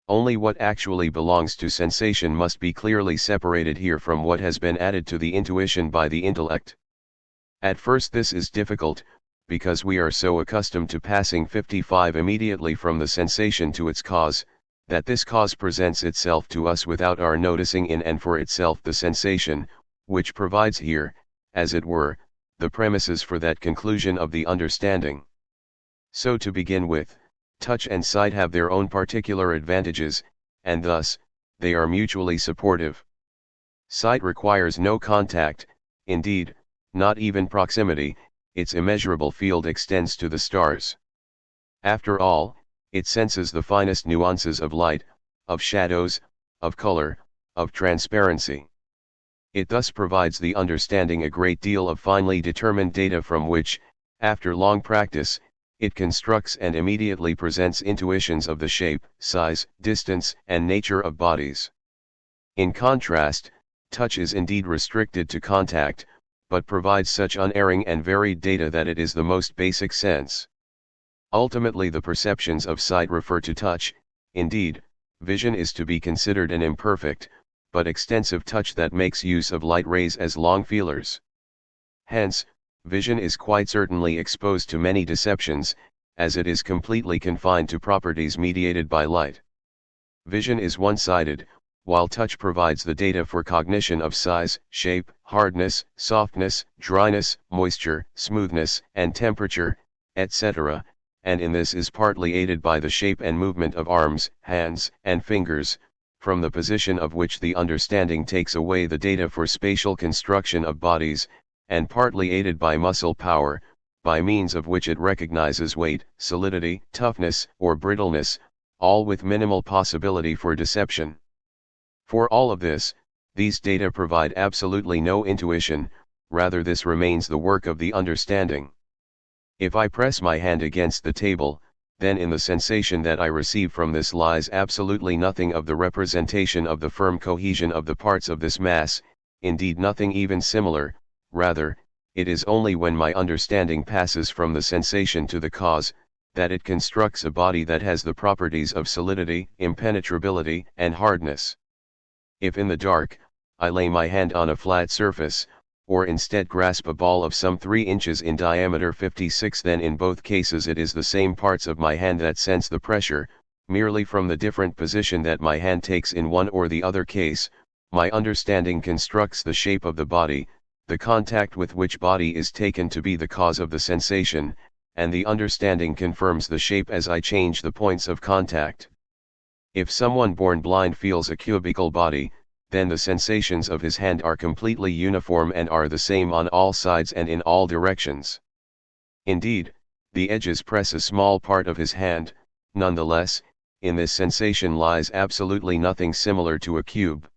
Only what actually belongs to sensation must be clearly separated here from what has been added to the intuition by the intellect. At first this is difficult, because we are so accustomed to passing 55 immediately from the sensation to its cause, that this cause presents itself to us without our noticing in and for itself the sensation, which provides here, as it were, the premises for that conclusion of the understanding. So to begin with, touch and sight have their own particular advantages, and thus, they are mutually supportive. Sight requires no contact, indeed, not even proximity, its immeasurable field extends to the stars. After all, it senses the finest nuances of light, of shadows, of color, of transparency. It thus provides the understanding a great deal of finely determined data from which, after long practice, it constructs and immediately presents intuitions of the shape, size, distance, and nature of bodies. In contrast, touch is indeed restricted to contact, but provides such unerring and varied data that it is the most basic sense. Ultimately the perceptions of sight refer to touch, indeed, vision is to be considered an imperfect, but extensive touch that makes use of light rays as long feelers. Hence, vision is quite certainly exposed to many deceptions, as it is completely confined to properties mediated by light. Vision is one-sided, while touch provides the data for cognition of size, shape, hardness, softness, dryness, moisture, smoothness, and temperature, etc., and in this is partly aided by the shape and movement of arms, hands, and fingers, from the position of which the understanding takes away the data for spatial construction of bodies, and partly aided by muscle power, by means of which it recognizes weight, solidity, toughness, or brittleness, all with minimal possibility for deception. For all of this, these data provide absolutely no intuition, rather this remains the work of the understanding. If I press my hand against the table, then in the sensation that I receive from this lies absolutely nothing of the representation of the firm cohesion of the parts of this mass, indeed nothing even similar, rather, it is only when my understanding passes from the sensation to the cause, that it constructs a body that has the properties of solidity, impenetrability, and hardness. If in the dark, I lay my hand on a flat surface, or instead grasp a ball of some 3 inches in diameter 56, then in both cases it is the same parts of my hand that sense the pressure, merely from the different position that my hand takes in one or the other case, my understanding constructs the shape of the body, the contact with which body is taken to be the cause of the sensation, and the understanding confirms the shape as I change the points of contact. If someone born blind feels a cubical body, then the sensations of his hand are completely uniform and are the same on all sides and in all directions. Indeed, the edges press a small part of his hand, nonetheless, in this sensation lies absolutely nothing similar to a cube.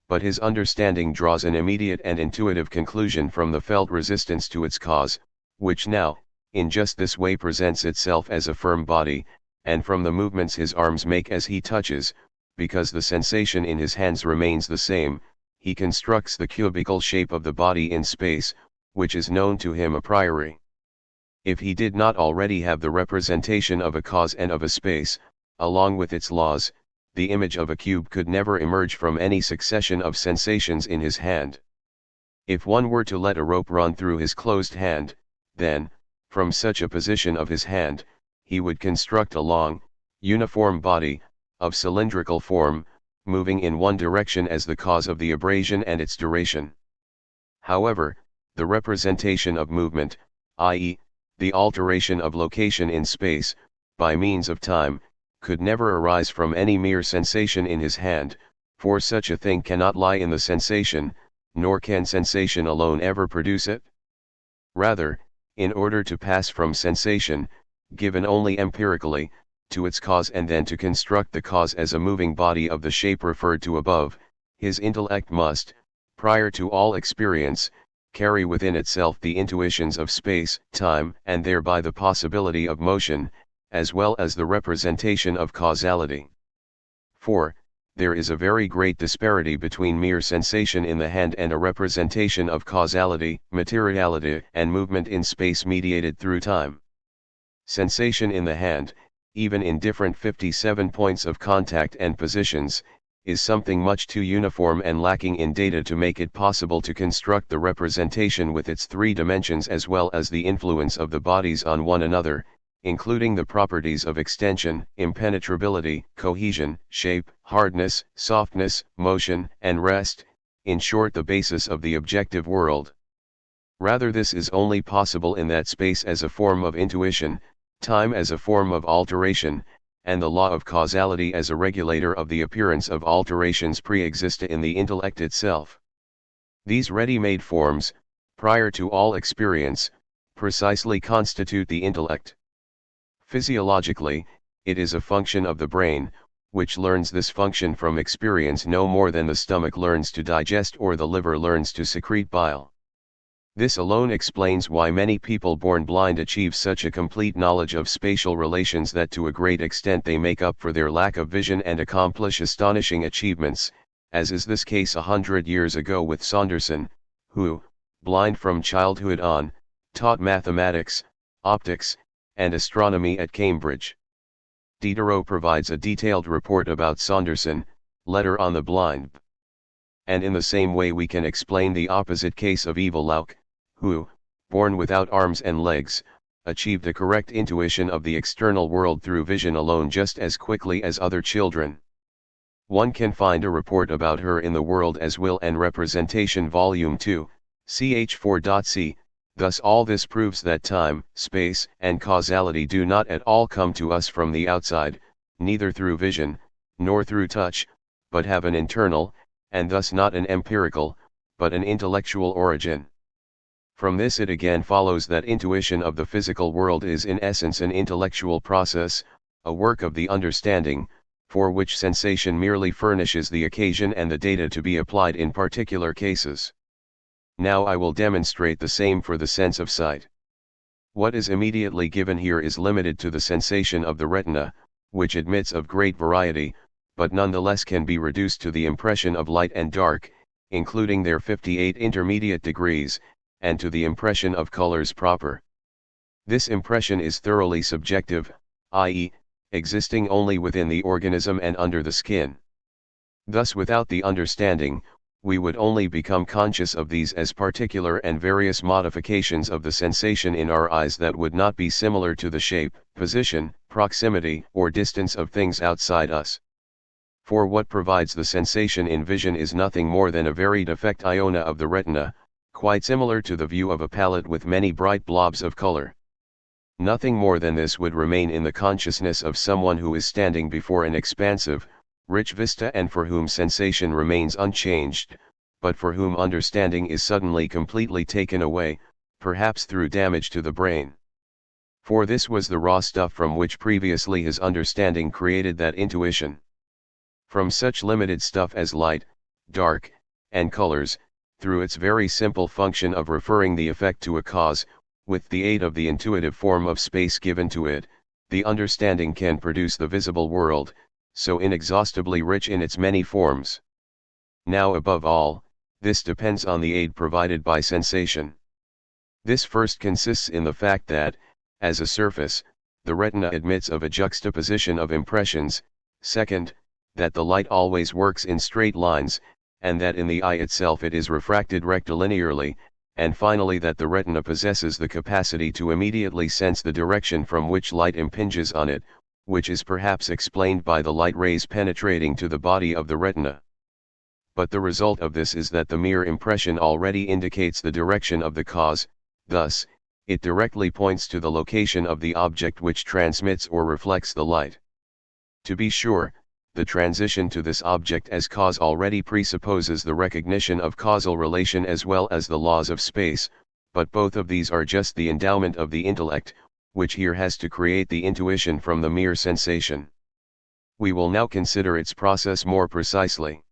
But his understanding draws an immediate and intuitive conclusion from the felt resistance to its cause, which now, in just this way presents itself as a firm body, and from the movements his arms make as he touches, because the sensation in his hands remains the same, he constructs the cubical shape of the body in space, which is known to him a priori. If he did not already have the representation of a cause and of a space, along with its laws, the image of a cube could never emerge from any succession of sensations in his hand. If one were to let a rope run through his closed hand, then, from such a position of his hand, he would construct a long, uniform body, of cylindrical form, moving in one direction as the cause of the abrasion and its duration. However, the representation of movement, i.e., the alteration of location in space, by means of time, could never arise from any mere sensation in his hand, for such a thing cannot lie in the sensation, nor can sensation alone ever produce it. Rather, in order to pass from sensation, given only empirically, to its cause and then to construct the cause as a moving body of the shape referred to above, his intellect must, prior to all experience, carry within itself the intuitions of space, time, and thereby the possibility of motion, as well as the representation of causality. For, there is a very great disparity between mere sensation in the hand and a representation of causality, materiality, and movement in space mediated through time. Sensation in the hand, even in different 57 points of contact and positions, is something much too uniform and lacking in data to make it possible to construct the representation with its three dimensions as well as the influence of the bodies on one another, including the properties of extension, impenetrability, cohesion, shape, hardness, softness, motion, and rest, in short the basis of the objective world. Rather, this is only possible in that space as a form of intuition, time as a form of alteration, and the law of causality as a regulator of the appearance of alterations pre-exist in the intellect itself. These ready-made forms, prior to all experience, precisely constitute the intellect. Physiologically, it is a function of the brain, which learns this function from experience no more than the stomach learns to digest or the liver learns to secrete bile. This alone explains why many people born blind achieve such a complete knowledge of spatial relations that to a great extent they make up for their lack of vision and accomplish astonishing achievements, as is this case 100 years ago with Saunderson, who, blind from childhood on, taught mathematics, optics, and astronomy at Cambridge. Diderot provides a detailed report about Saunderson, Letter on the Blind. And in the same way we can explain the opposite case of Eva Lauck, who, born without arms and legs, achieved a correct intuition of the external world through vision alone just as quickly as other children. One can find a report about her in The World as Will and Representation Volume 2, ch. 4.c. Thus all this proves that time, space, and causality do not at all come to us from the outside, neither through vision, nor through touch, but have an internal, and thus not an empirical, but an intellectual origin. From this it again follows that intuition of the physical world is in essence an intellectual process, a work of the understanding, for which sensation merely furnishes the occasion and the data to be applied in particular cases. Now I will demonstrate the same for the sense of sight. What is immediately given here is limited to the sensation of the retina, which admits of great variety, but nonetheless can be reduced to the impression of light and dark, including their 58 intermediate degrees, and to the impression of colors proper. This impression is thoroughly subjective, i.e., existing only within the organism and under the skin. Thus without the understanding, we would only become conscious of these as particular and various modifications of the sensation in our eyes that would not be similar to the shape, position, proximity, or distance of things outside us. For what provides the sensation in vision is nothing more than a very defect iona of the retina, quite similar to the view of a palette with many bright blobs of color. Nothing more than this would remain in the consciousness of someone who is standing before an expansive, rich vista and for whom sensation remains unchanged, but for whom understanding is suddenly completely taken away, perhaps through damage to the brain. For this was the raw stuff from which previously his understanding created that intuition. From such limited stuff as light, dark, and colors, through its very simple function of referring the effect to a cause, with the aid of the intuitive form of space given to it, the understanding can produce the visible world, so inexhaustibly rich in its many forms. Now above all, this depends on the aid provided by sensation. This first consists in the fact that, as a surface, the retina admits of a juxtaposition of impressions, second, that the light always works in straight lines, and that in the eye itself it is refracted rectilinearly, and finally that the retina possesses the capacity to immediately sense the direction from which light impinges on it, which is perhaps explained by the light rays penetrating to the body of the retina. But the result of this is that the mere impression already indicates the direction of the cause, thus, it directly points to the location of the object which transmits or reflects the light. To be sure, the transition to this object as cause already presupposes the recognition of causal relation as well as the laws of space, but both of these are just the endowment of the intellect, which here has to create the intuition from the mere sensation. We will now consider its process more precisely.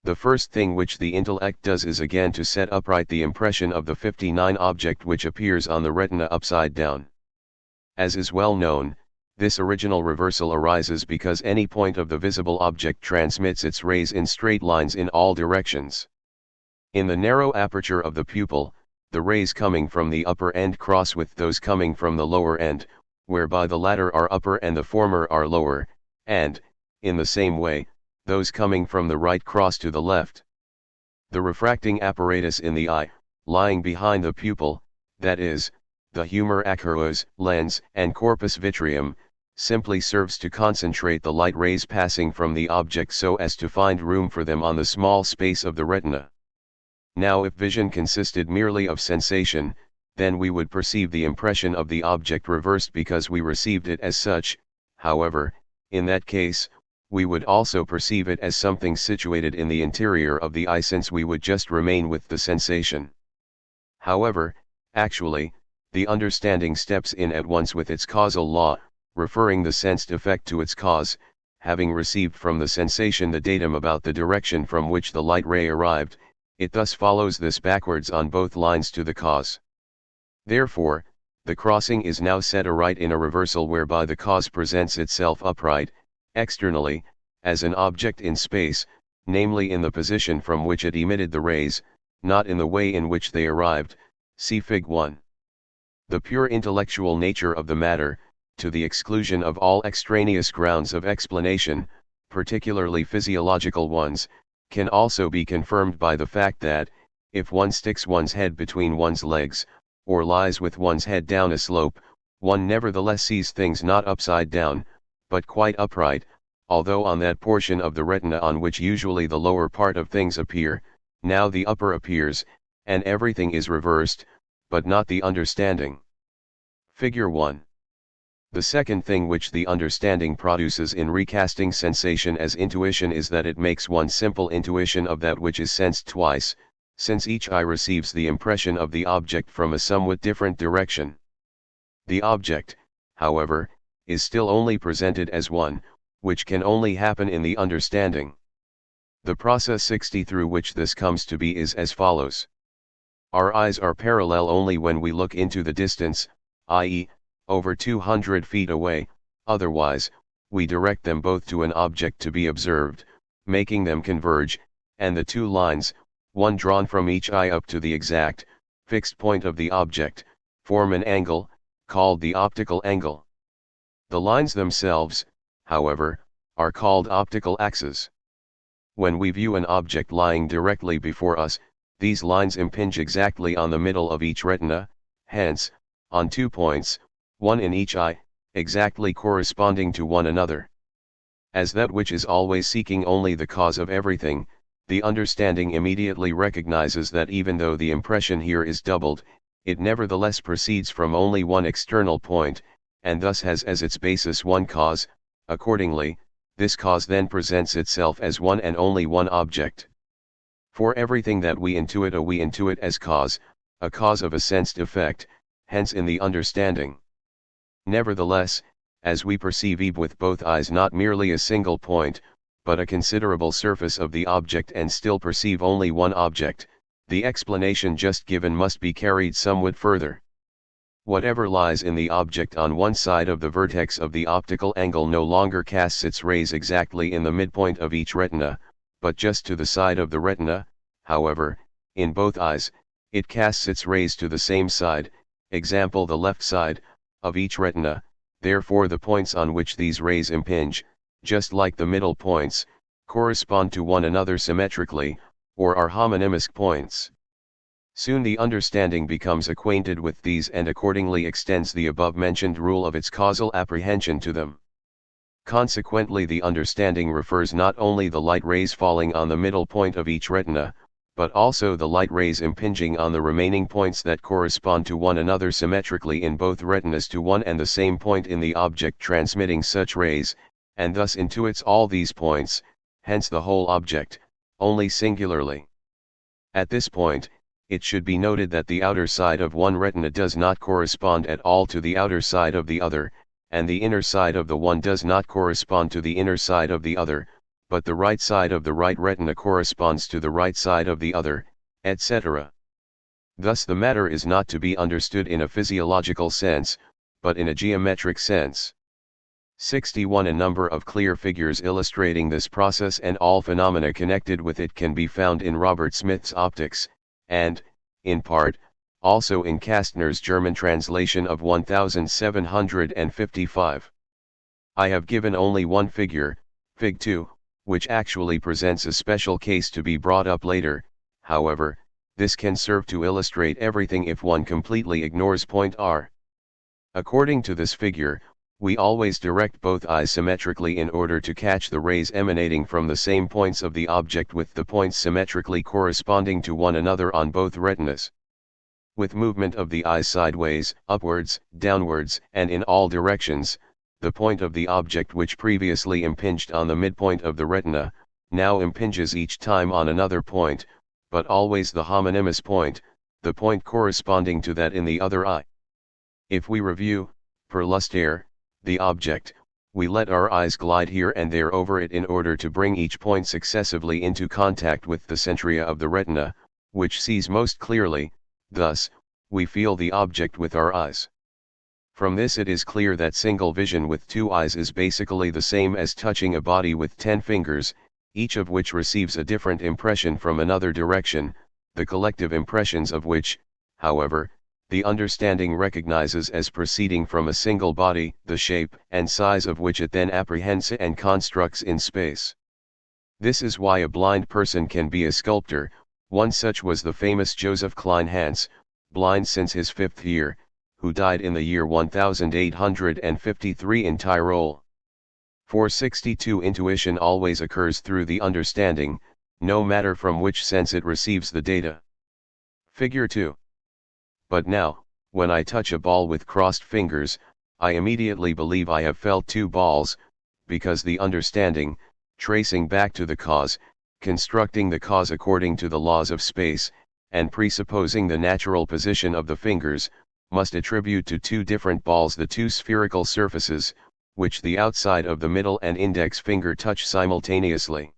The first thing which the intellect does is again to set upright the impression of the 59 object which appears on the retina upside down. As is well known, this original reversal arises because any point of the visible object transmits its rays in straight lines in all directions. In the narrow aperture of the pupil, the rays coming from the upper end cross with those coming from the lower end, whereby the latter are upper and the former are lower, and, in the same way, those coming from the right cross to the left. The refracting apparatus in the eye, lying behind the pupil, that is, the humor aqueous lens and corpus vitreum, simply serves to concentrate the light rays passing from the object so as to find room for them on the small space of the retina. Now if vision consisted merely of sensation, then we would perceive the impression of the object reversed because we received it as such. However, in that case, we would also perceive it as something situated in the interior of the eye since we would just remain with the sensation. However, actually, the understanding steps in at once with its causal law, referring the sensed effect to its cause, having received from the sensation the datum about the direction from which the light ray arrived, it thus follows this backwards on both lines to the cause. Therefore, the crossing is now set aright in a reversal whereby the cause presents itself upright, externally, as an object in space, namely in the position from which it emitted the rays, not in the way in which they arrived, see Fig. 1. The pure intellectual nature of the matter, to the exclusion of all extraneous grounds of explanation, particularly physiological ones, can also be confirmed by the fact that, if one sticks one's head between one's legs, or lies with one's head down a slope, one nevertheless sees things not upside down, but quite upright, although on that portion of the retina on which usually the lower part of things appear, now the upper appears, and everything is reversed, but not the understanding. Figure 1. The second thing which the understanding produces in recasting sensation as intuition is that it makes one simple intuition of that which is sensed twice, since each eye receives the impression of the object from a somewhat different direction. The object, however, is still only presented as one, which can only happen in the understanding. The process 60 through which this comes to be is as follows. Our eyes are parallel only when we look into the distance, i.e., over 200 feet away, otherwise, we direct them both to an object to be observed, making them converge, and the two lines, one drawn from each eye up to the exact, fixed point of the object, form an angle, called the optical angle. The lines themselves, however, are called optical axes. When we view an object lying directly before us, these lines impinge exactly on the middle of each retina, hence, on 2 points, one in each eye, exactly corresponding to one another. As that which is always seeking only the cause of everything, the understanding immediately recognizes that even though the impression here is doubled, it nevertheless proceeds from only one external point, and thus has as its basis one cause. Accordingly, this cause then presents itself as one and only one object. For everything that we intuit as cause, a cause of a sensed effect, hence in the understanding. Nevertheless, as we perceive with both eyes not merely a single point, but a considerable surface of the object and still perceive only one object, the explanation just given must be carried somewhat further. Whatever lies in the object on one side of the vertex of the optical angle no longer casts its rays exactly in the midpoint of each retina, but just to the side of the retina. However, in both eyes, it casts its rays to the same side, example the left side, of each retina. Therefore the points on which these rays impinge, just like the middle points, correspond to one another symmetrically, or are homonymous points. Soon the understanding becomes acquainted with these and accordingly extends the above-mentioned rule of its causal apprehension to them. Consequently, the understanding refers not only the light rays falling on the middle point of each retina, but also the light rays impinging on the remaining points that correspond to one another symmetrically in both retinas to one and the same point in the object transmitting such rays, and thus intuits all these points, hence the whole object, only singularly. At this point, it should be noted that the outer side of one retina does not correspond at all to the outer side of the other, and the inner side of the one does not correspond to the inner side of the other, but the right side of the right retina corresponds to the right side of the other, etc. Thus the matter is not to be understood in a physiological sense, but in a geometric sense. 61. A number of clear figures illustrating this process and all phenomena connected with it can be found in Robert Smith's Optics, and, in part, also in Kastner's German translation of 1755. I have given only one figure, Fig. 2, which actually presents a special case to be brought up later. However, this can serve to illustrate everything if one completely ignores point R. According to this figure, we always direct both eyes symmetrically in order to catch the rays emanating from the same points of the object with the points symmetrically corresponding to one another on both retinas. With movement of the eyes sideways, upwards, downwards, and in all directions, the point of the object which previously impinged on the midpoint of the retina, now impinges each time on another point, but always the homonymous point, the point corresponding to that in the other eye. If we review, per lustre, the object, we let our eyes glide here and there over it in order to bring each point successively into contact with the centria of the retina, which sees most clearly. Thus, we feel the object with our eyes. From this it is clear that single vision with two eyes is basically the same as touching a body with 10 fingers, each of which receives a different impression from another direction, the collective impressions of which, however, the understanding recognizes as proceeding from a single body, the shape and size of which it then apprehends and constructs in space. This is why a blind person can be a sculptor. One such was the famous Joseph Klein Hans, blind since his 5th year, who died in the year 1853 in Tyrol. 462. Intuition always occurs through the understanding, no matter from which sense it receives the data. Figure 2. But now, when I touch a ball with crossed fingers, I immediately believe I have felt two balls, because the understanding, tracing back to the cause, constructing the cause according to the laws of space, and presupposing the natural position of the fingers, must attribute to two different balls the two spherical surfaces, which the outside of the middle and index finger touch simultaneously.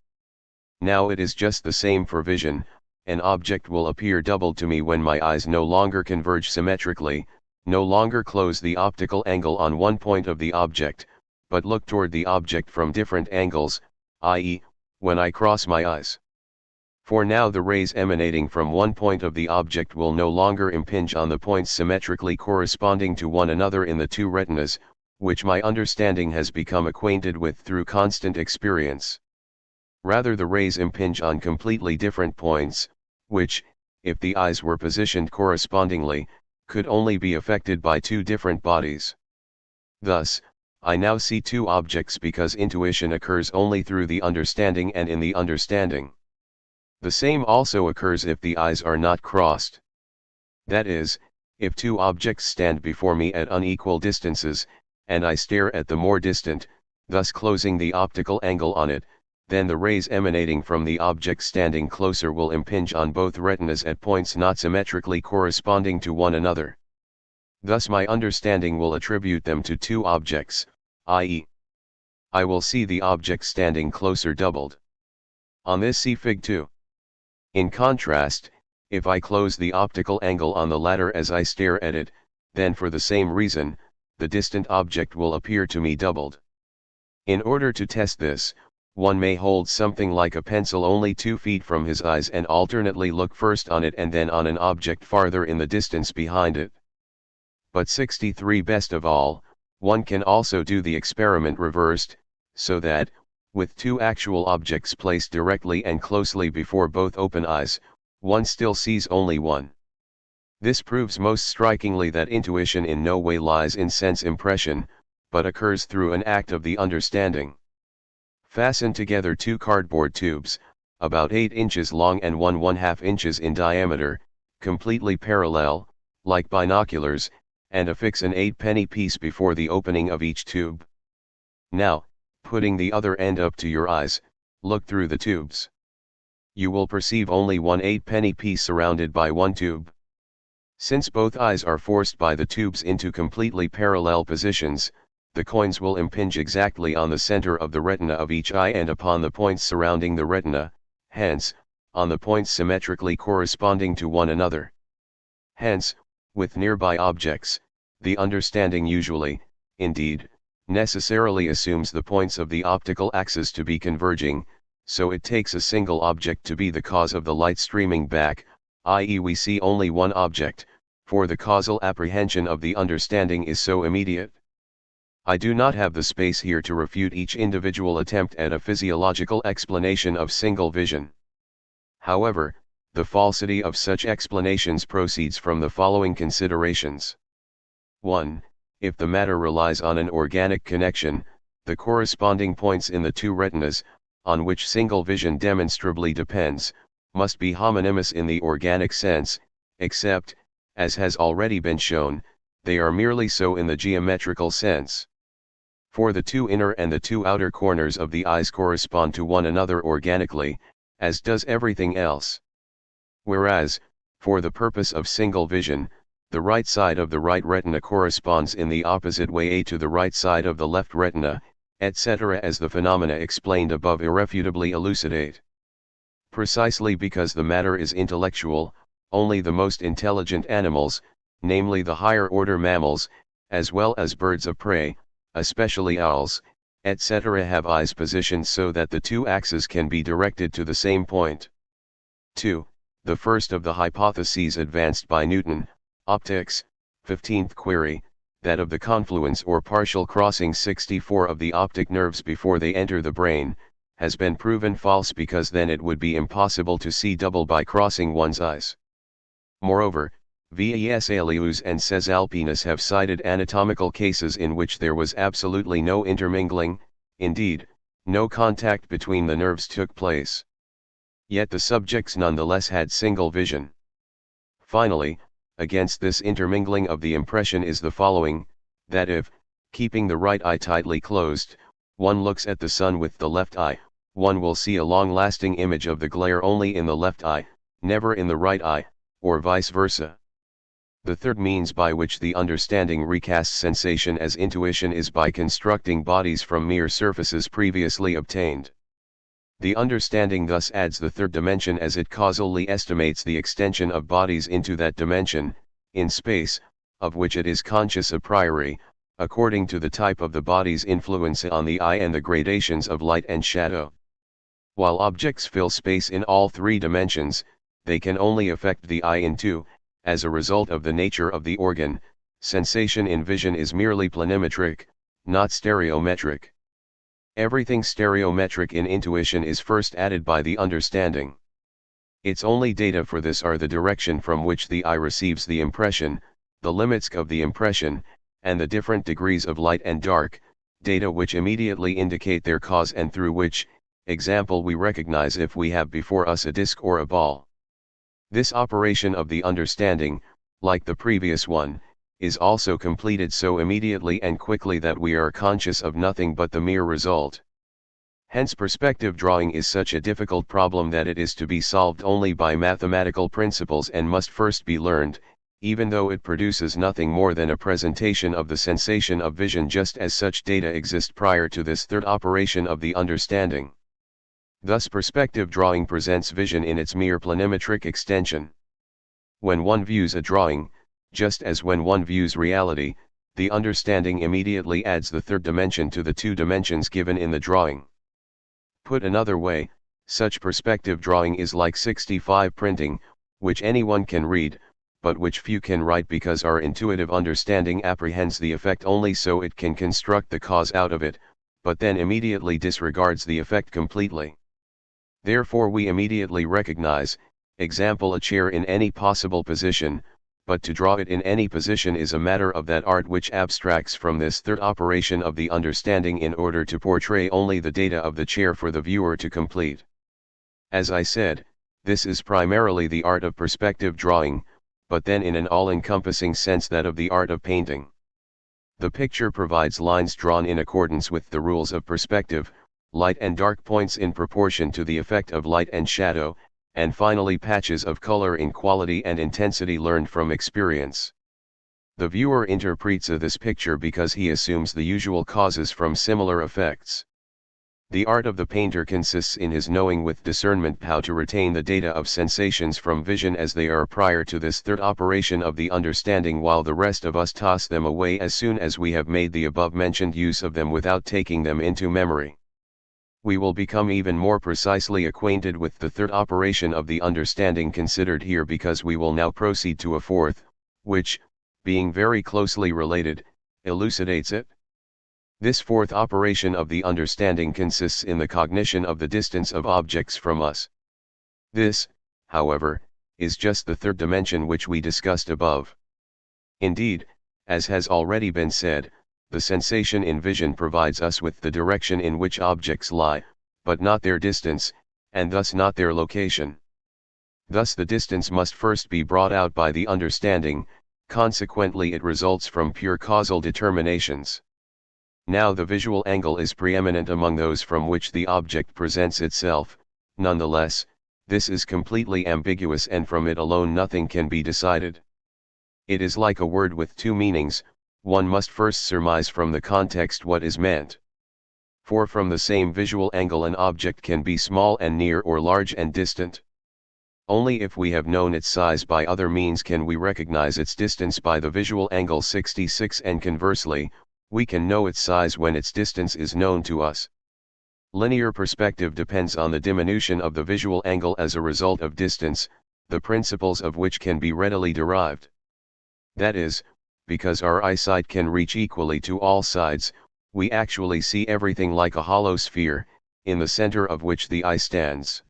Now it is just the same for vision. An object will appear doubled to me when my eyes no longer converge symmetrically, no longer close the optical angle on one point of the object, but look toward the object from different angles, i.e., when I cross my eyes. For now the rays emanating from one point of the object will no longer impinge on the points symmetrically corresponding to one another in the two retinas, which my understanding has become acquainted with through constant experience. Rather the rays impinge on completely different points, which, if the eyes were positioned correspondingly, could only be affected by two different bodies. Thus, I now see two objects because intuition occurs only through the understanding and in the understanding. The same also occurs if the eyes are not crossed. That is, if two objects stand before me at unequal distances, and I stare at the more distant, thus closing the optical angle on it, then the rays emanating from the object standing closer will impinge on both retinas at points not symmetrically corresponding to one another. Thus my understanding will attribute them to two objects, i.e., I will see the object standing closer doubled. On this see Fig. 2. In contrast, if I close the optical angle on the latter as I stare at it, then for the same reason, the distant object will appear to me doubled. In order to test this, one may hold something like a pencil only 2 feet from his eyes and alternately look first on it and then on an object farther in the distance behind it. But 63. Best of all, one can also do the experiment reversed, so that, with two actual objects placed directly and closely before both open eyes, one still sees only one. This proves most strikingly that intuition in no way lies in sense impression, but occurs through an act of the understanding. Fasten together two cardboard tubes, about 8 inches long and 1½ inches in diameter, completely parallel, like binoculars, and affix an 8-penny piece before the opening of each tube. Now, putting the other end up to your eyes, look through the tubes. You will perceive only one 8-penny piece surrounded by one tube. Since both eyes are forced by the tubes into completely parallel positions, the coins will impinge exactly on the center of the retina of each eye and upon the points surrounding the retina, hence, on the points symmetrically corresponding to one another. Hence, with nearby objects, the understanding usually, indeed, necessarily assumes the points of the optical axis to be converging, so it takes a single object to be the cause of the light streaming back, i.e. we see only one object, for the causal apprehension of the understanding is so immediate. I do not have the space here to refute each individual attempt at a physiological explanation of single vision. However, the falsity of such explanations proceeds from the following considerations. 1. If the matter relies on an organic connection, the corresponding points in the two retinas, on which single vision demonstrably depends, must be homonymous in the organic sense, except, as has already been shown, they are merely so in the geometrical sense. For the two inner and the two outer corners of the eyes correspond to one another organically, as does everything else. Whereas, for the purpose of single vision, the right side of the right retina corresponds in the opposite way to the right side of the left retina, etc., as the phenomena explained above irrefutably elucidate. Precisely because the matter is intellectual, only the most intelligent animals, namely the higher order mammals, as well as birds of prey, especially owls, etc., have eyes positioned so that the two axes can be directed to the same point. 2. The first of the hypotheses advanced by Newton, Optics, 15th query, that of the confluence or partial crossing 64 of the optic nerves before they enter the brain, has been proven false because then it would be impossible to see double by crossing one's eyes. Moreover, Vesalius and Caesalpinus have cited anatomical cases in which there was absolutely no intermingling, indeed, no contact between the nerves took place. Yet the subjects nonetheless had single vision. Finally, against this intermingling of the impression is the following, that if, keeping the right eye tightly closed, one looks at the sun with the left eye, one will see a long-lasting image of the glare only in the left eye, never in the right eye, or vice versa. The third means by which the understanding recasts sensation as intuition is by constructing bodies from mere surfaces previously obtained. The understanding thus adds the third dimension as it causally estimates the extension of bodies into that dimension, in space, of which it is conscious a priori, according to the type of the body's influence on the eye and the gradations of light and shadow. While objects fill space in all three dimensions, they can only affect the eye in two. As a result of the nature of the organ, sensation in vision is merely planimetric, not stereometric. Everything stereometric in intuition is first added by the understanding. Its only data for this are the direction from which the eye receives the impression, the limits of the impression, and the different degrees of light and dark, data which immediately indicate their cause and through which, example, we recognize if we have before us a disk or a ball. This operation of the understanding, like the previous one, is also completed so immediately and quickly that we are conscious of nothing but the mere result. Hence perspective drawing is such a difficult problem that it is to be solved only by mathematical principles and must first be learned, even though it produces nothing more than a presentation of the sensation of vision just as such data exist prior to this third operation of the understanding. Thus perspective drawing presents vision in its mere planimetric extension. When one views a drawing, just as when one views reality, the understanding immediately adds the third dimension to the two dimensions given in the drawing. Put another way, such perspective drawing is like 65 printing, which anyone can read, but which few can write because our intuitive understanding apprehends the effect only so it can construct the cause out of it, but then immediately disregards the effect completely. Therefore we immediately recognize, example, a chair in any possible position, but to draw it in any position is a matter of that art which abstracts from this third operation of the understanding in order to portray only the data of the chair for the viewer to complete. As I said, this is primarily the art of perspective drawing, but then in an all-encompassing sense that of the art of painting. The picture provides lines drawn in accordance with the rules of perspective, light and dark points in proportion to the effect of light and shadow, and finally patches of color in quality and intensity learned from experience. The viewer interprets this picture because he assumes the usual causes from similar effects. The art of the painter consists in his knowing with discernment how to retain the data of sensations from vision as they are prior to this third operation of the understanding, while the rest of us toss them away as soon as we have made the above-mentioned use of them without taking them into memory. We will become even more precisely acquainted with the third operation of the understanding considered here, because we will now proceed to a fourth, which, being very closely related, elucidates it. This fourth operation of the understanding consists in the cognition of the distance of objects from us. This, however, is just the third dimension which we discussed above. Indeed, as has already been said, the sensation in vision provides us with the direction in which objects lie, but not their distance, and thus not their location. Thus the distance must first be brought out by the understanding, consequently it results from pure causal determinations. Now the visual angle is preeminent among those from which the object presents itself. Nonetheless, this is completely ambiguous, and from it alone nothing can be decided. It is like a word with two meanings. One must first surmise from the context what is meant. For from the same visual angle an object can be small and near, or large and distant. Only if we have known its size by other means can we recognize its distance by the visual angle 66, and conversely, we can know its size when its distance is known to us. Linear perspective depends on the diminution of the visual angle as a result of distance, the principles of which can be readily derived. That is, because our eyesight can reach equally to all sides, we actually see everything like a hollow sphere, in the center of which the eye stands.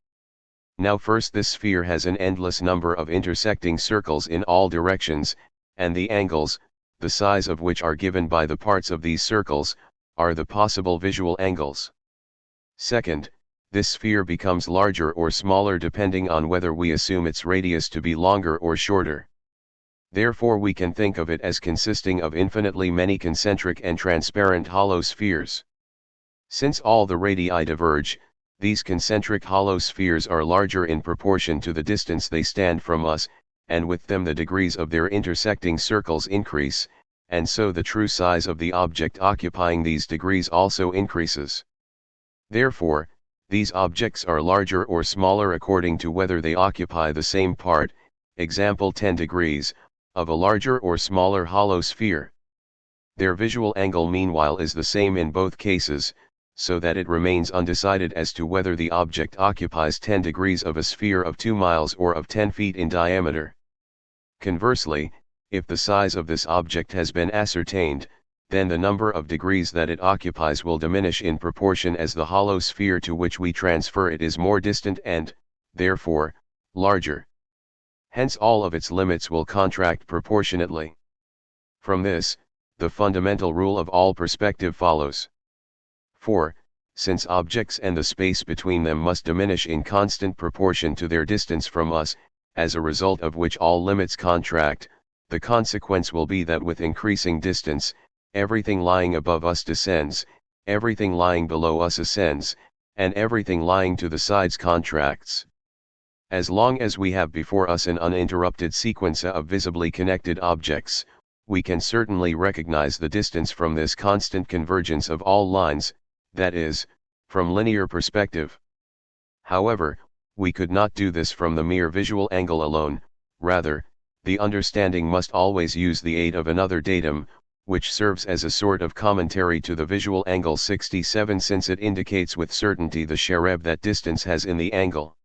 Now first, this sphere has an endless number of intersecting circles in all directions, and the angles, the size of which are given by the parts of these circles, are the possible visual angles. Second, this sphere becomes larger or smaller depending on whether we assume its radius to be longer or shorter. Therefore we can think of it as consisting of infinitely many concentric and transparent hollow spheres. Since all the radii diverge, these concentric hollow spheres are larger in proportion to the distance they stand from us, and with them the degrees of their intersecting circles increase, and so the true size of the object occupying these degrees also increases. Therefore, these objects are larger or smaller according to whether they occupy the same part, example 10 degrees, of a larger or smaller hollow sphere. Their visual angle meanwhile is the same in both cases, so that it remains undecided as to whether the object occupies 10 degrees of a sphere of 2 miles or of 10 feet in diameter. Conversely, if the size of this object has been ascertained, then the number of degrees that it occupies will diminish in proportion as the hollow sphere to which we transfer it is more distant and, therefore, larger. Hence all of its limits will contract proportionately. From this, the fundamental rule of all perspective follows. For, since objects and the space between them must diminish in constant proportion to their distance from us, as a result of which all limits contract, the consequence will be that with increasing distance, everything lying above us descends, everything lying below us ascends, and everything lying to the sides contracts. As long as we have before us an uninterrupted sequence of visibly connected objects, we can certainly recognize the distance from this constant convergence of all lines, that is, from linear perspective. However, we could not do this from the mere visual angle alone. Rather, the understanding must always use the aid of another datum, which serves as a sort of commentary to the visual angle 67, since it indicates with certainty the chereb that distance has in the angle.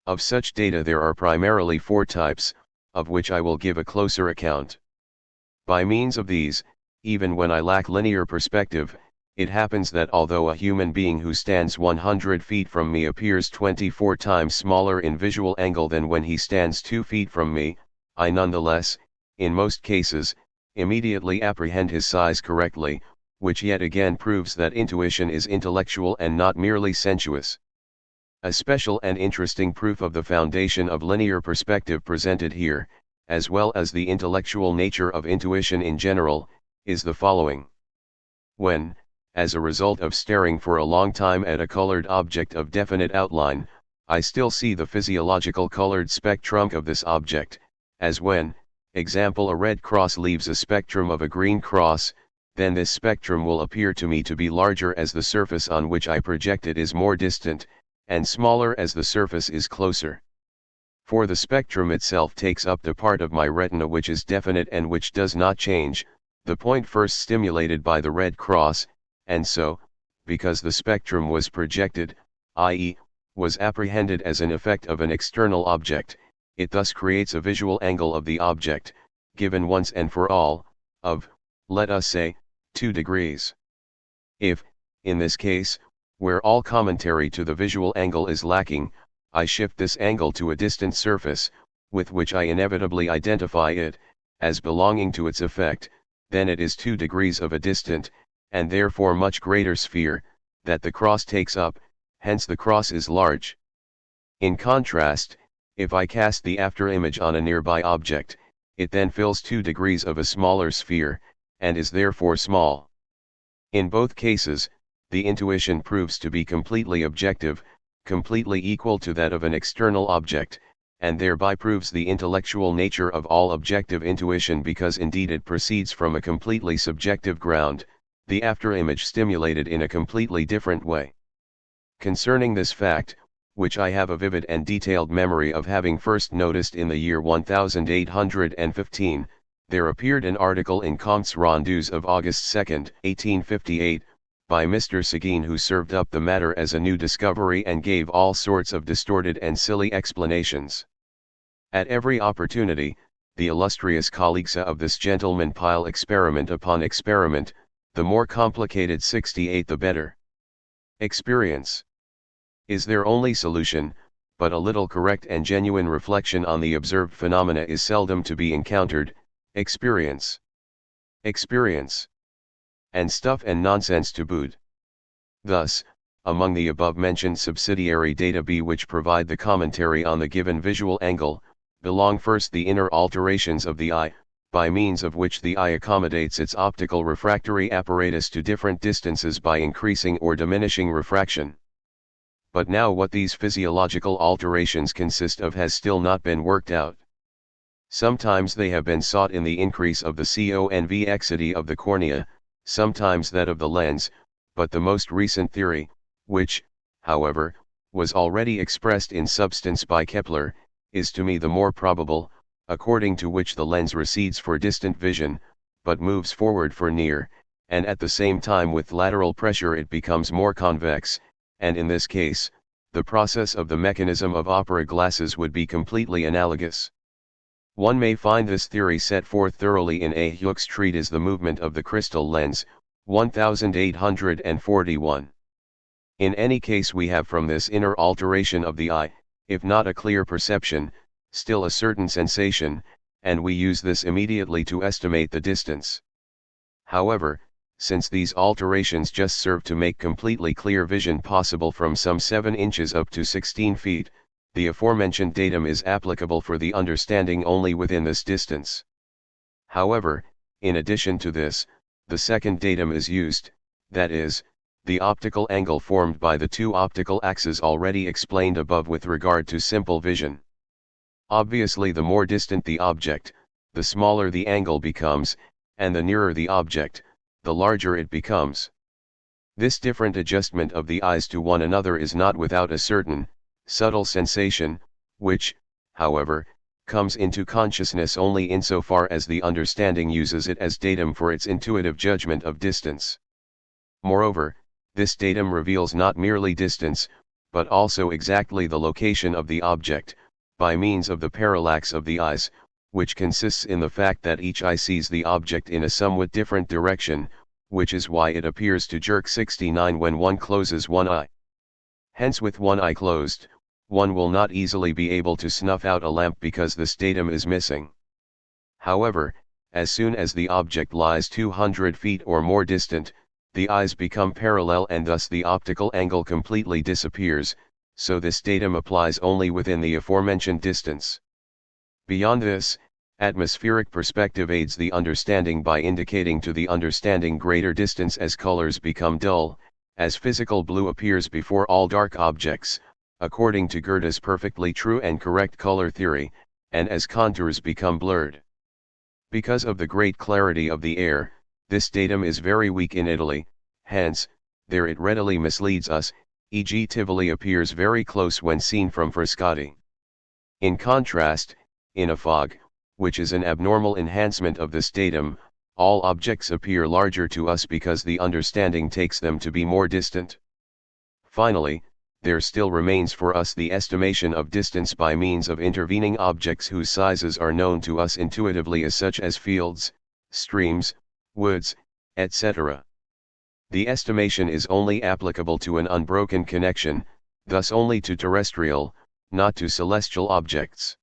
Of such data there are primarily 4 types, of which I will give a closer account. By means of these, even when I lack linear perspective, it happens that although a human being who stands 100 feet from me appears 24 times smaller in visual angle than when he stands 2 feet from me, I nonetheless, in most cases, immediately apprehend his size correctly, which yet again proves that intuition is intellectual and not merely sensuous. A special and interesting proof of the foundation of linear perspective presented here, as well as the intellectual nature of intuition in general, is the following. When, as a result of staring for a long time at a colored object of definite outline, I still see the physiological colored spectrum of this object, as when, example, a red cross leaves a spectrum of a green cross, then this spectrum will appear to me to be larger as the surface on which I project it is more distant, and smaller as the surface is closer. For the spectrum itself takes up the part of my retina which is definite and which does not change, the point first stimulated by the red cross, and so, because the spectrum was projected, i.e., was apprehended as an effect of an external object, it thus creates a visual angle of the object, given once and for all, of, let us say, 2 degrees. If, in this case, where all commentary to the visual angle is lacking, I shift this angle to a distant surface, with which I inevitably identify it, as belonging to its effect, then it is 2 degrees of a distant, and therefore much greater sphere, that the cross takes up, hence the cross is large. In contrast, if I cast the afterimage on a nearby object, it then fills 2 degrees of a smaller sphere, and is therefore small. In both cases, the intuition proves to be completely objective, completely equal to that of an external object, and thereby proves the intellectual nature of all objective intuition because indeed it proceeds from a completely subjective ground, the afterimage stimulated in a completely different way. Concerning this fact, which I have a vivid and detailed memory of having first noticed in the year 1815, there appeared an article in Comte's Rondeus of August 2, 1858, by Mr. Seguin, who served up the matter as a new discovery and gave all sorts of distorted and silly explanations. At every opportunity, the illustrious colleagues of this gentleman pile experiment upon experiment, the more complicated 68 the better. Experience is their only solution, but a little correct and genuine reflection on the observed phenomena is seldom to be encountered. Experience, and stuff and nonsense to boot. Thus, among the above-mentioned subsidiary data B which provide the commentary on the given visual angle, belong first the inner alterations of the eye, by means of which the eye accommodates its optical refractory apparatus to different distances by increasing or diminishing refraction. But now what these physiological alterations consist of has still not been worked out. Sometimes they have been sought in the increase of the convexity of the cornea, sometimes that of the lens, but the most recent theory, which, however, was already expressed in substance by Kepler, is to me the more probable, according to which the lens recedes for distant vision, but moves forward for near, and at the same time with lateral pressure it becomes more convex, and in this case, the process of the mechanism of opera glasses would be completely analogous. One may find this theory set forth thoroughly in A. Hooke's treatise The Movement of the Crystal Lens, 1841. In any case we have from this inner alteration of the eye, if not a clear perception, still a certain sensation, and we use this immediately to estimate the distance. However, since these alterations just serve to make completely clear vision possible from some 7 inches up to 16 feet, the aforementioned datum is applicable for the understanding only within this distance. However, in addition to this, the second datum is used, that is, the optical angle formed by the 2 optical axes already explained above with regard to simple vision. Obviously the more distant the object, the smaller the angle becomes, and the nearer the object, the larger it becomes. This different adjustment of the eyes to one another is not without a certain, subtle sensation, which, however, comes into consciousness only insofar as the understanding uses it as datum for its intuitive judgment of distance. Moreover, this datum reveals not merely distance, but also exactly the location of the object, by means of the parallax of the eyes, which consists in the fact that each eye sees the object in a somewhat different direction, which is why it appears to jerk 69 when one closes one eye. Hence with one eye closed, one will not easily be able to snuff out a lamp because this datum is missing. However, as soon as the object lies 200 feet or more distant, the eyes become parallel and thus the optical angle completely disappears, so this datum applies only within the aforementioned distance. Beyond this, atmospheric perspective aids the understanding by indicating to the understanding greater distance as colors become dull, as physical blue appears before all dark objects, according to Goethe's perfectly true and correct color theory, and as contours become blurred. Because of the great clarity of the air, this datum is very weak in Italy, hence, there it readily misleads us, e.g. Tivoli appears very close when seen from Frascati. In contrast, in a fog, which is an abnormal enhancement of this datum, all objects appear larger to us because the understanding takes them to be more distant. Finally, there still remains for us the estimation of distance by means of intervening objects whose sizes are known to us intuitively as such as fields, streams, woods, etc. The estimation is only applicable to an unbroken connection, thus only to terrestrial, not to celestial objects.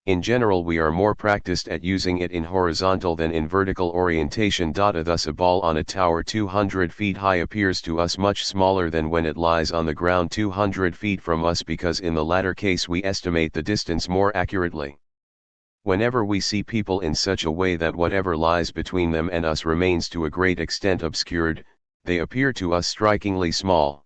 In general we are more practiced at using it in horizontal than in vertical orientation. Thus a ball on a tower 200 feet high appears to us much smaller than when it lies on the ground 200 feet from us, because in the latter case we estimate the distance more accurately. Whenever we see people in such a way that whatever lies between them and us remains to a great extent obscured, they appear to us strikingly small.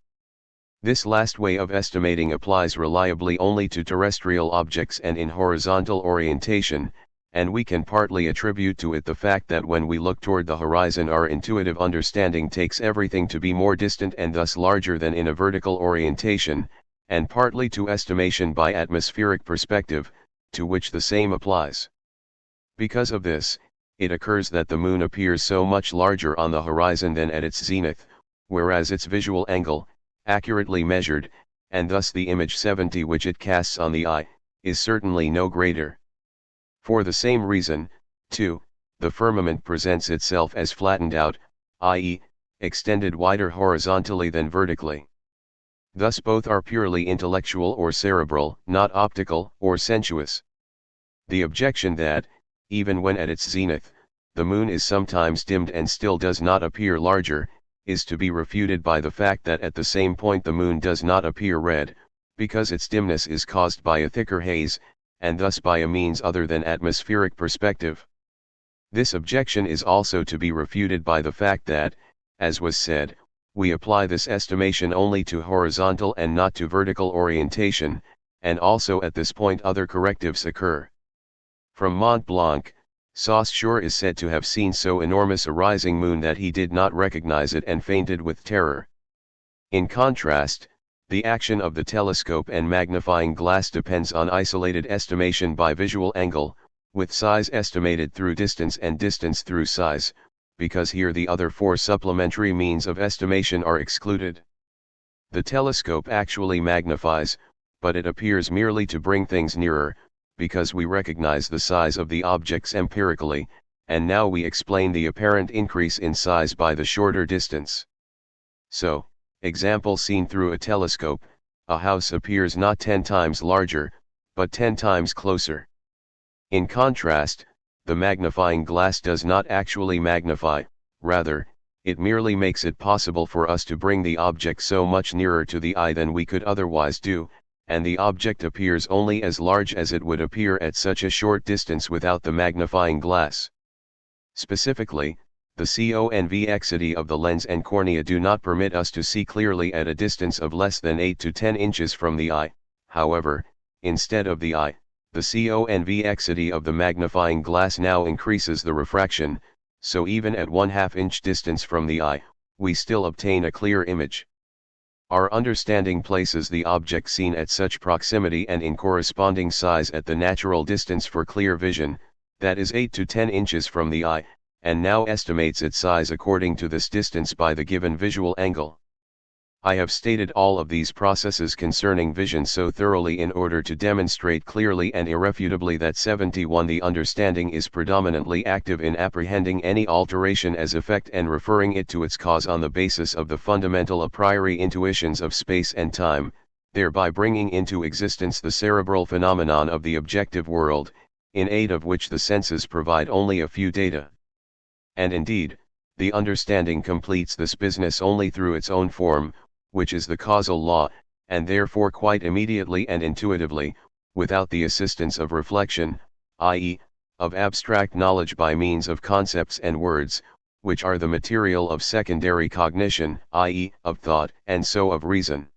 This last way of estimating applies reliably only to terrestrial objects and in horizontal orientation, and we can partly attribute to it the fact that when we look toward the horizon our intuitive understanding takes everything to be more distant and thus larger than in a vertical orientation, and partly to estimation by atmospheric perspective, to which the same applies. Because of this, it occurs that the moon appears so much larger on the horizon than at its zenith, whereas its visual angle, accurately measured, and thus the image 70 which it casts on the eye, is certainly no greater. For the same reason, too, the firmament presents itself as flattened out, i.e., extended wider horizontally than vertically. Thus both are purely intellectual or cerebral, not optical or sensuous. The objection that, even when at its zenith, the moon is sometimes dimmed and still does not appear larger, is to be refuted by the fact that at the same point the moon does not appear red, because its dimness is caused by a thicker haze, and thus by a means other than atmospheric perspective. This objection is also to be refuted by the fact that, as was said, we apply this estimation only to horizontal and not to vertical orientation, and also at this point other correctives occur. From Mont Blanc, Saussure is said to have seen so enormous a rising moon that he did not recognize it and fainted with terror. In contrast, the action of the telescope and magnifying glass depends on isolated estimation by visual angle, with size estimated through distance and distance through size, because here the other four supplementary means of estimation are excluded. The telescope actually magnifies, but it appears merely to bring things nearer, because we recognize the size of the objects empirically, and now we explain the apparent increase in size by the shorter distance. So, example seen through a telescope, a house appears not 10 times larger, but 10 times closer. In contrast, the magnifying glass does not actually magnify, rather, it merely makes it possible for us to bring the object so much nearer to the eye than we could otherwise do, and the object appears only as large as it would appear at such a short distance without the magnifying glass. Specifically, the convexity of the lens and cornea do not permit us to see clearly at a distance of less than 8 to 10 inches from the eye. However, instead of the eye, the convexity of the magnifying glass now increases the refraction, so even at 1/2 inch distance from the eye, we still obtain a clear image. Our understanding places the object seen at such proximity and in corresponding size at the natural distance for clear vision, that is 8 to 10 inches from the eye, and now estimates its size according to this distance by the given visual angle. I have stated all of these processes concerning vision so thoroughly in order to demonstrate clearly and irrefutably that 71 the understanding is predominantly active in apprehending any alteration as effect and referring it to its cause on the basis of the fundamental a priori intuitions of space and time, thereby bringing into existence the cerebral phenomenon of the objective world, in aid of which the senses provide only a few data. And indeed, the understanding completes this business only through its own form, which is the causal law, and therefore quite immediately and intuitively, without the assistance of reflection, i.e., of abstract knowledge by means of concepts and words, which are the material of secondary cognition, i.e., of thought, and so of reason.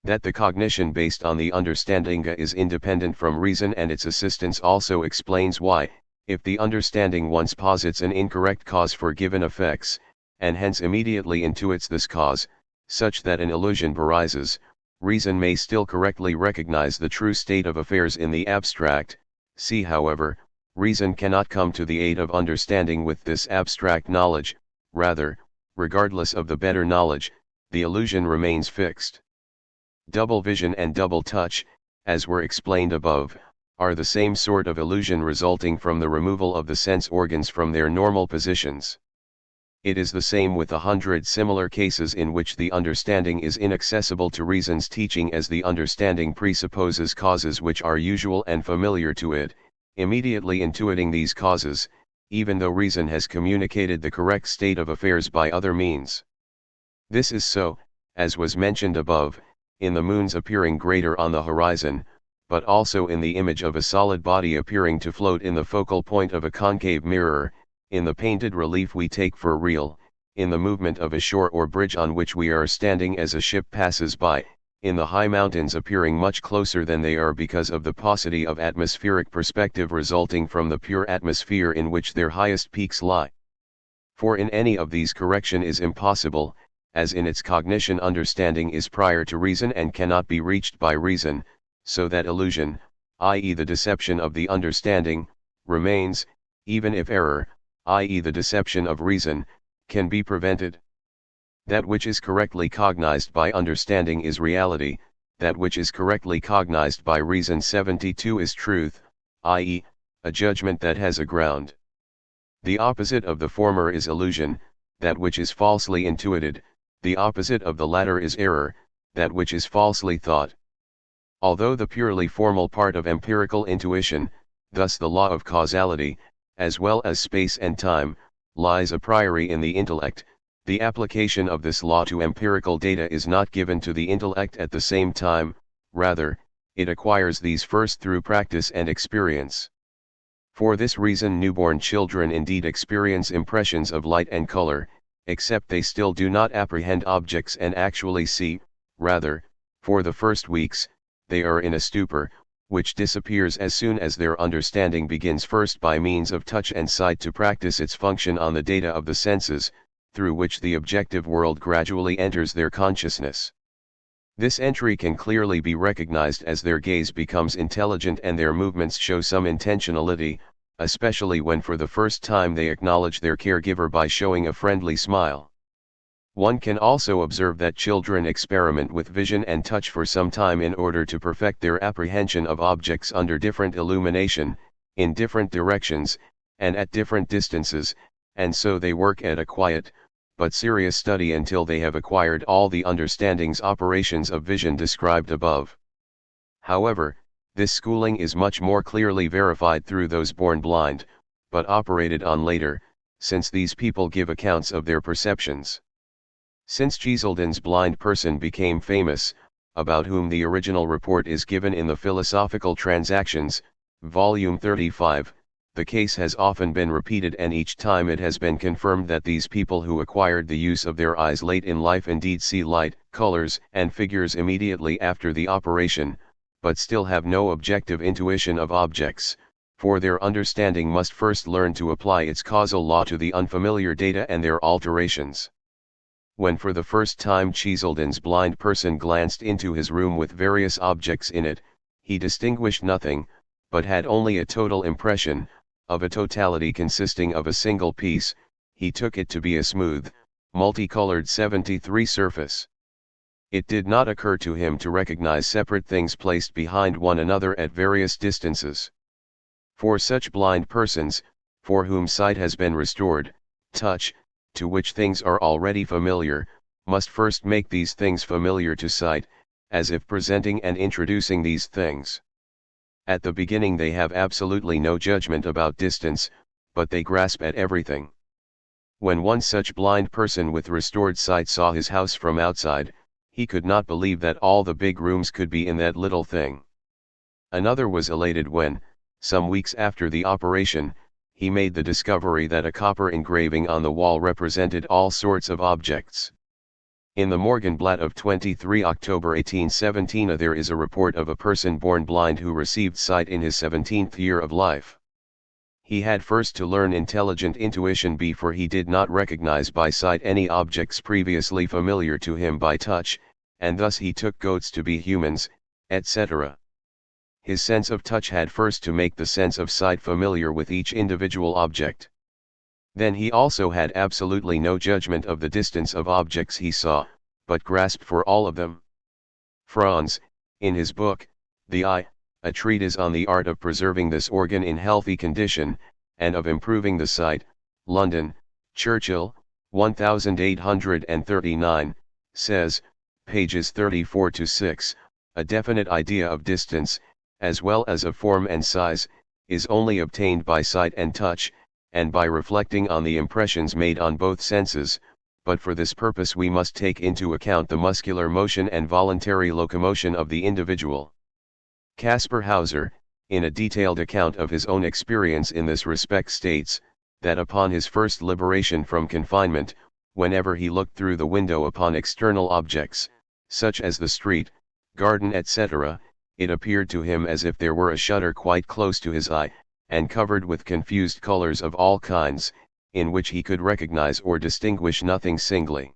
That the cognition based on the understanding is independent from reason and its assistance also explains why, if the understanding once posits an incorrect cause for given effects, and hence immediately intuits this cause, such that an illusion arises, reason may still correctly recognize the true state of affairs in the abstract. See, however, reason cannot come to the aid of understanding with this abstract knowledge, rather, regardless of the better knowledge, the illusion remains fixed. Double vision and double touch, as were explained above, are the same sort of illusion resulting from the removal of the sense organs from their normal positions. It is the same with 100 similar cases in which the understanding is inaccessible to reason's teaching, as the understanding presupposes causes which are usual and familiar to it, immediately intuiting these causes, even though reason has communicated the correct state of affairs by other means. This is so, as was mentioned above, in the moon's appearing greater on the horizon, but also in the image of a solid body appearing to float in the focal point of a concave mirror, in the painted relief we take for real, in the movement of a shore or bridge on which we are standing as a ship passes by, in the high mountains appearing much closer than they are because of the paucity of atmospheric perspective resulting from the pure atmosphere in which their highest peaks lie. For in any of these correction is impossible, as in its cognition understanding is prior to reason and cannot be reached by reason, so that illusion, i.e. the deception of the understanding, remains, even if error, i.e. the deception of reason, can be prevented. That which is correctly cognized by understanding is reality, that which is correctly cognized by reason 72 is truth, i.e., a judgment that has a ground. The opposite of the former is illusion, that which is falsely intuited, the opposite of the latter is error, that which is falsely thought. Although the purely formal part of empirical intuition, thus the law of causality, as well as space and time, lies a priori in the intellect, the application of this law to empirical data is not given to the intellect at the same time, rather, it acquires these first through practice and experience. For this reason newborn children indeed experience impressions of light and color, except they still do not apprehend objects and actually see, rather, for the first weeks, they are in a stupor, which disappears as soon as their understanding begins first by means of touch and sight to practice its function on the data of the senses, through which the objective world gradually enters their consciousness. This entry can clearly be recognized as their gaze becomes intelligent and their movements show some intentionality, especially when for the first time they acknowledge their caregiver by showing a friendly smile. One can also observe that children experiment with vision and touch for some time in order to perfect their apprehension of objects under different illumination, in different directions, and at different distances, and so they work at a quiet, but serious study until they have acquired all the understanding's operations of vision described above. However, this schooling is much more clearly verified through those born blind, but operated on later, since these people give accounts of their perceptions. Since Cheselden's blind person became famous, about whom the original report is given in the Philosophical Transactions, Volume 35, the case has often been repeated, and each time it has been confirmed that these people who acquired the use of their eyes late in life indeed see light, colors, and figures immediately after the operation, but still have no objective intuition of objects, for their understanding must first learn to apply its causal law to the unfamiliar data and their alterations. When for the first time Cheselden's blind person glanced into his room with various objects in it, he distinguished nothing, but had only a total impression, of a totality consisting of a single piece. He took it to be a smooth, multicolored 73 surface. It did not occur to him to recognize separate things placed behind one another at various distances. For such blind persons, for whom sight has been restored, touch, to which things are already familiar, must first make these things familiar to sight, as if presenting and introducing these things. At the beginning they have absolutely no judgment about distance, but they grasp at everything. When one such blind person with restored sight saw his house from outside, he could not believe that all the big rooms could be in that little thing. Another was elated when, some weeks after the operation, he made the discovery that a copper engraving on the wall represented all sorts of objects. In the Morgenblatt of 23 October 1817 there is a report of a person born blind who received sight in his 17th year of life. He had first to learn intelligent intuition before he did not recognize by sight any objects previously familiar to him by touch, and thus he took goats to be humans, etc. His sense of touch had first to make the sense of sight familiar with each individual object. Then he also had absolutely no judgment of the distance of objects he saw, but grasped for all of them. Franz, in his book, The Eye, a treatise on the art of preserving this organ in healthy condition, and of improving the sight, London, Churchill, 1839, says, pages 34-6, a definite idea of distance, as well as of form and size, is only obtained by sight and touch, and by reflecting on the impressions made on both senses, but for this purpose we must take into account the muscular motion and voluntary locomotion of the individual. Caspar Hauser, in a detailed account of his own experience in this respect states, that upon his first liberation from confinement, whenever he looked through the window upon external objects, such as the street, garden etc., it appeared to him as if there were a shutter quite close to his eye, and covered with confused colors of all kinds, in which he could recognize or distinguish nothing singly.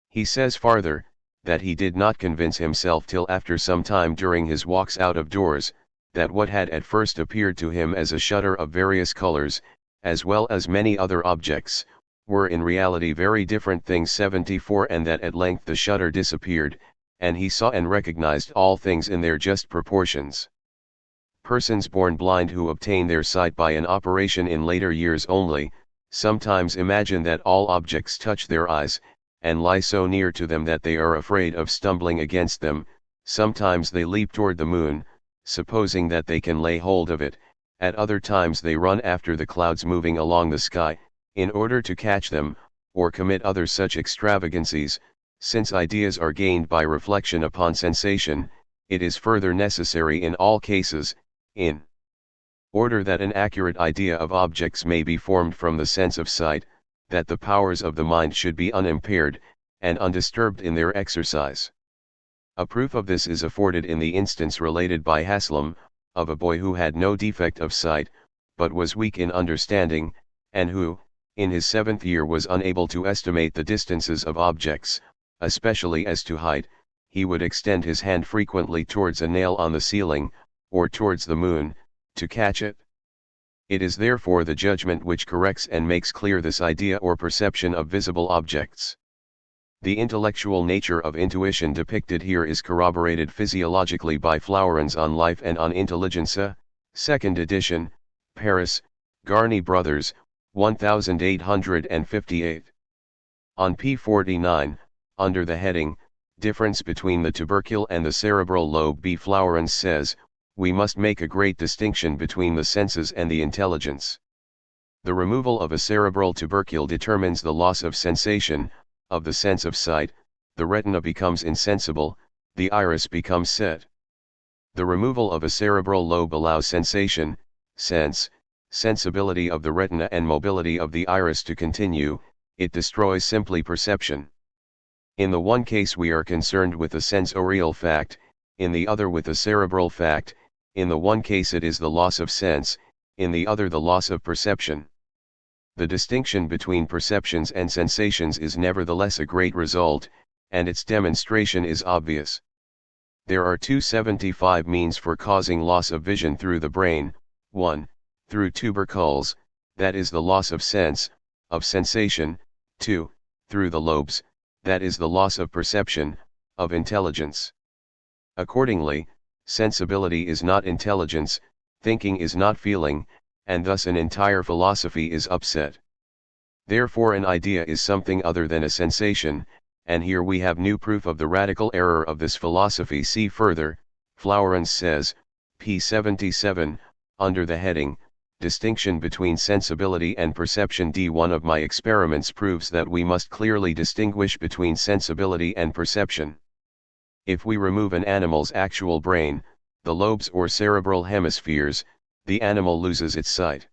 He says farther, that he did not convince himself till after some time during his walks out of doors, that what had at first appeared to him as a shutter of various colors, as well as many other objects, were in reality very different things 74 and that at length the shutter disappeared, and he saw and recognized all things in their just proportions. Persons born blind who obtain their sight by an operation in later years only, sometimes imagine that all objects touch their eyes, and lie so near to them that they are afraid of stumbling against them. Sometimes they leap toward the moon, supposing that they can lay hold of it, at other times they run after the clouds moving along the sky, in order to catch them, or commit other such extravagancies. Since ideas are gained by reflection upon sensation, it is further necessary in all cases, in order that an accurate idea of objects may be formed from the sense of sight, that the powers of the mind should be unimpaired, and undisturbed in their exercise. A proof of this is afforded in the instance related by Haslam, of a boy who had no defect of sight, but was weak in understanding, and who, in his 7th year was unable to estimate the distances of objects, especially as to height. He would extend his hand frequently towards a nail on the ceiling, or towards the moon, to catch it. It is therefore the judgment which corrects and makes clear this idea or perception of visible objects. The intellectual nature of intuition depicted here is corroborated physiologically by Flourens on Life and on Intelligenza, 2nd edition, Paris, Garnier Brothers, 1858. On p. 49, under the heading, Difference between the tubercle and the cerebral lobe, B. Flourens says, we must make a great distinction between the senses and the intelligence. The removal of a cerebral tubercle determines the loss of sensation, of the sense of sight, the retina becomes insensible, the iris becomes set. The removal of a cerebral lobe allows sensation, sensibility of the retina and mobility of the iris to continue, it destroys simply perception. In the one case we are concerned with a sensorial fact, in the other with a cerebral fact. In the one case it is the loss of sense, in the other the loss of perception. The distinction between perceptions and sensations is nevertheless a great result, and its demonstration is obvious. There are 275 means for causing loss of vision through the brain: 1. Through tubercles, that is the loss of sense, of sensation; 2. Through the lobes, that is the loss of perception, of intelligence. Accordingly, sensibility is not intelligence, thinking is not feeling, and thus an entire philosophy is upset. Therefore an idea is something other than a sensation, and here we have new proof of the radical error of this philosophy. See further, Flourens says, p. 77, under the heading, Distinction between Sensibility and Perception. One of my experiments proves that we must clearly distinguish between sensibility and perception. If we remove an animal's actual brain, the lobes or cerebral hemispheres, the animal loses its sight.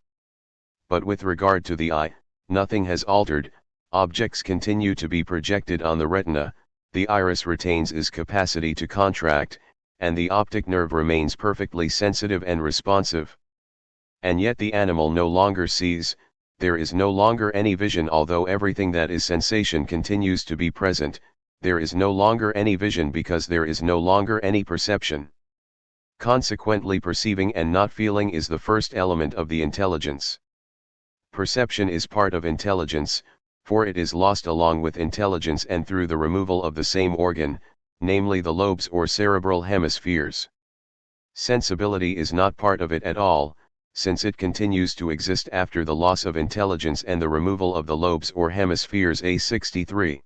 But with regard to the eye, nothing has altered, objects continue to be projected on the retina, the iris retains its capacity to contract, and the optic nerve remains perfectly sensitive and responsive. And yet the animal no longer sees, there is no longer any vision. Although everything that is sensation continues to be present, there is no longer any vision because there is no longer any perception. Consequently, perceiving and not feeling is the first element of the intelligence. Perception is part of intelligence, for it is lost along with intelligence and through the removal of the same organ, namely the lobes or cerebral hemispheres. Sensibility is not part of it at all, since it continues to exist after the loss of intelligence and the removal of the lobes or hemispheres. A. 63.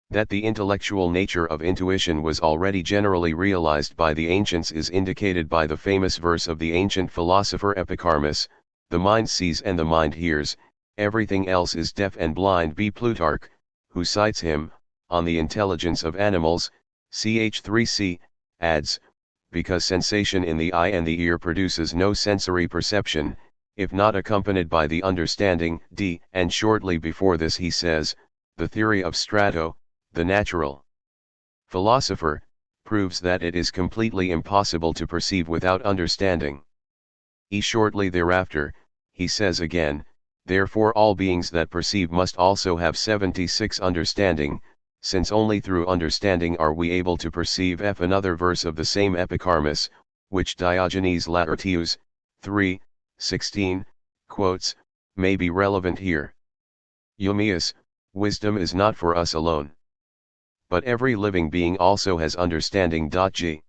That the intellectual nature of intuition was already generally realized by the ancients is indicated by the famous verse of the ancient philosopher Epicharmus, "The mind sees and the mind hears, everything else is deaf and blind." B. Plutarch, who cites him, on the intelligence of animals, ch. 3c, adds, because sensation in the eye and the ear produces no sensory perception, if not accompanied by the understanding. D. And shortly before this he says, the theory of Strato, the natural philosopher, proves that it is completely impossible to perceive without understanding. Shortly thereafter, he says again, therefore all beings that perceive must also have 76 understanding, since only through understanding are we able to perceive. Another verse of the same Epicharmus, which Diogenes Laertius, 3:16, quotes, may be relevant here. Eumeus, wisdom is not for us alone. But every living being also has understanding. G.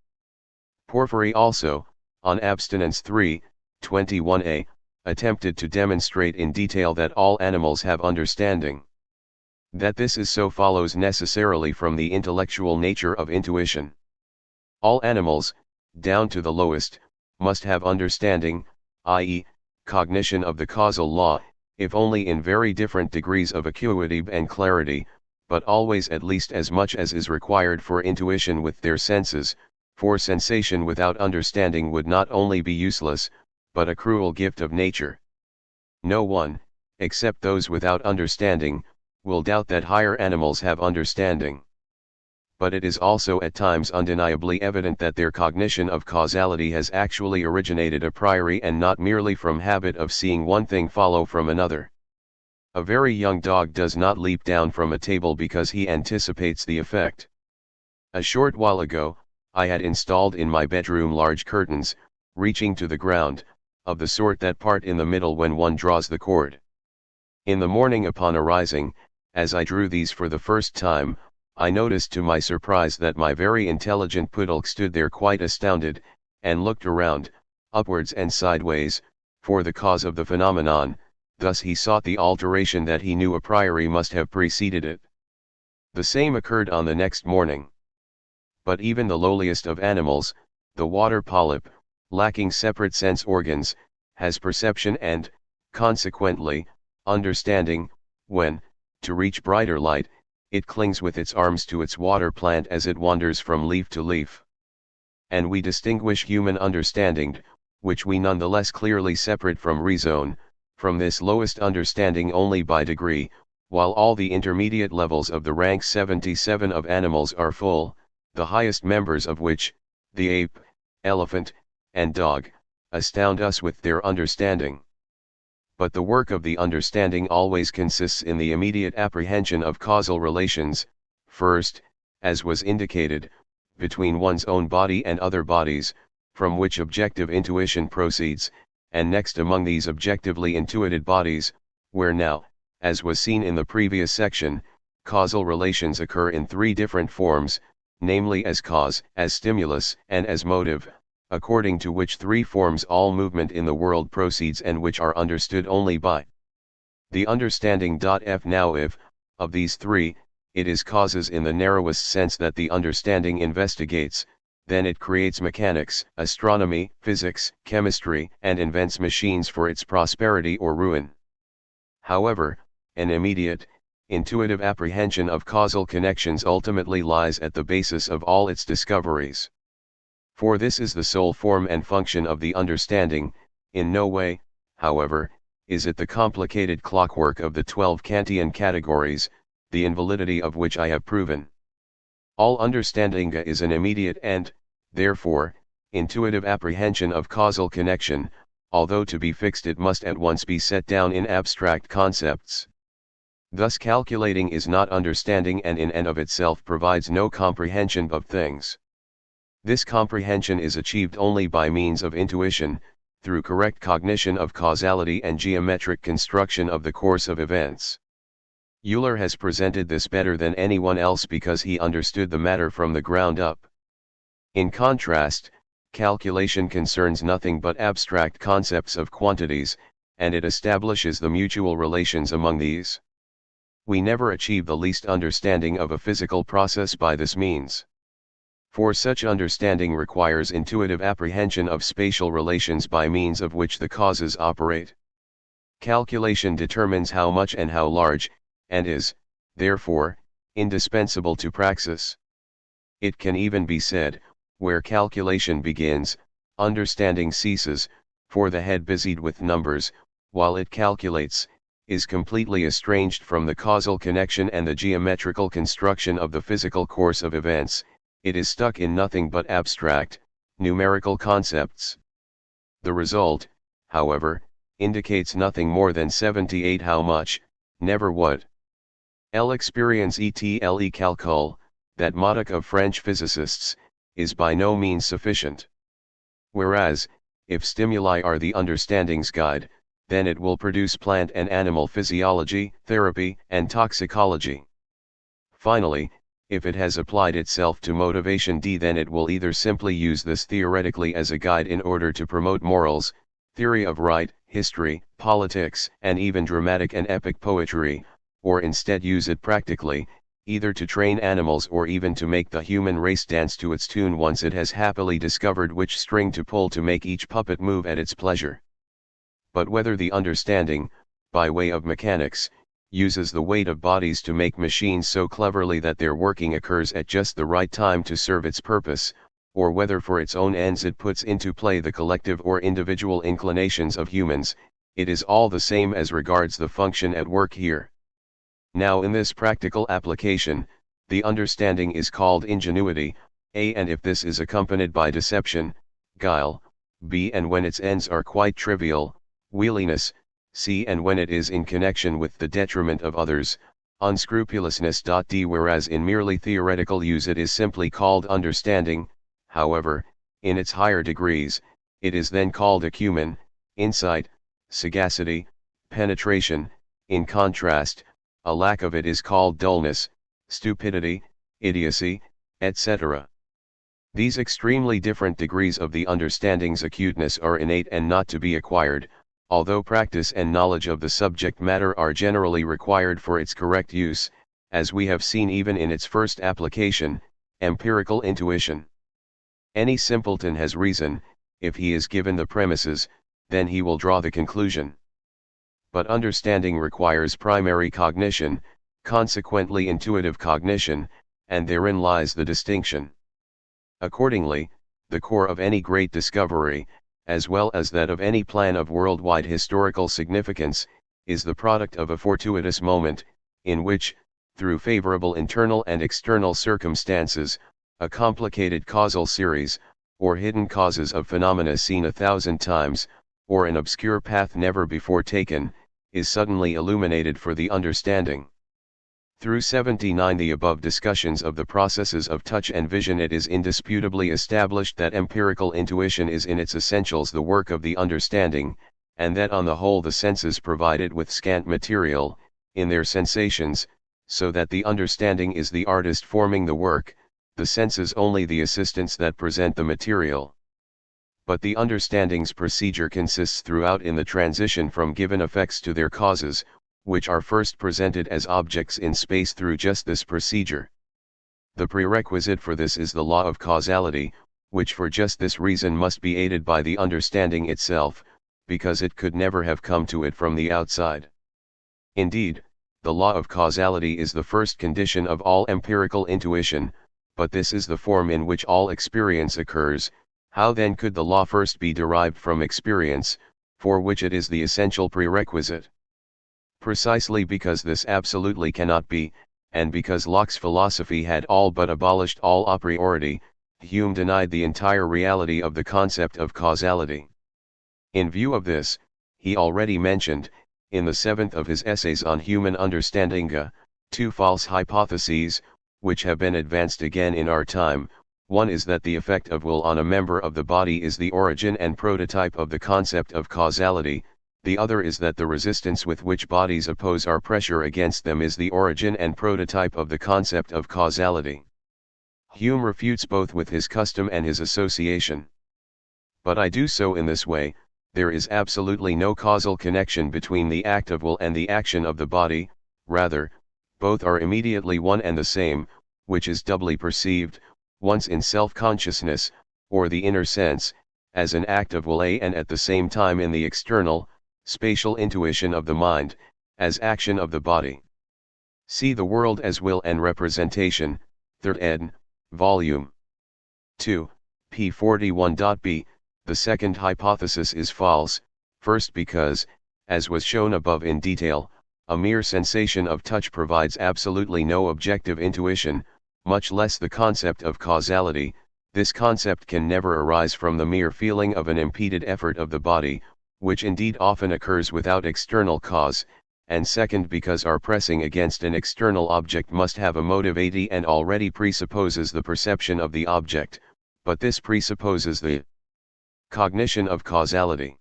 Porphyry also, on Abstinence 3:21a, attempted to demonstrate in detail that all animals have understanding. That this is so follows necessarily from the intellectual nature of intuition. All animals, down to the lowest, must have understanding, i.e., cognition of the causal law, if only in very different degrees of acuity and clarity, but always at least as much as is required for intuition with their senses, for sensation without understanding would not only be useless, but a cruel gift of nature. No one, except those without understanding, will doubt that higher animals have understanding. But it is also at times undeniably evident that their cognition of causality has actually originated a priori and not merely from habit of seeing one thing follow from another. A very young dog does not leap down from a table because he anticipates the effect. A short while ago, I had installed in my bedroom large curtains, reaching to the ground, of the sort that part in the middle when one draws the cord. In the morning upon arising, as I drew these for the first time, I noticed to my surprise that my very intelligent Pudalk stood there quite astounded, and looked around, upwards and sideways, for the cause of the phenomenon. Thus he sought the alteration that he knew a priori must have preceded it. The same occurred on the next morning. But even the lowliest of animals, the water polyp, lacking separate sense organs, has perception and, consequently, understanding, when, to reach brighter light, it clings with its arms to its water plant as it wanders from leaf to leaf. And we distinguish human understanding, which we nonetheless clearly separate from reason, from this lowest understanding only by degree, while all the intermediate levels of the rank 77 of animals are full, the highest members of which, the ape, elephant, and dog, astound us with their understanding. But the work of the understanding always consists in the immediate apprehension of causal relations, first, as was indicated, between one's own body and other bodies, from which objective intuition proceeds, and next among these objectively intuited bodies, where now, as was seen in the previous section, causal relations occur in three different forms, namely as cause, as stimulus, and as motive, according to which three forms all movement in the world proceeds and which are understood only by the understanding. F. Now if, of these three, it is causes in the narrowest sense that the understanding investigates, then it creates mechanics, astronomy, physics, chemistry, and invents machines for its prosperity or ruin. However, an immediate, intuitive apprehension of causal connections ultimately lies at the basis of all its discoveries. For this is the sole form and function of the understanding. In no way, however, is it the complicated clockwork of the 12 Kantian categories, the invalidity of which I have proven. All understanding is an immediate and, therefore, intuitive apprehension of causal connection, although to be fixed it must at once be set down in abstract concepts. Thus calculating is not understanding and in and of itself provides no comprehension of things. This comprehension is achieved only by means of intuition, through correct cognition of causality and geometric construction of the course of events. Euler has presented this better than anyone else because he understood the matter from the ground up. In contrast, calculation concerns nothing but abstract concepts of quantities, and it establishes the mutual relations among these. We never achieve the least understanding of a physical process by this means. For such understanding requires intuitive apprehension of spatial relations by means of which the causes operate. Calculation determines how much and how large, and is, therefore, indispensable to praxis. It can even be said, where calculation begins, understanding ceases, for the head busied with numbers, while it calculates, is completely estranged from the causal connection and the geometrical construction of the physical course of events. It is stuck in nothing but abstract, numerical concepts. The result, however, indicates nothing more than 78 how much, never what. L'expérience et le calcul, that motto of French physicists, is by no means sufficient. Whereas, if stimuli are the understanding's guide, then it will produce plant and animal physiology, therapy, and toxicology. Finally, if it has applied itself to motivation then it will either simply use this theoretically as a guide in order to promote morals, theory of right, history, politics, and even dramatic and epic poetry, or instead use it practically, either to train animals or even to make the human race dance to its tune once it has happily discovered which string to pull to make each puppet move at its pleasure. But whether the understanding, by way of mechanics, uses the weight of bodies to make machines so cleverly that their working occurs at just the right time to serve its purpose, or whether for its own ends it puts into play the collective or individual inclinations of humans, it is all the same as regards the function at work here. Now in this practical application, the understanding is called ingenuity, A, and if this is accompanied by deception, guile, B, and when its ends are quite trivial, wheeliness, C, and when it is in connection with the detriment of others, unscrupulousness. D, whereas in merely theoretical use it is simply called understanding. However, in its higher degrees, it is then called acumen, insight, sagacity, penetration. In contrast, a lack of it is called dullness, stupidity, idiocy, etc. These extremely different degrees of the understanding's acuteness are innate and not to be acquired, although practice and knowledge of the subject matter are generally required for its correct use, as we have seen even in its first application, empirical intuition. Any simpleton has reason, if he is given the premises, then he will draw the conclusion. But understanding requires primary cognition, consequently intuitive cognition, and therein lies the distinction. Accordingly, the core of any great discovery, as well as that of any plan of worldwide historical significance, is the product of a fortuitous moment, in which, through favorable internal and external circumstances, a complicated causal series, or hidden causes of phenomena seen 1,000 times, or an obscure path never before taken, is suddenly illuminated for the understanding. Through 79 the above discussions of the processes of touch and vision it is indisputably established that empirical intuition is in its essentials the work of the understanding, and that on the whole the senses provided with scant material, in their sensations, so that the understanding is the artist forming the work, the senses only the assistants that present the material. But the understanding's procedure consists throughout in the transition from given effects to their causes, which are first presented as objects in space through just this procedure. The prerequisite for this is the law of causality, which for just this reason must be aided by the understanding itself, because it could never have come to it from the outside. Indeed, the law of causality is the first condition of all empirical intuition, but this is the form in which all experience occurs. How then could the law first be derived from experience, for which it is the essential prerequisite? Precisely because this absolutely cannot be, and because Locke's philosophy had all but abolished all a priority, Hume denied the entire reality of the concept of causality. In view of this, he already mentioned, in the seventh of his essays on human understanding, two false hypotheses, which have been advanced again in our time. One is that the effect of will on a member of the body is the origin and prototype of the concept of causality. The other is that the resistance with which bodies oppose our pressure against them is the origin and prototype of the concept of causality. Hume refutes both with his custom and his association. But I do so in this way: there is absolutely no causal connection between the act of will and the action of the body, rather, both are immediately one and the same, which is doubly perceived, once in self-consciousness, or the inner sense, as an act of will, and at the same time in the external, spatial intuition of the mind, as action of the body. See The World as Will and Representation, 3rd ed., Volume 2, p. 41.b. The second hypothesis is false, first because, as was shown above in detail, a mere sensation of touch provides absolutely no objective intuition, much less the concept of causality. This concept can never arise from the mere feeling of an impeded effort of the body, which indeed often occurs without external cause, and second because our pressing against an external object must have a motivati and already presupposes the perception of the object, but this presupposes the cognition of causality.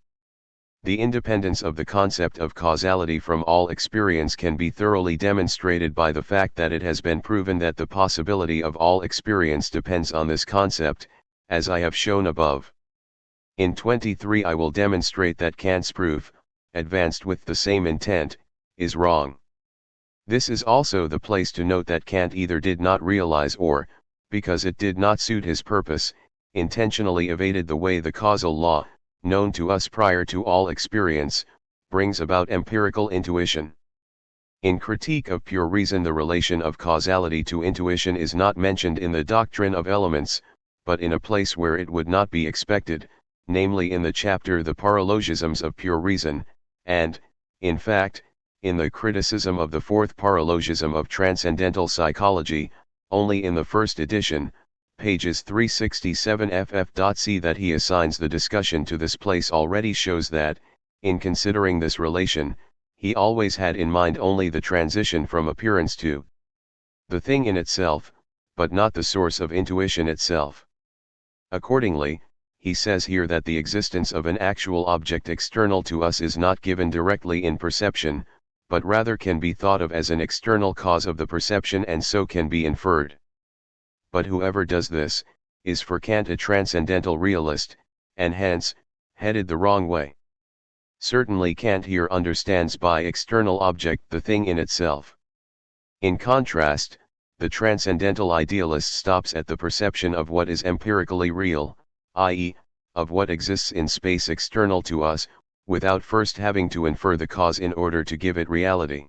The independence of the concept of causality from all experience can be thoroughly demonstrated by the fact that it has been proven that the possibility of all experience depends on this concept, as I have shown above. In 23 I will demonstrate that Kant's proof, advanced with the same intent, is wrong. This is also the place to note that Kant either did not realize or, because it did not suit his purpose, intentionally evaded the way the causal law, known to us prior to all experience, brings about empirical intuition. In Critique of Pure Reason, the relation of causality to intuition is not mentioned in the doctrine of elements, but in a place where it would not be expected, namely in the chapter The Paralogisms of Pure Reason, and, in fact, in the criticism of the fourth paralogism of transcendental psychology, only in the first edition, pages 367 ff. That he assigns the discussion to this place already shows that, in considering this relation, he always had in mind only the transition from appearance to the thing in itself, but not the source of intuition itself. Accordingly, he says here that the existence of an actual object external to us is not given directly in perception, but rather can be thought of as an external cause of the perception and so can be inferred. But whoever does this, is for Kant a transcendental realist, and hence, headed the wrong way. Certainly Kant here understands by external object the thing in itself. In contrast, the transcendental idealist stops at the perception of what is empirically real, i.e., of what exists in space external to us, without first having to infer the cause in order to give it reality.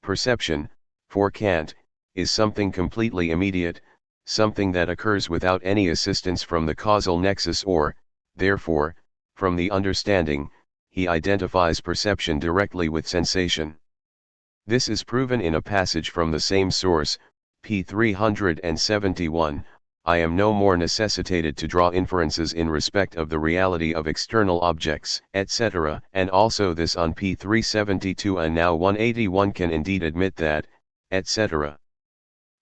Perception, for Kant, is something completely immediate, something that occurs without any assistance from the causal nexus or, therefore, from the understanding. He identifies perception directly with sensation. This is proven in a passage from the same source, p. 371, I am no more necessitated to draw inferences in respect of the reality of external objects, etc., and also this on p. 372 and now 181 can indeed admit that, etc.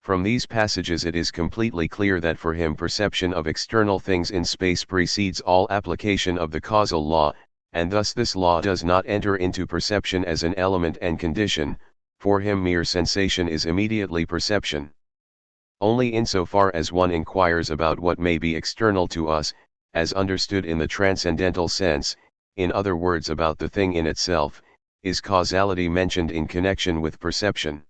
From these passages it is completely clear that for him perception of external things in space precedes all application of the causal law, and thus this law does not enter into perception as an element and condition. For him mere sensation is immediately perception. Only insofar as one inquires about what may be external to us, as understood in the transcendental sense, in other words about the thing in itself, is causality mentioned in connection with perception.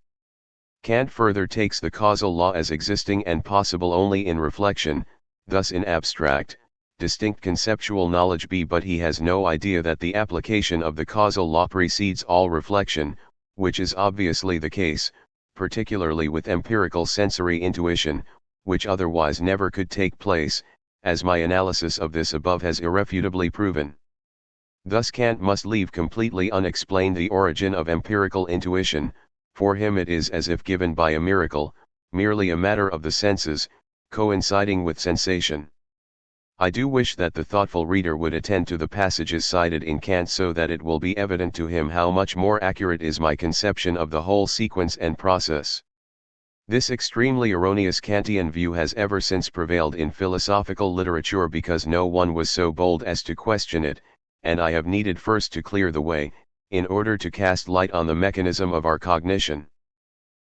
Kant further takes the causal law as existing and possible only in reflection, thus in abstract, distinct conceptual knowledge b, but he has no idea that the application of the causal law precedes all reflection, which is obviously the case, particularly with empirical sensory intuition, which otherwise never could take place, as my analysis of this above has irrefutably proven. Thus Kant must leave completely unexplained the origin of empirical intuition. For him it is as if given by a miracle, merely a matter of the senses, coinciding with sensation. I do wish that the thoughtful reader would attend to the passages cited in Kant so that it will be evident to him how much more accurate is my conception of the whole sequence and process. This extremely erroneous Kantian view has ever since prevailed in philosophical literature because no one was so bold as to question it, and I have needed first to clear the way, in order to cast light on the mechanism of our cognition.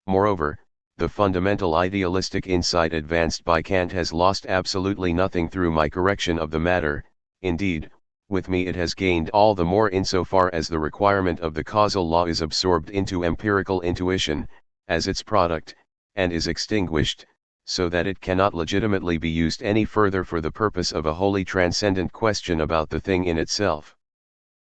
Moreover, the fundamental idealistic insight advanced by Kant has lost absolutely nothing through my correction of the matter. Indeed, with me it has gained all the more insofar as the requirement of the causal law is absorbed into empirical intuition, as its product, and is extinguished, so that it cannot legitimately be used any further for the purpose of a wholly transcendent question about the thing in itself.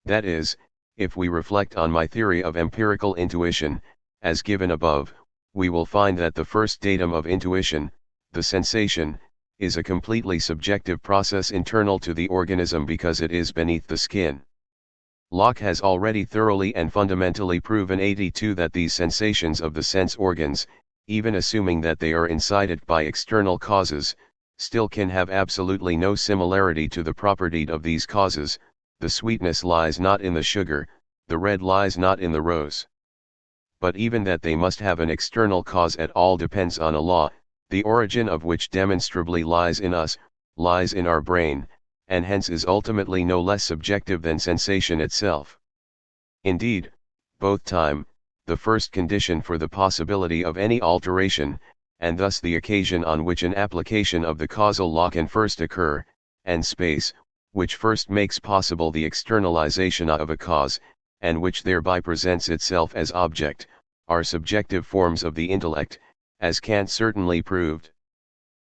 That is, if we reflect on my theory of empirical intuition, as given above, we will find that the first datum of intuition, the sensation, is a completely subjective process internal to the organism because it is beneath the skin. Locke has already thoroughly and fundamentally proven 82 that these sensations of the sense organs, even assuming that they are incited by external causes, still can have absolutely no similarity to the property of these causes. The sweetness lies not in the sugar, the red lies not in the rose. But even that they must have an external cause at all depends on a law, the origin of which demonstrably lies in us, lies in our brain, and hence is ultimately no less subjective than sensation itself. Indeed, both time, the first condition for the possibility of any alteration, and thus the occasion on which an application of the causal law can first occur, and space, which first makes possible the externalization of a cause, and which thereby presents itself as object, are subjective forms of the intellect, as Kant certainly proved.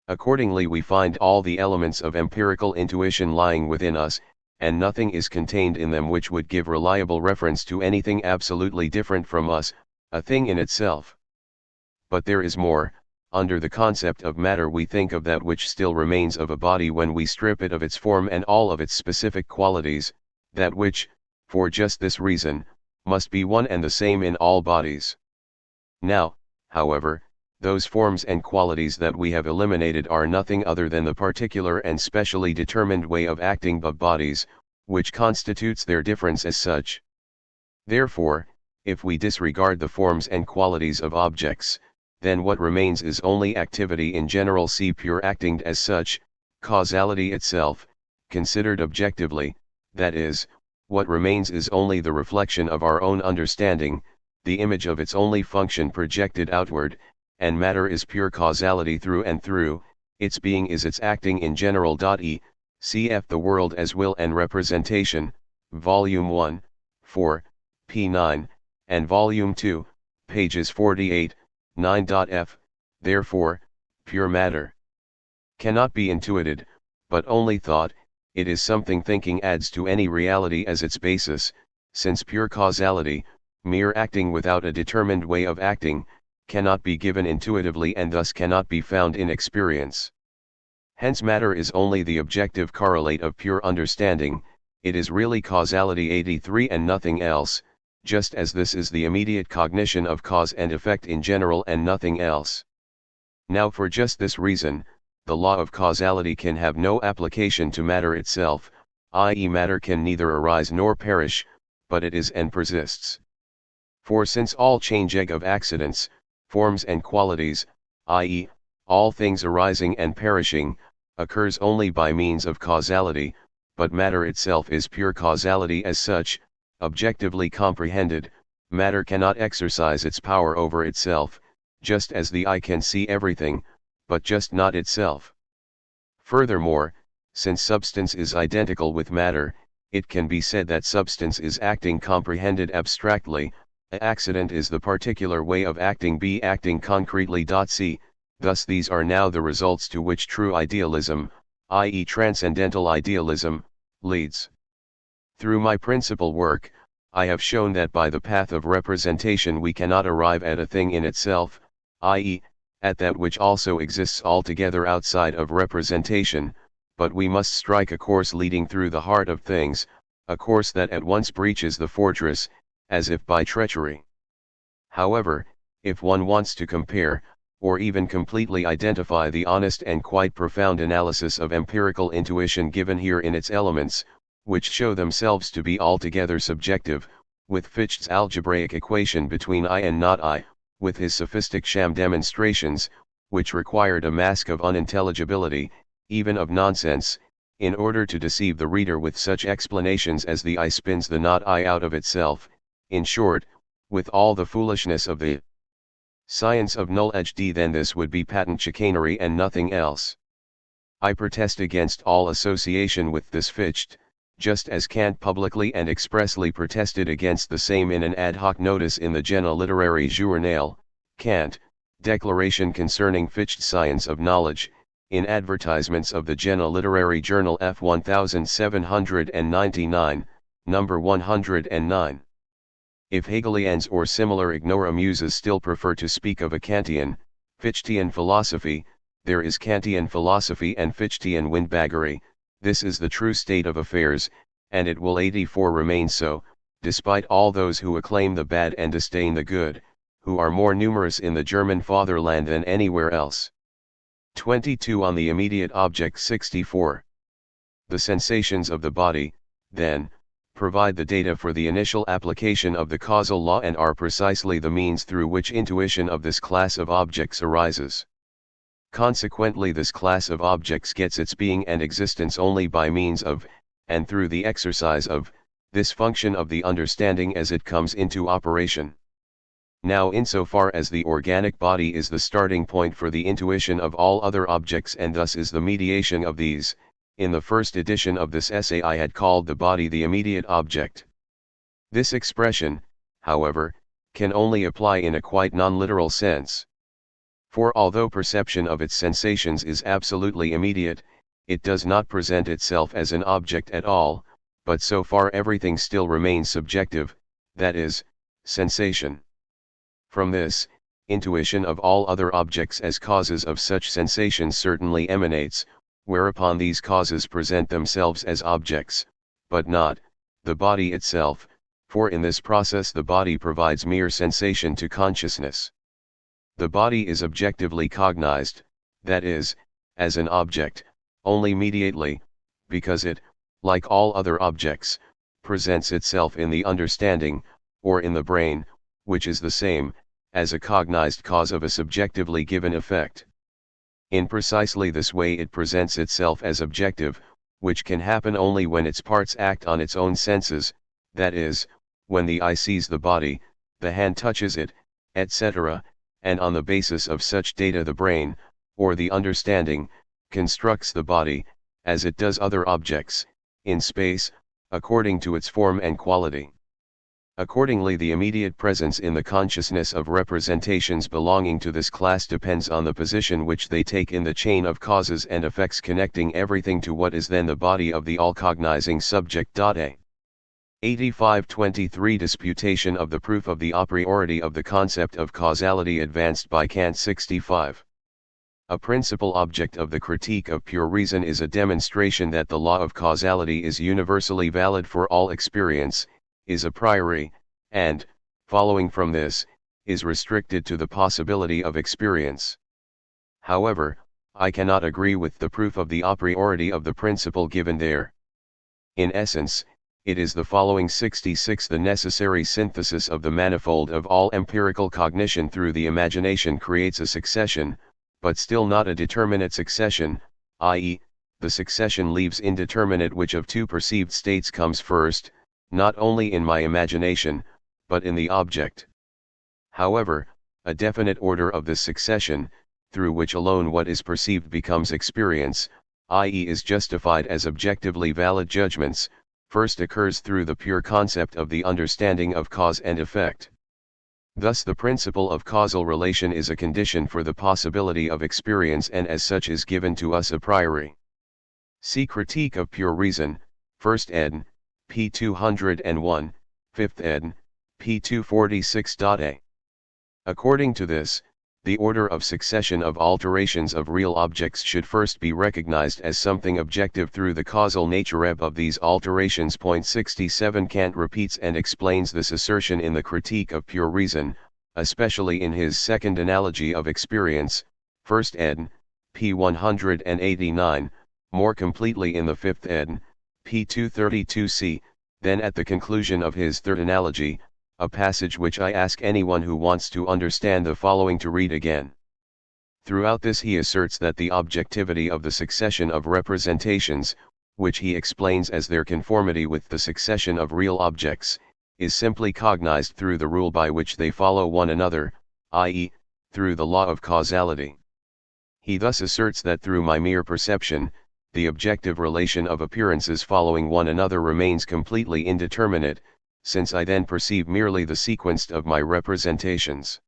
Accordingly we find all the elements of empirical intuition lying within us, and nothing is contained in them which would give reliable reference to anything absolutely different from us, a thing in itself. But there is more. Under the concept of matter we think of that which still remains of a body when we strip it of its form and all of its specific qualities, that which, for just this reason, must be one and the same in all bodies. Now, however, those forms and qualities that we have eliminated are nothing other than the particular and specially determined way of acting of bodies, which constitutes their difference as such. Therefore, if we disregard the forms and qualities of objects, then what remains is only activity in general, see pure acting as such, causality itself, considered objectively, that is, what remains is only the reflection of our own understanding, the image of its only function projected outward, and matter is pure causality through and through, its being is its acting in general. Cf. The World as Will and Representation, Volume 1, 4, p. 9, and Volume 2, pages 48, 9. Therefore, pure matter cannot be intuited, but only thought. It is something thinking adds to any reality as its basis, since pure causality, mere acting without a determined way of acting, cannot be given intuitively and thus cannot be found in experience. Hence matter is only the objective correlate of pure understanding, it is really causality 83 and nothing else, just as this is the immediate cognition of cause and effect in general and nothing else. Now for just this reason, the law of causality can have no application to matter itself, i.e. matter can neither arise nor perish, but it is and persists. For since all change of accidents, forms and qualities, i.e., all things arising and perishing, occurs only by means of causality, but matter itself is pure causality as such, objectively comprehended, matter cannot exercise its power over itself, just as the eye can see everything, but just not itself. Furthermore, since substance is identical with matter, it can be said that substance is acting comprehended abstractly, a accident is the particular way of acting, b acting concretely. C. Thus these are now the results to which true idealism, i.e. transcendental idealism, leads. Through my principal work, I have shown that by the path of representation we cannot arrive at a thing in itself, i.e., at that which also exists altogether outside of representation, but we must strike a course leading through the heart of things, a course that at once breaches the fortress, as if by treachery. However, if one wants to compare, or even completely identify the honest and quite profound analysis of empirical intuition given here in its elements, which show themselves to be altogether subjective, with Fichte's algebraic equation between I and not I, with his sophistic sham demonstrations, which required a mask of unintelligibility, even of nonsense, in order to deceive the reader with such explanations as the I spins the not I out of itself, in short, with all the foolishness of the science of null edged, then this would be patent chicanery and nothing else. I protest against all association with this Fichte, just as Kant publicly and expressly protested against the same in an ad hoc notice in the Jena Literary Journal, Kant, Declaration concerning Fichte's Science of Knowledge, in advertisements of the Jena Literary Journal F 1799, number 109. If Hegelians or similar ignoramuses still prefer to speak of a Kantian, Fichtean philosophy, there is Kantian philosophy and Fichtean windbaggery. This is the true state of affairs, and it will 84 remain so, despite all those who acclaim the bad and disdain the good, who are more numerous in the German fatherland than anywhere else. 22 On the immediate object. 64. The sensations of the body, then, provide the data for the initial application of the causal law and are precisely the means through which intuition of this class of objects arises. Consequently, this class of objects gets its being and existence only by means of, and through the exercise of, this function of the understanding as it comes into operation. Now, insofar as the organic body is the starting point for the intuition of all other objects and thus is the mediation of these, in the first edition of this essay I had called the body the immediate object. This expression, however, can only apply in a quite non-literal sense. For although perception of its sensations is absolutely immediate, it does not present itself as an object at all, but so far everything still remains subjective, that is, sensation. From this, intuition of all other objects as causes of such sensations certainly emanates, whereupon these causes present themselves as objects, but not the body itself, for in this process the body provides mere sensation to consciousness. The body is objectively cognized, that is, as an object, only mediately, because it, like all other objects, presents itself in the understanding, or in the brain, which is the same, as a cognized cause of a subjectively given effect. In precisely this way it presents itself as objective, which can happen only when its parts act on its own senses, that is, when the eye sees the body, the hand touches it, etc., and on the basis of such data the brain, or the understanding, constructs the body, as it does other objects, in space, according to its form and quality. Accordingly, the immediate presence in the consciousness of representations belonging to this class depends on the position which they take in the chain of causes and effects connecting everything to what is then the body of the all-cognizing subject. A. 85-23 Disputation of the proof of the a priority of the concept of causality advanced by Kant. 65. A principal object of the critique of pure reason is a demonstration that the law of causality is universally valid for all experience, is a priori, and, following from this, is restricted to the possibility of experience. However, I cannot agree with the proof of the a priority of the principle given there. In essence, it is the following. 66 The necessary synthesis of the manifold of all empirical cognition through the imagination creates a succession, but still not a determinate succession, i.e., the succession leaves indeterminate which of two perceived states comes first, not only in my imagination, but in the object. However, a definite order of this succession, through which alone what is perceived becomes experience, i.e. is justified as objectively valid judgments, first occurs through the pure concept of the understanding of cause and effect. Thus the principle of causal relation is a condition for the possibility of experience and as such is given to us a priori. See Critique of Pure Reason, 1st ed., p. 201, 5th ed., p. 246.a. According to this, the order of succession of alterations of real objects should first be recognized as something objective through the causal nature of these alterations. 67 Kant repeats and explains this assertion in the Critique of Pure Reason, especially in his second analogy of experience, 1st ed., p. 189, more completely in the 5th ed., p. 232c, then at the conclusion of his third analogy, a passage which I ask anyone who wants to understand the following to read again. Throughout this he asserts that the objectivity of the succession of representations, which he explains as their conformity with the succession of real objects, is simply cognized through the rule by which they follow one another, i.e., through the law of causality. He thus asserts that through my mere perception, the objective relation of appearances following one another remains completely indeterminate, since I then perceive merely the sequence of my representations.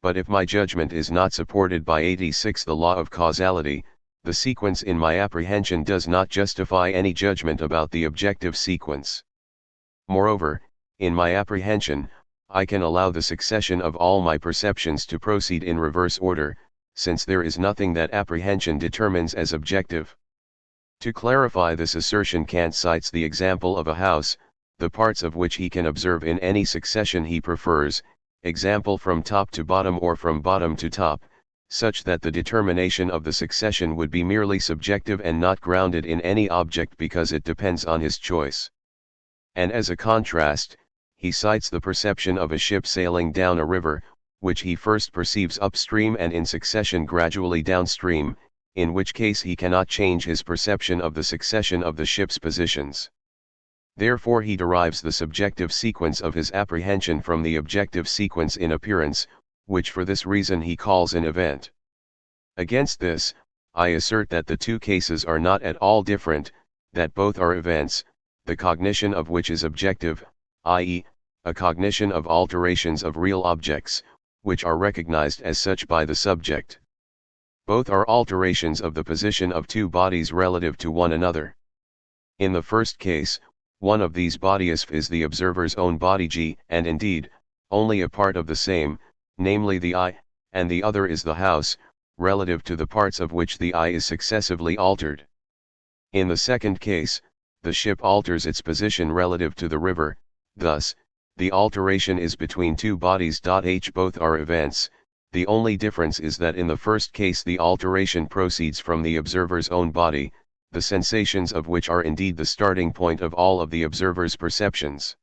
But if my judgment is not supported by 86 the law of causality, the sequence in my apprehension does not justify any judgment about the objective sequence. Moreover, in my apprehension, I can allow the succession of all my perceptions to proceed in reverse order, since there is nothing that apprehension determines as objective. To clarify this assertion, Kant cites the example of a house, the parts of which he can observe in any succession he prefers, example from top to bottom or from bottom to top, such that the determination of the succession would be merely subjective and not grounded in any object because it depends on his choice. And as a contrast, he cites the perception of a ship sailing down a river, which he first perceives upstream and in succession gradually downstream, in which case he cannot change his perception of the succession of the ship's positions. Therefore he derives the subjective sequence of his apprehension from the objective sequence in appearance, which for this reason he calls an event. Against this, I assert that the two cases are not at all different, that both are events, the cognition of which is objective, i.e., a cognition of alterations of real objects, which are recognized as such by the subject. Both are alterations of the position of two bodies relative to one another. In the first case, one of these bodies is the observer's own body G, and indeed, only a part of the same, namely the I, and the other is the house, relative to the parts of which the I is successively altered. In the second case, the ship alters its position relative to the river, thus, the alteration is between two bodies. H both are events, the only difference is that in the first case the alteration proceeds from the observer's own body, the sensations of which are indeed the starting point of all of the observer's perceptions.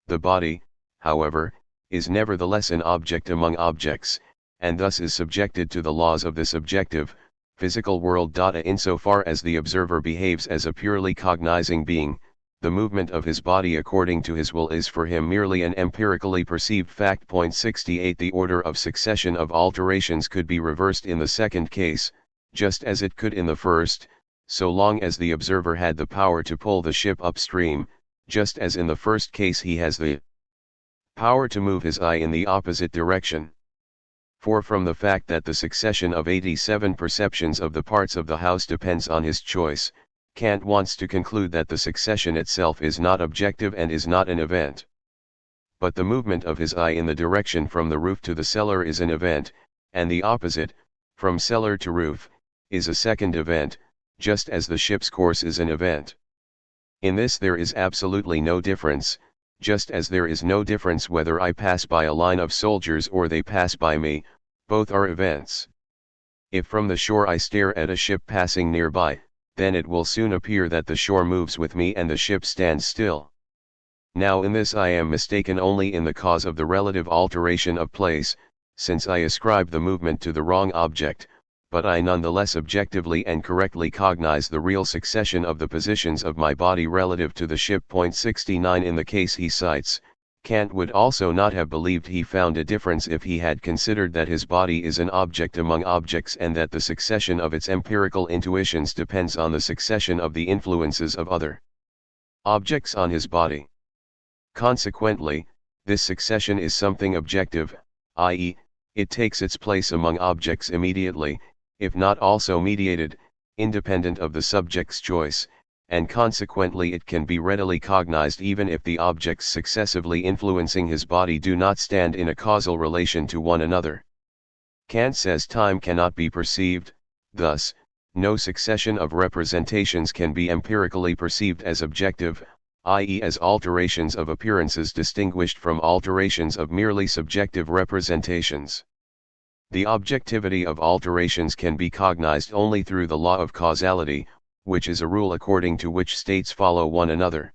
The body, however, is nevertheless an object among objects, and thus is subjected to the laws of the subjective, physical world. Insofar as the observer behaves as a purely cognizing being, the movement of his body according to his will is for him merely an empirically perceived fact. 68 The order of succession of alterations could be reversed in the second case, just as it could in the first, so long as the observer had the power to pull the ship upstream, just as in the first case he has the power to move his eye in the opposite direction. For from the fact that the succession of 87 perceptions of the parts of the house depends on his choice, Kant wants to conclude that the succession itself is not objective and is not an event. But the movement of his eye in the direction from the roof to the cellar is an event, and the opposite, from cellar to roof, is a second event, just as the ship's course is an event. In this there is absolutely no difference, just as there is no difference whether I pass by a line of soldiers or they pass by me, both are events. If from the shore I stare at a ship passing nearby, then it will soon appear that the shore moves with me and the ship stands still. Now in this I am mistaken only in the cause of the relative alteration of place, since I ascribe the movement to the wrong object, but I nonetheless objectively and correctly cognize the real succession of the positions of my body relative to the ship. 69 In the case he cites, Kant would also not have believed he found a difference if he had considered that his body is an object among objects and that the succession of its empirical intuitions depends on the succession of the influences of other objects on his body. Consequently, this succession is something objective, i.e., it takes its place among objects immediately, if not also mediated, independent of the subject's choice, and consequently it can be readily cognized even if the objects successively influencing his body do not stand in a causal relation to one another. Kant says time cannot be perceived, thus, no succession of representations can be empirically perceived as objective, i.e. as alterations of appearances distinguished from alterations of merely subjective representations. The objectivity of alterations can be cognized only through the law of causality, which is a rule according to which states follow one another.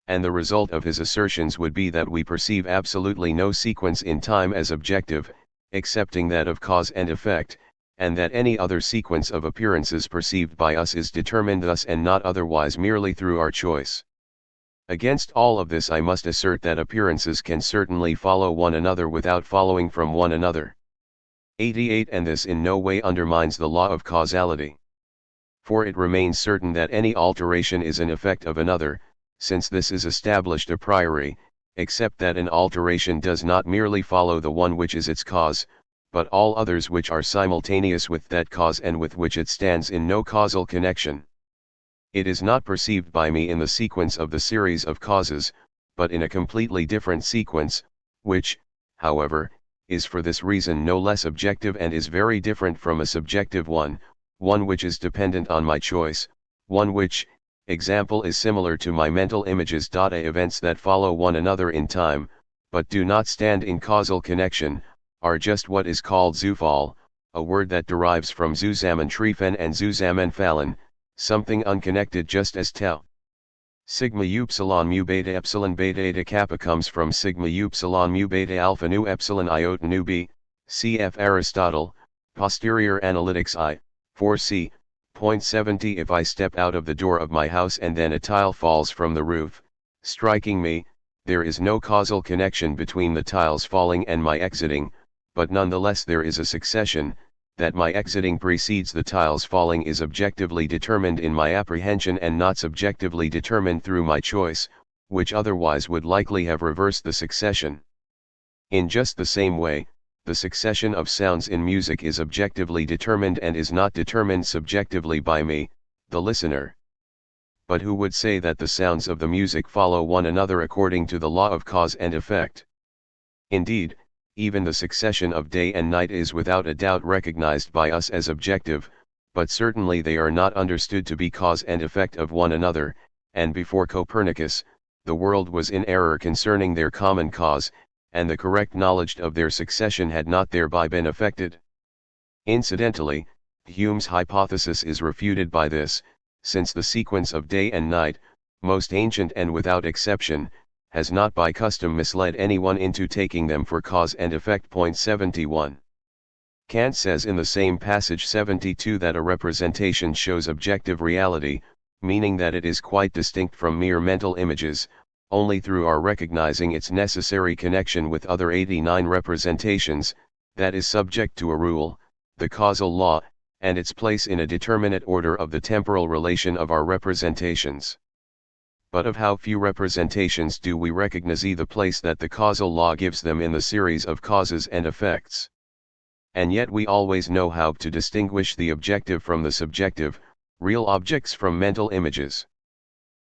And the result of his assertions would be that we perceive absolutely no sequence in time as objective, excepting that of cause and effect, and that any other sequence of appearances perceived by us is determined thus and not otherwise merely through our choice. Against all of this I must assert that appearances can certainly follow one another without following from one another. 88 And this in no way undermines the law of causality. For it remains certain that any alteration is an effect of another, since this is established a priori, except that an alteration does not merely follow the one which is its cause, but all others which are simultaneous with that cause and with which it stands in no causal connection. It is not perceived by me in the sequence of the series of causes, but in a completely different sequence, which, however, is for this reason no less objective and is very different from a subjective one which is dependent on my choice, one which, example is similar to my mental images. Events that follow one another in time, but do not stand in causal connection, are just what is called Zufall, a word that derives from Zusammentreffen and Zusammenfallen, something unconnected just as tau. Sigma upsilon mu beta epsilon beta eta kappa comes from sigma upsilon mu beta alpha nu epsilon iota nu b, cf. Aristotle, Posterior Analytics I, 4c, point 70. If I step out of the door of my house and then a tile falls from the roof, striking me, there is no causal connection between the tiles falling and my exiting, but nonetheless there is a succession. That my exiting precedes the tiles falling is objectively determined in my apprehension and not subjectively determined through my choice, which otherwise would likely have reversed the succession. In just the same way, the succession of sounds in music is objectively determined and is not determined subjectively by me, the listener. But who would say that the sounds of the music follow one another according to the law of cause and effect? Indeed, even the succession of day and night is without a doubt recognized by us as objective, but certainly they are not understood to be cause and effect of one another, and before Copernicus, the world was in error concerning their common cause, and the correct knowledge of their succession had not thereby been affected. Incidentally, Hume's hypothesis is refuted by this, since the sequence of day and night, most ancient and without exception, has not by custom misled anyone into taking them for cause and effect. 71. Kant says in the same passage 72 that a representation shows objective reality, meaning that it is quite distinct from mere mental images, only through our recognizing its necessary connection with other 89 representations, that is subject to a rule, the causal law, and its place in a determinate order of the temporal relation of our representations. But of how few representations do we recognize the place that the causal law gives them in the series of causes and effects? And yet we always know how to distinguish the objective from the subjective, real objects from mental images.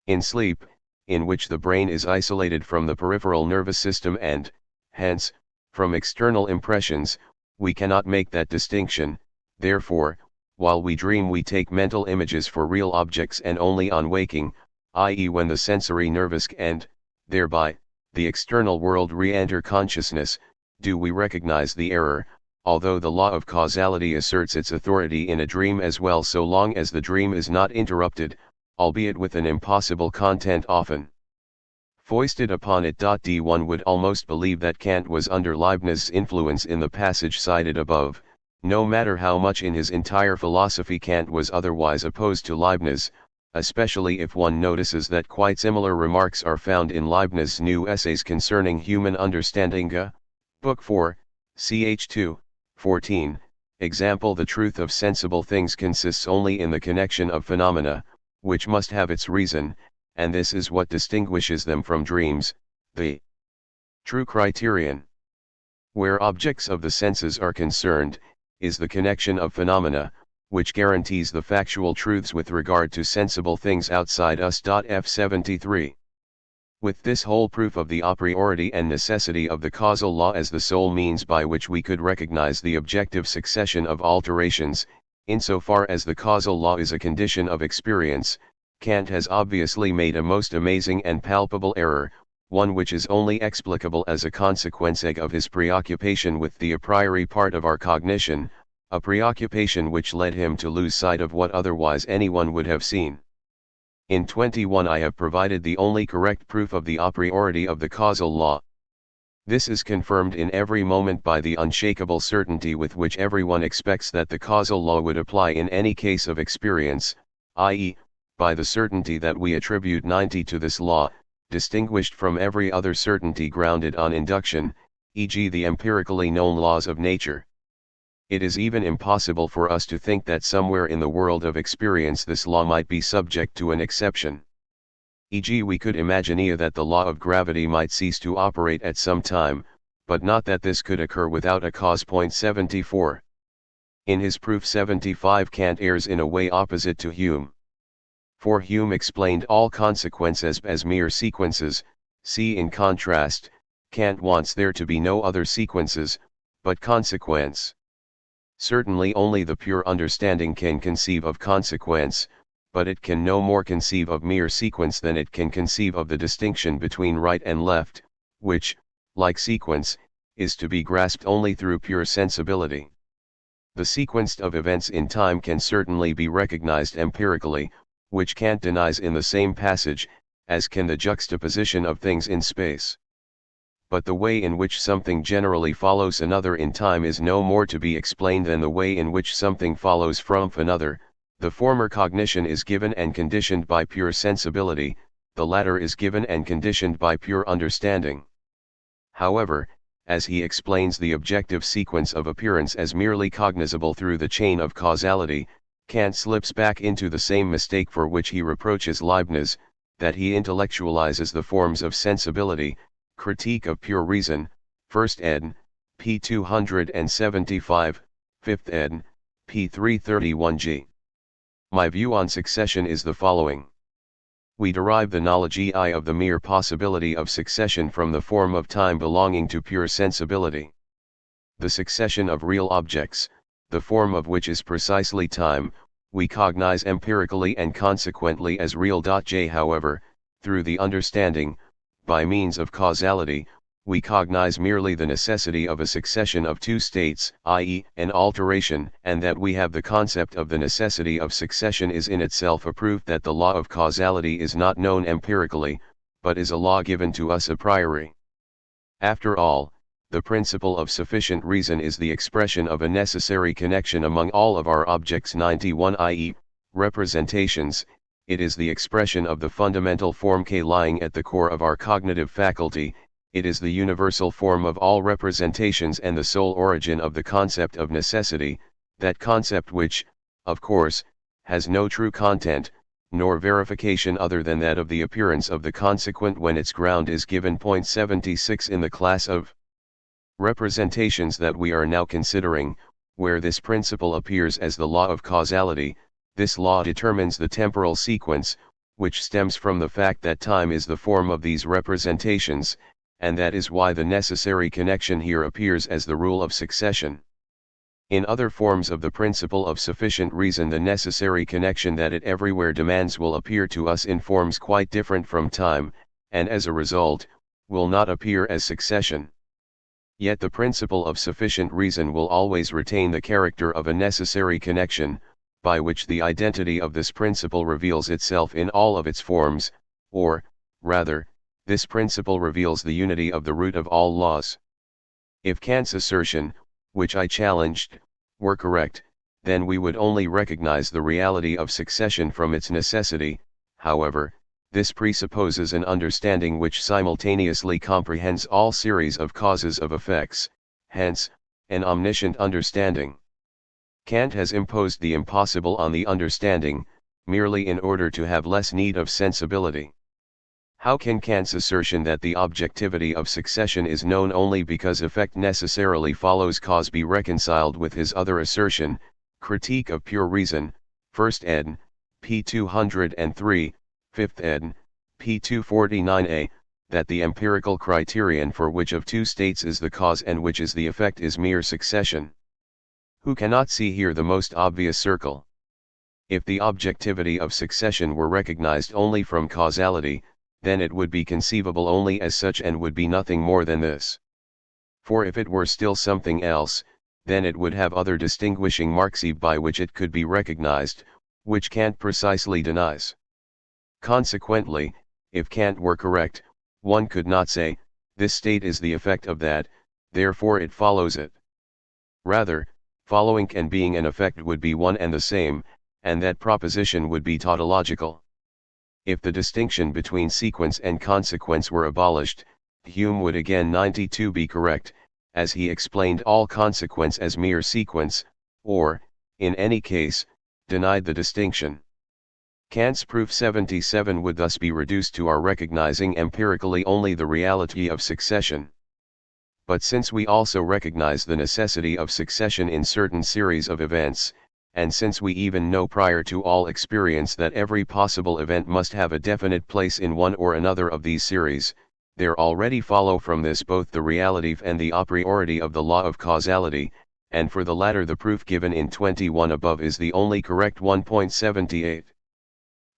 In sleep, in which the brain is isolated from the peripheral nervous system and, hence, from external impressions, we cannot make that distinction. Therefore, while we dream we take mental images for real objects, and only on waking, i.e. when the sensory nervous and, thereby, the external world re-enter consciousness, do we recognize the error, although the law of causality asserts its authority in a dream as well so long as the dream is not interrupted, albeit with an impossible content often foisted upon it. One would almost believe that Kant was under Leibniz's influence in the passage cited above, no matter how much in his entire philosophy Kant was otherwise opposed to Leibniz, especially if one notices that quite similar remarks are found in Leibniz's new essays concerning human understanding, Book 4, ch. 2, 14, example. The truth of sensible things consists only in the connection of phenomena, which must have its reason, and this is what distinguishes them from dreams, the true criterion. Where objects of the senses are concerned, is the connection of phenomena, which guarantees the factual truths with regard to sensible things outside us. F73. With this whole proof of the a priority and necessity of the causal law as the sole means by which we could recognize the objective succession of alterations, insofar as the causal law is a condition of experience, Kant has obviously made a most amazing and palpable error, one which is only explicable as a consequence of his preoccupation with the a priori part of our cognition, a preoccupation which led him to lose sight of what otherwise anyone would have seen. In 21 I have provided the only correct proof of the a priority of the causal law. This is confirmed in every moment by the unshakable certainty with which everyone expects that the causal law would apply in any case of experience, i.e., by the certainty that we attribute 90 to this law, distinguished from every other certainty grounded on induction, e.g. the empirically known laws of nature. It is even impossible for us to think that somewhere in the world of experience this law might be subject to an exception. E.g. we could imagine that the law of gravity might cease to operate at some time, but not that this could occur without a cause. 74. In his proof 75 Kant errs in a way opposite to Hume. For Hume explained all consequences as mere sequences, see in contrast, Kant wants there to be no other sequences, but consequence. Certainly only the pure understanding can conceive of consequence, but it can no more conceive of mere sequence than it can conceive of the distinction between right and left, which, like sequence, is to be grasped only through pure sensibility. The sequence of events in time can certainly be recognized empirically, which Kant denies in the same passage, as can the juxtaposition of things in space. But the way in which something generally follows another in time is no more to be explained than the way in which something follows from another. The former cognition is given and conditioned by pure sensibility, the latter is given and conditioned by pure understanding. However, as he explains the objective sequence of appearance as merely cognizable through the chain of causality, Kant slips back into the same mistake for which he reproaches Leibniz, that he intellectualizes the forms of sensibility. Critique of Pure Reason, 1st ed., p. 275, 5th ed., p. 331g. My view on succession is the following. We derive the knowledge of the mere possibility of succession from the form of time belonging to pure sensibility. The succession of real objects, the form of which is precisely time, we cognize empirically and consequently as real. However, through the understanding, by means of causality, we cognize merely the necessity of a succession of two states, i.e., an alteration, and that we have the concept of the necessity of succession is in itself a proof that the law of causality is not known empirically, but is a law given to us a priori. After all, the principle of sufficient reason is the expression of a necessary connection among all of our objects. 91, i.e., representations. It is the expression of the fundamental form K lying at the core of our cognitive faculty. It is the universal form of all representations and the sole origin of the concept of necessity, that concept which, of course, has no true content, nor verification other than that of the appearance of the consequent when its ground is given. 76 In the class of representations that we are now considering, where this principle appears as the law of causality, this law determines the temporal sequence, which stems from the fact that time is the form of these representations, and that is why the necessary connection here appears as the rule of succession. In other forms of the principle of sufficient reason, the necessary connection that it everywhere demands will appear to us in forms quite different from time, and as a result, will not appear as succession. Yet the principle of sufficient reason will always retain the character of a necessary connection, by which the identity of this principle reveals itself in all of its forms, or, rather, this principle reveals the unity of the root of all laws. If Kant's assertion, which I challenged, were correct, then we would only recognize the reality of succession from its necessity. However, this presupposes an understanding which simultaneously comprehends all series of causes of effects, hence, an omniscient understanding. Kant has imposed the impossible on the understanding, merely in order to have less need of sensibility. How can Kant's assertion that the objectivity of succession is known only because effect necessarily follows cause be reconciled with his other assertion, Critique of Pure Reason, 1st ed., p. 203, 5th ed., p. 249a, that the empirical criterion for which of two states is the cause and which is the effect is mere succession. Who cannot see here the most obvious circle? If the objectivity of succession were recognized only from causality, then it would be conceivable only as such and would be nothing more than this. For if it were still something else, then it would have other distinguishing marks by which it could be recognized, which Kant precisely denies. Consequently, if Kant were correct, one could not say, this state is the effect of that, therefore it follows it. Rather, following and being an effect would be one and the same, and that proposition would be tautological. If the distinction between sequence and consequence were abolished, Hume would again 92 be correct, as he explained all consequence as mere sequence, or, in any case, denied the distinction. Kant's proof 77 would thus be reduced to our recognizing empirically only the reality of succession. But since we also recognize the necessity of succession in certain series of events, and since we even know prior to all experience that every possible event must have a definite place in one or another of these series, there already follow from this both the reality and the a priority of the law of causality, and for the latter the proof given in 21 above is the only correct 1.78.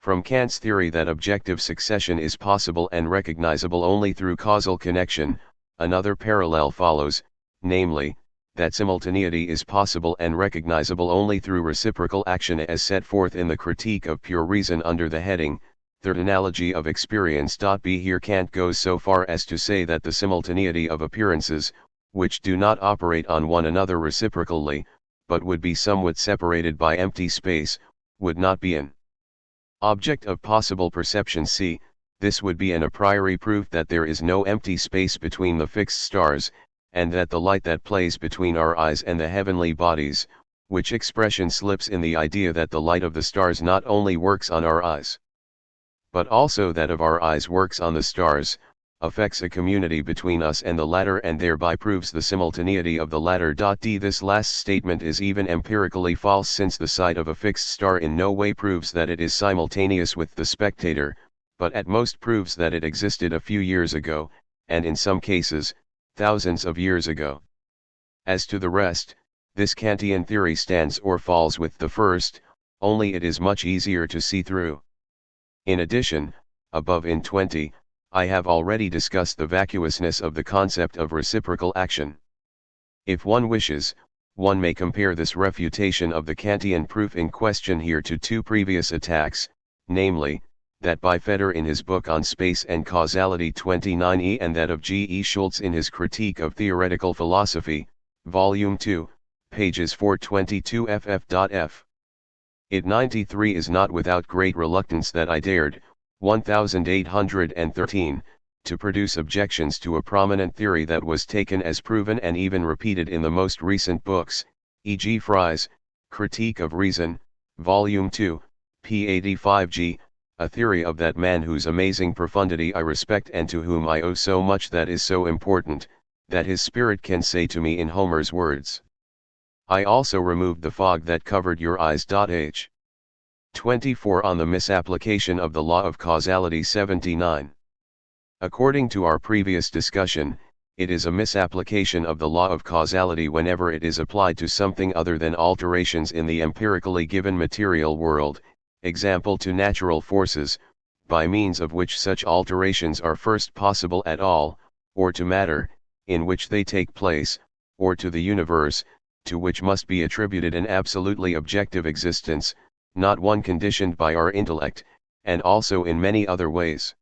From Kant's theory that objective succession is possible and recognizable only through causal connection, another parallel follows, namely, that simultaneity is possible and recognizable only through reciprocal action as set forth in the Critique of Pure Reason under the heading, Third Analogy of Experience. B. Here Kant goes so far as to say that the simultaneity of appearances, which do not operate on one another reciprocally, but would be somewhat separated by empty space, would not be an object of possible perception. C. This would be an a priori proof that there is no empty space between the fixed stars, and that the light that plays between our eyes and the heavenly bodies, which expression slips in the idea that the light of the stars not only works on our eyes, but also that of our eyes works on the stars, affects a community between us and the latter and thereby proves the simultaneity of the latter. D. This last statement is even empirically false, since the sight of a fixed star in no way proves that it is simultaneous with the spectator, but at most proves that it existed a few years ago, and in some cases, thousands of years ago. As to the rest, this Kantian theory stands or falls with the first, only it is much easier to see through. In addition, above in 20, I have already discussed the vacuousness of the concept of reciprocal action. If one wishes, one may compare this refutation of the Kantian proof in question here to two previous attacks, namely, that by Feder in his book on Space and Causality 29e and that of G. E. Schultz in his Critique of Theoretical Philosophy, Volume 2, pages 422 ff.f. It 93 is not without great reluctance that I dared, 1813, to produce objections to a prominent theory that was taken as proven and even repeated in the most recent books, e.g. Fry's Critique of Reason, Volume 2, p. 85g, a theory of that man whose amazing profundity I respect and to whom I owe so much that is so important, that his spirit can say to me in Homer's words, I also removed the fog that covered your eyes. H. 24 on the misapplication of the law of causality 79. According to our previous discussion, it is a misapplication of the law of causality whenever it is applied to something other than alterations in the empirically given material world, example to natural forces, by means of which such alterations are first possible at all, or to matter, in which they take place, or to the universe, to which must be attributed an absolutely objective existence, not one conditioned by our intellect, and also in many other ways.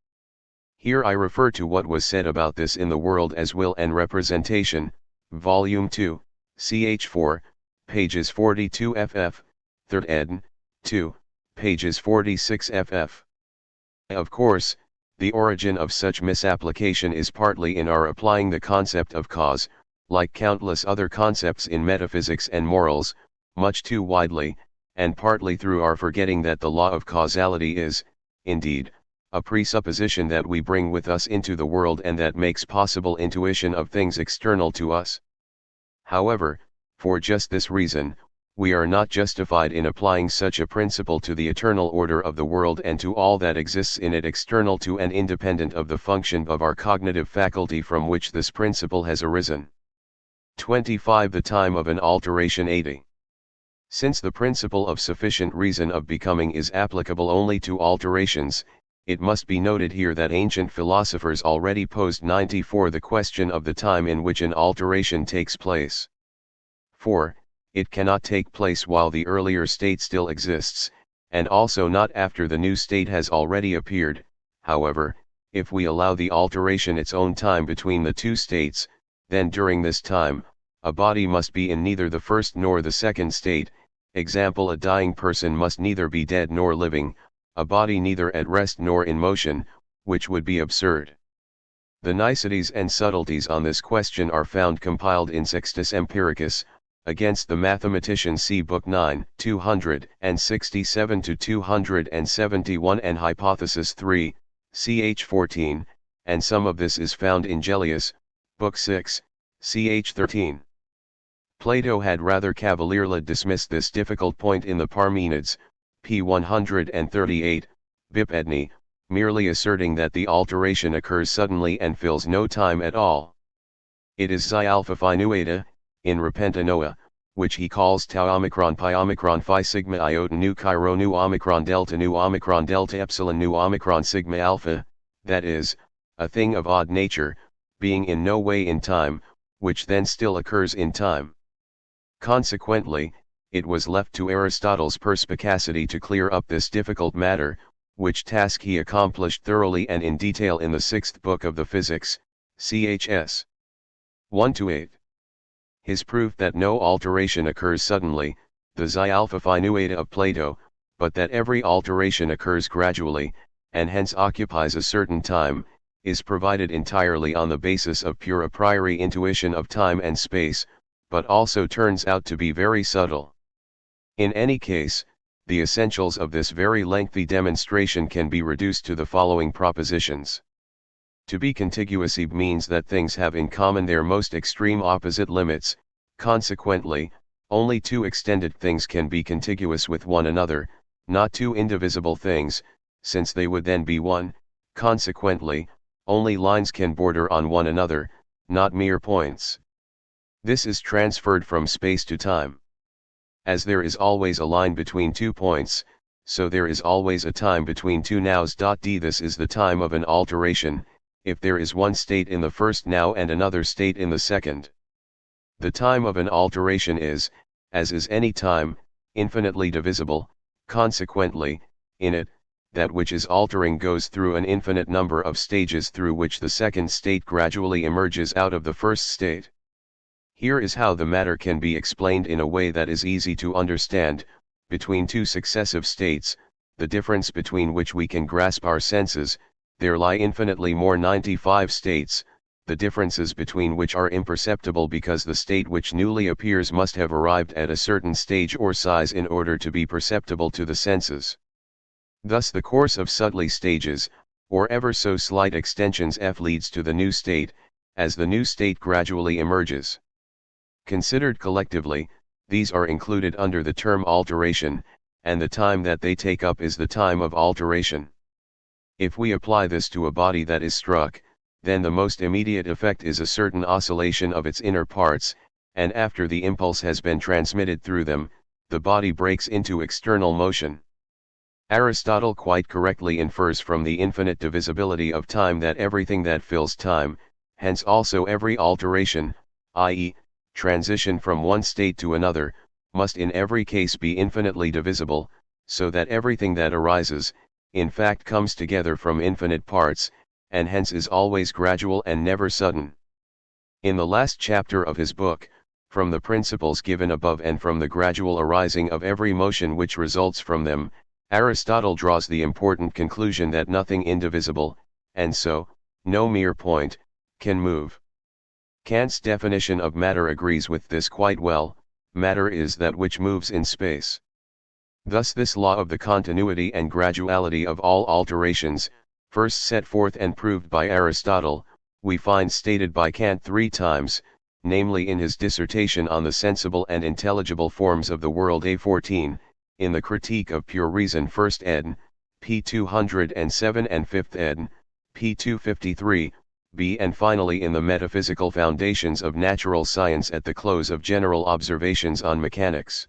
Here I refer to what was said about this in The World as Will and Representation, Volume 2, ch. 4, pages 42 ff, 3rd ed., 2, pages 46 ff. Of course, the origin of such misapplication is partly in our applying the concept of cause, like countless other concepts in metaphysics and morals, much too widely, and partly through our forgetting that the law of causality is, indeed, a presupposition that we bring with us into the world and that makes possible intuition of things external to us. However, for just this reason, we are not justified in applying such a principle to the eternal order of the world and to all that exists in it external to and independent of the function of our cognitive faculty from which this principle has arisen. 25. The time of an alteration. 80. Since the principle of sufficient reason of becoming is applicable only to alterations, it must be noted here that ancient philosophers already posed 94 the question of the time in which an alteration takes place. 4. It cannot take place while the earlier state still exists, and also not after the new state has already appeared. However, if we allow the alteration its own time between the two states, then during this time, a body must be in neither the first nor the second state. Example: a dying person must neither be dead nor living, a body neither at rest nor in motion, which would be absurd. The niceties and subtleties on this question are found compiled in Sextus Empiricus, Against the Mathematician, see Book 9, 267-271 and Hypothesis 3, ch 14, and some of this is found in Gellius, Book 6, ch 13. Plato had rather cavalierly dismissed this difficult point in the Parmenides, p. 138, Bipedni, merely asserting that the alteration occurs suddenly and fills no time at all. It is xi alpha phi nu eta, in repenta noa, which he calls tau omicron pi omicron phi sigma iota nu chi rho nu omicron delta epsilon nu omicron sigma alpha, that is, a thing of odd nature, being in no way in time, which then still occurs in time. Consequently, it was left to Aristotle's perspicacity to clear up this difficult matter, which task he accomplished thoroughly and in detail in the 6th book of the Physics, chs. 1-8. His proof that no alteration occurs suddenly, the xi alpha phi nu eta of Plato, but that every alteration occurs gradually, and hence occupies a certain time, is provided entirely on the basis of pure a priori intuition of time and space, but also turns out to be very subtle. In any case, the essentials of this very lengthy demonstration can be reduced to the following propositions. To be contiguous means that things have in common their most extreme opposite limits. Consequently, only two extended things can be contiguous with one another, not two indivisible things, since they would then be one. Consequently, only lines can border on one another, not mere points. This is transferred from space to time. As there is always a line between 2 points, so there is always a time between two nows. D. This is the time of an alteration, if there is one state in the first now and another state in the second. The time of an alteration is, as is any time, infinitely divisible. Consequently, in it, that which is altering goes through an infinite number of stages through which the second state gradually emerges out of the first state. Here is how the matter can be explained in a way that is easy to understand. Between two successive states, the difference between which we can grasp our senses, there lie infinitely more 95 states, the differences between which are imperceptible because the state which newly appears must have arrived at a certain stage or size in order to be perceptible to the senses. Thus the course of subtly stages, or ever so slight extensions leads to the new state, as the new state gradually emerges. Considered collectively, these are included under the term alteration, and the time that they take up is the time of alteration. If we apply this to a body that is struck, then the most immediate effect is a certain oscillation of its inner parts, and after the impulse has been transmitted through them, the body breaks into external motion. Aristotle quite correctly infers from the infinite divisibility of time that everything that fills time, hence also every alteration, i.e., transition from one state to another, must in every case be infinitely divisible, so that everything that arises, in fact comes together from infinite parts, and hence is always gradual and never sudden. In the last chapter of his book, from the principles given above and from the gradual arising of every motion which results from them, Aristotle draws the important conclusion that nothing indivisible, and so, no mere point, can move. Kant's definition of matter agrees with this quite well. Matter is that which moves in space. Thus this law of the continuity and graduality of all alterations, first set forth and proved by Aristotle, we find stated by Kant 3 times, namely in his dissertation on the sensible and intelligible forms of the world A14, in the Critique of Pure Reason 1st ed., p. 207 and 5th ed., p. 253, b, and finally in the Metaphysical Foundations of Natural Science at the close of General Observations on Mechanics.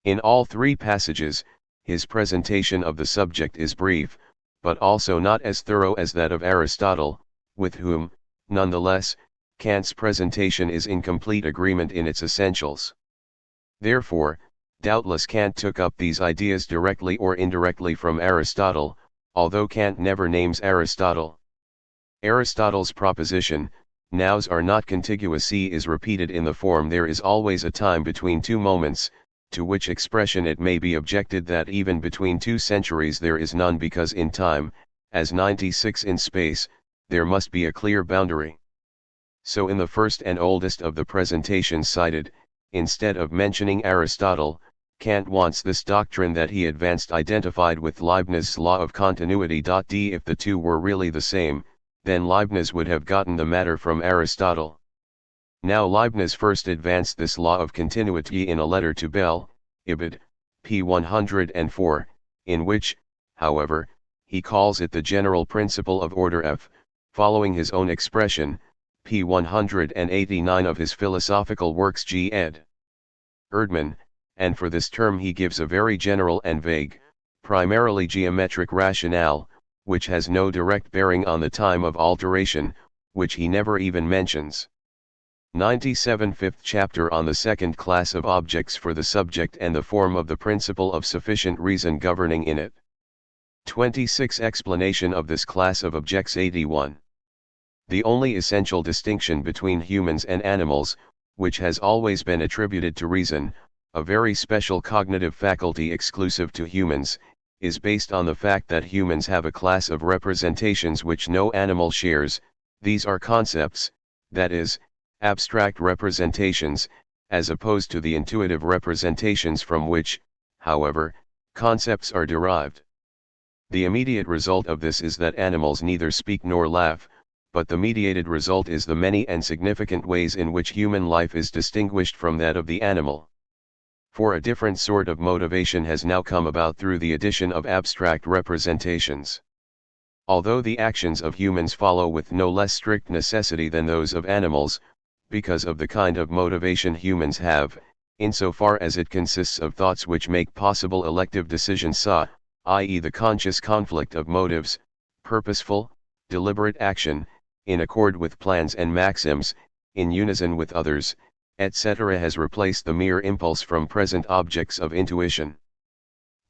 In all three passages, his presentation of the subject is brief, but also not as thorough as that of Aristotle, with whom, nonetheless, Kant's presentation is in complete agreement in its essentials. Therefore, doubtless Kant took up these ideas directly or indirectly from Aristotle, although Kant never names Aristotle. Aristotle's proposition, nows are not contiguous, is repeated in the form there is always a time between two moments, to which expression it may be objected that even between 2 centuries there is none, because in time, as 96 in space, there must be a clear boundary. So in the first and oldest of the presentations cited, instead of mentioning Aristotle, Kant wants this doctrine that he advanced identified with Leibniz's law of continuity. If the two were really the same, then Leibniz would have gotten the matter from Aristotle. Now Leibniz first advanced this law of continuity in a letter to Bell, Ibid, p. 104, in which, however, he calls it the general principle of order F, following his own expression, p. 189 of his philosophical works G. ed. Erdmann, and for this term he gives a very general and vague, primarily geometric rationale, which has no direct bearing on the time of alteration, which he never even mentions. 97 Fifth chapter on the second class of objects for the subject and the form of the principle of sufficient reason governing in it. 26 Explanation of this class of objects. 81. The only essential distinction between humans and animals, which has always been attributed to reason, a very special cognitive faculty exclusive to humans, is based on the fact that humans have a class of representations which no animal shares. These are concepts, that is, abstract representations, as opposed to the intuitive representations from which, however, concepts are derived. The immediate result of this is that animals neither speak nor laugh, but the mediated result is the many and significant ways in which human life is distinguished from that of the animal. For a different sort of motivation has now come about through the addition of abstract representations. Although the actions of humans follow with no less strict necessity than those of animals, because of the kind of motivation humans have, insofar as it consists of thoughts which make possible elective decisions, i.e. the conscious conflict of motives, purposeful, deliberate action, in accord with plans and maxims, in unison with others, etc., has replaced the mere impulse from present objects of intuition.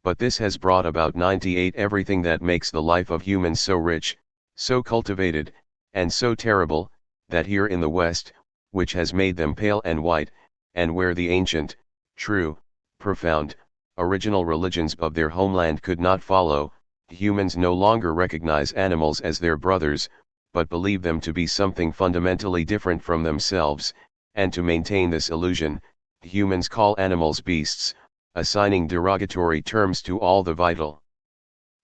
But this has brought about 98 everything that makes the life of humans so rich, so cultivated, and so terrible, that here in the West, which has made them pale and white, and where the ancient, true, profound, original religions of their homeland could not follow, humans no longer recognize animals as their brothers, but believe them to be something fundamentally different from themselves, and to maintain this illusion, humans call animals beasts, assigning derogatory terms to all the vital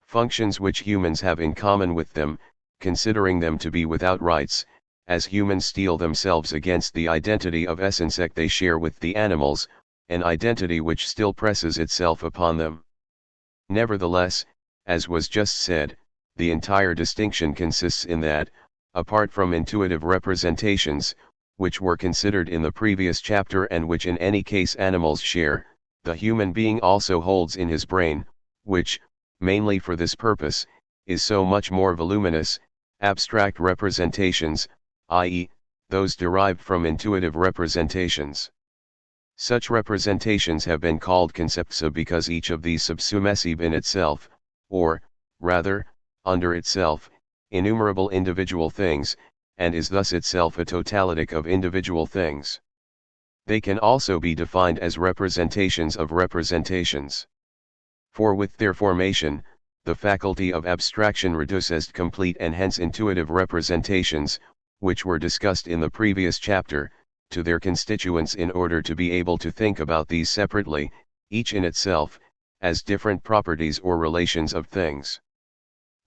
functions which humans have in common with them, considering them to be without rights, as humans steel themselves against the identity of essence they share with the animals, an identity which still presses itself upon them. Nevertheless, as was just said, the entire distinction consists in that, apart from intuitive representations, which were considered in the previous chapter and which in any case animals share, the human being also holds in his brain, which, mainly for this purpose, is so much more voluminous, abstract representations, i.e., those derived from intuitive representations. Such representations have been called concepts because each of these subsumes in itself, or, rather, under itself, innumerable individual things, and is thus itself a totalitic of individual things. They can also be defined as representations of representations. For with their formation, the faculty of abstraction reduces complete and hence intuitive representations, which were discussed in the previous chapter, to their constituents in order to be able to think about these separately, each in itself, as different properties or relations of things.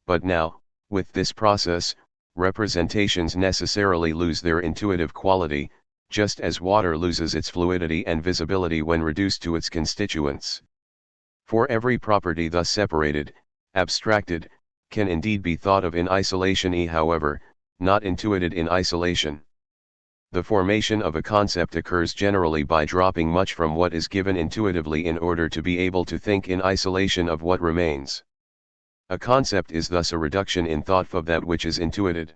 But now, with this process, representations necessarily lose their intuitive quality, just as water loses its fluidity and visibility when reduced to its constituents. For every property thus separated, abstracted, can indeed be thought of in isolation, however, not intuited in isolation. The formation of a concept occurs generally by dropping much from what is given intuitively in order to be able to think in isolation of what remains. A concept is thus a reduction in thought of that which is intuited.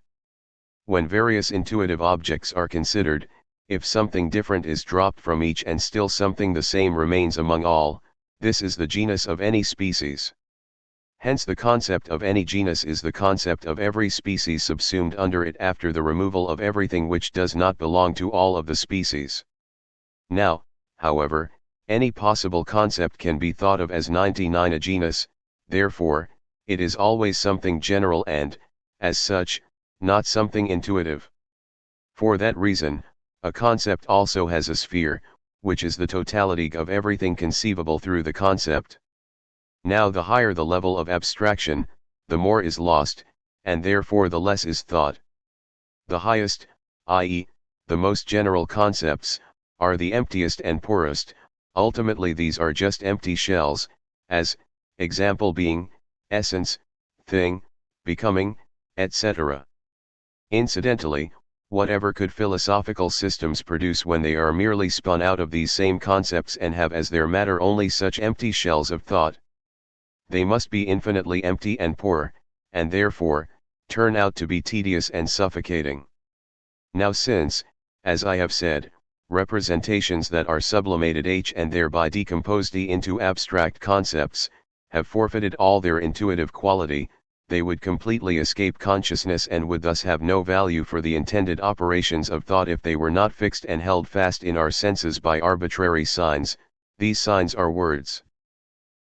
When various intuitive objects are considered, if something different is dropped from each and still something the same remains among all, this is the genus of any species. Hence the concept of any genus is the concept of every species subsumed under it after the removal of everything which does not belong to all of the species. Now, however, any possible concept can be thought of as 99 a genus, therefore, it is always something general and, as such, not something intuitive. For that reason, a concept also has a sphere, which is the totality of everything conceivable through the concept. Now the higher the level of abstraction, the more is lost, and therefore the less is thought. The highest, i.e., the most general concepts, are the emptiest and poorest. Ultimately these are just empty shells, as, example being, essence, thing, becoming, etc. Incidentally, whatever could philosophical systems produce when they are merely spun out of these same concepts and have as their matter only such empty shells of thought? They must be infinitely empty and poor, and therefore, turn out to be tedious and suffocating. Now since, as I have said, representations that are sublimated H and thereby decomposed E into abstract concepts, have forfeited all their intuitive quality, they would completely escape consciousness and would thus have no value for the intended operations of thought if they were not fixed and held fast in our senses by arbitrary signs. These signs are words.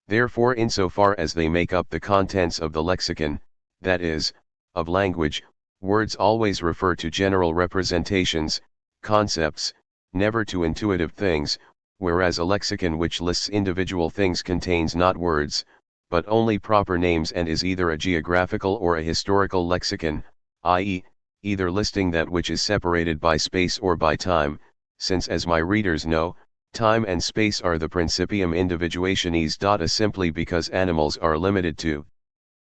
Therefore, insofar as they make up the contents of the lexicon, that is, of language, words always refer to general representations, concepts, never to intuitive things, whereas a lexicon which lists individual things contains not words, but only proper names and is either a geographical or a historical lexicon, i.e., either listing that which is separated by space or by time, since as my readers know, time and space are the principium individuationis data simply because animals are limited to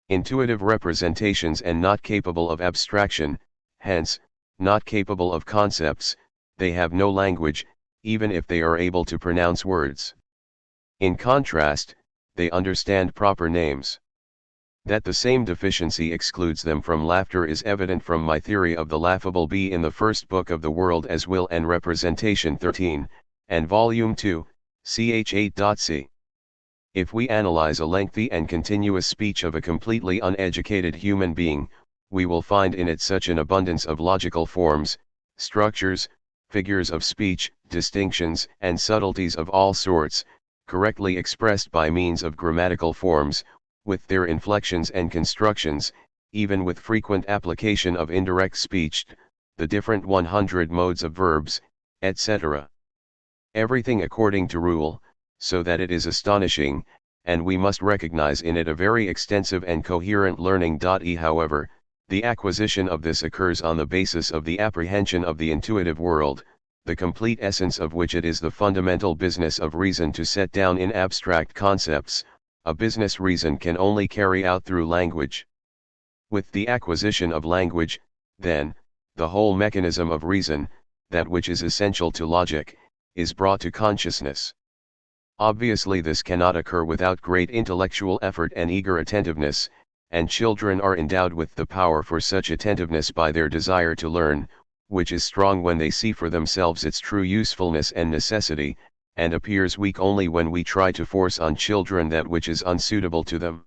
intuitive representations and not capable of abstraction, hence, not capable of concepts, they have no language, even if they are able to pronounce words. In contrast, they understand proper names. That the same deficiency excludes them from laughter is evident from my theory of the laughable bee in the first book of The World as Will and Representation 13, and Volume 2, ch. 8.c. If we analyze a lengthy and continuous speech of a completely uneducated human being, we will find in it such an abundance of logical forms, structures, figures of speech, distinctions, and subtleties of all sorts, correctly expressed by means of grammatical forms, with their inflections and constructions, even with frequent application of indirect speech, the different 100 modes of verbs, etc. Everything according to rule, so that it is astonishing, and we must recognize in it a very extensive and coherent learning. However, the acquisition of this occurs on the basis of the apprehension of the intuitive world, the complete essence of which it is the fundamental business of reason to set down in abstract concepts, a business reason can only carry out through language. With the acquisition of language, then, the whole mechanism of reason, that which is essential to logic, is brought to consciousness. Obviously this cannot occur without great intellectual effort and eager attentiveness, and children are endowed with the power for such attentiveness by their desire to learn, which is strong when they see for themselves its true usefulness and necessity, and appears weak only when we try to force on children that which is unsuitable to them.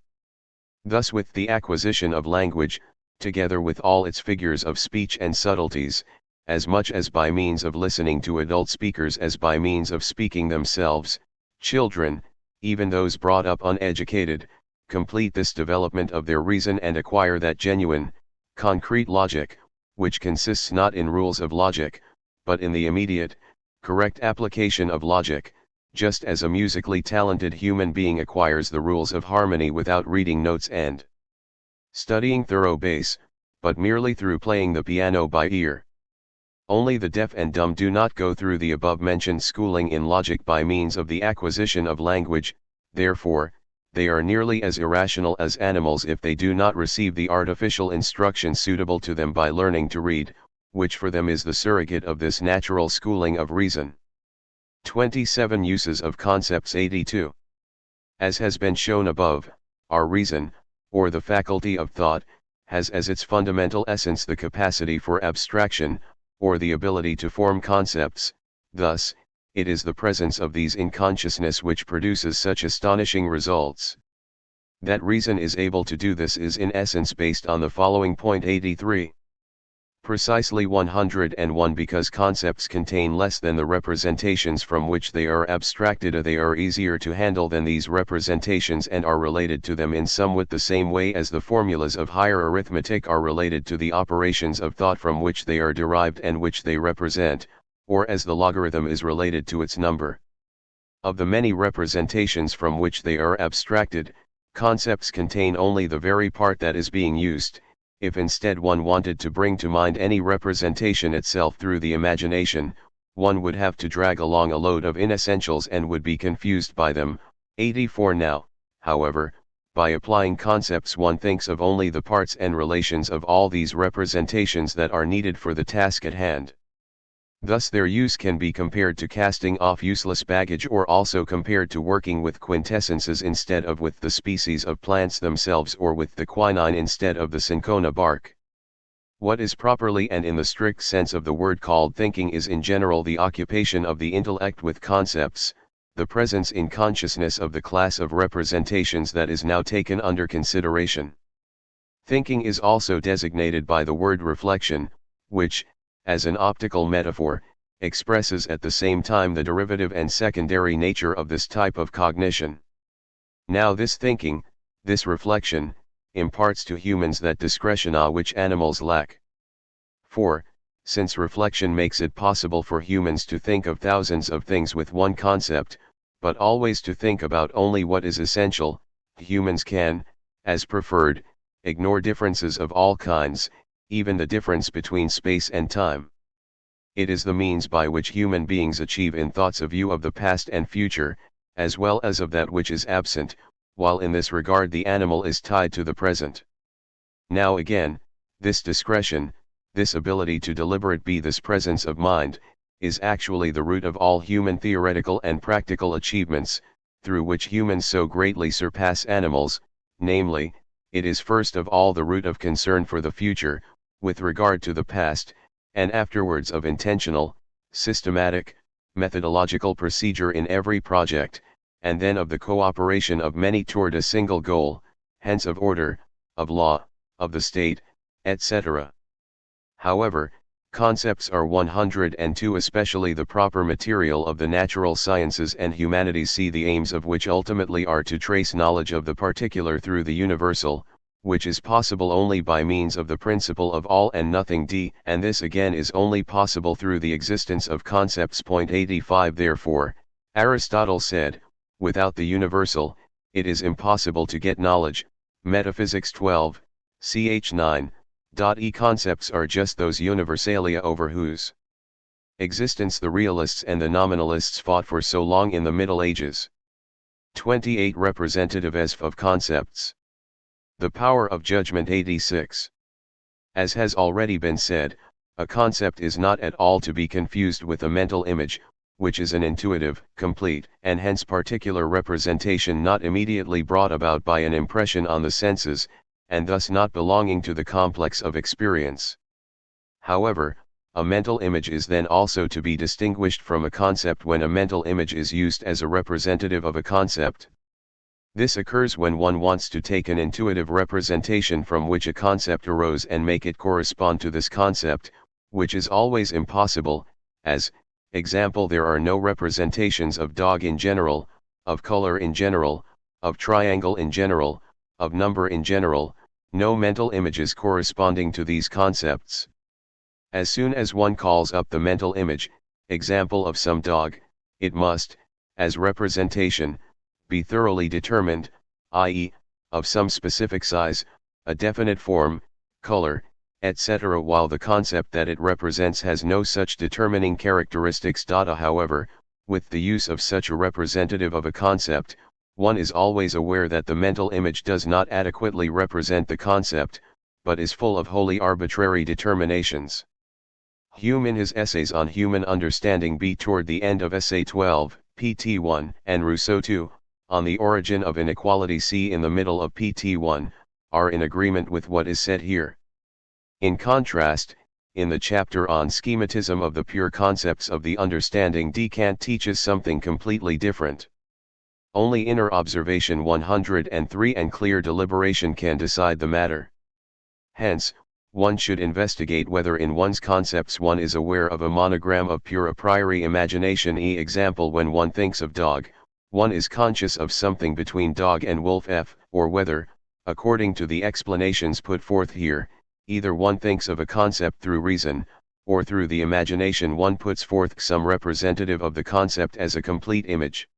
Thus with the acquisition of language, together with all its figures of speech and subtleties, as much as by means of listening to adult speakers as by means of speaking themselves, children, even those brought up uneducated, complete this development of their reason and acquire that genuine, concrete logic, which consists not in rules of logic, but in the immediate, correct application of logic, just as a musically talented human being acquires the rules of harmony without reading notes and studying thorough bass, but merely through playing the piano by ear. Only the deaf and dumb do not go through the above-mentioned schooling in logic by means of the acquisition of language, therefore, they are nearly as irrational as animals if they do not receive the artificial instruction suitable to them by learning to read, which for them is the surrogate of this natural schooling of reason. 27 Uses of Concepts. 82. As has been shown above, our reason, or the faculty of thought, has as its fundamental essence the capacity for abstraction, or the ability to form concepts. Thus, it is the presence of these in consciousness which produces such astonishing results. That reason is able to do this is in essence based on the following point. 83. Precisely 101 Because concepts contain less than the representations from which they are abstracted, they are easier to handle than these representations and are related to them in somewhat the same way as the formulas of higher arithmetic are related to the operations of thought from which they are derived and which they represent, or as the logarithm is related to its number. Of the many representations from which they are abstracted, concepts contain only the very part that is being used. If instead one wanted to bring to mind any representation itself through the imagination, one would have to drag along a load of inessentials and would be confused by them. 84 Now, however, by applying concepts one thinks of only the parts and relations of all these representations that are needed for the task at hand. Thus their use can be compared to casting off useless baggage, or also compared to working with quintessences instead of with the species of plants themselves, or with the quinine instead of the cinchona bark. What is properly and in the strict sense of the word called thinking is in general the occupation of the intellect with concepts, the presence in consciousness of the class of representations that is now taken under consideration. Thinking is also designated by the word reflection, which, as an optical metaphor, expresses at the same time the derivative and secondary nature of this type of cognition. Now this thinking, this reflection, imparts to humans that discretion which animals lack. For, since reflection makes it possible for humans to think of thousands of things with one concept, but always to think about only what is essential, humans can, as preferred, ignore differences of all kinds, even the difference between space and time. It is the means by which human beings achieve in thoughts a view of the past and future, as well as of that which is absent, while in this regard the animal is tied to the present. Now again, this discretion, this ability to deliberate this presence of mind, is actually the root of all human theoretical and practical achievements, through which humans so greatly surpass animals, namely, it is first of all the root of concern for the future, with regard to the past, and afterwards of intentional, systematic, methodological procedure in every project, and then of the cooperation of many toward a single goal, hence of order, of law, of the state, etc. However, concepts are 102, especially the proper material of the natural sciences and humanities, see the aims of which ultimately are to trace knowledge of the particular through the universal, which is possible only by means of the principle of all and nothing and this again is only possible through the existence of concepts. 85 Therefore, Aristotle said, without the universal, it is impossible to get knowledge. Metaphysics 12, ch. 9. Concepts are just those universalia over whose existence the realists and the nominalists fought for so long in the Middle Ages. 28 Representative of concepts. The power of judgment. 86. As has already been said, a concept is not at all to be confused with a mental image, which is an intuitive, complete, and hence particular representation not immediately brought about by an impression on the senses, and thus not belonging to the complex of experience. However, a mental image is then also to be distinguished from a concept when a mental image is used as a representative of a concept. This occurs when one wants to take an intuitive representation from which a concept arose and make it correspond to this concept, which is always impossible, as, example, there are no representations of dog in general, of color in general, of triangle in general, of number in general, no mental images corresponding to these concepts. As soon as one calls up the mental image, example of some dog, it must, as representation, be thoroughly determined, i.e., of some specific size, a definite form, color, etc., while the concept that it represents has no such determining characteristics. However, with the use of such a representative of a concept, one is always aware that the mental image does not adequately represent the concept, but is full of wholly arbitrary determinations. Hume in his essays on human understanding B toward the end of Essay 12, pt 1, and Rousseau 2, on the origin of inequality C in the middle of pt 1, are in agreement with what is said here. In contrast, in the chapter on schematism of the pure concepts of the understanding, Kant teaches something completely different. Only inner observation 103 and clear deliberation can decide the matter. Hence, one should investigate whether in one's concepts one is aware of a monogram of pure a priori imagination. Example, when one thinks of dog, one is conscious of something between dog and wolf or whether, according to the explanations put forth here, either one thinks of a concept through reason, or through the imagination one puts forth some representative of the concept as a complete image.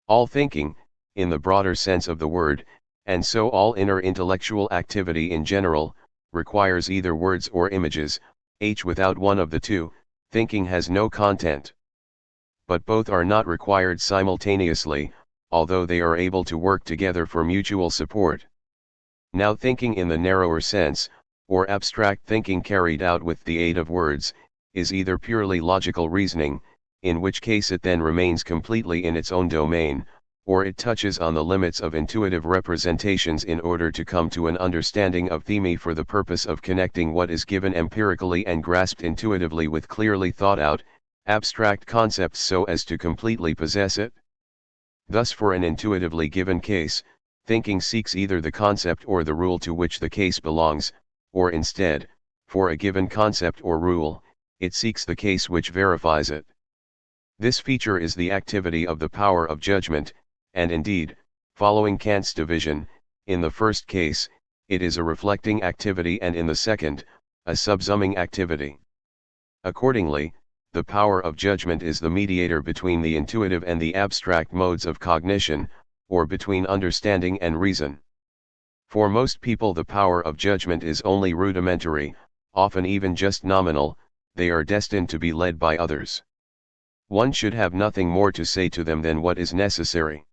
All thinking, in the broader sense of the word, and so all inner intellectual activity in general, requires either words or images. Without one of the two, thinking has no content. But both are not required simultaneously, although they are able to work together for mutual support. Now thinking in the narrower sense, or abstract thinking carried out with the aid of words, is either purely logical reasoning, in which case it then remains completely in its own domain, or it touches on the limits of intuitive representations in order to come to an understanding of theme for the purpose of connecting what is given empirically and grasped intuitively with clearly thought out, abstract concepts so as to completely possess it. Thus for an intuitively given case, thinking seeks either the concept or the rule to which the case belongs, or instead, for a given concept or rule, it seeks the case which verifies it. This feature is the activity of the power of judgment, and indeed, following Kant's division, in the first case, it is a reflecting activity and in the second, a subsuming activity. Accordingly, the power of judgment is the mediator between the intuitive and the abstract modes of cognition, or between understanding and reason. For most people the power of judgment is only rudimentary, often even just nominal, they are destined to be led by others. One should have nothing more to say to them than what is necessary.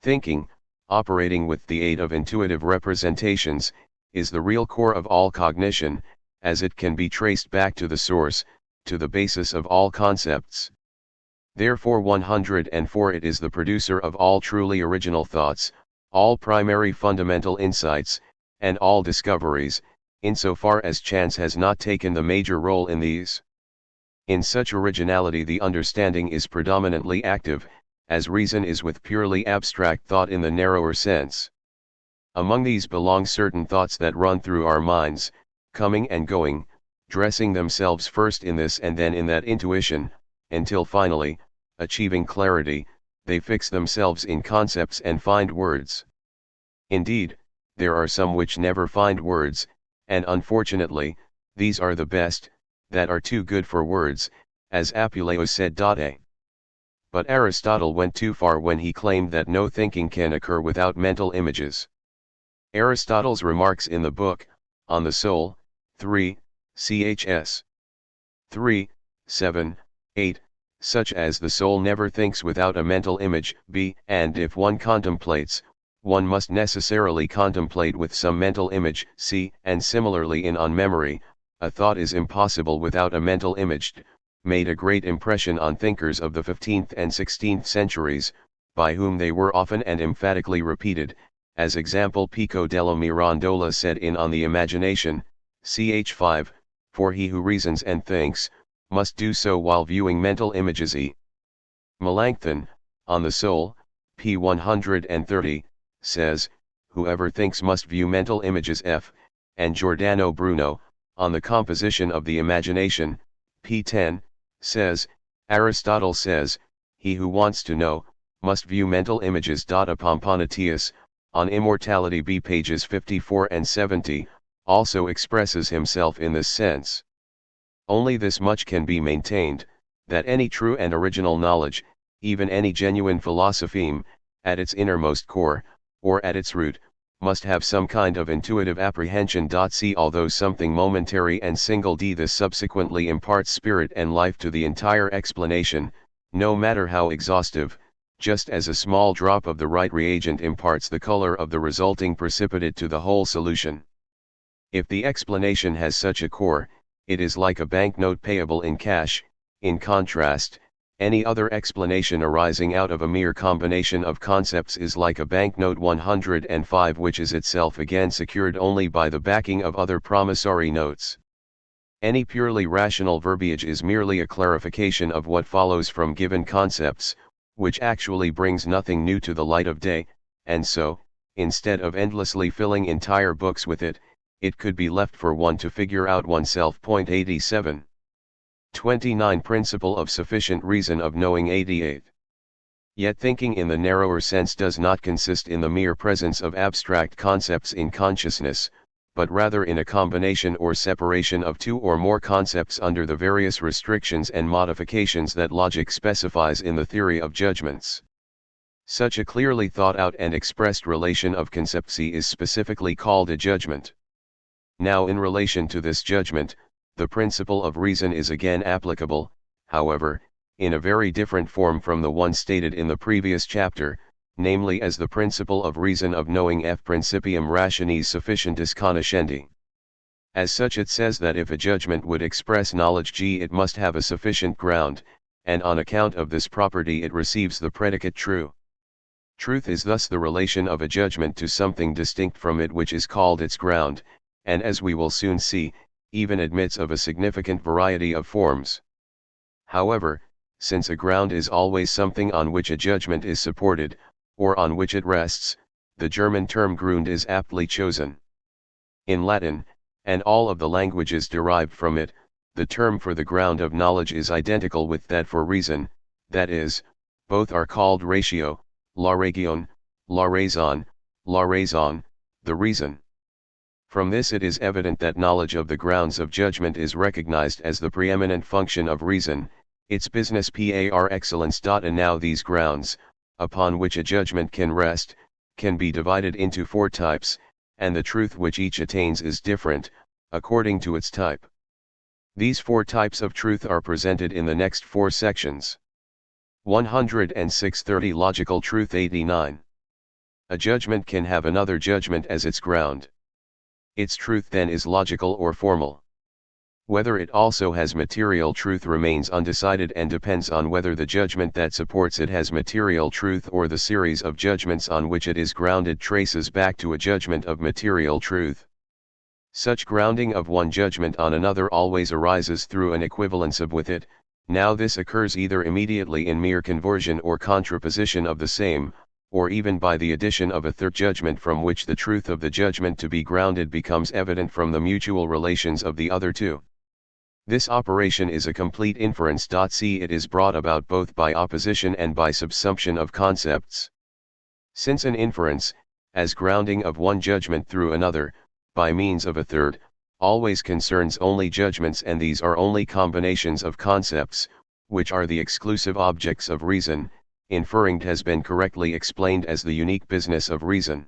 Thinking, operating with the aid of intuitive representations, is the real core of all cognition, as it can be traced back to the source, to the basis of all concepts. Therefore 104 it is the producer of all truly original thoughts, all primary fundamental insights, and all discoveries, insofar as chance has not taken the major role in these. In such originality the understanding is predominantly active, as reason is with purely abstract thought in the narrower sense. Among these belong certain thoughts that run through our minds, coming and going, dressing themselves first in this and then in that intuition, until finally, achieving clarity, they fix themselves in concepts and find words. Indeed, there are some which never find words, and unfortunately, these are the best, that are too good for words, as Apuleius said. But Aristotle went too far when he claimed that no thinking can occur without mental images. Aristotle's remarks in the book, On the Soul, 3, chs. 3, 7, 8, such as the soul never thinks without a mental image, b, and if one contemplates, one must necessarily contemplate with some mental image, c, and similarly in On Memory, a thought is impossible without a mental image, made a great impression on thinkers of the 15th and 16th centuries, by whom they were often and emphatically repeated. As example, Pico della Mirandola said in On the Imagination, ch. 5, for he who reasons and thinks, must do so while viewing mental images. Melanchthon, On the Soul, p. 130, says, whoever thinks must view mental images. And Giordano Bruno, On the Composition of the Imagination, p. 10, says, Aristotle says, he who wants to know, must view mental images. Pomponatius, On Immortality b. pages 54 and 70, also expresses himself in this sense. Only this much can be maintained, that any true and original knowledge, even any genuine philosophy, at its innermost core, or at its root, must have some kind of intuitive apprehension. C. Although something momentary and single d, this subsequently imparts spirit and life to the entire explanation, no matter how exhaustive, just as a small drop of the right reagent imparts the color of the resulting precipitate to the whole solution. If the explanation has such a core, it is like a banknote payable in cash. In contrast, any other explanation arising out of a mere combination of concepts is like a banknote 105, which is itself again secured only by the backing of other promissory notes. Any purely rational verbiage is merely a clarification of what follows from given concepts, which actually brings nothing new to the light of day, and so, instead of endlessly filling entire books with it, it could be left for one to figure out oneself. 87. 29. Principle of sufficient reason of knowing. 88. Yet thinking in the narrower sense does not consist in the mere presence of abstract concepts in consciousness, but rather in a combination or separation of two or more concepts under the various restrictions and modifications that logic specifies in the theory of judgments. Such a clearly thought out and expressed relation of concepts is specifically called a judgment. Now, in relation to this judgment, the principle of reason is again applicable, however, in a very different form from the one stated in the previous chapter, namely as the principle of reason of knowing. F. Principium rationis sufficientis cognoscendi. As such, it says that if a judgment would express knowledge g, it must have a sufficient ground, and on account of this property it receives the predicate true. Truth is thus the relation of a judgment to something distinct from it, which is called its ground, and as we will soon see, even admits of a significant variety of forms. However, since a ground is always something on which a judgment is supported, or on which it rests, the German term Grund is aptly chosen. In Latin, and all of the languages derived from it, the term for the ground of knowledge is identical with that for reason, that is, both are called ratio, la ragione, la raison, the reason. From this it is evident that knowledge of the grounds of judgment is recognized as the preeminent function of reason, its business par excellence. And now these grounds, upon which a judgment can rest, can be divided into four types, and the truth which each attains is different, according to its type. These four types of truth are presented in the next four sections. 106. 30. Logical truth. 89. A judgment can have another judgment as its ground. Its truth then is logical or formal. Whether it also has material truth remains undecided and depends on whether the judgment that supports it has material truth, or the series of judgments on which it is grounded traces back to a judgment of material truth. Such grounding of one judgment on another always arises through an equivalence of with it. Now this occurs either immediately in mere conversion or contraposition of the same, or even by the addition of a third judgment from which the truth of the judgment to be grounded becomes evident from the mutual relations of the other two. This operation is a complete inference. C. It is brought about both by opposition and by subsumption of concepts. Since an inference, as grounding of one judgment through another, by means of a third, always concerns only judgments, and these are only combinations of concepts, which are the exclusive objects of reason, inferring has been correctly explained as the unique business of reason.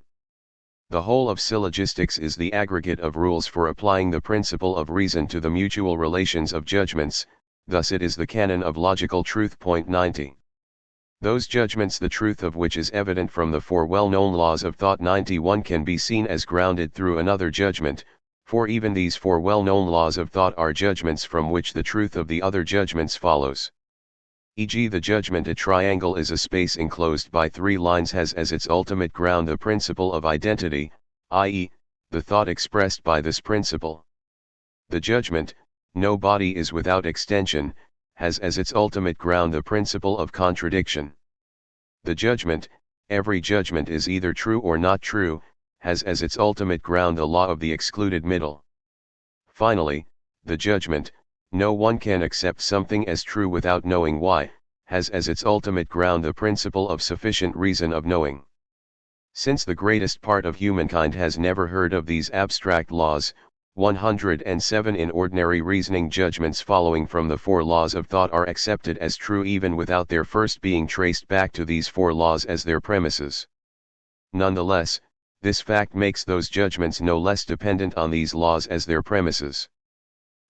The whole of syllogistics is the aggregate of rules for applying the principle of reason to the mutual relations of judgments, thus it is the canon of logical truth. 90. Those judgments the truth of which is evident from the four well-known laws of thought. 91. Can be seen as grounded through another judgment, for even these four well-known laws of thought are judgments from which the truth of the other judgments follows. E.g., the judgment a triangle is a space enclosed by three lines has as its ultimate ground the principle of identity, i.e., the thought expressed by this principle. The judgment, no body is without extension, has as its ultimate ground the principle of contradiction. The judgment, every judgment is either true or not true, has as its ultimate ground the law of the excluded middle. Finally, the judgment, no one can accept something as true without knowing why, has as its ultimate ground the principle of sufficient reason of knowing. Since the greatest part of humankind has never heard of these abstract laws, 107 in ordinary reasoning judgments following from the four laws of thought are accepted as true even without their first being traced back to these four laws as their premises. Nonetheless, This fact makes those judgments no less dependent on these laws as their premises.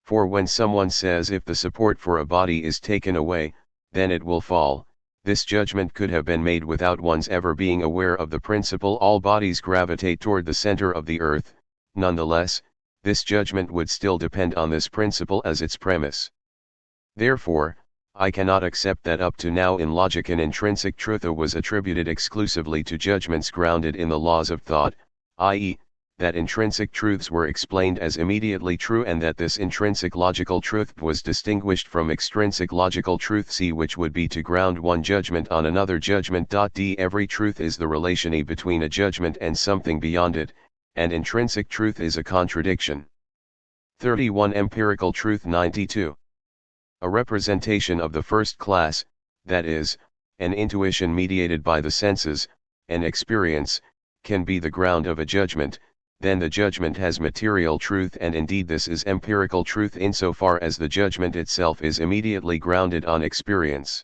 For when someone says if the support for a body is taken away, then it will fall, this judgment could have been made without one's ever being aware of the principle all bodies gravitate toward the center of the earth. Nonetheless, this judgment would still depend on this principle as its premise. Therefore, I cannot accept that up to now in logic an intrinsic truth was attributed exclusively to judgments grounded in the laws of thought, i.e., that intrinsic truths were explained as immediately true and that this intrinsic logical truth was distinguished from extrinsic logical truth c, which would be to ground one judgment on another judgment. D. Every truth is the relation between a judgment and something beyond it, and intrinsic truth is a contradiction. 31. Empirical truth. 92. A representation of the first class, that is, an intuition mediated by the senses, an experience, can be the ground of a judgment, then the judgment has material truth, and indeed this is empirical truth insofar as the judgment itself is immediately grounded on experience.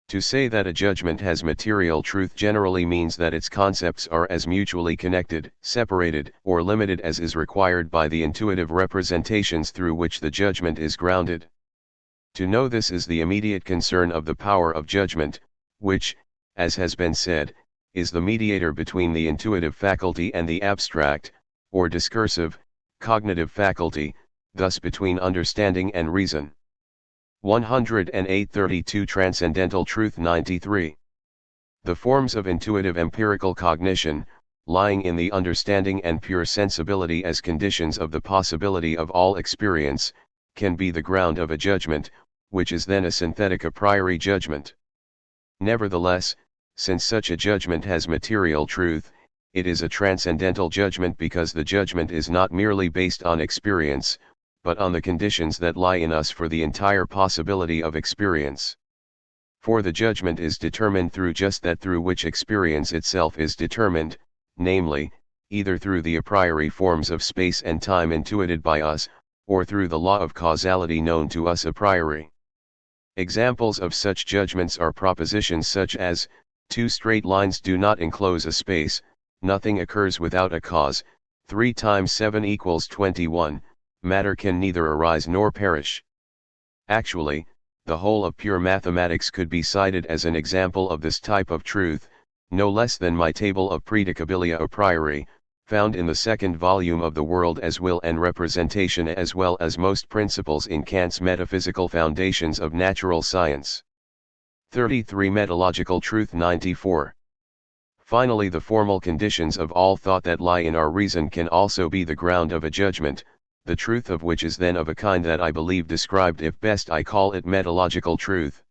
To say that a judgment has material truth generally means that its concepts are as mutually connected, separated, or limited as is required by the intuitive representations through which the judgment is grounded. To know this is the immediate concern of the power of judgment, which, as has been said, is the mediator between the intuitive faculty and the abstract, or discursive, cognitive faculty, thus between understanding and reason. 108-32. Transcendental truth. 93. The forms of intuitive empirical cognition, lying in the understanding and pure sensibility as conditions of the possibility of all experience, can be the ground of a judgment, which is then a synthetic a priori judgment. Nevertheless, since such a judgment has material truth, it is a transcendental judgment because the judgment is not merely based on experience, but on the conditions that lie in us for the entire possibility of experience. For the judgment is determined through just that through which experience itself is determined, namely, either through the a priori forms of space and time intuited by us, or through the law of causality known to us a priori. Examples of such judgments are propositions such as, two straight lines do not enclose a space, nothing occurs without a cause, 3 times 7 equals 21, matter can neither arise nor perish. Actually, the whole of pure mathematics could be cited as an example of this type of truth, no less than my table of predicabilia a priori, found in the second volume of The World as Will and Representation, as well as most principles in Kant's Metaphysical Foundations of Natural Science. 33. Metalogical truth. 94. Finally, the formal conditions of all thought that lie in our reason can also be the ground of a judgment, the truth of which is then of a kind that I believe described, if best I call it metalogical truth.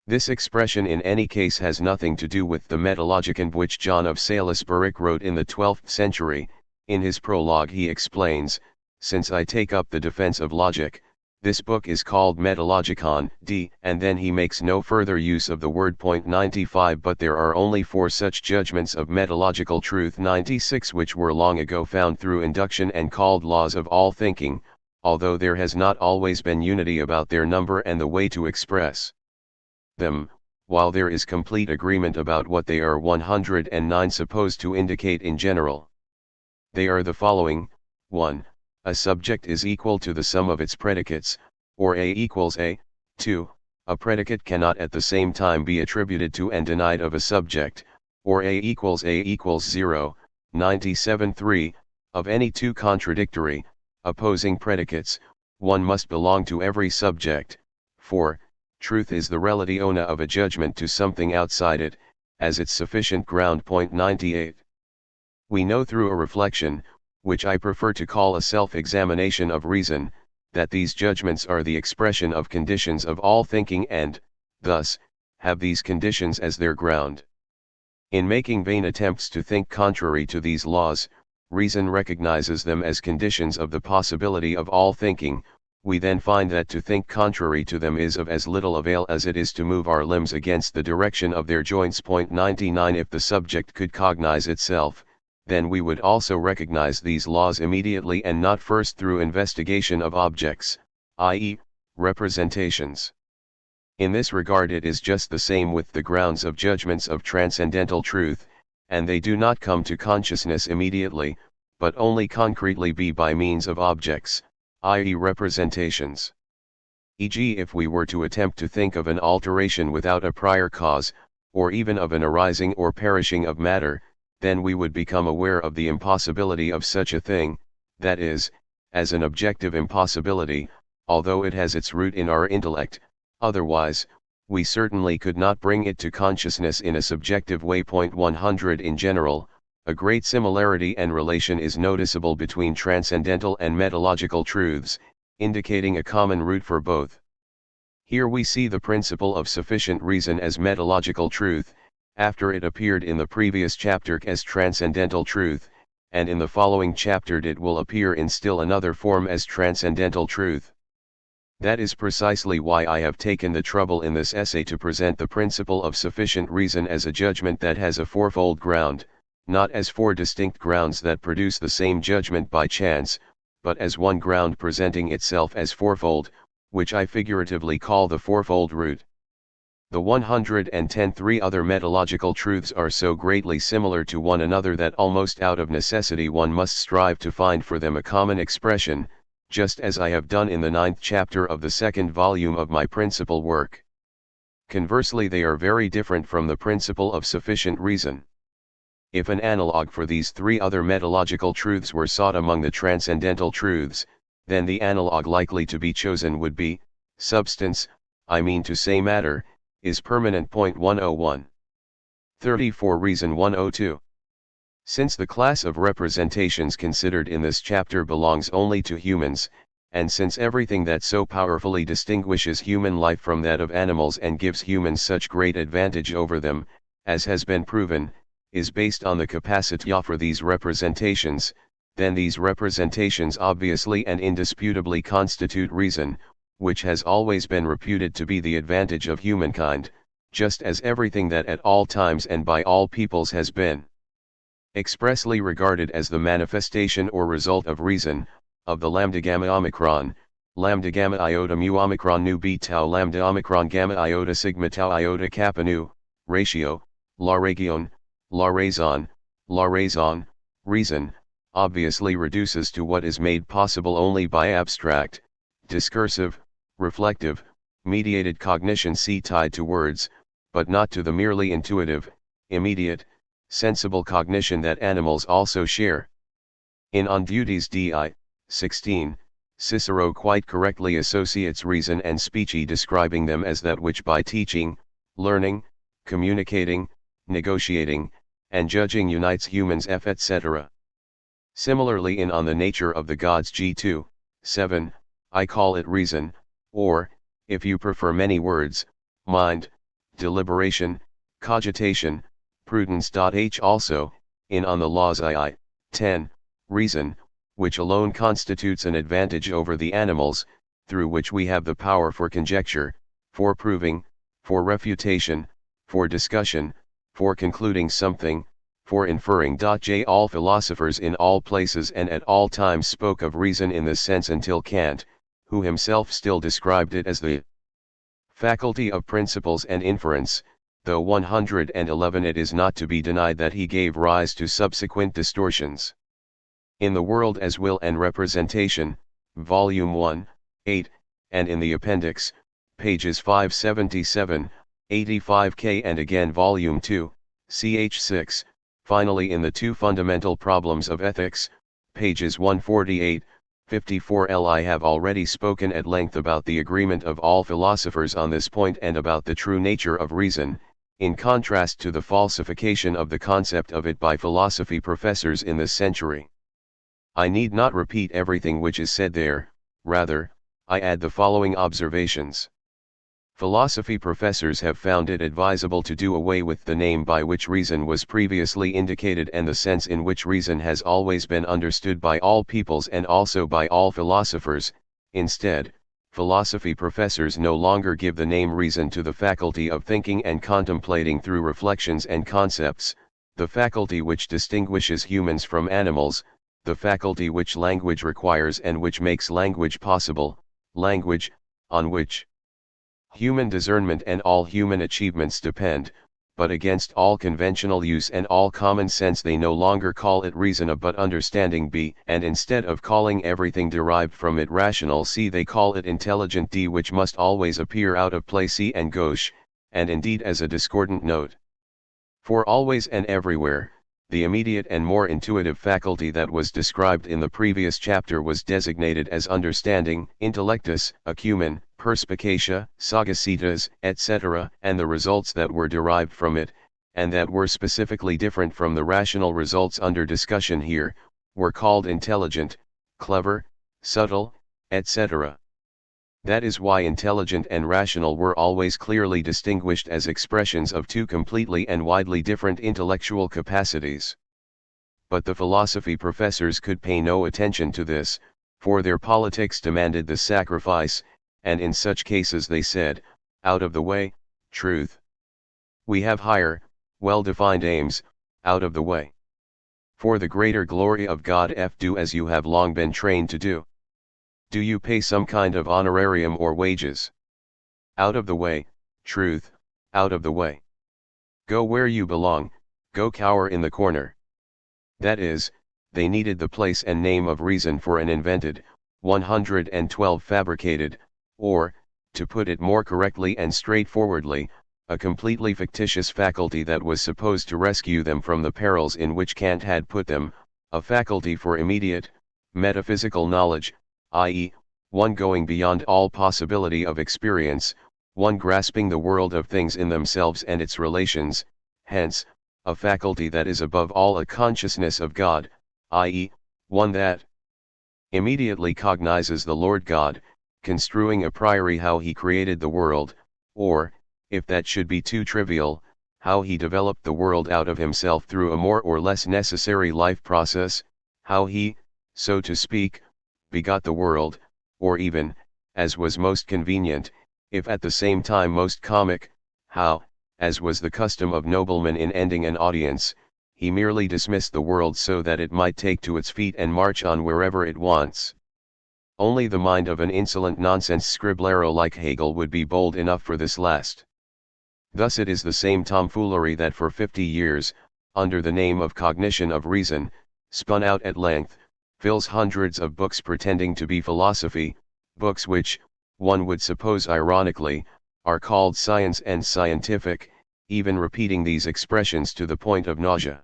This expression in any case has nothing to do with the Metallogicon which John of Salisbury wrote in the 12th century. In his prologue he explains, since I take up the defense of logic, this book is called Metallogicon, and then he makes no further use of the word. 95. But there are only 4 such judgments of metalogical truth. 96 which were long ago found through induction and called laws of all thinking, although there has not always been unity about their number and the way to express them, while there is complete agreement about what they are. 109 supposed to indicate in general. They are the following: 1. A subject is equal to the sum of its predicates, or A equals A. 2. A predicate cannot at the same time be attributed to and denied of a subject, or A equals 0. 97. 3. Of any 2 contradictory, opposing predicates, one must belong to every subject. 4. Truth is the relationa of a judgment to something outside it, as its sufficient ground. 98. We know through a reflection, which I prefer to call a self-examination of reason, that these judgments are the expression of conditions of all thinking and, thus, have these conditions as their ground. In making vain attempts to think contrary to these laws, reason recognizes them as conditions of the possibility of all thinking. We then find that to think contrary to them is of as little avail as it is to move our limbs against the direction of their joints. 99. If the subject could cognize itself, then we would also recognize these laws immediately and not first through investigation of objects, i.e., representations. In this regard it is just the same with the grounds of judgments of transcendental truth, and they do not come to consciousness immediately, but only concretely be by means of objects, i.e. representations. E.g., if we were to attempt to think of an alteration without a prior cause, or even of an arising or perishing of matter, then we would become aware of the impossibility of such a thing, that is, as an objective impossibility, although it has its root in our intellect. Otherwise, we certainly could not bring it to consciousness in a subjective way. 100 In general, a great similarity and relation is noticeable between transcendental and metalogical truths, indicating a common root for both. Here we see the principle of sufficient reason as metalogical truth, after it appeared in the previous chapter as transcendental truth, and in the following chapter it will appear in still another form as transcendental truth. That is precisely why I have taken the trouble in this essay to present the principle of sufficient reason as a judgment that has a fourfold ground, not as four distinct grounds that produce the same judgment by chance, but as one ground presenting itself as fourfold, which I figuratively call the fourfold root. The 110 other metalogical truths are so greatly similar to one another that almost out of necessity one must strive to find for them a common expression, just as I have done in the 9th chapter of the 2nd volume of my principal work. Conversely, they are very different from the principle of sufficient reason. If an analog for these three other metalogical truths were sought among the transcendental truths, then the analog likely to be chosen would be, substance, I mean to say matter, is permanent. 101. 34 Reason 102. Since the class of representations considered in this chapter belongs only to humans, and since everything that so powerfully distinguishes human life from that of animals and gives humans such great advantage over them, as has been proven, is based on the capacity for these representations, then these representations obviously and indisputably constitute reason, which has always been reputed to be the advantage of humankind, just as everything that at all times and by all peoples has been expressly regarded as the manifestation or result of reason, of the lambda gamma omicron, lambda gamma iota mu omicron nu b tau lambda omicron gamma iota sigma tau iota kappa nu, ratio, la raison, reason, obviously reduces to what is made possible only by abstract, discursive, reflective, mediated cognition tied to words, but not to the merely intuitive, immediate, sensible cognition that animals also share. In On Duties di. 16, Cicero quite correctly associates reason and speechy, describing them as that which by teaching, learning, communicating, negotiating, and judging unites humans etc. Similarly in On the Nature of the Gods G2, 7, I call it reason, or, if you prefer many words, mind, deliberation, cogitation, prudence. H also, in On the Laws II, 10, reason, which alone constitutes an advantage over the animals, through which we have the power for conjecture, for proving, for refutation, for discussion, for concluding something, for inferring. J. All philosophers in all places and at all times spoke of reason in this sense until Kant, who himself still described it as the faculty of principles and inference, though 111 it is not to be denied that he gave rise to subsequent distortions. In The World as Will and Representation, Volume 1, 8, and in the Appendix, pages 577, 85k and again Volume 2, ch 6, finally in the Two Fundamental Problems of Ethics, pages 148, 54l. I have already spoken at length about the agreement of all philosophers on this point and about the true nature of reason, in contrast to the falsification of the concept of it by philosophy professors in this century. I need not repeat everything which is said there, rather, I add the following observations. Philosophy professors have found it advisable to do away with the name by which reason was previously indicated and the sense in which reason has always been understood by all peoples and also by all philosophers. Instead, philosophy professors no longer give the name reason to the faculty of thinking and contemplating through reflections and concepts, the faculty which distinguishes humans from animals, the faculty which language requires and which makes language possible, language, on which human discernment and all human achievements depend, but against all conventional use and all common sense they no longer call it reason A but understanding B, and instead of calling everything derived from it rational C they call it intelligent D, which must always appear out of place C and gauche, and indeed as a discordant note. For always and everywhere, the immediate and more intuitive faculty that was described in the previous chapter was designated as understanding, intellectus, acumen, perspicacia, sagacitas, etc., and the results that were derived from it, and that were specifically different from the rational results under discussion here, were called intelligent, clever, subtle, etc. That is why intelligent and rational were always clearly distinguished as expressions of two completely and widely different intellectual capacities. But the philosophy professors could pay no attention to this, for their politics demanded the sacrifice, and in such cases they said, out of the way, truth. We have higher, well-defined aims, out of the way. For the greater glory of God, do as you have long been trained to do. Do you pay some kind of honorarium or wages? Out of the way, truth, out of the way. Go where you belong, go cower in the corner. That is, they needed the place and name of reason for an invented, 112 fabricated, or, to put it more correctly and straightforwardly, a completely fictitious faculty that was supposed to rescue them from the perils in which Kant had put them, a faculty for immediate, metaphysical knowledge, i.e., one going beyond all possibility of experience, one grasping the world of things in themselves and its relations, hence, a faculty that is above all a consciousness of God, i.e., one that immediately cognizes the Lord God, construing a priori how he created the world, or, if that should be too trivial, how he developed the world out of himself through a more or less necessary life process, how he, so to speak, begot the world, or even, as was most convenient, if at the same time most comic, how, as was the custom of noblemen in ending an audience, he merely dismissed the world so that it might take to its feet and march on wherever it wants. Only the mind of an insolent nonsense scriblero like Hegel would be bold enough for this last. Thus it is the same tomfoolery that for 50 years, under the name of cognition of reason, spun out at length, fills hundreds of books pretending to be philosophy, books which, one would suppose ironically, are called science and scientific, even repeating these expressions to the point of nausea.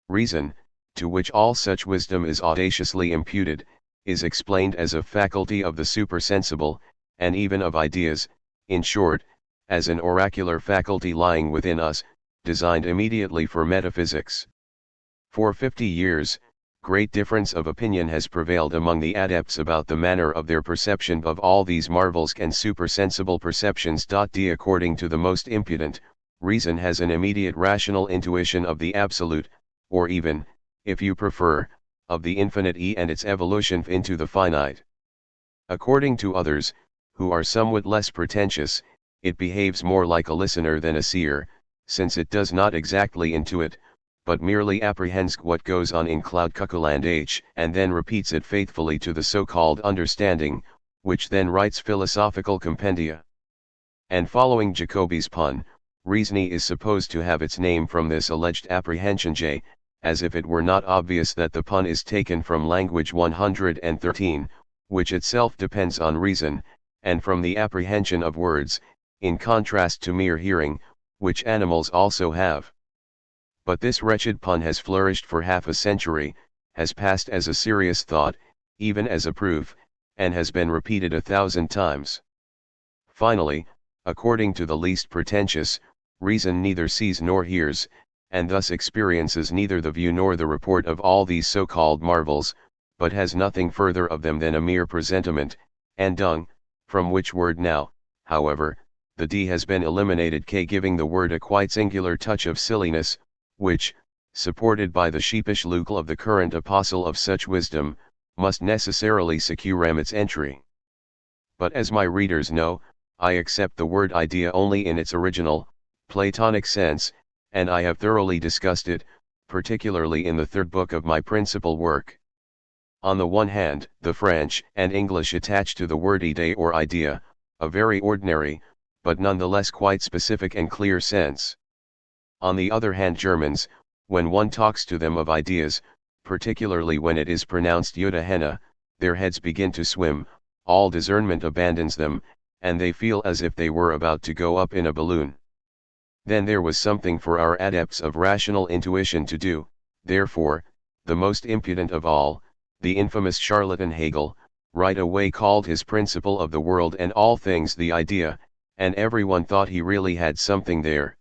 Reason, to which all such wisdom is audaciously imputed, is explained as a faculty of the supersensible, and even of ideas, in short, as an oracular faculty lying within us, designed immediately for metaphysics. For 50 years, great difference of opinion has prevailed among the adepts about the manner of their perception of all these marvels and supersensible perceptions. D. According to the most impudent, reason has an immediate rational intuition of the absolute, or even, if you prefer, of the infinite and its evolution into the finite. According to others, who are somewhat less pretentious, it behaves more like a listener than a seer, since it does not exactly intuit, but merely apprehends what goes on in Cloud Cuckooland and then repeats it faithfully to the so-called understanding, which then writes philosophical compendia. And following Jacobi's pun, reasoning is supposed to have its name from this alleged apprehension as if it were not obvious that the pun is taken from language 113, which itself depends on reason, and from the apprehension of words, in contrast to mere hearing, which animals also have. But this wretched pun has flourished for half a century, has passed as a serious thought, even as a proof, and has been repeated 1,000 times. Finally, according to the least pretentious, reason neither sees nor hears, and thus experiences neither the view nor the report of all these so-called marvels, but has nothing further of them than a mere presentiment, and dung, from which word now, however, the D has been eliminated, giving the word a quite singular touch of silliness, which, supported by the sheepish look of the current apostle of such wisdom, must necessarily secure its entry. But as my readers know, I accept the word idea only in its original, Platonic sense, and I have thoroughly discussed it, particularly in the third book of my principal work. On the one hand, the French and English attach to the word idée or idea, a very ordinary, but nonetheless quite specific and clear sense. On the other hand, Germans, when one talks to them of ideas, particularly when it is pronounced Yuta, their heads begin to swim, all discernment abandons them, and they feel as if they were about to go up in a balloon. Then there was something for our adepts of rational intuition to do, therefore, the most impudent of all, the infamous charlatan Hegel, right away called his principle of the world and all things the idea, and everyone thought he really had something there.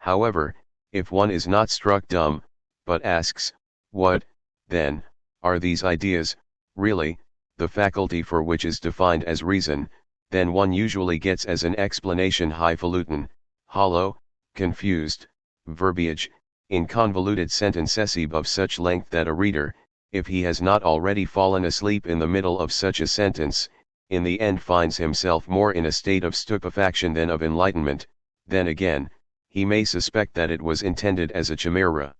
However, if one is not struck dumb, but asks, what, then, are these ideas, really, the faculty for which is defined as reason, then one usually gets as an explanation highfalutin, hollow, confused, verbiage, in convoluted sentences of such length that a reader, if he has not already fallen asleep in the middle of such a sentence, in the end finds himself more in a state of stupefaction than of enlightenment. Then again, he may suspect that it was intended as a chimera.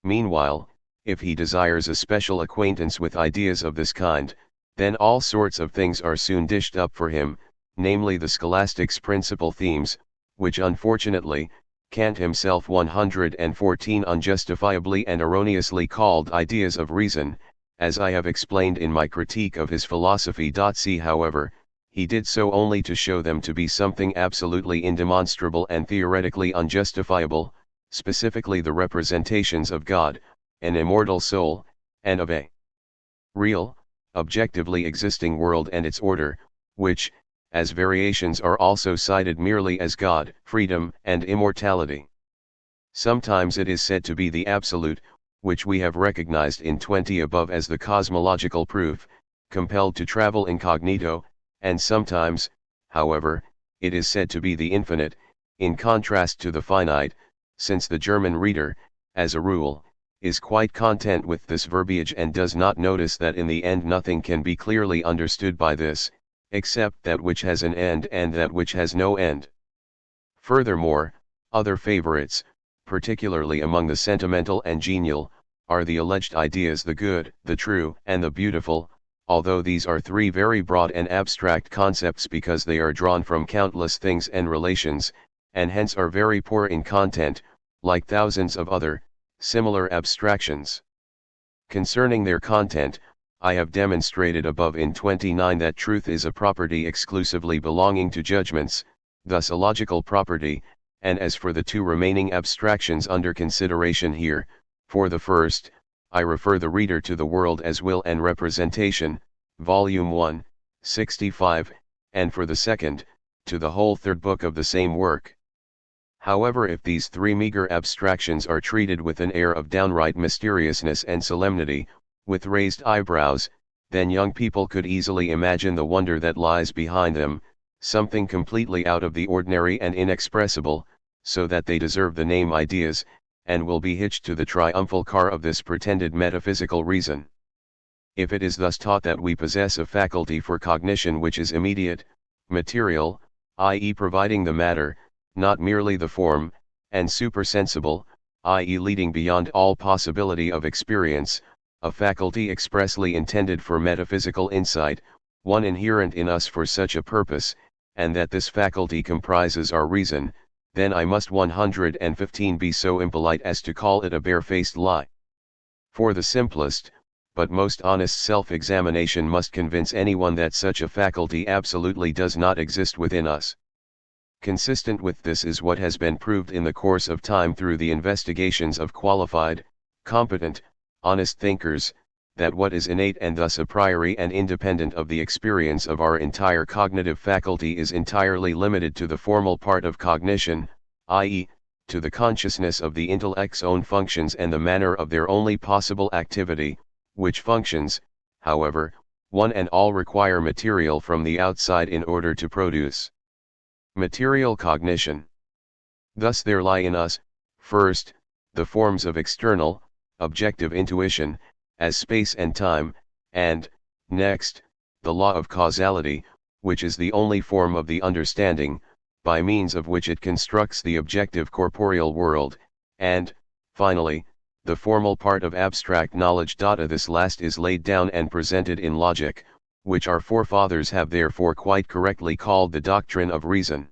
Meanwhile, if he desires a special acquaintance with ideas of this kind, then all sorts of things are soon dished up for him, namely the scholastic's principal themes, which unfortunately, Kant himself 114 unjustifiably and erroneously called ideas of reason, as I have explained in my critique of his philosophy. See, however, he did so only to show them to be something absolutely indemonstrable and theoretically unjustifiable, specifically the representations of God, an immortal soul, and of a real, objectively existing world and its order, which, as variations are also cited merely as God, freedom, and immortality. Sometimes it is said to be the absolute, which we have recognized in 20 above as the cosmological proof, compelled to travel incognito, and sometimes, however, it is said to be the infinite, in contrast to the finite, since the German reader, as a rule, is quite content with this verbiage and does not notice that in the end nothing can be clearly understood by this, except that which has an end and that which has no end. Furthermore, other favorites, particularly among the sentimental and genial, are the alleged ideas the good, the true, and the beautiful, although these are three very broad and abstract concepts because they are drawn from countless things and relations, and hence are very poor in content, like thousands of other, similar abstractions. Concerning their content, I have demonstrated above in 29 that truth is a property exclusively belonging to judgments, thus a logical property, and as for the two remaining abstractions under consideration here, for the first, I refer the reader to The World as Will and Representation, Volume 1, 65, and for the second, to the whole third book of the same work. However, if these three meager abstractions are treated with an air of downright mysteriousness and solemnity, with raised eyebrows, then young people could easily imagine the wonder that lies behind them, something completely out of the ordinary and inexpressible, so that they deserve the name ideas, and will be hitched to the triumphal car of this pretended metaphysical reason. If it is thus taught that we possess a faculty for cognition which is immediate, material, i.e. providing the matter, not merely the form, and supersensible, i.e. leading beyond all possibility of experience, a faculty expressly intended for metaphysical insight, one inherent in us for such a purpose, and that this faculty comprises our reason, then I must 115 be so impolite as to call it a barefaced lie. For the simplest, but most honest self-examination must convince anyone that such a faculty absolutely does not exist within us. Consistent with this is what has been proved in the course of time through the investigations of qualified, competent, honest thinkers, that what is innate and thus a priori and independent of the experience of our entire cognitive faculty is entirely limited to the formal part of cognition, i.e., to the consciousness of the intellect's own functions and the manner of their only possible activity, which functions, however, one and all require material from the outside in order to produce material cognition. Thus there lie in us, first, the forms of external, objective intuition, as space and time, and, next, the law of causality, which is the only form of the understanding, by means of which it constructs the objective corporeal world, and, finally, the formal part of abstract knowledge. This last is laid down and presented in logic, which our forefathers have therefore quite correctly called the doctrine of reason.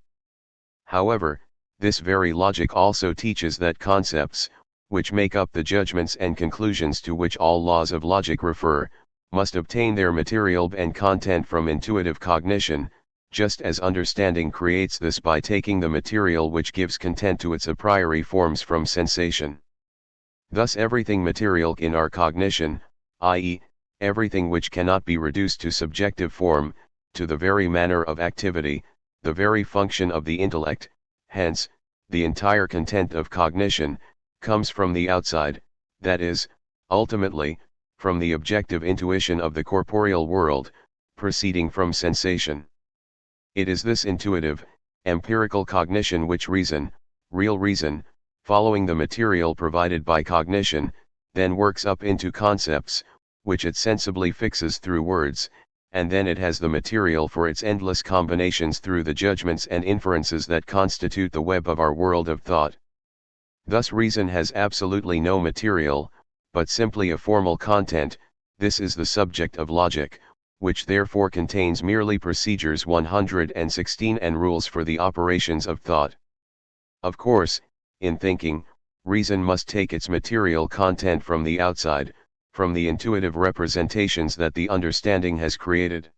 However, this very logic also teaches that concepts, which make up the judgments and conclusions to which all laws of logic refer, must obtain their material and content from intuitive cognition, just as understanding creates this by taking the material which gives content to its a priori forms from sensation. Thus everything material in our cognition, i.e., everything which cannot be reduced to subjective form, to the very manner of activity, the very function of the intellect, hence, the entire content of cognition, comes from the outside, that is, ultimately, from the objective intuition of the corporeal world, proceeding from sensation. It is this intuitive, empirical cognition which reason, real reason, following the material provided by cognition, then works up into concepts, which it sensibly fixes through words, and then it has the material for its endless combinations through the judgments and inferences that constitute the web of our world of thought. Thus reason has absolutely no material, but simply a formal content. This is the subject of logic, which therefore contains merely procedures 116 and rules for the operations of thought. Of course, in thinking, reason must take its material content from the outside, from the intuitive representations that the understanding has created.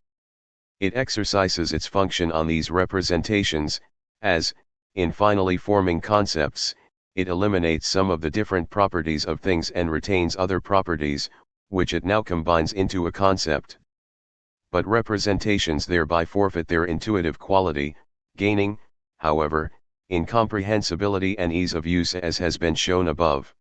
It exercises its function on these representations, as, in finally forming concepts, it eliminates some of the different properties of things and retains other properties, which it now combines into a concept. But representations thereby forfeit their intuitive quality, gaining, however, in comprehensibility and ease of use as has been shown above.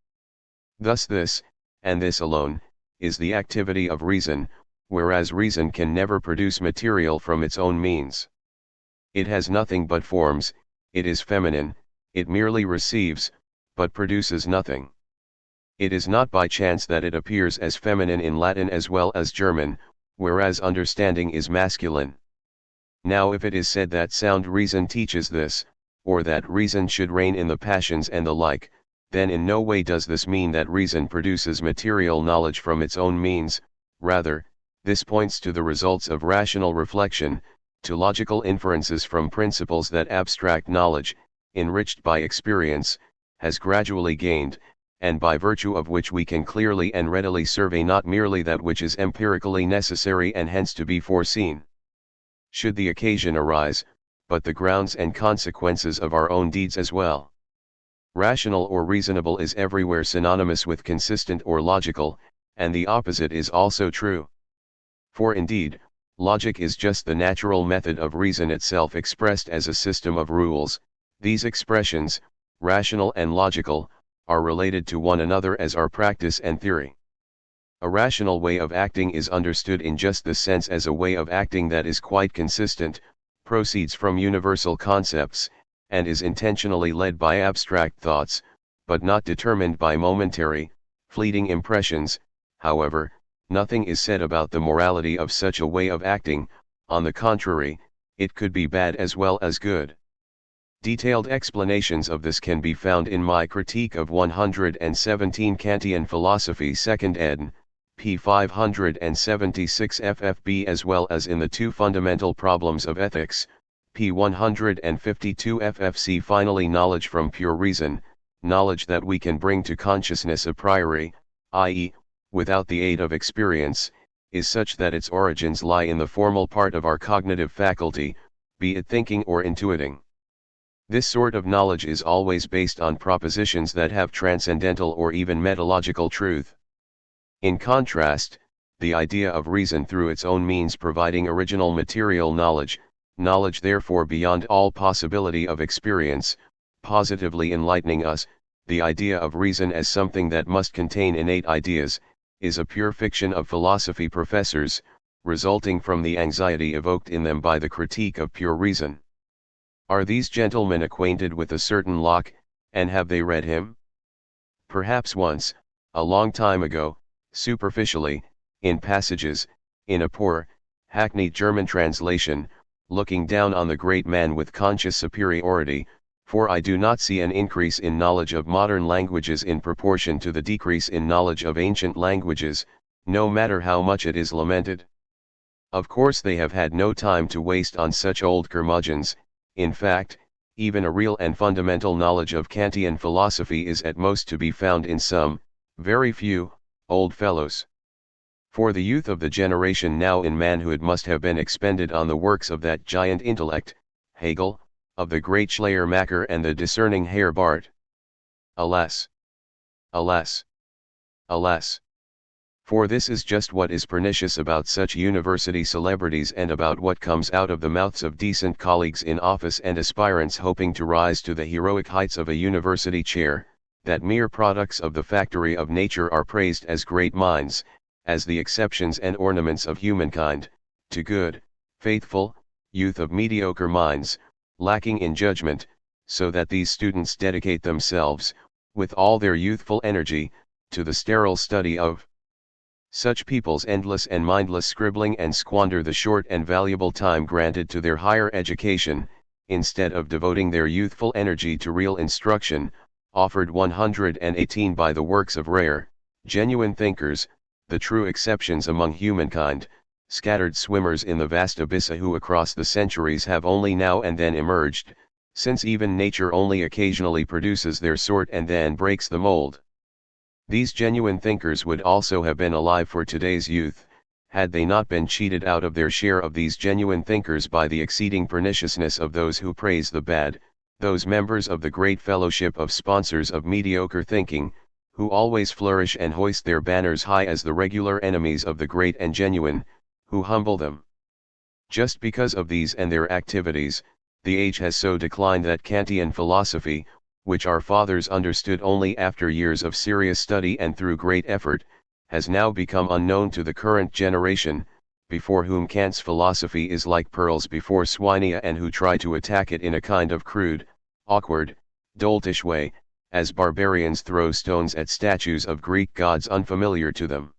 Thus this, and this alone, is the activity of reason, whereas reason can never produce material from its own means. It has nothing but forms, it is feminine, it merely receives, but produces nothing. It is not by chance that it appears as feminine in Latin as well as German, whereas understanding is masculine. Now if it is said that sound reason teaches this, or that reason should reign in the passions and the like, then in no way does this mean that reason produces material knowledge from its own means. Rather, this points to the results of rational reflection, to logical inferences from principles that abstract knowledge, enriched by experience, has gradually gained, and by virtue of which we can clearly and readily survey not merely that which is empirically necessary and hence to be foreseen, should the occasion arise, but the grounds and consequences of our own deeds as well. Rational or reasonable is everywhere synonymous with consistent or logical, and the opposite is also true. For indeed, logic is just the natural method of reason itself expressed as a system of rules. These expressions, rational and logical, are related to one another as are practice and theory. A rational way of acting is understood in just this sense as a way of acting that is quite consistent, proceeds from universal concepts, and is intentionally led by abstract thoughts, but not determined by momentary, fleeting impressions. However, nothing is said about the morality of such a way of acting. On the contrary, it could be bad as well as good. Detailed explanations of this can be found in my Critique of 117 Kantian Philosophy 2nd ed., p. 576 ffb, as well as in the Two Fundamental Problems of Ethics, p. 152 ffc. Finally, knowledge from pure reason, knowledge that we can bring to consciousness a priori, i.e., without the aid of experience, is such that its origins lie in the formal part of our cognitive faculty, be it thinking or intuiting. This sort of knowledge is always based on propositions that have transcendental or even metalogical truth. In contrast, the idea of reason through its own means providing original material knowledge, knowledge therefore beyond all possibility of experience, positively enlightening us, the idea of reason as something that must contain innate ideas, is a pure fiction of philosophy professors, resulting from the anxiety evoked in them by the critique of pure reason. Are these gentlemen acquainted with a certain Locke, and have they read him? Perhaps once, a long time ago, superficially, in passages, in a poor, hackneyed German translation, looking down on the great man with conscious superiority, for I do not see an increase in knowledge of modern languages in proportion to the decrease in knowledge of ancient languages, no matter how much it is lamented. Of course they have had no time to waste on such old curmudgeons. In fact, even a real and fundamental knowledge of Kantian philosophy is at most to be found in some, very few, old fellows. For the youth of the generation now in manhood must have been expended on the works of that giant intellect, Hegel, of the great Schleiermacher and the discerning Herr Barth. Alas! Alas! Alas! For this is just what is pernicious about such university celebrities and about what comes out of the mouths of decent colleagues in office and aspirants hoping to rise to the heroic heights of a university chair, that mere products of the factory of nature are praised as great minds, as the exceptions and ornaments of humankind, to good, faithful, youth of mediocre minds, lacking in judgment, so that these students dedicate themselves, with all their youthful energy, to the sterile study of such people's endless and mindless scribbling and squander the short and valuable time granted to their higher education, instead of devoting their youthful energy to real instruction, offered 118 by the works of rare, genuine thinkers, the true exceptions among humankind, scattered swimmers in the vast abyss who across the centuries have only now and then emerged, since even nature only occasionally produces their sort and then breaks the mold. These genuine thinkers would also have been alive for today's youth, had they not been cheated out of their share of these genuine thinkers by the exceeding perniciousness of those who praise the bad, those members of the great fellowship of sponsors of mediocre thinking, who always flourish and hoist their banners high as the regular enemies of the great and genuine, who humble them. Just because of these and their activities, the age has so declined that Kantian philosophy, which our fathers understood only after years of serious study and through great effort, has now become unknown to the current generation, before whom Kant's philosophy is like pearls before swine and who try to attack it in a kind of crude, awkward, doltish way, as barbarians throw stones at statues of Greek gods unfamiliar to them.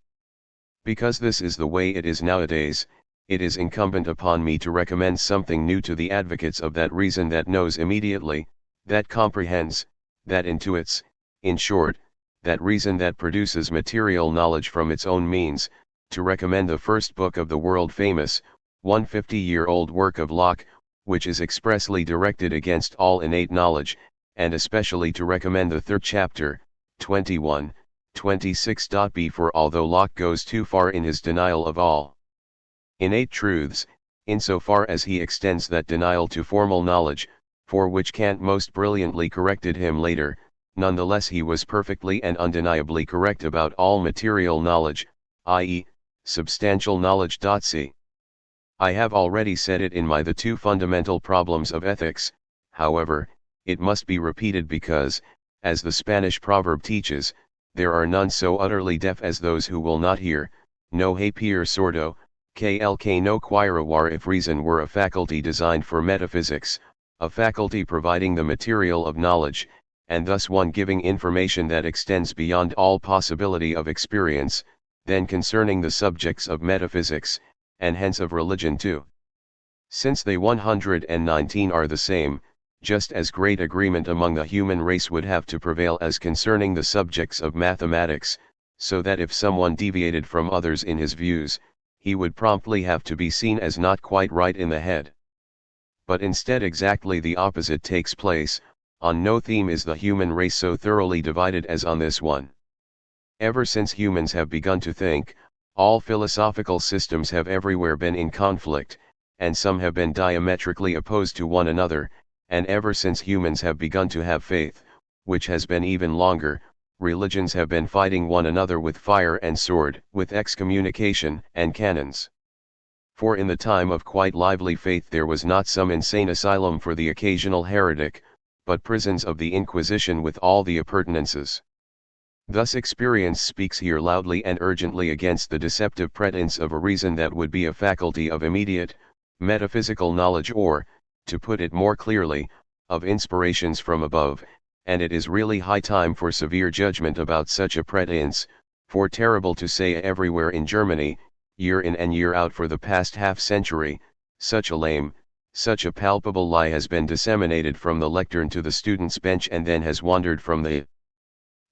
Because this is the way it is nowadays, it is incumbent upon me to recommend something new to the advocates of that reason that knows immediately, that comprehends, that intuits, in short, that reason that produces material knowledge from its own means, to recommend the first book of the world-famous, 150-year-old work of Locke, which is expressly directed against all innate knowledge, and especially to recommend the third chapter, 21:26b. For although Locke goes too far in his denial of all innate truths, insofar as he extends that denial to formal knowledge, for which Kant most brilliantly corrected him later, nonetheless he was perfectly and undeniably correct about all material knowledge, i.e., substantial knowledge. C. I have already said it in my The Two Fundamental Problems of Ethics, however, it must be repeated because, as the Spanish proverb teaches, there are none so utterly deaf as those who will not hear, no hay peer sordo, klk no quirawar. If reason were a faculty designed for metaphysics, a faculty providing the material of knowledge, and thus one giving information that extends beyond all possibility of experience, then concerning the subjects of metaphysics, and hence of religion too. Since they 119 are the same, just as great agreement among the human race would have to prevail as concerning the subjects of mathematics, so that if someone deviated from others in his views, he would promptly have to be seen as not quite right in the head. But instead exactly the opposite takes place. On no theme is the human race so thoroughly divided as on this one. Ever since humans have begun to think, all philosophical systems have everywhere been in conflict, and some have been diametrically opposed to one another, and ever since humans have begun to have faith, which has been even longer, religions have been fighting one another with fire and sword, with excommunication and cannons. For in the time of quite lively faith there was not some insane asylum for the occasional heretic, but prisons of the Inquisition with all the appurtenances. Thus experience speaks here loudly and urgently against the deceptive pretense of a reason that would be a faculty of immediate, metaphysical knowledge or, to put it more clearly, of inspirations from above, and it is really high time for severe judgment about such a pretense, for terrible to say everywhere in Germany, year in and year out for the past half-century, such a lame, such a palpable lie has been disseminated from the lectern to the student's bench and then has wandered from the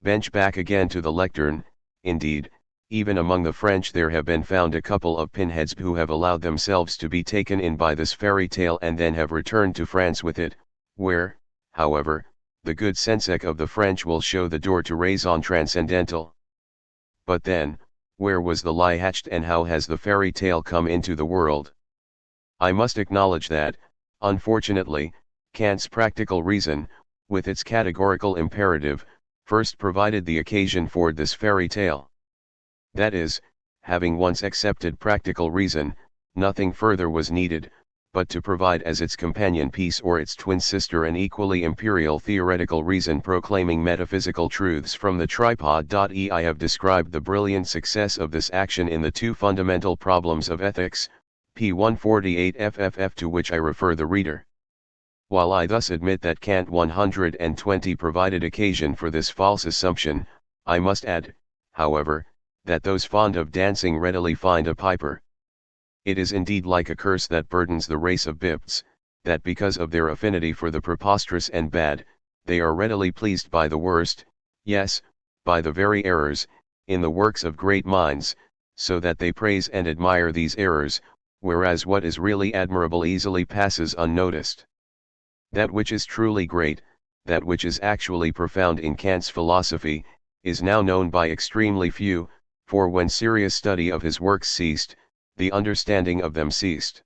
bench back again to the lectern. Indeed, even among the French there have been found a couple of pinheads who have allowed themselves to be taken in by this fairy tale and then have returned to France with it, where, however, the good sensec of the French will show the door to raison transcendental. But then, where was the lie hatched and how has the fairy tale come into the world? I must acknowledge that, unfortunately, Kant's practical reason, with its categorical imperative, first provided the occasion for this fairy tale. That is, having once accepted practical reason, nothing further was needed, but to provide as its companion piece or its twin sister an equally imperial theoretical reason proclaiming metaphysical truths from the tripod. I have described the brilliant success of this action in the two fundamental problems of ethics, p. 148 FFF, to which I refer the reader. While I thus admit that Kant 120 provided occasion for this false assumption, I must add, however, that those fond of dancing readily find a piper. It is indeed like a curse that burdens the race of Bipts, that because of their affinity for the preposterous and bad, they are readily pleased by the worst, yes, by the very errors, in the works of great minds, so that they praise and admire these errors, whereas what is really admirable easily passes unnoticed. That which is truly great, that which is actually profound in Kant's philosophy, is now known by extremely few, for when serious study of his works ceased, the understanding of them ceased.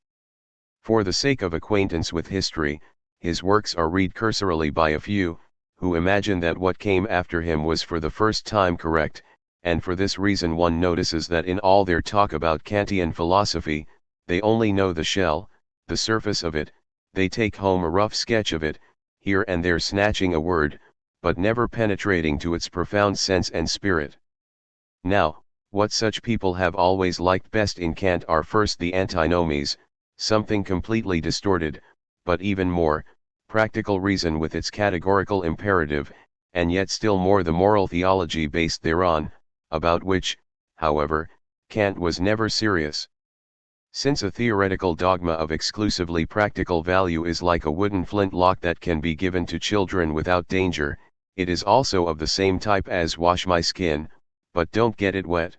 For the sake of acquaintance with history, his works are read cursorily by a few, who imagine that what came after him was for the first time correct, and for this reason one notices that in all their talk about Kantian philosophy, they only know the shell, the surface of it, they take home a rough sketch of it, here and there snatching a word, but never penetrating to its profound sense and spirit. Now, what such people have always liked best in Kant are first the antinomies, something completely distorted, but even more, practical reason with its categorical imperative, and yet still more the moral theology based thereon, about which, however, Kant was never serious. Since a theoretical dogma of exclusively practical value is like a wooden flintlock that can be given to children without danger, it is also of the same type as wash my skin, but don't get it wet.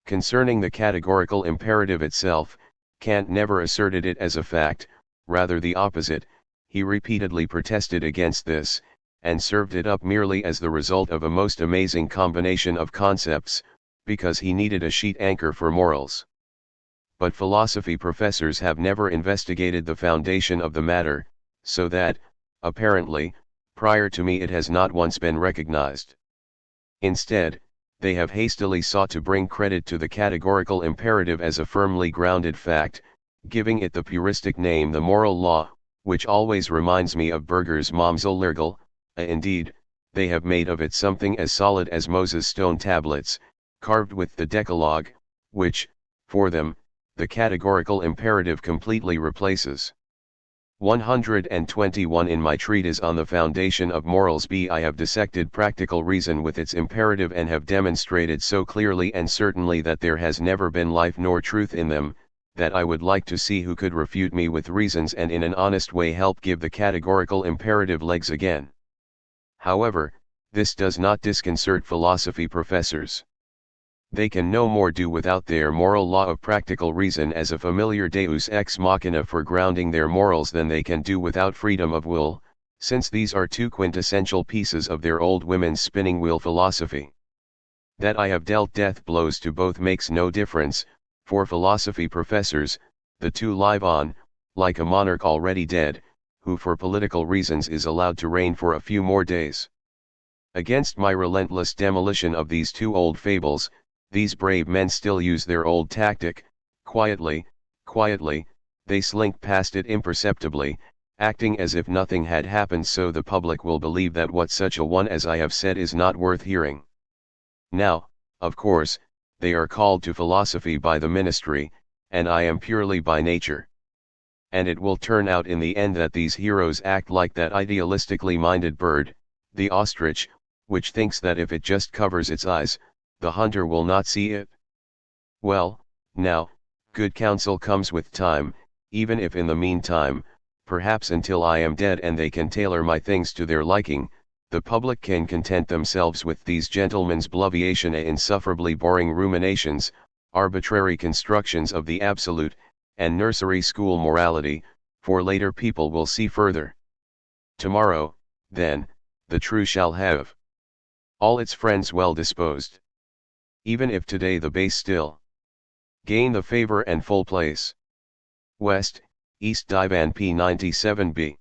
Concerning the categorical imperative itself, Kant never asserted it as a fact, rather the opposite. He repeatedly protested against this, and served it up merely as the result of a most amazing combination of concepts, because he needed a sheet anchor for morals. But philosophy professors have never investigated the foundation of the matter, so that, apparently, prior to me it has not once been recognized. Instead, they have hastily sought to bring credit to the categorical imperative as a firmly grounded fact, giving it the puristic name the moral law, which always reminds me of Berger's Momsel indeed, they have made of it something as solid as Moses' stone tablets, carved with the Decalogue, which, for them, the categorical imperative completely replaces. 121 In my treatise on the foundation of morals I have dissected practical reason with its imperative and have demonstrated so clearly and certainly that there has never been life nor truth in them, that I would like to see who could refute me with reasons and in an honest way help give the categorical imperative legs again. However, this does not disconcert philosophy professors. They can no more do without their moral law of practical reason as a familiar deus ex machina for grounding their morals than they can do without freedom of will, since these are two quintessential pieces of their old women's spinning wheel philosophy. That I have dealt death blows to both makes no difference, for philosophy professors, the two live on, like a monarch already dead, who for political reasons is allowed to reign for a few more days. Against my relentless demolition of these two old fables, these brave men still use their old tactic, quietly, they slink past it imperceptibly, acting as if nothing had happened so the public will believe that what such a one as I have said is not worth hearing. Now, of course, they are called to philosophy by the ministry, and I am purely by nature. And it will turn out in the end that these heroes act like that idealistically minded bird, the ostrich, which thinks that if it just covers its eyes, the hunter will not see it. Well, now, good counsel comes with time, even if in the meantime, perhaps until I am dead and they can tailor my things to their liking, the public can content themselves with these gentlemen's bloviation and insufferably boring ruminations, arbitrary constructions of the absolute, and nursery school morality, for later people will see further. Tomorrow, then, the true shall have all its friends well disposed. Even if today the base still gain the favor and full place. West, East Divan P97b.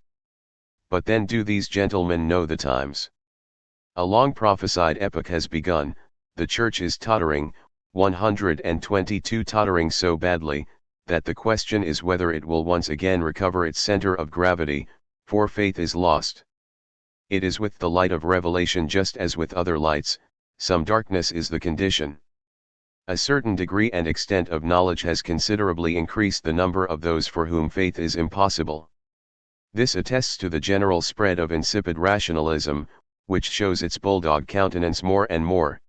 But then do these gentlemen know the times? A long prophesied epoch has begun, the church is tottering, 122 tottering so badly, that the question is whether it will once again recover its center of gravity, for faith is lost. It is with the light of revelation just as with other lights, some darkness is the condition. A certain degree and extent of knowledge has considerably increased the number of those for whom faith is impossible. This attests to the general spread of insipid rationalism, which shows its bulldog countenance more and more.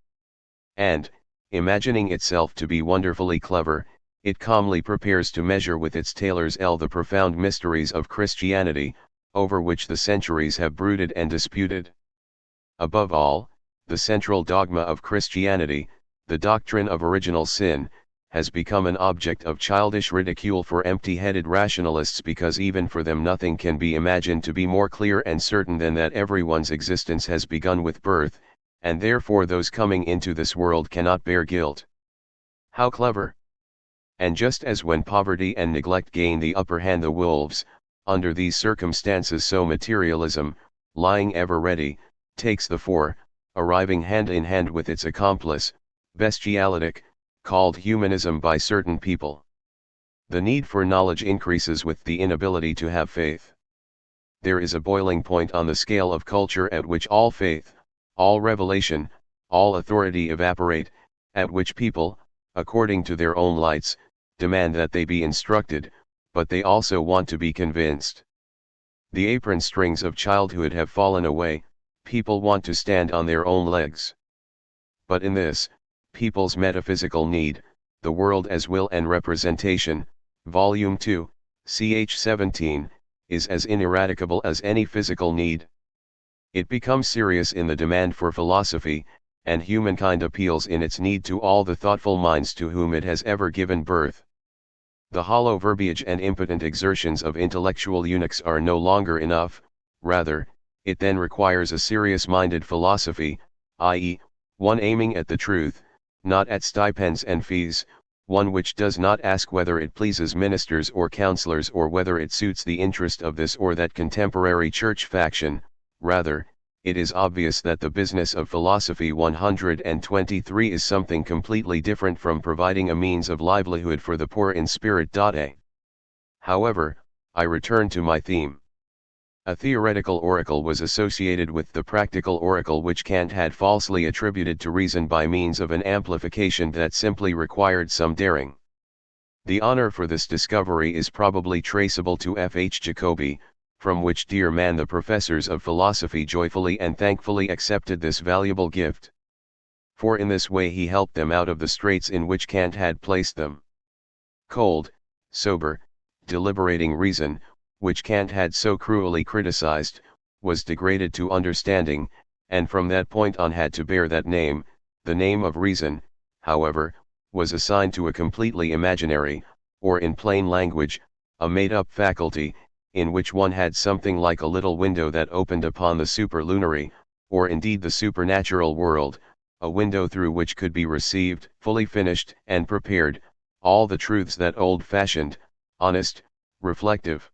And, imagining itself to be wonderfully clever, it calmly prepares to measure with its tailor's ell the profound mysteries of Christianity, over which the centuries have brooded and disputed. Above all, the central dogma of Christianity, the doctrine of original sin, has become an object of childish ridicule for empty-headed rationalists because even for them nothing can be imagined to be more clear and certain than that everyone's existence has begun with birth, and therefore those coming into this world cannot bear guilt. How clever! And just as when poverty and neglect gain the upper hand the wolves, under these circumstances so materialism, lying ever ready, takes the fore, arriving hand in hand with its accomplice, bestialitic, called humanism by certain people. The need for knowledge increases with the inability to have faith. There is a boiling point on the scale of culture at which all faith, all revelation, all authority evaporate, at which people, according to their own lights, demand that they be instructed, but they also want to be convinced. The apron strings of childhood have fallen away, people want to stand on their own legs. But in this, people's metaphysical need, The World as Will and Representation, Volume 2, ch. 17, is as ineradicable as any physical need. It becomes serious in the demand for philosophy, and humankind appeals in its need to all the thoughtful minds to whom it has ever given birth. The hollow verbiage and impotent exertions of intellectual eunuchs are no longer enough, rather, it then requires a serious-minded philosophy, i.e., one aiming at the truth, not at stipends and fees, one which does not ask whether it pleases ministers or counselors or whether it suits the interest of this or that contemporary church faction. Rather, it is obvious that the business of philosophy 123 is something completely different from providing a means of livelihood for the poor in spirit. However, I return to my theme. A theoretical oracle was associated with the practical oracle which Kant had falsely attributed to reason by means of an amplification that simply required some daring. The honor for this discovery is probably traceable to F. H. Jacobi, from which dear man the professors of philosophy joyfully and thankfully accepted this valuable gift. For in this way he helped them out of the straits in which Kant had placed them. Cold, sober, deliberating reason, which Kant had so cruelly criticized, was degraded to understanding, and from that point on had to bear that name. The name of reason, however, was assigned to a completely imaginary, or in plain language, a made-up faculty, in which one had something like a little window that opened upon the superlunary, or indeed the supernatural world, a window through which could be received, fully finished and prepared, all the truths that old-fashioned, honest, reflective,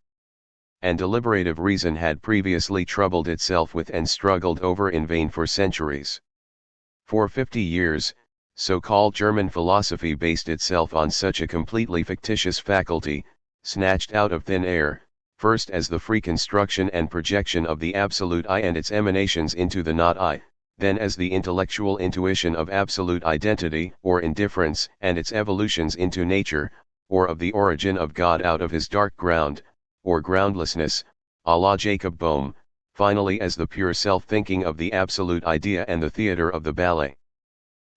and deliberative reason had previously troubled itself with and struggled over in vain for centuries. For 50 years, so-called German philosophy based itself on such a completely fictitious faculty, snatched out of thin air, first as the free construction and projection of the absolute I and its emanations into the not I, then as the intellectual intuition of absolute identity or indifference and its evolutions into nature, or of the origin of God out of his dark ground, or groundlessness, a la Jacob Boehme, finally as the pure self-thinking of the absolute idea and the theatre of the ballet.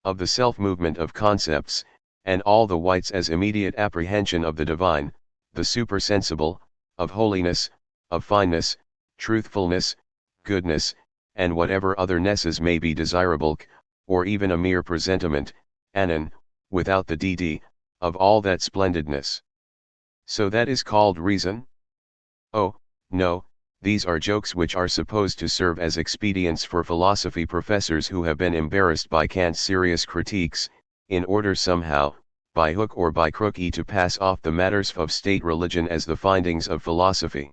Of the self-movement of concepts, and all the whites as immediate apprehension of the divine, the supersensible, of holiness, of fineness, truthfulness, goodness, and whatever other nesses may be desirable, or even a mere presentiment, anon, without the dd, of all that splendidness. So that is called reason? Oh, no, These are jokes which are supposed to serve as expedients for philosophy professors who have been embarrassed by Kant's serious critiques, in order somehow, by hook or by crook, to pass off the matters of state religion as the findings of philosophy.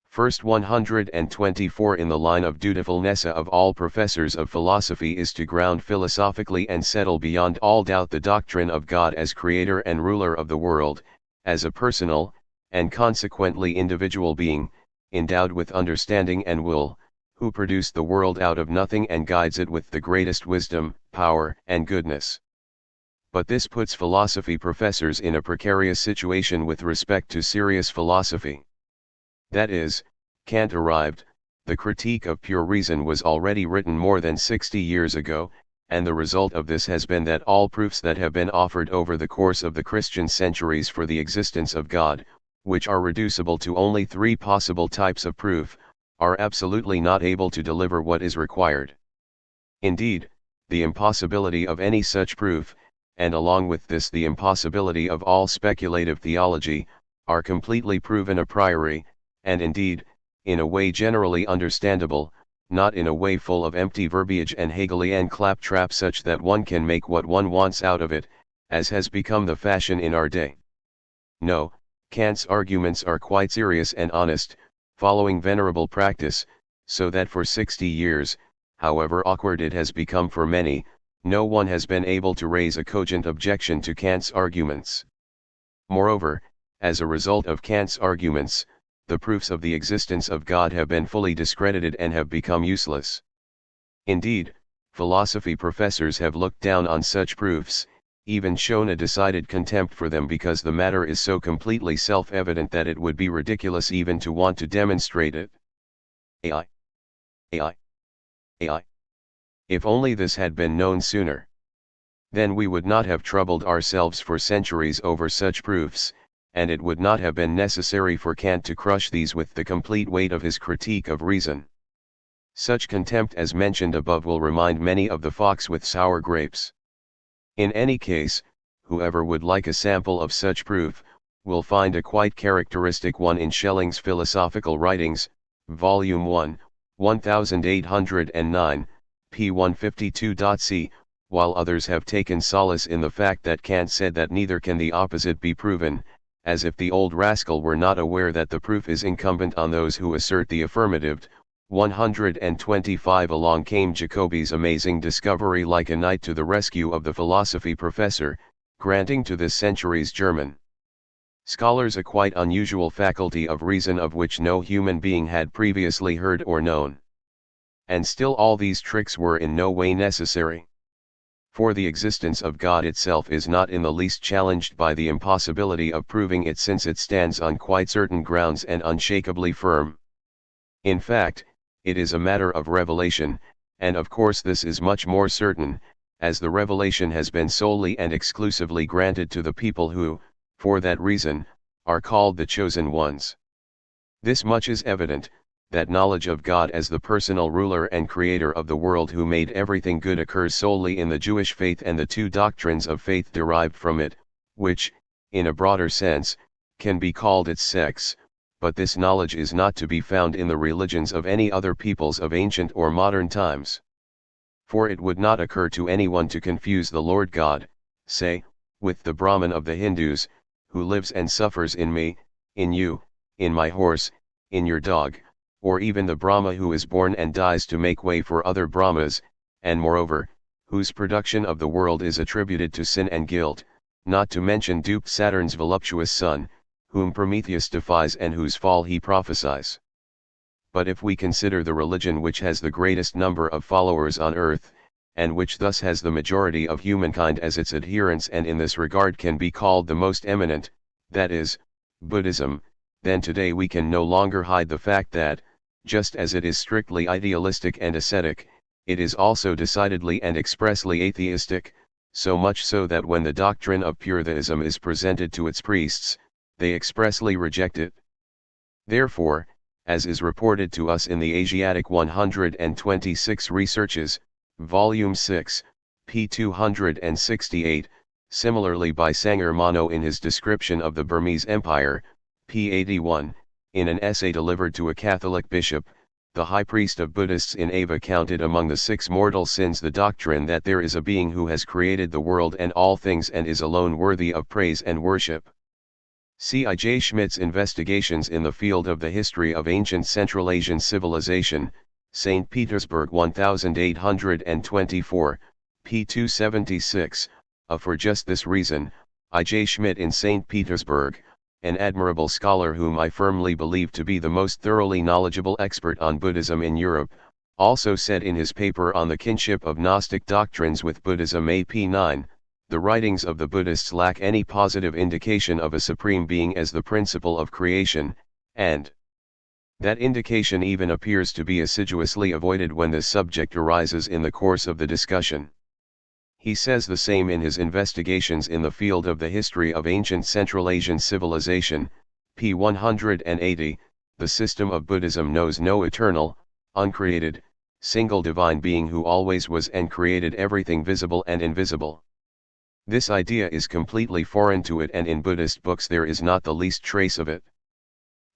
First 124 in the line of dutifulness of all professors of philosophy is to ground philosophically and settle beyond all doubt the doctrine of God as creator and ruler of the world, as a personal, and consequently individual being, endowed with understanding and will, who produced the world out of nothing and guides it with the greatest wisdom, power, and goodness. But this puts philosophy professors in a precarious situation with respect to serious philosophy. That is, Kant arrived, the Critique of Pure Reason was already written more than 60 years ago, and the result of this has been that all proofs that have been offered over the course of the Christian centuries for the existence of God, which are reducible to only 3 possible types of proof, are absolutely not able to deliver what is required. Indeed, the impossibility of any such proof, and along with this the impossibility of all speculative theology, are completely proven a priori, and indeed, in a way generally understandable, not in a way full of empty verbiage and Hegelian claptrap such that one can make what one wants out of it, as has become the fashion in our day. No, Kant's arguments are quite serious and honest, following venerable practice, so that for 60 years, however awkward it has become for many, no one has been able to raise a cogent objection to Kant's arguments. Moreover, as a result of Kant's arguments, the proofs of the existence of God have been fully discredited and have become useless. Indeed, philosophy professors have looked down on such proofs, even shown a decided contempt for them because the matter is so completely self-evident that it would be ridiculous even to want to demonstrate it. AI. If only this had been known sooner. Then we would not have troubled ourselves for centuries over such proofs, and it would not have been necessary for Kant to crush these with the complete weight of his critique of reason. Such contempt as mentioned above will remind many of the fox with sour grapes. In any case, whoever would like a sample of such proof, will find a quite characteristic one in Schelling's Philosophical Writings, Volume 1, 1809, p. 152.c, while others have taken solace in the fact that Kant said that neither can the opposite be proven, as if the old rascal were not aware that the proof is incumbent on those who assert the affirmative. 125 Along came Jacobi's amazing discovery like a knight to the rescue of the philosophy professor, granting to this century's German scholars a quite unusual faculty of reason of which no human being had previously heard or known. And still all these tricks were in no way necessary. For the existence of God itself is not in the least challenged by the impossibility of proving it, since it stands on quite certain grounds and unshakably firm. In fact, it is a matter of revelation, and of course this is much more certain, as the revelation has been solely and exclusively granted to the people who, for that reason, are called the chosen ones. This much is evident, that knowledge of God as the personal ruler and creator of the world who made everything good occurs solely in the Jewish faith and the 2 doctrines of faith derived from it, which, in a broader sense, can be called its sects, but this knowledge is not to be found in the religions of any other peoples of ancient or modern times. For it would not occur to anyone to confuse the Lord God, say, with the Brahman of the Hindus, who lives and suffers in me, in you, in my horse, in your dog, or even the Brahma who is born and dies to make way for other Brahmas, and moreover, whose production of the world is attributed to sin and guilt, not to mention duped Saturn's voluptuous son, whom Prometheus defies and whose fall he prophesies. But if we consider the religion which has the greatest number of followers on earth, and which thus has the majority of humankind as its adherents and in this regard can be called the most eminent, that is, Buddhism, then today we can no longer hide the fact that, just as it is strictly idealistic and ascetic, it is also decidedly and expressly atheistic, so much so that when the doctrine of pure theism is presented to its priests, they expressly reject it. Therefore, as is reported to us in the Asiatic 126 Researches, Volume 6, p. 268, similarly by Sanger Mano in his description of the Burmese Empire, p. 81, In an essay delivered to a Catholic bishop, the high priest of Buddhists in Ava counted among the 6 mortal sins the doctrine that there is a being who has created the world and all things and is alone worthy of praise and worship. C. I. J. Schmidt's Investigations in the Field of the History of Ancient Central Asian Civilization, St. Petersburg 1824, p. 276, For just this reason, I. J. Schmidt in St. Petersburg, an admirable scholar whom I firmly believe to be the most thoroughly knowledgeable expert on Buddhism in Europe, also said in his paper on the kinship of Gnostic doctrines with Buddhism AP 9, the writings of the Buddhists lack any positive indication of a supreme being as the principle of creation, and that indication even appears to be assiduously avoided when this subject arises in the course of the discussion. He says the same in his Investigations in the Field of the History of Ancient Central Asian Civilization, p. 180, the system of Buddhism knows no eternal, uncreated, single divine being who always was and created everything visible and invisible. This idea is completely foreign to it, and in Buddhist books there is not the least trace of it.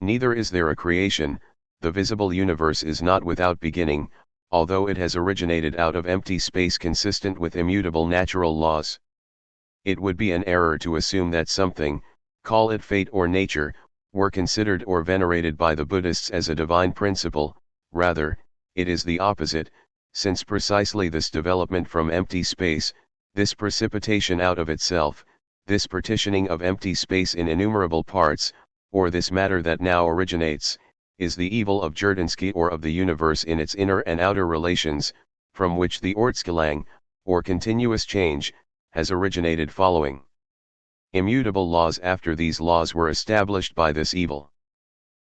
Neither is there a creation. The visible universe is not without beginning, although it has originated out of empty space consistent with immutable natural laws. It would be an error to assume that something, call it fate or nature, were considered or venerated by the Buddhists as a divine principle. Rather, it is the opposite, since precisely this development from empty space, this precipitation out of itself, this partitioning of empty space in innumerable parts, or this matter that now originates, is the evil of Jurdinsky or of the universe in its inner and outer relations, from which the Ortsgelang, or continuous change, has originated following immutable laws after these laws were established by this evil.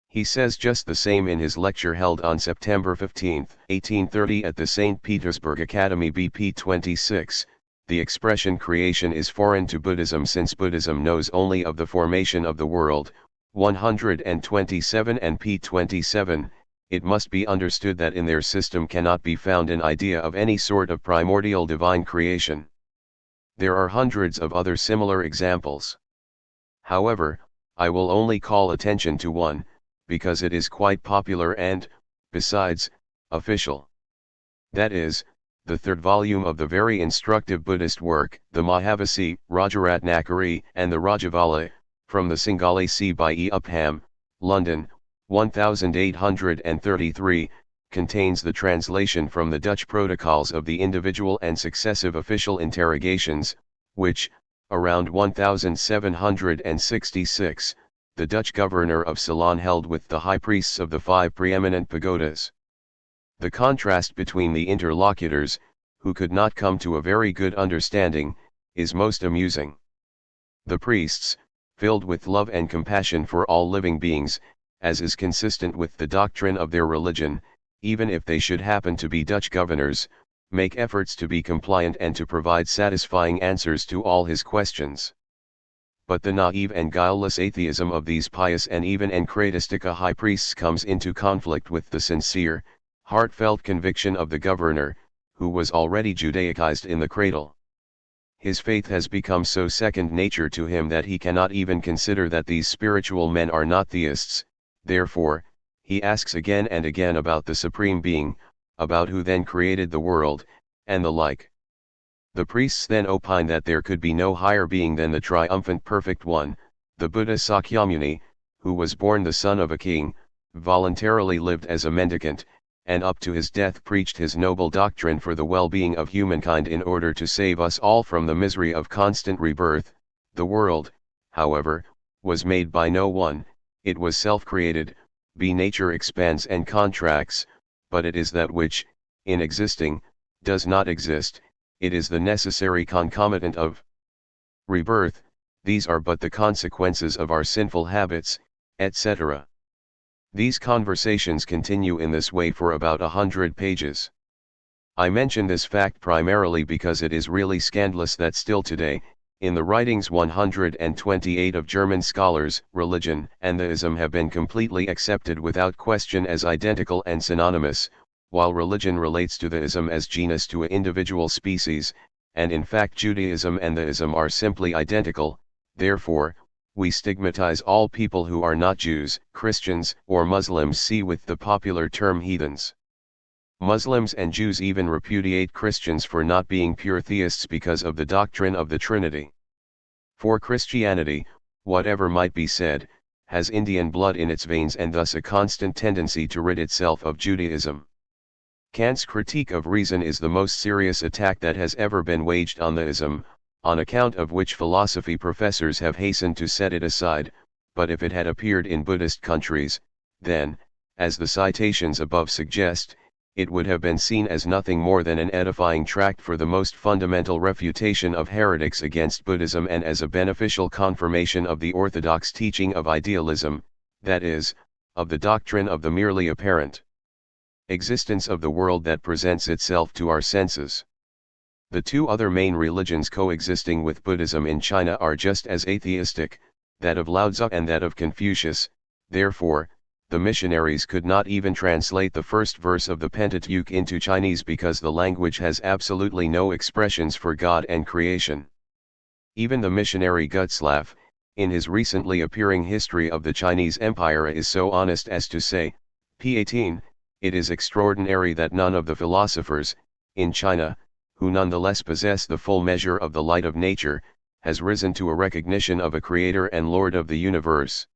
He says just the same in his lecture held on September 15, 1830 at the St. Petersburg Academy BP 26. The expression creation is foreign to Buddhism since Buddhism knows only of the formation of the world. 127 and p. 27, it must be understood that in their system cannot be found an idea of any sort of primordial divine creation. There are hundreds of other similar examples. However, I will only call attention to one, because it is quite popular and, besides, official. That is, the 3rd volume of the very instructive Buddhist work, the Mahavasi, Rajaratnakari, and the Rajavala, from the Singali C. by E. Upham, London, 1833, contains the translation from the Dutch protocols of the individual and successive official interrogations, which, around 1766, the Dutch governor of Ceylon held with the high priests of the 5 preeminent pagodas. The contrast between the interlocutors, who could not come to a very good understanding, is most amusing. The priests, filled with love and compassion for all living beings, as is consistent with the doctrine of their religion, even if they should happen to be Dutch governors, make efforts to be compliant and to provide satisfying answers to all his questions. But the naive and guileless atheism of these pious and even encratistica high priests comes into conflict with the sincere, heartfelt conviction of the governor, who was already Judaicized in the cradle. His faith has become so second nature to him that he cannot even consider that these spiritual men are not theists. Therefore, he asks again and again about the Supreme Being, about who then created the world, and the like. The priests then opine that there could be no higher being than the triumphant perfect one, the Buddha Sakyamuni, who was born the son of a king, voluntarily lived as a mendicant, and up to his death preached his noble doctrine for the well-being of humankind in order to save us all from the misery of constant rebirth. The world, however, was made by no one, it was self-created, nature expands and contracts, but it is that which, in existing, does not exist, it is the necessary concomitant of rebirth. These are but the consequences of our sinful habits, etc. These conversations continue in this way for about 100 pages. I mention this fact primarily because it is really scandalous that still today, in the writings 128 of German scholars, religion and theism have been completely accepted without question as identical and synonymous, while religion relates to theism as genus to an individual species, and in fact Judaism and theism are simply identical. Therefore, we stigmatize all people who are not Jews, Christians, or Muslims. See with the popular term heathens. Muslims and Jews even repudiate Christians for not being pure theists because of the doctrine of the Trinity. For Christianity, whatever might be said, has Indian blood in its veins and thus a constant tendency to rid itself of Judaism. Kant's critique of reason is the most serious attack that has ever been waged on the ism, on account of which philosophy professors have hastened to set it aside, but if it had appeared in Buddhist countries, then, as the citations above suggest, it would have been seen as nothing more than an edifying tract for the most fundamental refutation of heretics against Buddhism and as a beneficial confirmation of the orthodox teaching of idealism, that is, of the doctrine of the merely apparent existence of the world that presents itself to our senses. The two other main religions coexisting with Buddhism in China are just as atheistic, that of Lao Tzu and that of Confucius. Therefore, the missionaries could not even translate the first verse of the Pentateuch into Chinese because the language has absolutely no expressions for God and creation. Even the missionary Gutzlaff, in his recently appearing History of the Chinese Empire, is so honest as to say, p. 18, it is extraordinary that none of the philosophers, in China, who nonetheless possess the full measure of the light of nature, has risen to a recognition of a Creator and Lord of the universe.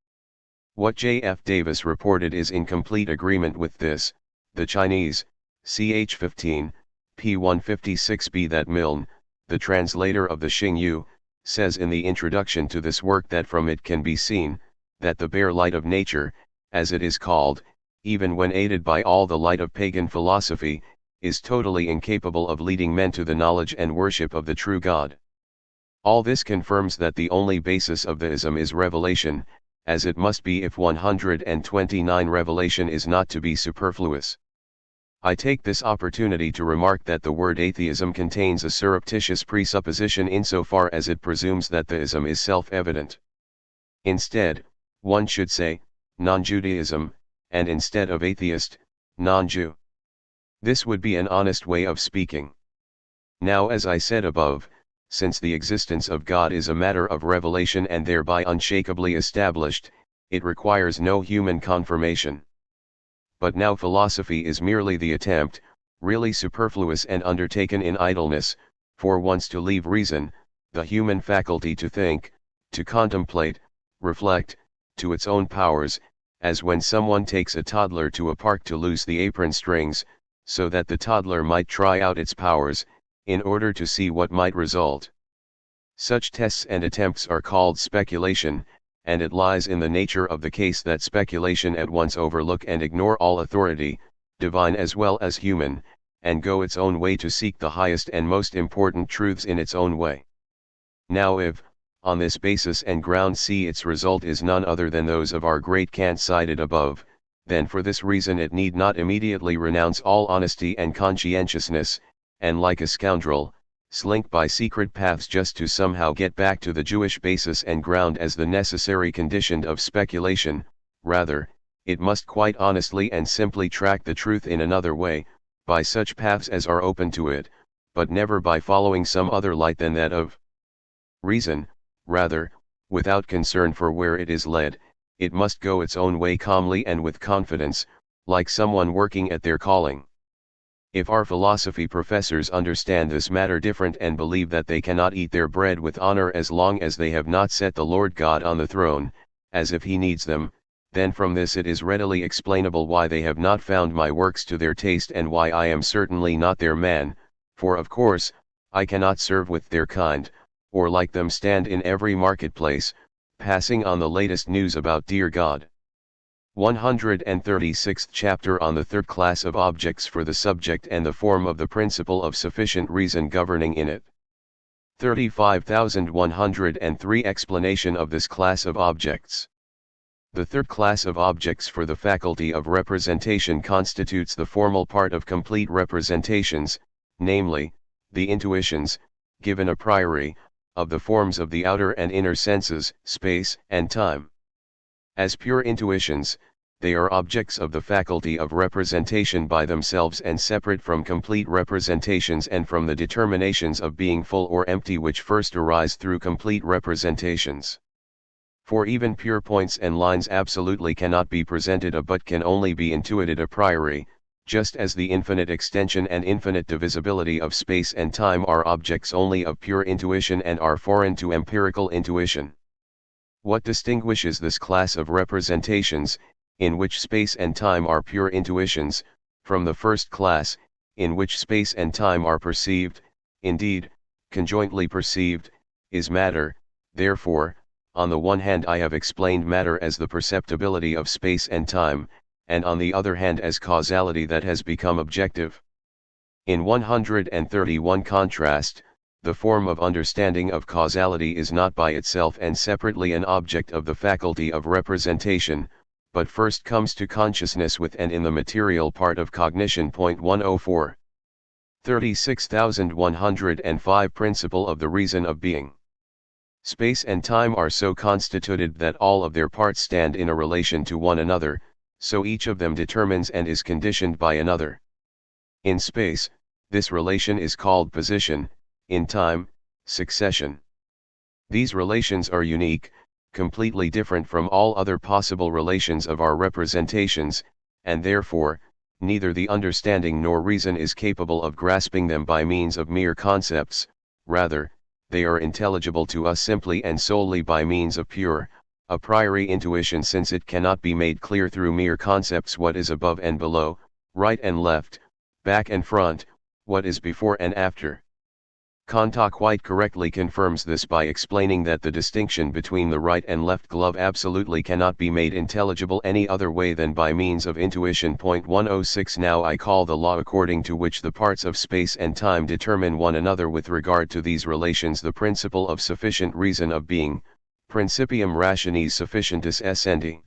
What J. F. Davis reported is in complete agreement with this. The Chinese, ch. 15, p. 156b, that Milne, the translator of the Xingyu, says in the introduction to this work that from it can be seen, that the bare light of nature, as it is called, even when aided by all the light of pagan philosophy, is totally incapable of leading men to the knowledge and worship of the true God. All this confirms that the only basis of the ism is revelation, as it must be if 129 revelation is not to be superfluous. I take this opportunity to remark that the word atheism contains a surreptitious presupposition insofar as it presumes that the ism is self-evident. Instead, one should say, non-Judaism, and instead of atheist, non-Jew. This would be an honest way of speaking. Now, as I said above, since the existence of God is a matter of revelation and thereby unshakably established, it requires no human confirmation. But now philosophy is merely the attempt, really superfluous and undertaken in idleness, for once to leave reason, the human faculty to think, to contemplate, reflect, to its own powers, as when someone takes a toddler to a park to loose the apron strings, so that the toddler might try out its powers, in order to see what might result. Such tests and attempts are called speculation, and it lies in the nature of the case that speculation at once overlook and ignore all authority, divine as well as human, and go its own way to seek the highest and most important truths in its own way. Now if, on this basis and ground its result is none other than those of our great Kant cited above, then for this reason it need not immediately renounce all honesty and conscientiousness, and like a scoundrel, slink by secret paths just to somehow get back to the Jewish basis and ground as the necessary condition of speculation. Rather, it must quite honestly and simply track the truth in another way, by such paths as are open to it, but never by following some other light than that of reason. Rather, without concern for where it is led, it must go its own way calmly and with confidence, like someone working at their calling. If our philosophy professors understand this matter different and believe that they cannot eat their bread with honor as long as they have not set the Lord God on the throne, as if he needs them, then from this it is readily explainable why they have not found my works to their taste and why I am certainly not their man, for of course, I cannot serve with their kind, or like them stand in every marketplace, passing on the latest news about dear God. 136th chapter on the third class of objects for the subject and the form of the principle of sufficient reason governing in it. 35,103 Explanation of this class of objects. The third class of objects for the faculty of representation constitutes the formal part of complete representations, namely, the intuitions, given a priori, of the forms of the outer and inner senses, space and time. As pure intuitions, they are objects of the faculty of representation by themselves and separate from complete representations and from the determinations of being full or empty which first arise through complete representations. For even pure points and lines absolutely cannot be presented of but can only be intuited a priori, just as the infinite extension and infinite divisibility of space and time are objects only of pure intuition and are foreign to empirical intuition. What distinguishes this class of representations, in which space and time are pure intuitions, from the first class, in which space and time are perceived, indeed, conjointly perceived, is matter. Therefore, on the one hand I have explained matter as the perceptibility of space and time, and on the other hand as causality that has become objective. In 131 contrast, the form of understanding of causality is not by itself and separately an object of the faculty of representation, but first comes to consciousness with and in the material part of cognition. 104. 36,105 Principle of the reason of being. Space and time are so constituted that all of their parts stand in a relation to one another, so each of them determines and is conditioned by another. In space, this relation is called position, in time, succession. These relations are unique, completely different from all other possible relations of our representations, and therefore, neither the understanding nor reason is capable of grasping them by means of mere concepts. Rather, they are intelligible to us simply and solely by means of pure, a priori intuition, since it cannot be made clear through mere concepts what is above and below, right and left, back and front, what is before and after. Kant quite correctly confirms this by explaining that the distinction between the right and left glove absolutely cannot be made intelligible any other way than by means of intuition. 106 Now I call the law according to which the parts of space and time determine one another with regard to these relations the principle of sufficient reason of being, Principium Rationis Sufficientis Essendi.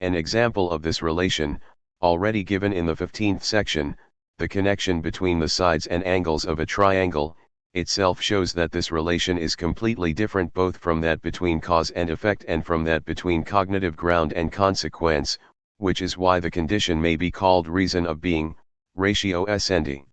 An example of this relation, already given in the 15th section, the connection between the sides and angles of a triangle, itself shows that this relation is completely different both from that between cause and effect and from that between cognitive ground and consequence, which is why the condition may be called reason of being, ratio essendi.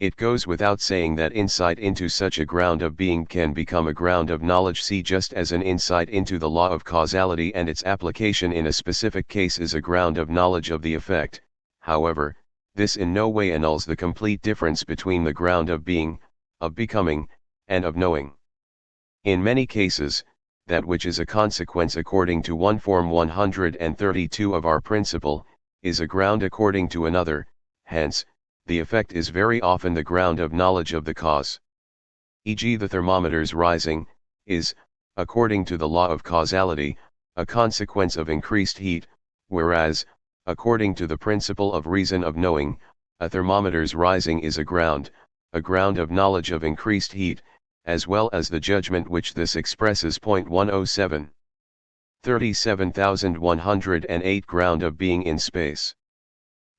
It goes without saying that insight into such a ground of being can become a ground of knowledge. See, just as an insight into the law of causality and its application in a specific case is a ground of knowledge of the effect, however, this in no way annuls the complete difference between the ground of being, of becoming, and of knowing. In many cases, that which is a consequence according to one form 132 of our principle, is a ground according to another, hence, the effect is very often the ground of knowledge of the cause. E.g., the thermometer's rising, is, according to the law of causality, a consequence of increased heat, whereas, according to the principle of reason of knowing, a thermometer's rising is a ground of knowledge of increased heat, as well as the judgment which this expresses. 107. 37,108 Ground of being in space.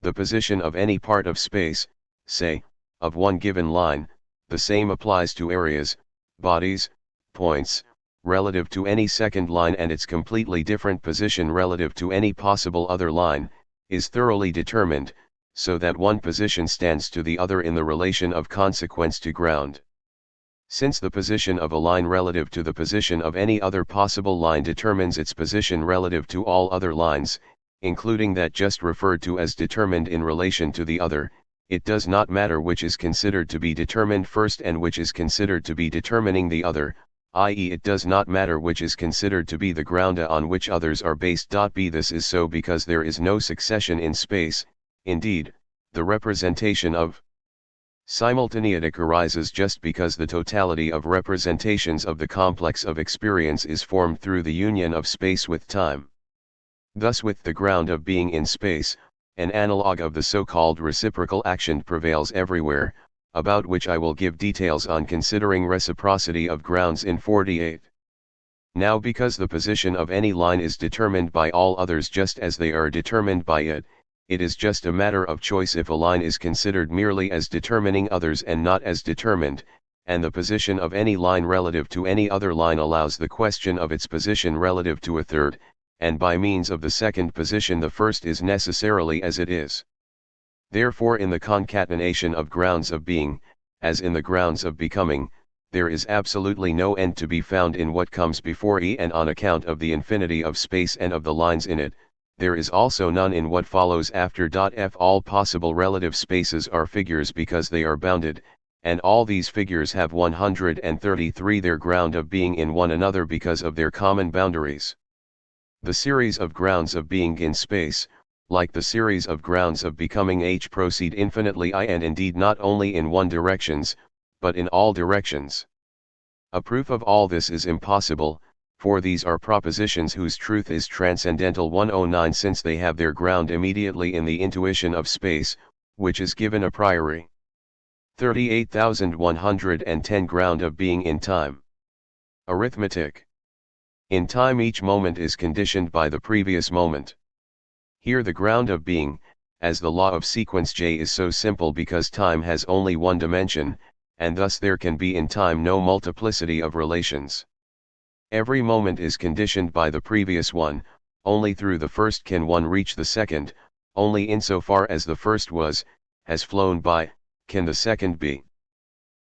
The position of any part of space, say, of one given line, the same applies to areas, bodies, points, relative to any second line, and its completely different position relative to any possible other line, is thoroughly determined, so that one position stands to the other in the relation of consequence to ground. Since the position of a line relative to the position of any other possible line determines its position relative to all other lines, including that just referred to as determined in relation to the other, it does not matter which is considered to be determined first and which is considered to be determining the other, i.e., it does not matter which is considered to be the ground on which others are based. B. This is so because there is no succession in space. Indeed, the representation of simultaneity arises just because the totality of representations of the complex of experience is formed through the union of space with time. Thus, with the ground of being in space, an analog of the so-called reciprocal action prevails everywhere, about which I will give details on considering reciprocity of grounds in 48. Now, because the position of any line is determined by all others just as they are determined by it, it is just a matter of choice if a line is considered merely as determining others and not as determined, and the position of any line relative to any other line allows the question of its position relative to a third, and by means of the second position the first is necessarily as it is. Therefore, in the concatenation of grounds of being, as in the grounds of becoming, there is absolutely no end to be found in what comes before E, and on account of the infinity of space and of the lines in it, there is also none in what follows after. F all possible relative spaces are figures because they are bounded, and all these figures have 133 their ground of being in one another because of their common boundaries. The series of grounds of being in space, like the series of grounds of becoming H, proceed infinitely I, and indeed not only in one directions, but in all directions. A proof of all this is impossible, for these are propositions whose truth is transcendental. 109 Since they have their ground immediately in the intuition of space, which is given a priori. 38,110 Ground of being in time. Arithmetic. In time each moment is conditioned by the previous moment. Here the ground of being, as the law of sequence J is so simple because time has only one dimension, and thus there can be in time no multiplicity of relations. Every moment is conditioned by the previous one, only through the first can one reach the second, only insofar as the first has flown by, can the second be.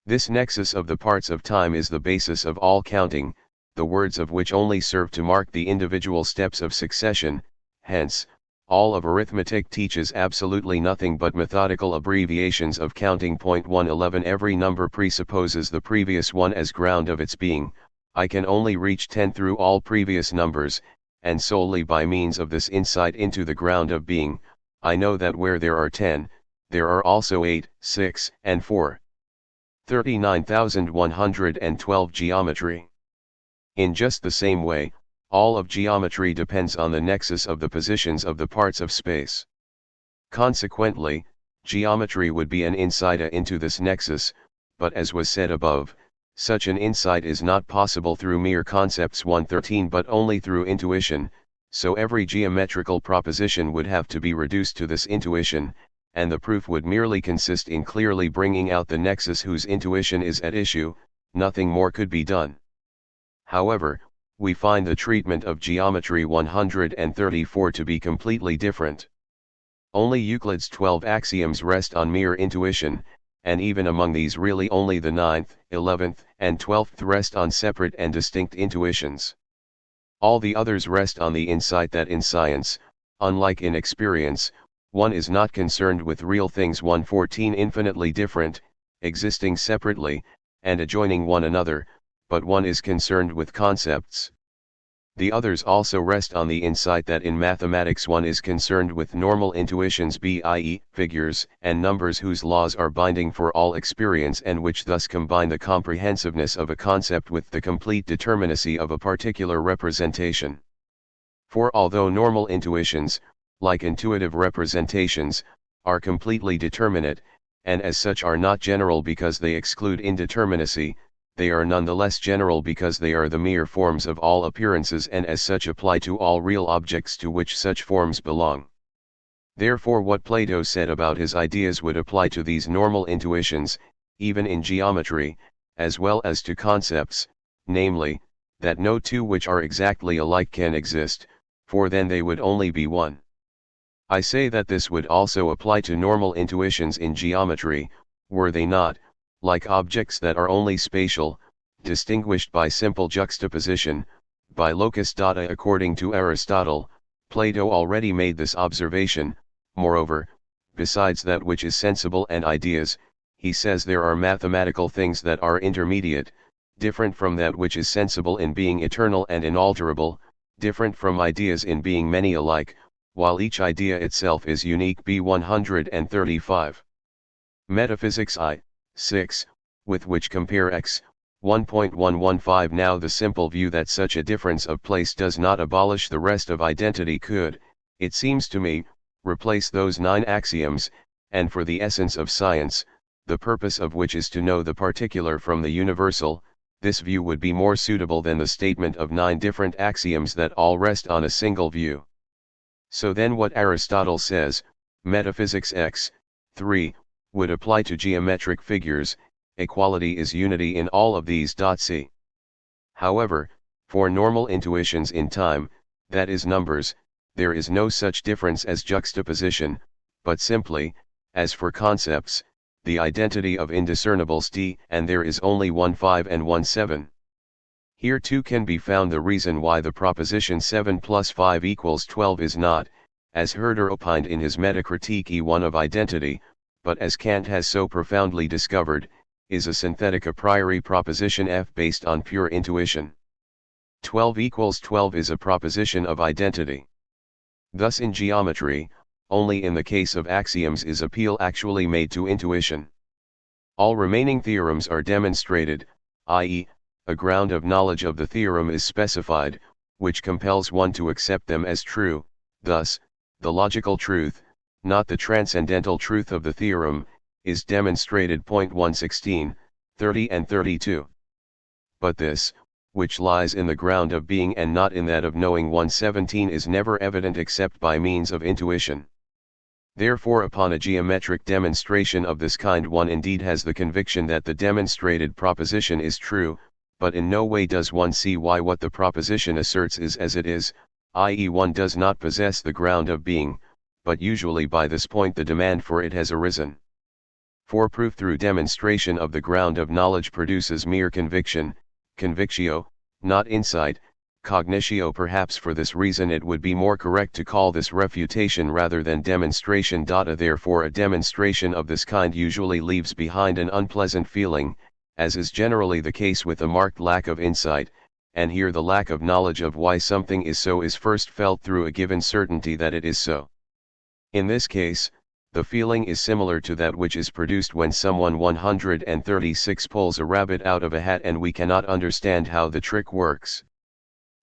This nexus of the parts of time is the basis of all counting, the words of which only serve to mark the individual steps of succession. Hence, all of arithmetic teaches absolutely nothing but methodical abbreviations of counting. 111 Every number presupposes the previous one as ground of its being. I can only reach 10 through all previous numbers, and solely by means of this insight into the ground of being, I know that where there are 10, there are also 8, 6, and 4. 39,112 Geometry. In just the same way, all of geometry depends on the nexus of the positions of the parts of space. Consequently, geometry would be an insight into this nexus, but as was said above, such an insight is not possible through mere concepts. 113 But only through intuition, so every geometrical proposition would have to be reduced to this intuition, and the proof would merely consist in clearly bringing out the nexus whose intuition is at issue. Nothing more could be done. However, we find the treatment of geometry 134 to be completely different. Only Euclid's 12 axioms rest on mere intuition, and even among these really only the 9th, 11th, and 12th rest on separate and distinct intuitions. All the others rest on the insight that in science, unlike in experience, one is not concerned with real things. 114 Infinitely different, existing separately, and adjoining one another, but one is concerned with concepts. The others also rest on the insight that in mathematics one is concerned with normal intuitions, i.e., figures and numbers whose laws are binding for all experience and which thus combine the comprehensiveness of a concept with the complete determinacy of a particular representation. For although normal intuitions, like intuitive representations, are completely determinate, and as such are not general because they exclude indeterminacy, they are nonetheless general because they are the mere forms of all appearances and as such apply to all real objects to which such forms belong. Therefore what Plato said about his ideas would apply to these normal intuitions, even in geometry, as well as to concepts, namely, that no two which are exactly alike can exist, for then they would only be one. I say that this would also apply to normal intuitions in geometry, were they not, like objects that are only spatial, distinguished by simple juxtaposition, by locus data. According to Aristotle, Plato already made this observation. Moreover, besides that which is sensible and ideas, he says there are mathematical things that are intermediate, different from that which is sensible in being eternal and inalterable, different from ideas in being many alike, while each idea itself is unique. B 135. Metaphysics I. 6, with which compare X. 1.115. Now the simple view that such a difference of place does not abolish the rest of identity could, it seems to me, replace those 9 axioms, and for the essence of science, the purpose of which is to know the particular from the universal, this view would be more suitable than the statement of 9 different axioms that all rest on a single view. So then what Aristotle says, Metaphysics X. 3, would apply to geometric figures. Equality is unity in all of these. C. However, for normal intuitions in time, that is numbers, there is no such difference as juxtaposition, but simply, as for concepts, the identity of indiscernibles d, and there is only one 5 and one 7. Here too can be found the reason why the proposition 7 plus 5 equals 12 is not, as Herder opined in his Metacritique E1 of identity, but as Kant has so profoundly discovered, is a synthetic a priori proposition f based on pure intuition. 12 equals 12 is a proposition of identity. Thus in geometry, only in the case of axioms is appeal actually made to intuition. All remaining theorems are demonstrated, i.e., a ground of knowledge of the theorem is specified, which compels one to accept them as true. Thus, the logical truth, not the transcendental truth of the theorem, is demonstrated. 116, 30 and 32. But this, which lies in the ground of being and not in that of knowing, 117, is never evident except by means of intuition. Therefore upon a geometric demonstration of this kind one indeed has the conviction that the demonstrated proposition is true, but in no way does one see why what the proposition asserts is as it is, i.e. one does not possess the ground of being, but usually by this point the demand for it has arisen. For proof through demonstration of the ground of knowledge produces mere conviction, convictio, not insight, cognitio. Perhaps for this reason it would be more correct to call this refutation rather than demonstration. Therefore a demonstration of this kind usually leaves behind an unpleasant feeling, as is generally the case with a marked lack of insight, and here the lack of knowledge of why something is so is first felt through a given certainty that it is so. In this case, the feeling is similar to that which is produced when someone 136 pulls a rabbit out of a hat and we cannot understand how the trick works.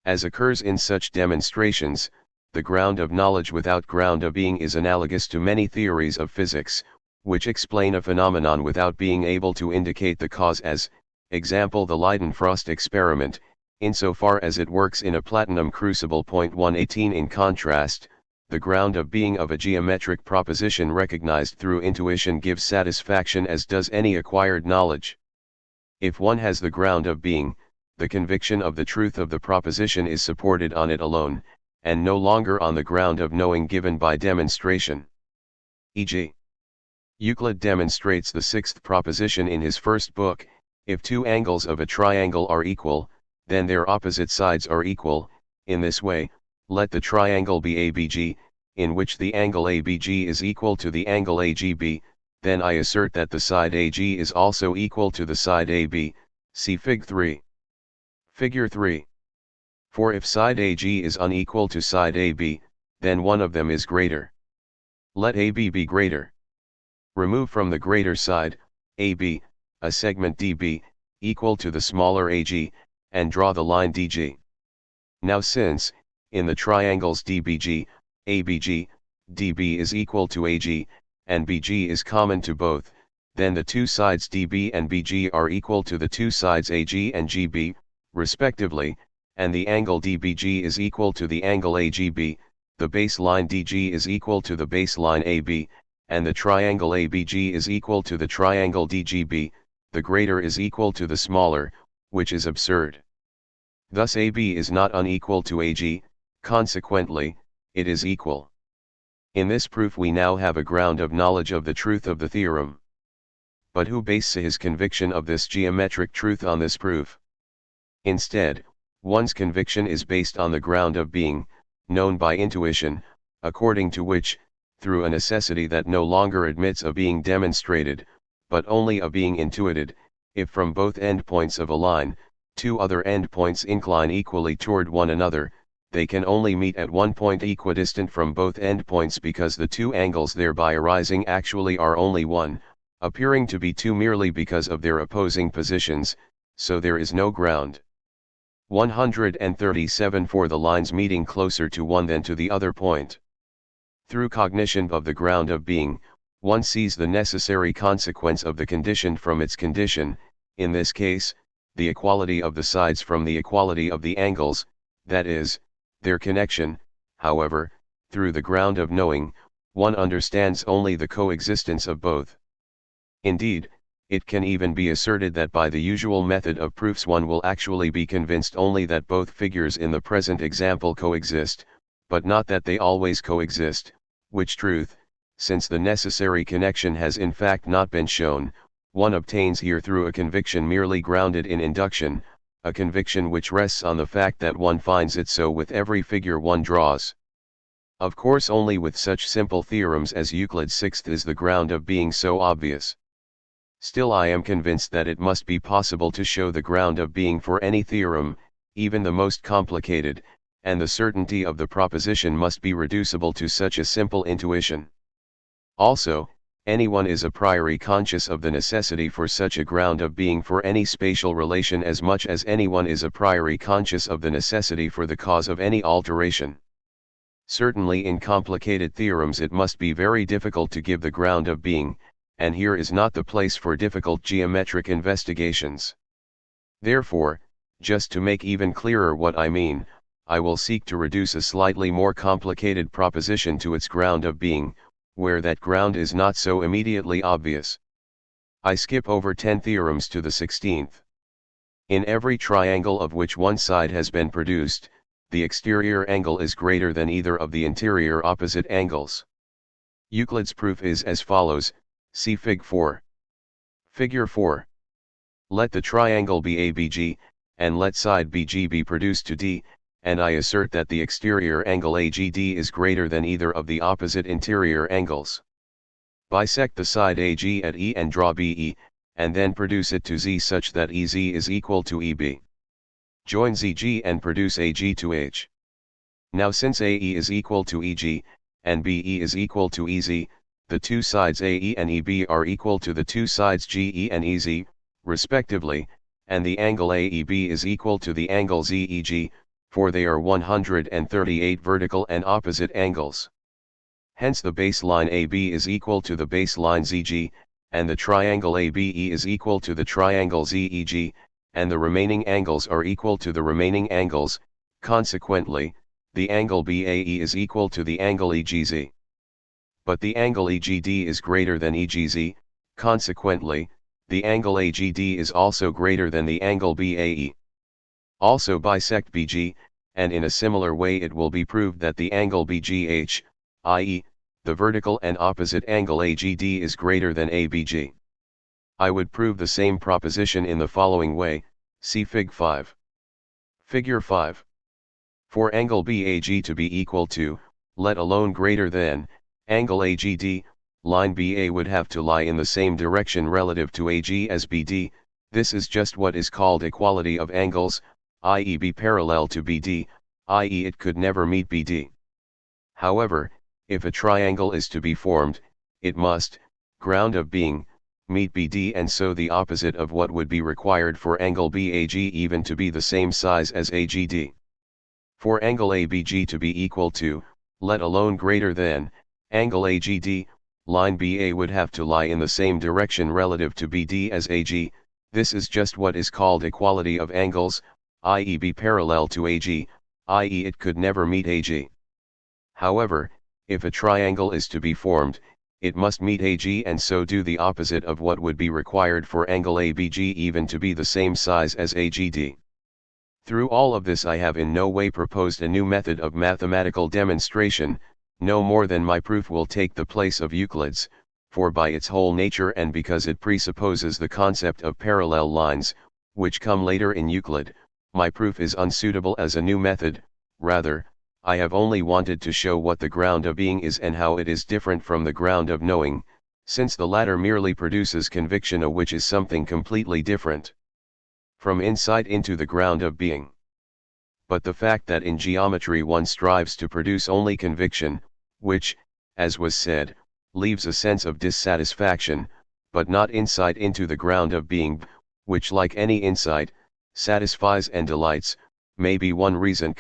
As occurs in such demonstrations, the ground of knowledge without ground of being is analogous to many theories of physics, which explain a phenomenon without being able to indicate the cause, as, example, the Leidenfrost experiment, insofar as it works in a platinum crucible. 118. In contrast, the ground of being of a geometric proposition recognized through intuition gives satisfaction as does any acquired knowledge. If one has the ground of being, the conviction of the truth of the proposition is supported on it alone, and no longer on the ground of knowing given by demonstration. E.g., Euclid demonstrates the sixth proposition in his first book: if two angles of a triangle are equal, then their opposite sides are equal. In this way, let the triangle be ABG, in which the angle ABG is equal to the angle AGB, then I assert that the side AG is also equal to the side AB, see Fig. 3. Figure 3. For if side AG is unequal to side AB, then one of them is greater. Let AB be greater. Remove from the greater side, AB, a segment DB, equal to the smaller AG, and draw the line DG. Now since, in the triangles DBG, ABG, DB is equal to AG, and BG is common to both, then the two sides DB and BG are equal to the two sides AG and GB, respectively, and the angle DBG is equal to the angle AGB, the baseline DG is equal to the baseline AB, and the triangle ABG is equal to the triangle DGB, the greater is equal to the smaller, which is absurd. Thus AB is not unequal to AG, consequently, it is equal. In this proof we now have a ground of knowledge of the truth of the theorem. But who bases his conviction of this geometric truth on this proof? Instead, one's conviction is based on the ground of being, known by intuition, according to which, through a necessity that no longer admits of being demonstrated, but only of being intuited, if from both endpoints of a line, two other endpoints incline equally toward one another, they can only meet at one point equidistant from both endpoints because the two angles thereby arising actually are only one, appearing to be two merely because of their opposing positions, so there is no ground. 137 For the lines meeting closer to one than to the other point. Through cognition of the ground of being, one sees the necessary consequence of the conditioned from its condition, in this case, the equality of the sides from the equality of the angles, that is, their connection. However, through the ground of knowing, one understands only the coexistence of both. Indeed, it can even be asserted that by the usual method of proofs one will actually be convinced only that both figures in the present example coexist, but not that they always coexist, which truth, since the necessary connection has in fact not been shown, one obtains here through a conviction merely grounded in induction, a conviction which rests on the fact that one finds it so with every figure one draws. Of course only with such simple theorems as Euclid's sixth is the ground of being so obvious. Still I am convinced that it must be possible to show the ground of being for any theorem, even the most complicated, and the certainty of the proposition must be reducible to such a simple intuition. Also, anyone is a priori conscious of the necessity for such a ground of being for any spatial relation as much as anyone is a priori conscious of the necessity for the cause of any alteration. Certainly in complicated theorems it must be very difficult to give the ground of being, and here is not the place for difficult geometric investigations. Therefore, just to make even clearer what I mean, I will seek to reduce a slightly more complicated proposition to its ground of being, where that ground is not so immediately obvious. I skip over 10 theorems to the 16th. In every triangle of which one side has been produced, the exterior angle is greater than either of the interior opposite angles. Euclid's proof is as follows, see Fig. 4. Figure 4. Let the triangle be ABG, and let side BG be produced to D, and I assert that the exterior angle AGD is greater than either of the opposite interior angles. Bisect the side AG at E and draw BE, and then produce it to Z such that EZ is equal to EB. Join ZG and produce AG to H. Now since AE is equal to EG, and BE is equal to EZ, the two sides AE and EB are equal to the two sides GE and EZ, respectively, and the angle AEB is equal to the angle ZEG, for they are 138 vertical and opposite angles. Hence the baseline AB is equal to the baseline ZG, and the triangle ABE is equal to the triangle ZEG, and the remaining angles are equal to the remaining angles. Consequently, the angle BAE is equal to the angle EGZ. But the angle EGD is greater than EGZ, consequently, the angle AGD is also greater than the angle BAE. Also bisect BG, and in a similar way it will be proved that the angle BGH, i.e., the vertical and opposite angle AGD is greater than ABG. I would prove the same proposition in the following way, see Fig. 5. Figure 5. For angle BAG to be equal to, let alone greater than, angle AGD, line BA would have to lie in the same direction relative to AG as BD. This is just what is called equality of angles, i.e. be parallel to BD, i.e. it could never meet BD. However, if a triangle is to be formed, it must, ground of being, meet BD, and so the opposite of what would be required for angle BAG even to be the same size as AGD. For angle ABG to be equal to, let alone greater than, angle AGD, line BA would have to lie in the same direction relative to BD as AG. This is just what is called equality of angles, i.e. be parallel to AG, i.e. it could never meet AG. However, if a triangle is to be formed, it must meet AG and so do the opposite of what would be required for angle ABG even to be the same size as AGD. Through all of this I have in no way proposed a new method of mathematical demonstration, no more than my proof will take the place of Euclid's, for by its whole nature and because it presupposes the concept of parallel lines, which come later in Euclid, my proof is unsuitable as a new method. Rather, I have only wanted to show what the ground of being is and how it is different from the ground of knowing, since the latter merely produces conviction, which is something completely different from insight into the ground of being. But the fact that in geometry one strives to produce only conviction, which, as was said, leaves a sense of dissatisfaction, but not insight into the ground of being, which like any insight, satisfies and delights, may be one reason,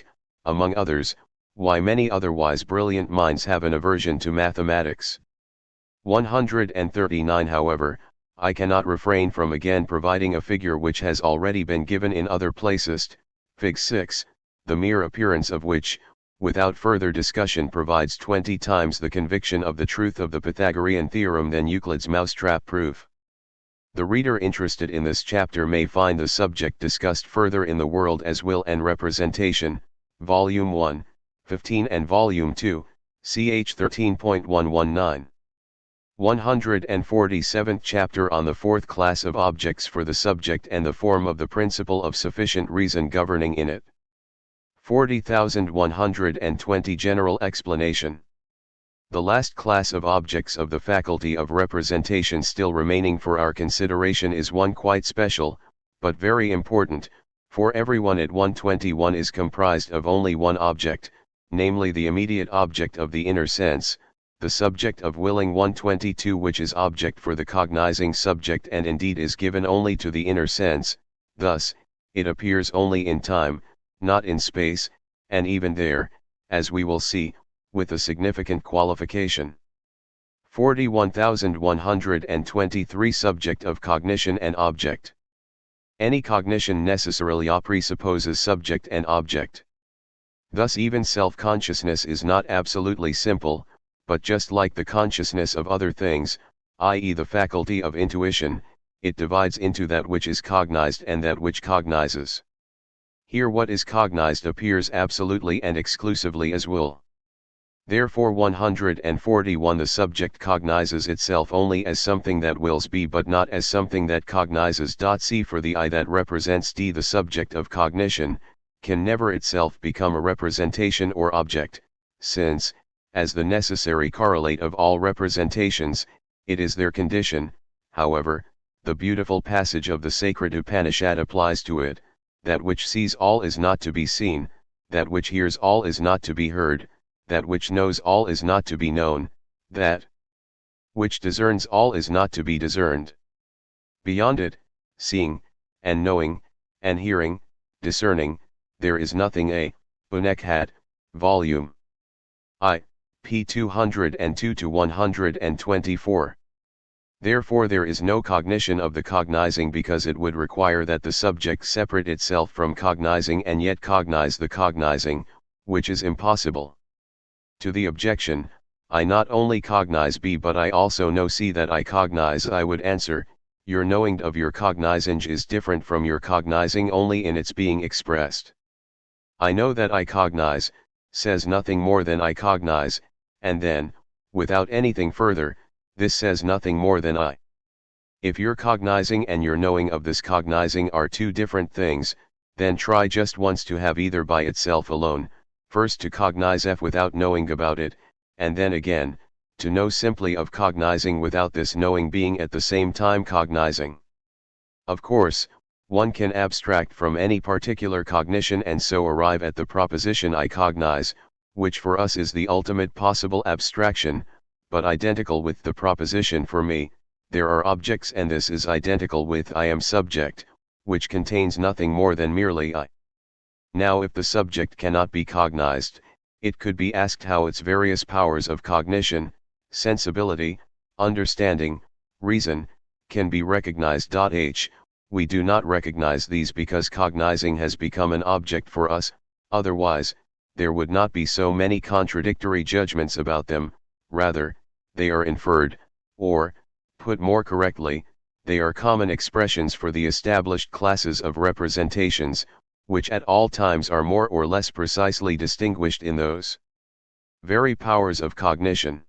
among others, why many otherwise brilliant minds have an aversion to mathematics. 139. However, I cannot refrain from again providing a figure which has already been given in other places, Fig. 6, the mere appearance of which, without further discussion, provides 20 times the conviction of the truth of the Pythagorean theorem than Euclid's mousetrap proof. The reader interested in this chapter may find the subject discussed further in The World as Will and Representation, Volume 1, 15 and Volume 2, ch. 13.119. 147th chapter on the fourth class of objects for the subject and the form of the principle of sufficient reason governing in it. 40,120 General explanation. The last class of objects of the faculty of representation still remaining for our consideration is one quite special, but very important, for everyone at 121 is comprised of only one object, namely the immediate object of the inner sense, the subject of willing 122, which is object for the cognizing subject and indeed is given only to the inner sense. Thus, it appears only in time, not in space, and even there, as we will see, with a significant qualification. 41,123 Subject of cognition and object. Any cognition necessarily presupposes subject and object. Thus even self-consciousness is not absolutely simple, but just like the consciousness of other things, i.e. the faculty of intuition, it divides into that which is cognized and that which cognizes. Here what is cognized appears absolutely and exclusively as will. Therefore 141 The subject cognizes itself only as something that wills be but not as something that cognizes. C for the I that represents D. The subject of cognition can never itself become a representation or object, since, as the necessary correlate of all representations, it is their condition. However, the beautiful passage of the sacred Upanishad applies to it: that which sees all is not to be seen, that which hears all is not to be heard, that which knows all is not to be known, that which discerns all is not to be discerned. Beyond it, seeing, and knowing, and hearing, discerning, there is nothing. A. Unekhat, Volume I, p. 202-124. Therefore there is no cognition of the cognizing, because it would require that the subject separate itself from cognizing and yet cognize the cognizing, which is impossible. To the objection, I not only cognize B but I also know C that I cognize, I would answer, your knowing of your cognizing is different from your cognizing only in its being expressed. I know that I cognize says nothing more than I cognize, and then, without anything further, this says nothing more than I. If your cognizing and your knowing of this cognizing are two different things, then try just once to have either by itself alone, first to cognize F without knowing about it, and then again, to know simply of cognizing without this knowing being at the same time cognizing. Of course, one can abstract from any particular cognition and so arrive at the proposition I cognize, which for us is the ultimate possible abstraction, but identical with the proposition for me, there are objects, and this is identical with I am subject, which contains nothing more than merely I. Now if the subject cannot be cognized, it could be asked how its various powers of cognition, sensibility, understanding, reason, can be recognized. We do not recognize these because cognizing has become an object for us, otherwise, there would not be so many contradictory judgments about them. Rather, they are inferred, or, put more correctly, they are common expressions for the established classes of representations, which at all times are more or less precisely distinguished in those very powers of cognition.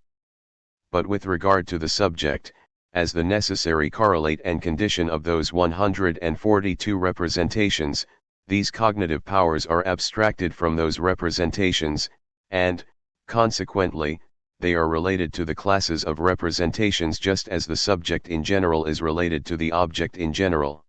But with regard to the subject, as the necessary correlate and condition of those 142 representations, these cognitive powers are abstracted from those representations, and, consequently, they are related to the classes of representations just as the subject in general is related to the object in general.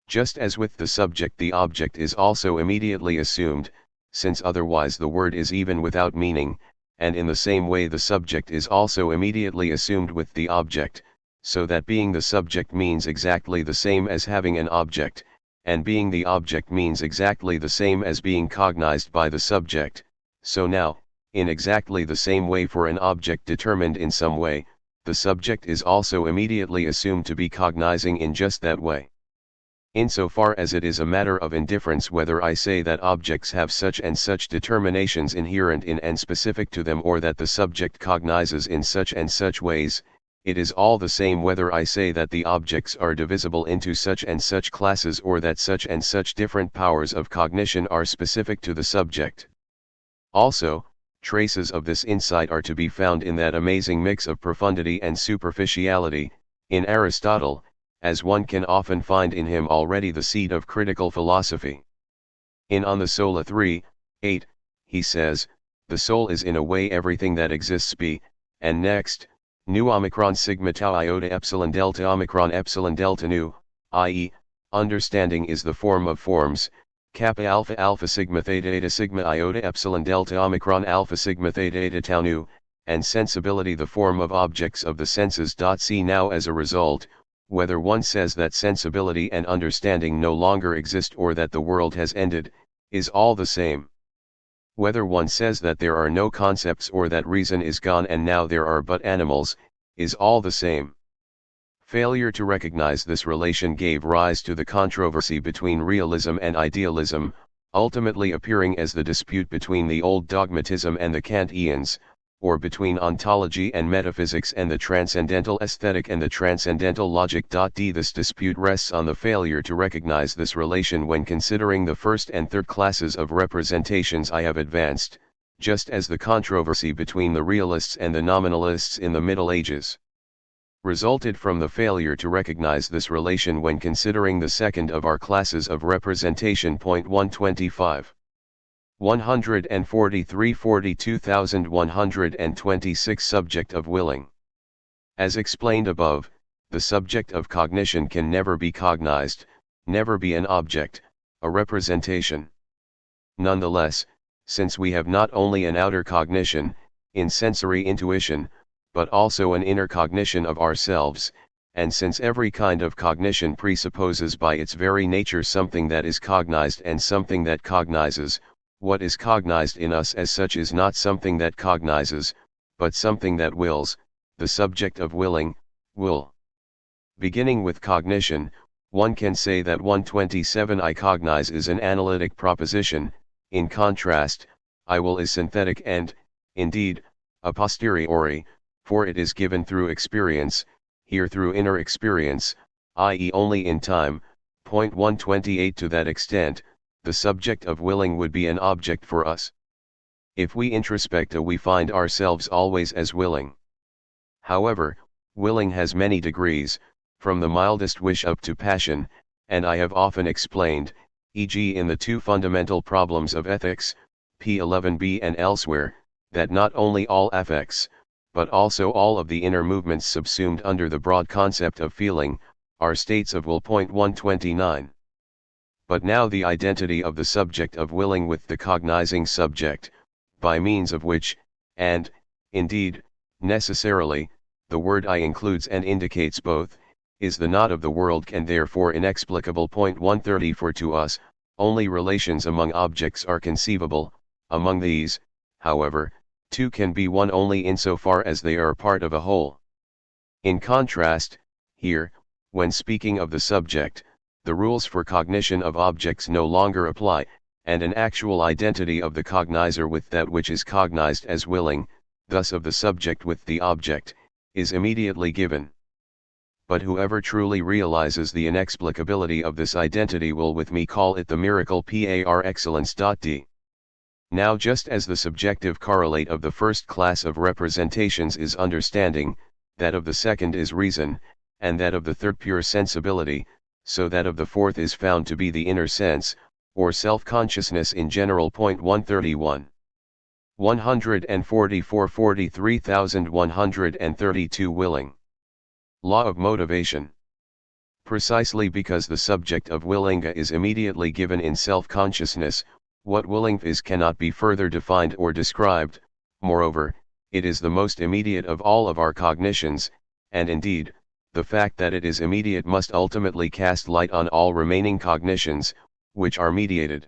Just as with the subject the object is also immediately assumed, since otherwise the word is even without meaning, and in the same way the subject is also immediately assumed with the object, so that being the subject means exactly the same as having an object, and being the object means exactly the same as being cognized by the subject. So now, in exactly the same way for an object determined in some way, the subject is also immediately assumed to be cognizing in just that way. Insofar as it is a matter of indifference whether I say that objects have such and such determinations inherent in and specific to them, or that the subject cognizes in such and such ways, it is all the same whether I say that the objects are divisible into such and such classes, or that such and such different powers of cognition are specific to the subject. Also, Traces of this insight are to be found in that amazing mix of profundity and superficiality, in Aristotle, as one can often find in him already the seed of critical philosophy. In On the Soul 3:8, he says, the soul is in a way everything that exists be, and next, nu omicron sigma tau iota epsilon delta nu, i.e., understanding is the form of forms, kappa alpha alpha sigma theta eta sigma iota epsilon delta omicron alpha sigma theta eta tau nu, and sensibility the form of objects of the senses. See now, as a result, whether one says that sensibility and understanding no longer exist or that the world has ended, is all the same. Whether one says that there are no concepts or that reason is gone and now there are but animals, is all the same. Failure to recognize this relation gave rise to the controversy between realism and idealism, ultimately appearing as the dispute between the old dogmatism and the Kantians, or between ontology and metaphysics and the transcendental aesthetic and the transcendental logic. This dispute rests on the failure to recognize this relation when considering the first and third classes of representations I have advanced, just as the controversy between the realists and the nominalists in the Middle Ages resulted from the failure to recognize this relation when considering the second of our classes of representation. 125. 143 42126 Subject of willing. As explained above, the subject of cognition can never be cognized, never be an object, a representation. Nonetheless, since we have not only an outer cognition, in sensory intuition, but also an inner cognition of ourselves, and since every kind of cognition presupposes by its very nature something that is cognized and something that cognizes, what is cognized in us as such is not something that cognizes, but something that wills, the subject of willing, will. Beginning with cognition, one can say that 127 I cognize is an analytic proposition. In contrast, I will is synthetic and, indeed, a posteriori, for it is given through experience, here through inner experience, i.e. only in time. 128 To that extent, the subject of willing would be an object for us. If we introspect, we find ourselves always as willing. However, willing has many degrees, from the mildest wish up to passion, and I have often explained, e.g. in the two fundamental problems of ethics, p11b and elsewhere, that not only all affects, but also all of the inner movements subsumed under the broad concept of feeling, are states of will. 129. But now the identity of the subject of willing with the cognizing subject, by means of which, and, indeed, necessarily, the word I includes and indicates both, is the not of the world and therefore inexplicable. 130 For to us, only relations among objects are conceivable. Among these, however, two can be one only insofar as they are part of a whole. In contrast, here, when speaking of the subject, the rules for cognition of objects no longer apply, and an actual identity of the cognizer with that which is cognized as willing, thus of the subject with the object, is immediately given. But whoever truly realizes the inexplicability of this identity will with me call it the miracle par excellence. D. Now just as the subjective correlate of the first class of representations is understanding, that of the second is reason, and that of the third pure sensibility, so that of the fourth is found to be the inner sense, or self-consciousness in general. 131. 144 43132 Willing. Law of motivation. Precisely because the subject of willing is immediately given in self-consciousness, what willing is cannot be further defined or described. Moreover, it is the most immediate of all of our cognitions, and indeed, the fact that it is immediate must ultimately cast light on all remaining cognitions, which are mediated.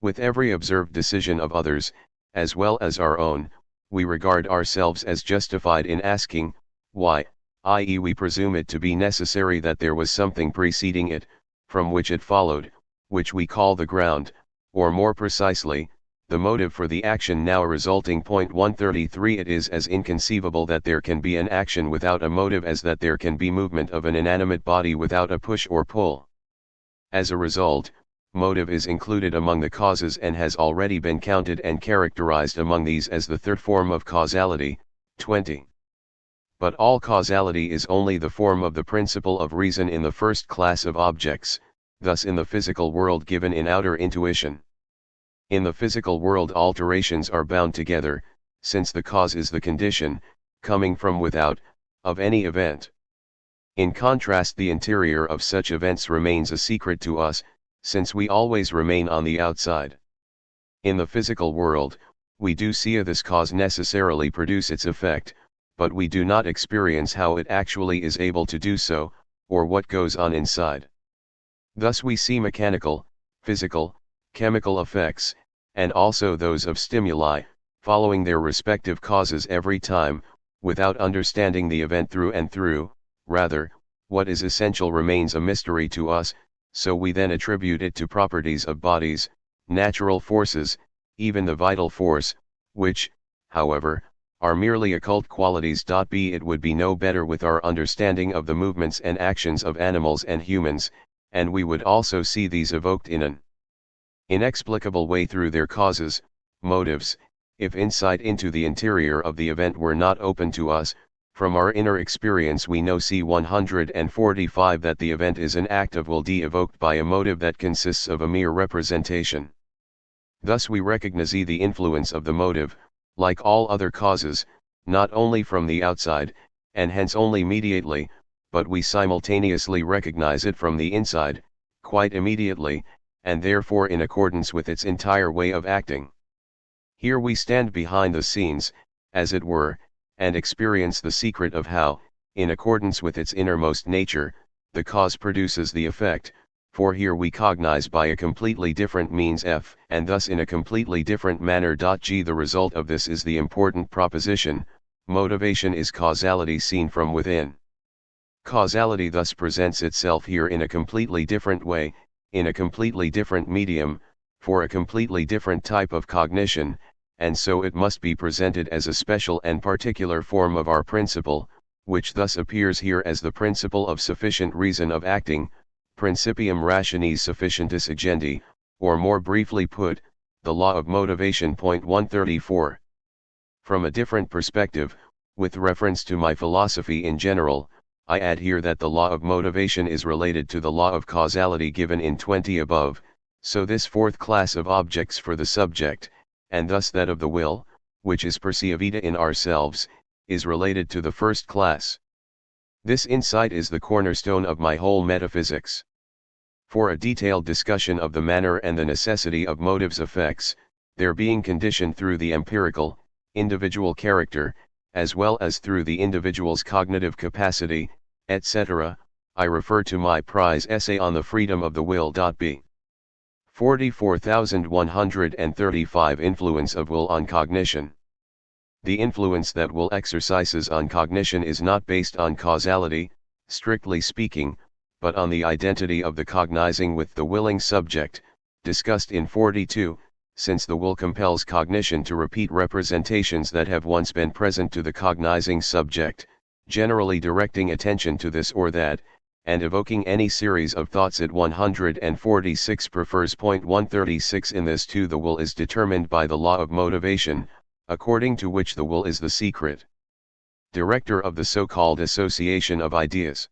With every observed decision of others, as well as our own, we regard ourselves as justified in asking, why, i.e. we presume it to be necessary that there was something preceding it, from which it followed, which we call the ground, or more precisely, the motive for the action now resulting. 133 It is as inconceivable that there can be an action without a motive as that there can be movement of an inanimate body without a push or pull. As a result, motive is included among the causes and has already been counted and characterized among these as the third form of causality, 20. But all causality is only the form of the principle of reason in the first class of objects, thus in the physical world given in outer intuition. In the physical world alterations are bound together, since the cause is the condition, coming from without, of any event. In contrast, the interior of such events remains a secret to us, since we always remain on the outside. In the physical world, we do see this cause necessarily produce its effect, but we do not experience how it actually is able to do so, or what goes on inside. Thus we see mechanical, physical, chemical effects, and also those of stimuli, following their respective causes every time, without understanding the event through and through. Rather, what is essential remains a mystery to us, so we then attribute it to properties of bodies, natural forces, even the vital force, which, however, are merely occult qualities. It would be no better with our understanding of the movements and actions of animals and humans, and we would also see these evoked in an inexplicable way through their causes, motives, if insight into the interior of the event were not open to us. From our inner experience we know c. 145 that the event is an act of will evoked by a motive that consists of a mere representation. Thus we recognize the influence of the motive, like all other causes, not only from the outside, and hence only mediately, but we simultaneously recognize it from the inside, quite immediately, and therefore in accordance with its entire way of acting. Here we stand behind the scenes, as it were, and experience the secret of how, in accordance with its innermost nature, the cause produces the effect, for here we cognize by a completely different means F, and thus in a completely different manner. G. The result of this is the important proposition: motivation is causality seen from within. Causality thus presents itself here in a completely different way, in a completely different medium, for a completely different type of cognition, and so it must be presented as a special and particular form of our principle, which thus appears here as the principle of sufficient reason of acting, principium rationis sufficientis agendi, or more briefly put, the law of motivation. 134. From a different perspective, with reference to my philosophy in general, I add here that the law of motivation is related to the law of causality given in 20 above, so this fourth class of objects for the subject, and thus that of the will, which is perceivida in ourselves, is related to the first class. This insight is the cornerstone of my whole metaphysics. For a detailed discussion of the manner and the necessity of motives' effects, their being conditioned through the empirical, individual character, as well as through the individual's cognitive capacity, etc., I refer to my prize essay on the freedom of the will. B. 44,135 Influence of will on cognition. The influence that will exercises on cognition is not based on causality, strictly speaking, but on the identity of the cognizing with the willing subject, discussed in 42, since the will compels cognition to repeat representations that have once been present to the cognizing subject, generally directing attention to this or that, and evoking any series of thoughts. At 146 prefers 136. In this too the will is determined by the law of motivation, according to which the will is the secret director of the so-called association of ideas.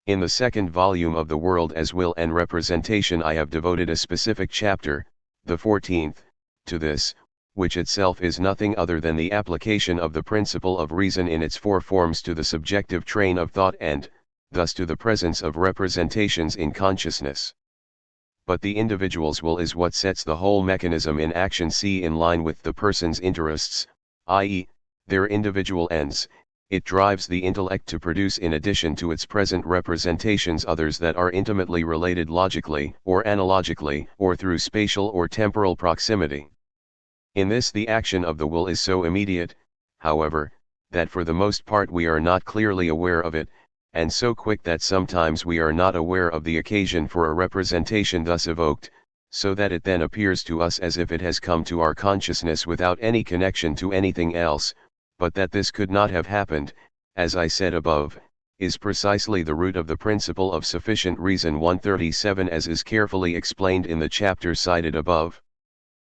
In the second volume of The World as Will and Representation I have devoted a specific chapter, the 14th, to this, which itself is nothing other than the application of the principle of reason in its four forms to the subjective train of thought and, thus to the presence of representations in consciousness. But the individual's will is what sets the whole mechanism in action. See, in line with the person's interests, i.e., their individual ends, it drives the intellect to produce in addition to its present representations others that are intimately related logically or analogically or through spatial or temporal proximity. In this the action of the will is so immediate, however, that for the most part we are not clearly aware of it, and so quick that sometimes we are not aware of the occasion for a representation thus evoked, so that it then appears to us as if it has come to our consciousness without any connection to anything else, but that this could not have happened, as I said above, is precisely the root of the principle of sufficient reason 137, as is carefully explained in the chapter cited above.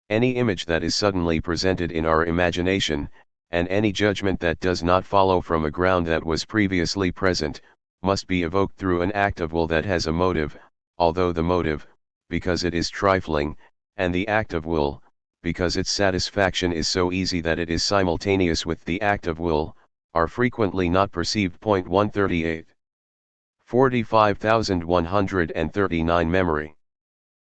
Any image that is suddenly presented in our imagination, and any judgment that does not follow from a ground that was previously present, must be evoked through an act of will that has a motive, although the motive, because it is trifling, and the act of will, because its satisfaction is so easy that it is simultaneous with the act of will, are frequently not perceived. 138. 45,139 Memory.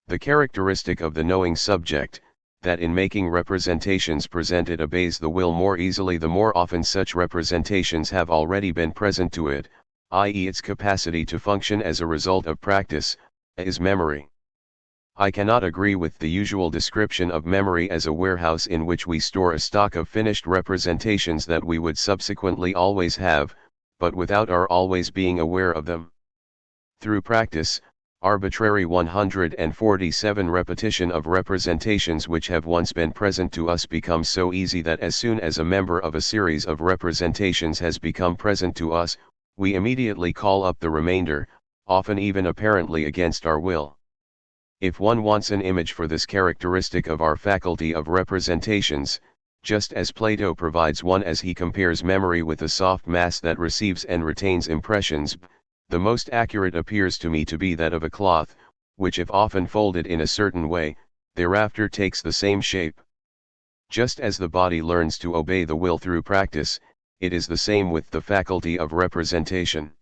The characteristic of the knowing subject, that in making representations present it obeys the will more easily the more often such representations have already been present to it, i.e. its capacity to function as a result of practice, is memory. I cannot agree with the usual description of memory as a warehouse in which we store a stock of finished representations that we would subsequently always have, but without our always being aware of them. Through practice, arbitrary 147 repetition of representations which have once been present to us becomes so easy that as soon as a member of a series of representations has become present to us, we immediately call up the remainder, often even apparently against our will. If one wants an image for this characteristic of our faculty of representations, just as Plato provides one as he compares memory with a soft mass that receives and retains impressions, the most accurate appears to me to be that of a cloth, which if often folded in a certain way, thereafter takes the same shape. Just as the body learns to obey the will through practice, it is the same with the faculty of representation.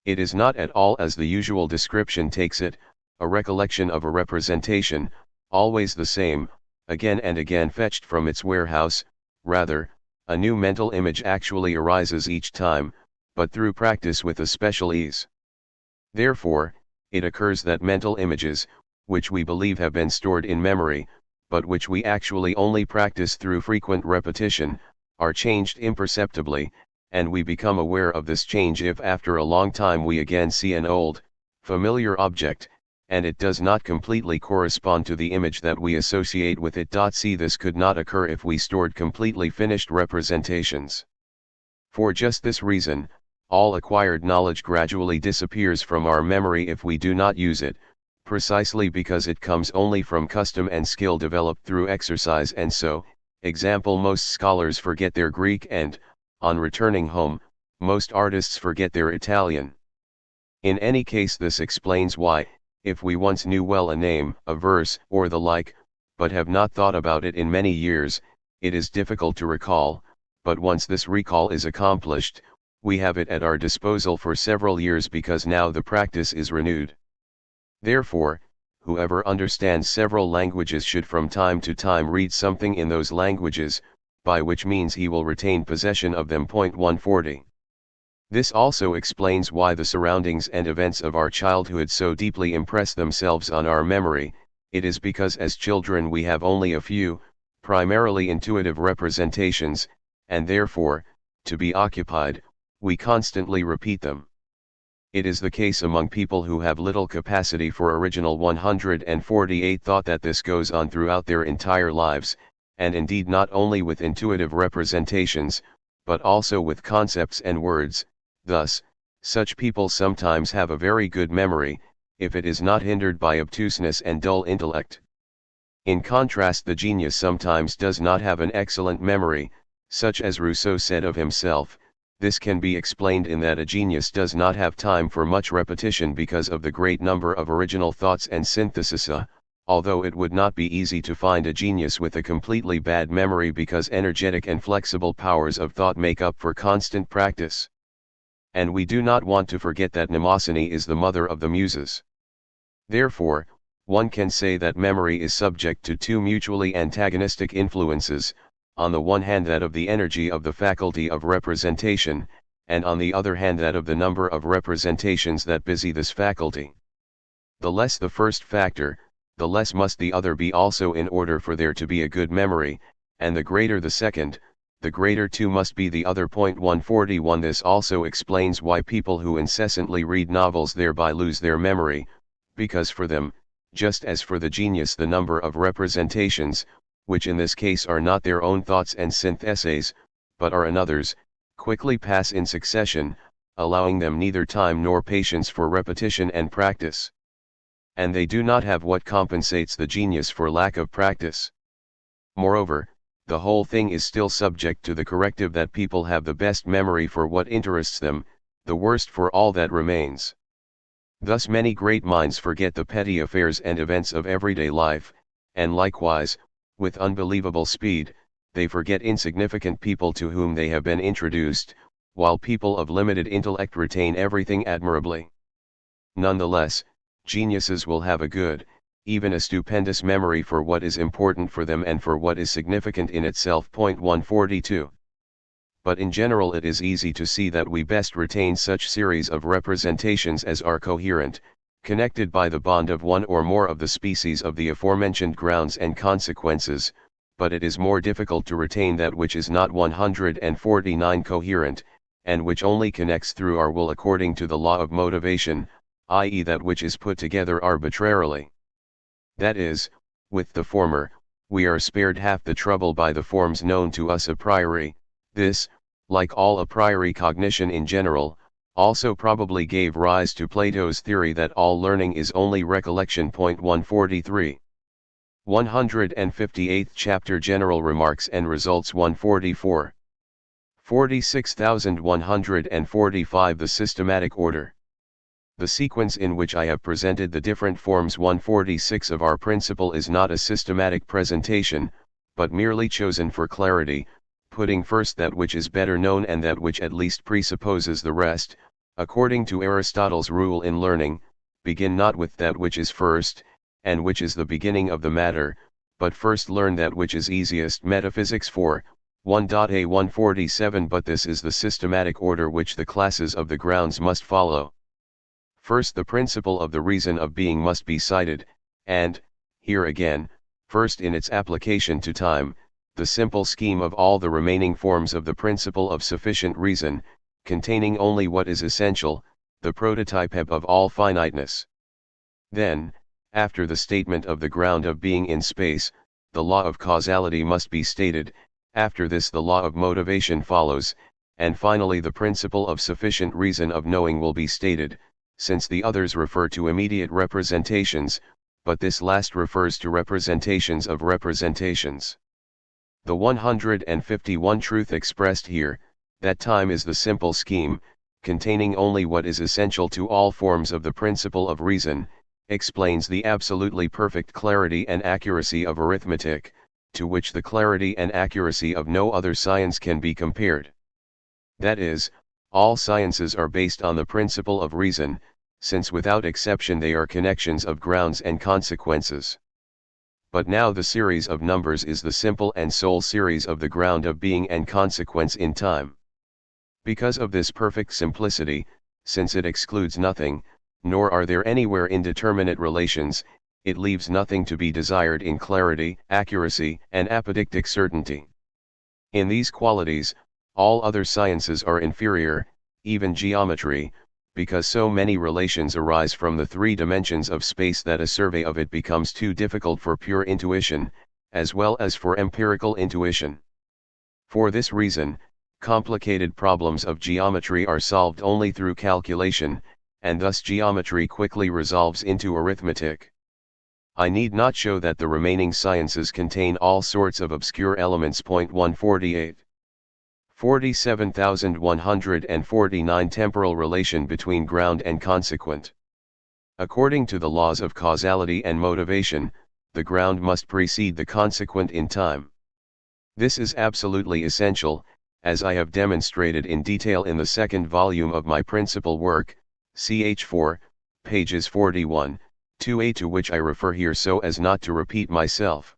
It is not at all as the usual description takes it, a recollection of a representation, always the same, again and again fetched from its warehouse. Rather, a new mental image actually arises each time, but through practice with a special ease. Therefore, it occurs that mental images, which we believe have been stored in memory, but which we actually only practice through frequent repetition, are changed imperceptibly, and we become aware of this change if after a long time we again see an old, familiar object, and it does not completely correspond to the image that we associate with it. See, this could not occur if we stored completely finished representations. For just this reason, all acquired knowledge gradually disappears from our memory if we do not use it, precisely because it comes only from custom and skill developed through exercise. And so, example, most scholars forget their Greek and, on returning home, most artists forget their Italian. In any case, this explains why, if we once knew well a name, a verse, or the like, but have not thought about it in many years, it is difficult to recall, but once this recall is accomplished, we have it at our disposal for several years because now the practice is renewed. Therefore, whoever understands several languages should from time to time read something in those languages, by which means he will retain possession of them. 140. This also explains why the surroundings and events of our childhood so deeply impress themselves on our memory. It is because as children we have only a few, primarily intuitive representations, and therefore, to be occupied, we constantly repeat them. It is the case among people who have little capacity for original 148 thought that this goes on throughout their entire lives, and indeed not only with intuitive representations, but also with concepts and words. Thus, such people sometimes have a very good memory, if it is not hindered by obtuseness and dull intellect. In contrast, the genius sometimes does not have an excellent memory, such as Rousseau said of himself. This can be explained in that a genius does not have time for much repetition because of the great number of original thoughts and synthesis, although it would not be easy to find a genius with a completely bad memory because energetic and flexible powers of thought make up for constant practice. And we do not want to forget that mnemosyne is the mother of the muses. Therefore, one can say that memory is subject to two mutually antagonistic influences, on the one hand that of the energy of the faculty of representation, and on the other hand that of the number of representations that busy this faculty. The less the first factor, the less must the other be also in order for there to be a good memory, and the greater the second, the greater too must be the other. 141. This also explains why people who incessantly read novels thereby lose their memory, because for them, just as for the genius, the number of representations, which in this case are not their own thoughts and syntheses, but are another's, quickly pass in succession, allowing them neither time nor patience for repetition and practice. And they do not have what compensates the genius for lack of practice. Moreover, the whole thing is still subject to the corrective that people have the best memory for what interests them, the worst for all that remains. Thus many great minds forget the petty affairs and events of everyday life, and likewise, with unbelievable speed, they forget insignificant people to whom they have been introduced, while people of limited intellect retain everything admirably. Nonetheless, geniuses will have a good, even a stupendous memory for what is important for them and for what is significant in itself. 142. But in general it is easy to see that we best retain such series of representations as are coherent, connected by the bond of one or more of the species of the aforementioned grounds and consequences, but it is more difficult to retain that which is not 149 coherent, and which only connects through our will according to the law of motivation, i.e. that which is put together arbitrarily. That is, with the former, we are spared half the trouble by the forms known to us a priori. This, like all a priori cognition in general, also probably gave rise to Plato's theory that all learning is only recollection. 143. 158th chapter General Remarks and Results. 144. 46,145 The systematic order. The sequence in which I have presented the different forms 146 of our principle is not a systematic presentation, but merely chosen for clarity, putting first that which is better known and that which at least presupposes the rest. According to Aristotle's rule in learning, begin not with that which is first, and which is the beginning of the matter, but first learn that which is easiest. Metaphysics 4, 1a 147. But this is the systematic order which the classes of the grounds must follow. First the principle of the reason of being must be cited, and, here again, first in its application to time, the simple scheme of all the remaining forms of the principle of sufficient reason, containing only what is essential, the prototype of all finiteness. Then, after the statement of the ground of being in space, the law of causality must be stated, after this the law of motivation follows, and finally the principle of sufficient reason of knowing will be stated, since the others refer to immediate representations, but this last refers to representations of representations. The 151 truth expressed here, that time is the simple scheme, containing only what is essential to all forms of the principle of reason, explains the absolutely perfect clarity and accuracy of arithmetic, to which the clarity and accuracy of no other science can be compared. That is, all sciences are based on the principle of reason, since without exception they are connections of grounds and consequences. But now the series of numbers is the simple and sole series of the ground of being and consequence in time. Because of this perfect simplicity, since it excludes nothing, nor are there anywhere indeterminate relations, it leaves nothing to be desired in clarity, accuracy, and apodictic certainty. In these qualities, all other sciences are inferior, even geometry, because so many relations arise from the three dimensions of space that a survey of it becomes too difficult for pure intuition, as well as for empirical intuition. For this reason, complicated problems of geometry are solved only through calculation, and thus geometry quickly resolves into arithmetic. I need not show that the remaining sciences contain all sorts of obscure elements. 148. 47,149 Temporal relation between ground and consequent. According to the laws of causality and motivation, the ground must precede the consequent in time. This is absolutely essential, as I have demonstrated in detail in the second volume of my principal work, ch. 4, pages 41, 2a, to which I refer here so as not to repeat myself.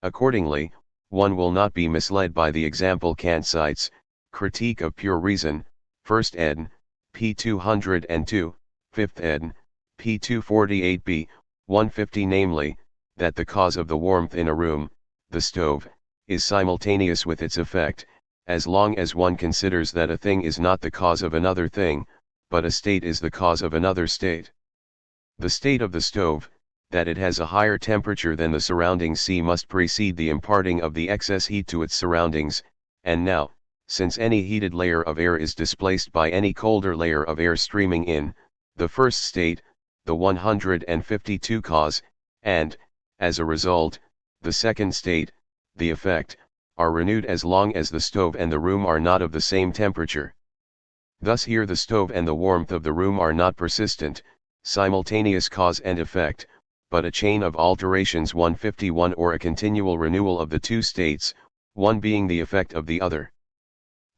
Accordingly, one will not be misled by the example Kant cites, Critique of Pure Reason, 1st ed., p. 202, 5th ed., p. 248b, 150, namely, that the cause of the warmth in a room, the stove, is simultaneous with its effect, as long as one considers that a thing is not the cause of another thing, but a state is the cause of another state. The state of the stove, that it has a higher temperature than the surrounding sea, must precede the imparting of the excess heat to its surroundings, and now, since any heated layer of air is displaced by any colder layer of air streaming in, the first state, the 152 cause, and, as a result, the second state, the effect, are renewed as long as the stove and the room are not of the same temperature. Thus here the stove and the warmth of the room are not persistent, simultaneous cause and effect, but a chain of alterations 151 or a continual renewal of the two states, one being the effect of the other.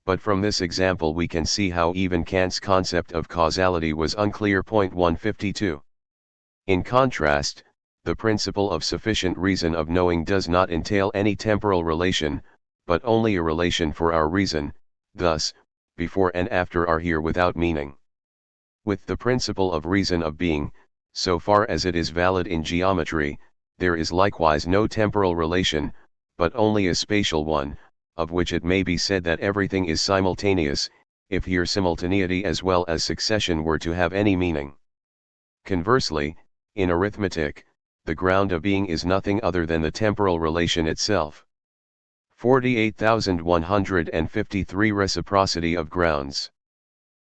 But from this example we can see how even Kant's concept of causality was unclear. 152. In contrast, the principle of sufficient reason of knowing does not entail any temporal relation, but only a relation for our reason, thus, before and after are here without meaning. With the principle of reason of being, so far as it is valid in geometry, there is likewise no temporal relation, but only a spatial one, of which it may be said that everything is simultaneous, if here simultaneity as well as succession were to have any meaning. Conversely, in arithmetic, the ground of being is nothing other than the temporal relation itself. 48,153 Reciprocity of grounds.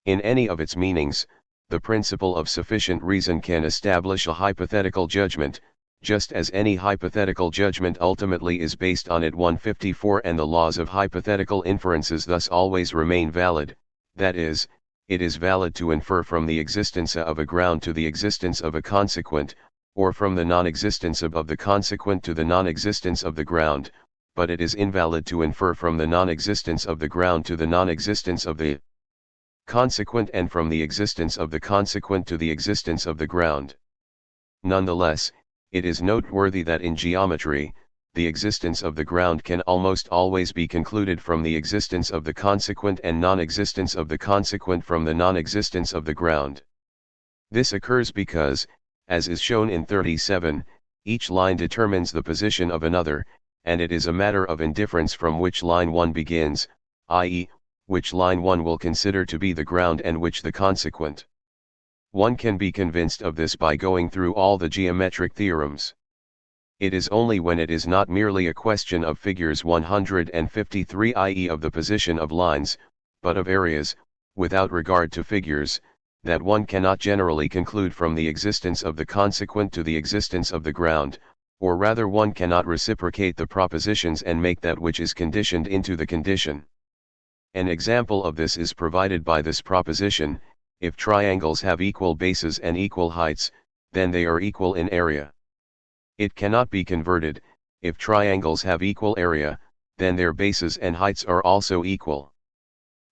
In any of its meanings, the principle of sufficient reason can establish a hypothetical judgment, just as any hypothetical judgment ultimately is based on it. 154 And the laws of hypothetical inferences thus always remain valid, that is, it is valid to infer from the existence of a ground to the existence of a consequent, or from the non-existence of the consequent to the non-existence of the ground, but it is invalid to infer from the non-existence of the ground to the non-existence of the consequent and from the existence of the consequent to the existence of the ground. Nonetheless, it is noteworthy that in geometry, the existence of the ground can almost always be concluded from the existence of the consequent and non-existence of the consequent from the non-existence of the ground. This occurs because, as is shown in 37, each line determines the position of another, and it is a matter of indifference from which line one begins, i.e., which line one will consider to be the ground and which the consequent. One can be convinced of this by going through all the geometric theorems. It is only when it is not merely a question of figures 153, i.e. of the position of lines, but of areas, without regard to figures, that one cannot generally conclude from the existence of the consequent to the existence of the ground, or rather one cannot reciprocate the propositions and make that which is conditioned into the condition. An example of this is provided by this proposition: if triangles have equal bases and equal heights, then they are equal in area. It cannot be converted: if triangles have equal area, then their bases and heights are also equal.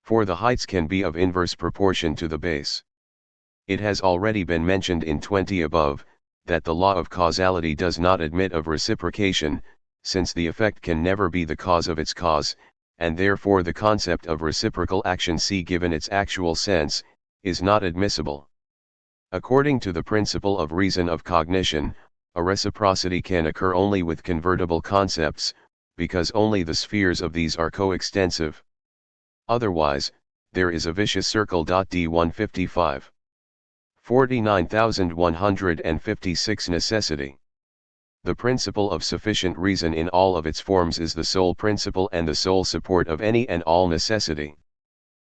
For the heights can be of inverse proportion to the base. It has already been mentioned in 20 above, that the law of causality does not admit of reciprocation, since the effect can never be the cause of its cause, and therefore the concept of reciprocal action, see given its actual sense, is not admissible. According to the principle of reason of cognition, a reciprocity can occur only with convertible concepts, because only the spheres of these are coextensive. Otherwise, there is a vicious circle. D 155. 49,156 Necessity. The principle of sufficient reason in all of its forms is the sole principle and the sole support of any and all necessity.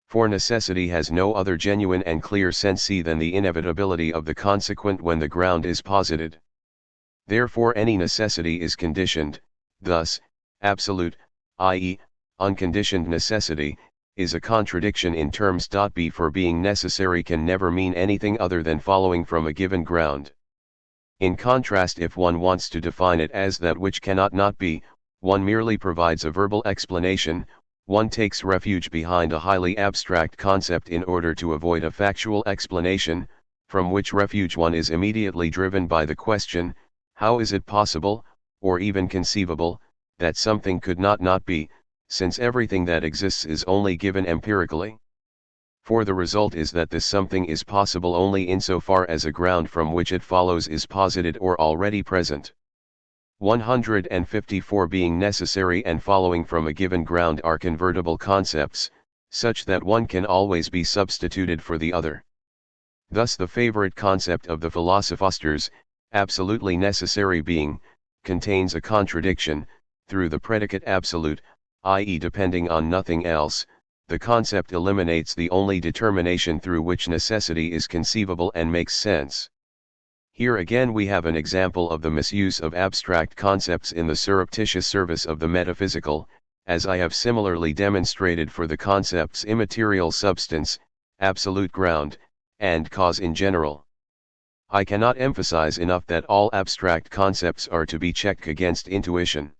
For necessity has no other genuine and clear sense than the inevitability of the consequent when the ground is posited. Therefore any necessity is conditioned, thus, absolute, i.e., unconditioned necessity, is a contradiction in terms. B for being necessary can never mean anything other than following from a given ground. In contrast, if one wants to define it as that which cannot not be, one merely provides a verbal explanation. One takes refuge behind a highly abstract concept in order to avoid a factual explanation, from which refuge one is immediately driven by the question: how is it possible, or even conceivable, that something could not be, since everything that exists is only given empirically? For the result is that this something is possible only insofar as a ground from which it follows is posited or already present. 154 Being necessary and following from a given ground are convertible concepts, such that one can always be substituted for the other. Thus the favorite concept of the philosophers, absolutely necessary being, contains a contradiction, through the predicate absolute, i.e. depending on nothing else, the concept eliminates the only determination through which necessity is conceivable and makes sense. Here again we have an example of the misuse of abstract concepts in the surreptitious service of the metaphysical, as I have similarly demonstrated for the concepts immaterial substance, absolute ground, and cause in general. I cannot emphasize enough that all abstract concepts are to be checked against intuition.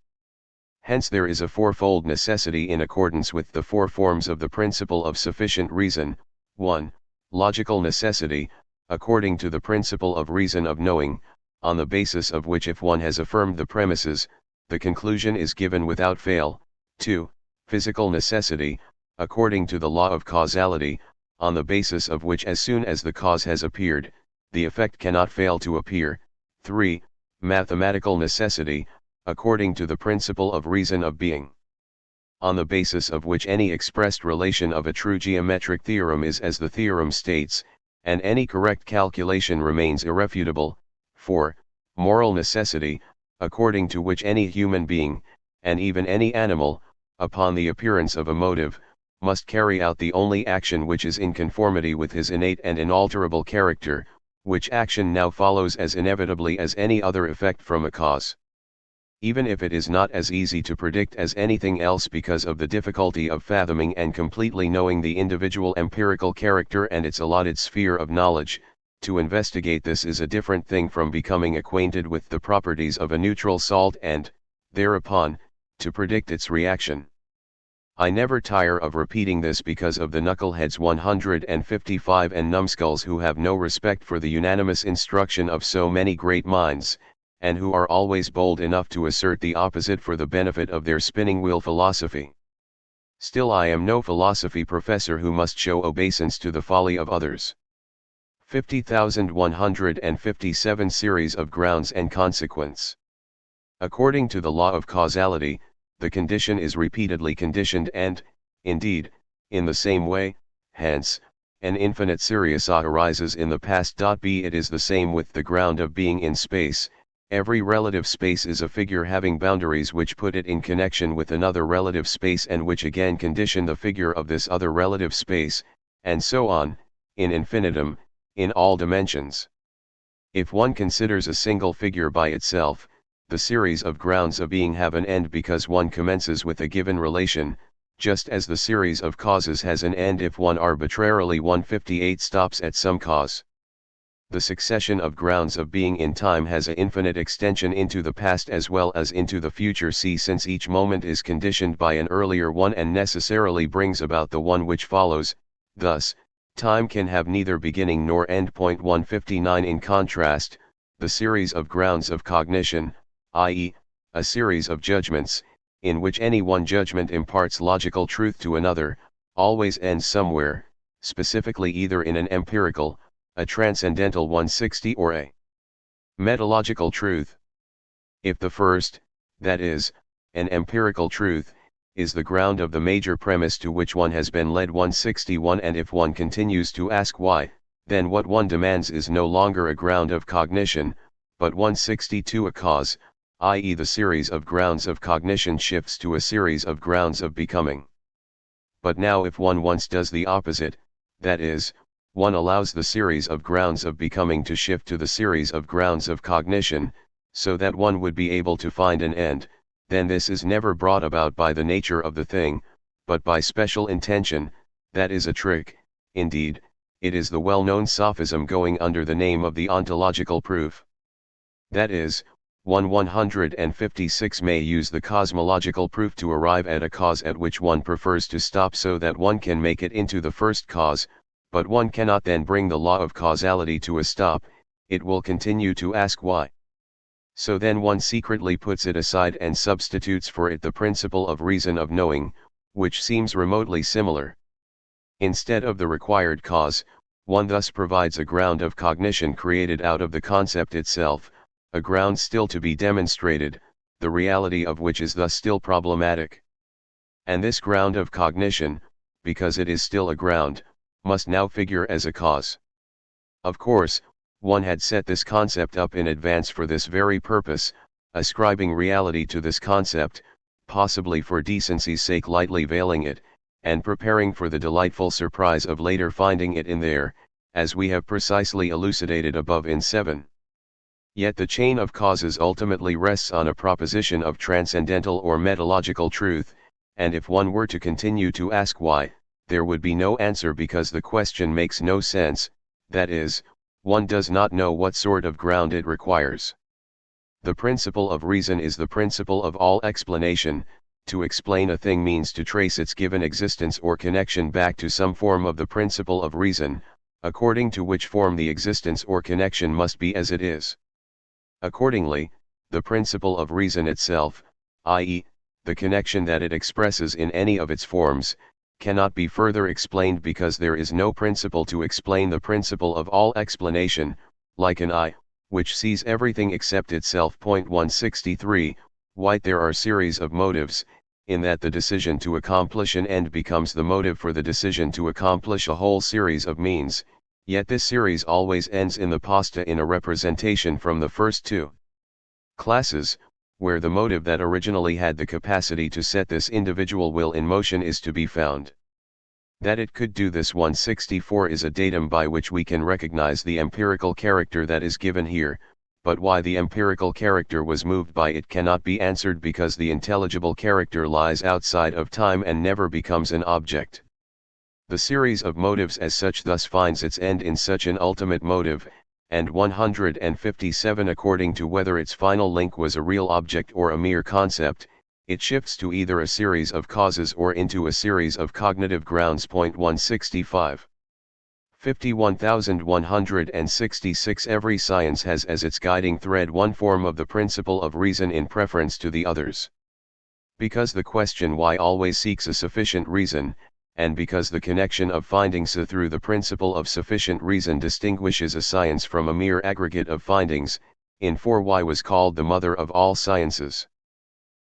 Hence there is a fourfold necessity in accordance with the four forms of the principle of sufficient reason. 1. Logical necessity, according to the principle of reason of knowing, on the basis of which if one has affirmed the premises, the conclusion is given without fail. 2. Physical necessity, according to the law of causality, on the basis of which as soon as the cause has appeared, the effect cannot fail to appear. 3. Mathematical necessity, according to the principle of reason of being, on the basis of which any expressed relation of a true geometric theorem is as the theorem states, and any correct calculation remains irrefutable. 4. Moral necessity, according to which any human being, and even any animal, upon the appearance of a motive, must carry out the only action which is in conformity with his innate and inalterable character, which action now follows as inevitably as any other effect from a cause. Even if it is not as easy to predict as anything else because of the difficulty of fathoming and completely knowing the individual empirical character and its allotted sphere of knowledge, to investigate this is a different thing from becoming acquainted with the properties of a neutral salt and, thereupon, to predict its reaction. I never tire of repeating this because of the knuckleheads 155 and numbskulls who have no respect for the unanimous instruction of so many great minds, and who are always bold enough to assert the opposite for the benefit of their spinning wheel philosophy. Still I am no philosophy professor who must show obeisance to the folly of others. 50,157 Series of grounds and consequence. According to the law of causality, the condition is repeatedly conditioned and, indeed, in the same way, hence, an infinite seriesity arises in the past. Be it is the same with the ground of being in space. Every relative space is a figure having boundaries which put it in connection with another relative space and which again condition the figure of this other relative space, and so on, in infinitum, in all dimensions. If one considers a single figure by itself, the series of grounds of being have an end because one commences with a given relation, just as the series of causes has an end if one arbitrarily 158 stops at some cause. The succession of grounds of being in time has an infinite extension into the past as well as into the future. Since each moment is conditioned by an earlier one and necessarily brings about the one which follows, thus, time can have neither beginning nor end. 159 In contrast, the series of grounds of cognition, i.e., a series of judgments, in which any one judgment imparts logical truth to another, always ends somewhere, specifically either in an empirical, a transcendental 160 or a metalogical truth. If the first, that is, an empirical truth, is the ground of the major premise to which one has been led 161 and if one continues to ask why, then what one demands is no longer a ground of cognition, but 162 a cause, i.e. the series of grounds of cognition shifts to a series of grounds of becoming. But now if one once does the opposite, that is, one allows the series of grounds of becoming to shift to the series of grounds of cognition, so that one would be able to find an end, then this is never brought about by the nature of the thing, but by special intention. That is a trick. Indeed, it is the well-known sophism going under the name of the ontological proof. That is, 156 may use the cosmological proof to arrive at a cause at which one prefers to stop so that one can make it into the first cause, but one cannot then bring the law of causality to a stop. It will continue to ask why. So then one secretly puts it aside and substitutes for it the principle of reason of knowing, which seems remotely similar. Instead of the required cause, one thus provides a ground of cognition created out of the concept itself, a ground still to be demonstrated, the reality of which is thus still problematic. And this ground of cognition, because it is still a ground, must now figure as a cause. Of course, one had set this concept up in advance for this very purpose, ascribing reality to this concept, possibly for decency's sake lightly veiling it, and preparing for the delightful surprise of later finding it in there, as we have precisely elucidated above in 7. Yet the chain of causes ultimately rests on a proposition of transcendental or metalogical truth, and if one were to continue to ask why, there would be no answer because the question makes no sense, that is, one does not know what sort of ground it requires. The principle of reason is the principle of all explanation. To explain a thing means to trace its given existence or connection back to some form of the principle of reason, according to which form the existence or connection must be as it is. Accordingly, the principle of reason itself, i.e., the connection that it expresses in any of its forms, cannot be further explained because there is no principle to explain the principle of all explanation, like an eye, which sees everything except itself. 163, White. There are series of motives, in that the decision to accomplish an end becomes the motive for the decision to accomplish a whole series of means, yet this series always ends in the posta in a representation from the first two classes, where the motive that originally had the capacity to set this individual will in motion is to be found. That it could do this 164 is a datum by which we can recognize the empirical character that is given here, but why the empirical character was moved by it cannot be answered because the intelligible character lies outside of time and never becomes an object. The series of motives as such thus finds its end in such an ultimate motive, and 157 according to whether its final link was a real object or a mere concept, it shifts to either a series of causes or into a series of cognitive grounds. 165. 51166 Every science has as its guiding thread one form of the principle of reason in preference to the others. Because the question why always seeks a sufficient reason, and because the connection of findings through the principle of sufficient reason distinguishes a science from a mere aggregate of findings, in 4 why was called the mother of all sciences.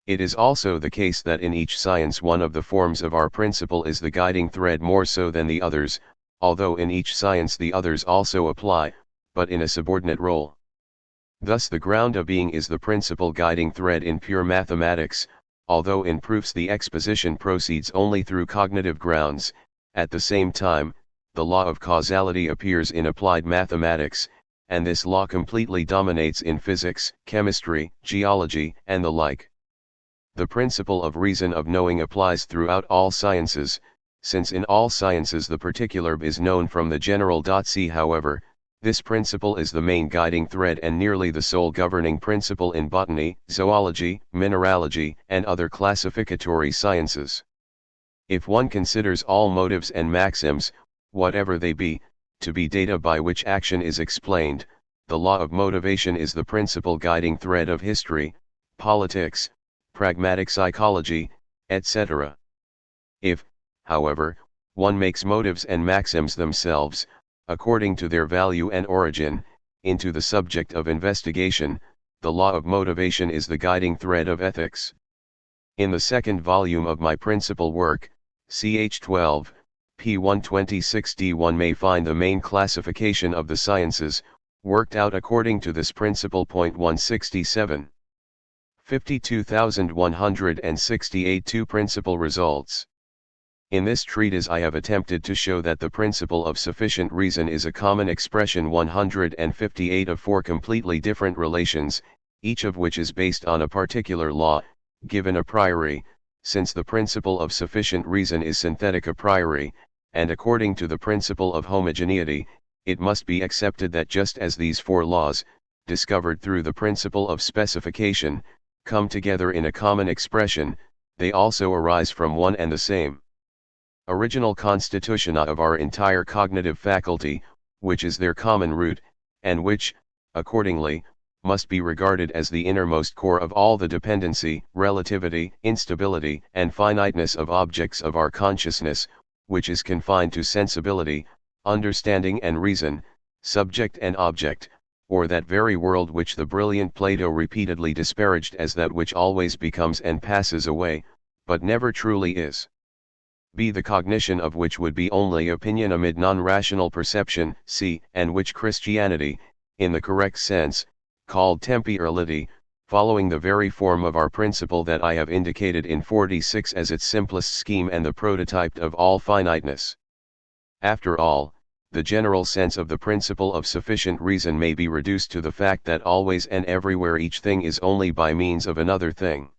It is also the case that in each science one of the forms of our principle is the guiding thread more so than the others, although in each science the others also apply, but in a subordinate role. Thus the ground of being is the principal guiding thread in pure mathematics, although in proofs the exposition proceeds only through cognitive grounds. At the same time, the law of causality appears in applied mathematics, and this law completely dominates in physics, chemistry, geology, and the like. The principle of reason of knowing applies throughout all sciences, since in all sciences the particular is known from the general. See, however, this principle is the main guiding thread and nearly the sole governing principle in botany, zoology, mineralogy, and other classificatory sciences. If one considers all motives and maxims, whatever they be, to be data by which action is explained, the law of motivation is the principal guiding thread of history, politics, pragmatic psychology, etc. If, however, one makes motives and maxims themselves, according to their value and origin, into the subject of investigation, the law of motivation is the guiding thread of ethics. In the second volume of my principal work, ch. 12, p. 126d, one may find the main classification of the sciences, worked out according to this principle. 167. 52,168 Two principal results. In this treatise I have attempted to show that the principle of sufficient reason is a common expression 158 of 4 completely different relations, each of which is based on a particular law, given a priori, since the principle of sufficient reason is synthetic a priori, and according to the principle of homogeneity, it must be accepted that just as these 4 laws, discovered through the principle of specification, come together in a common expression, they also arise from one and the same original constitution of our entire cognitive faculty, which is their common root, and which, accordingly, must be regarded as the innermost core of all the dependency, relativity, instability, and finiteness of objects of our consciousness, which is confined to sensibility, understanding and reason, subject and object, or that very world which the brilliant Plato repeatedly disparaged as that which always becomes and passes away, but never truly is. B. The cognition of which would be only opinion amid non-rational perception. C. And which Christianity, in the correct sense, called temporality, following the very form of our principle that I have indicated in 46 as its simplest scheme and the prototype of all finiteness. After all, the general sense of the principle of sufficient reason may be reduced to the fact that always and everywhere each thing is only by means of another thing.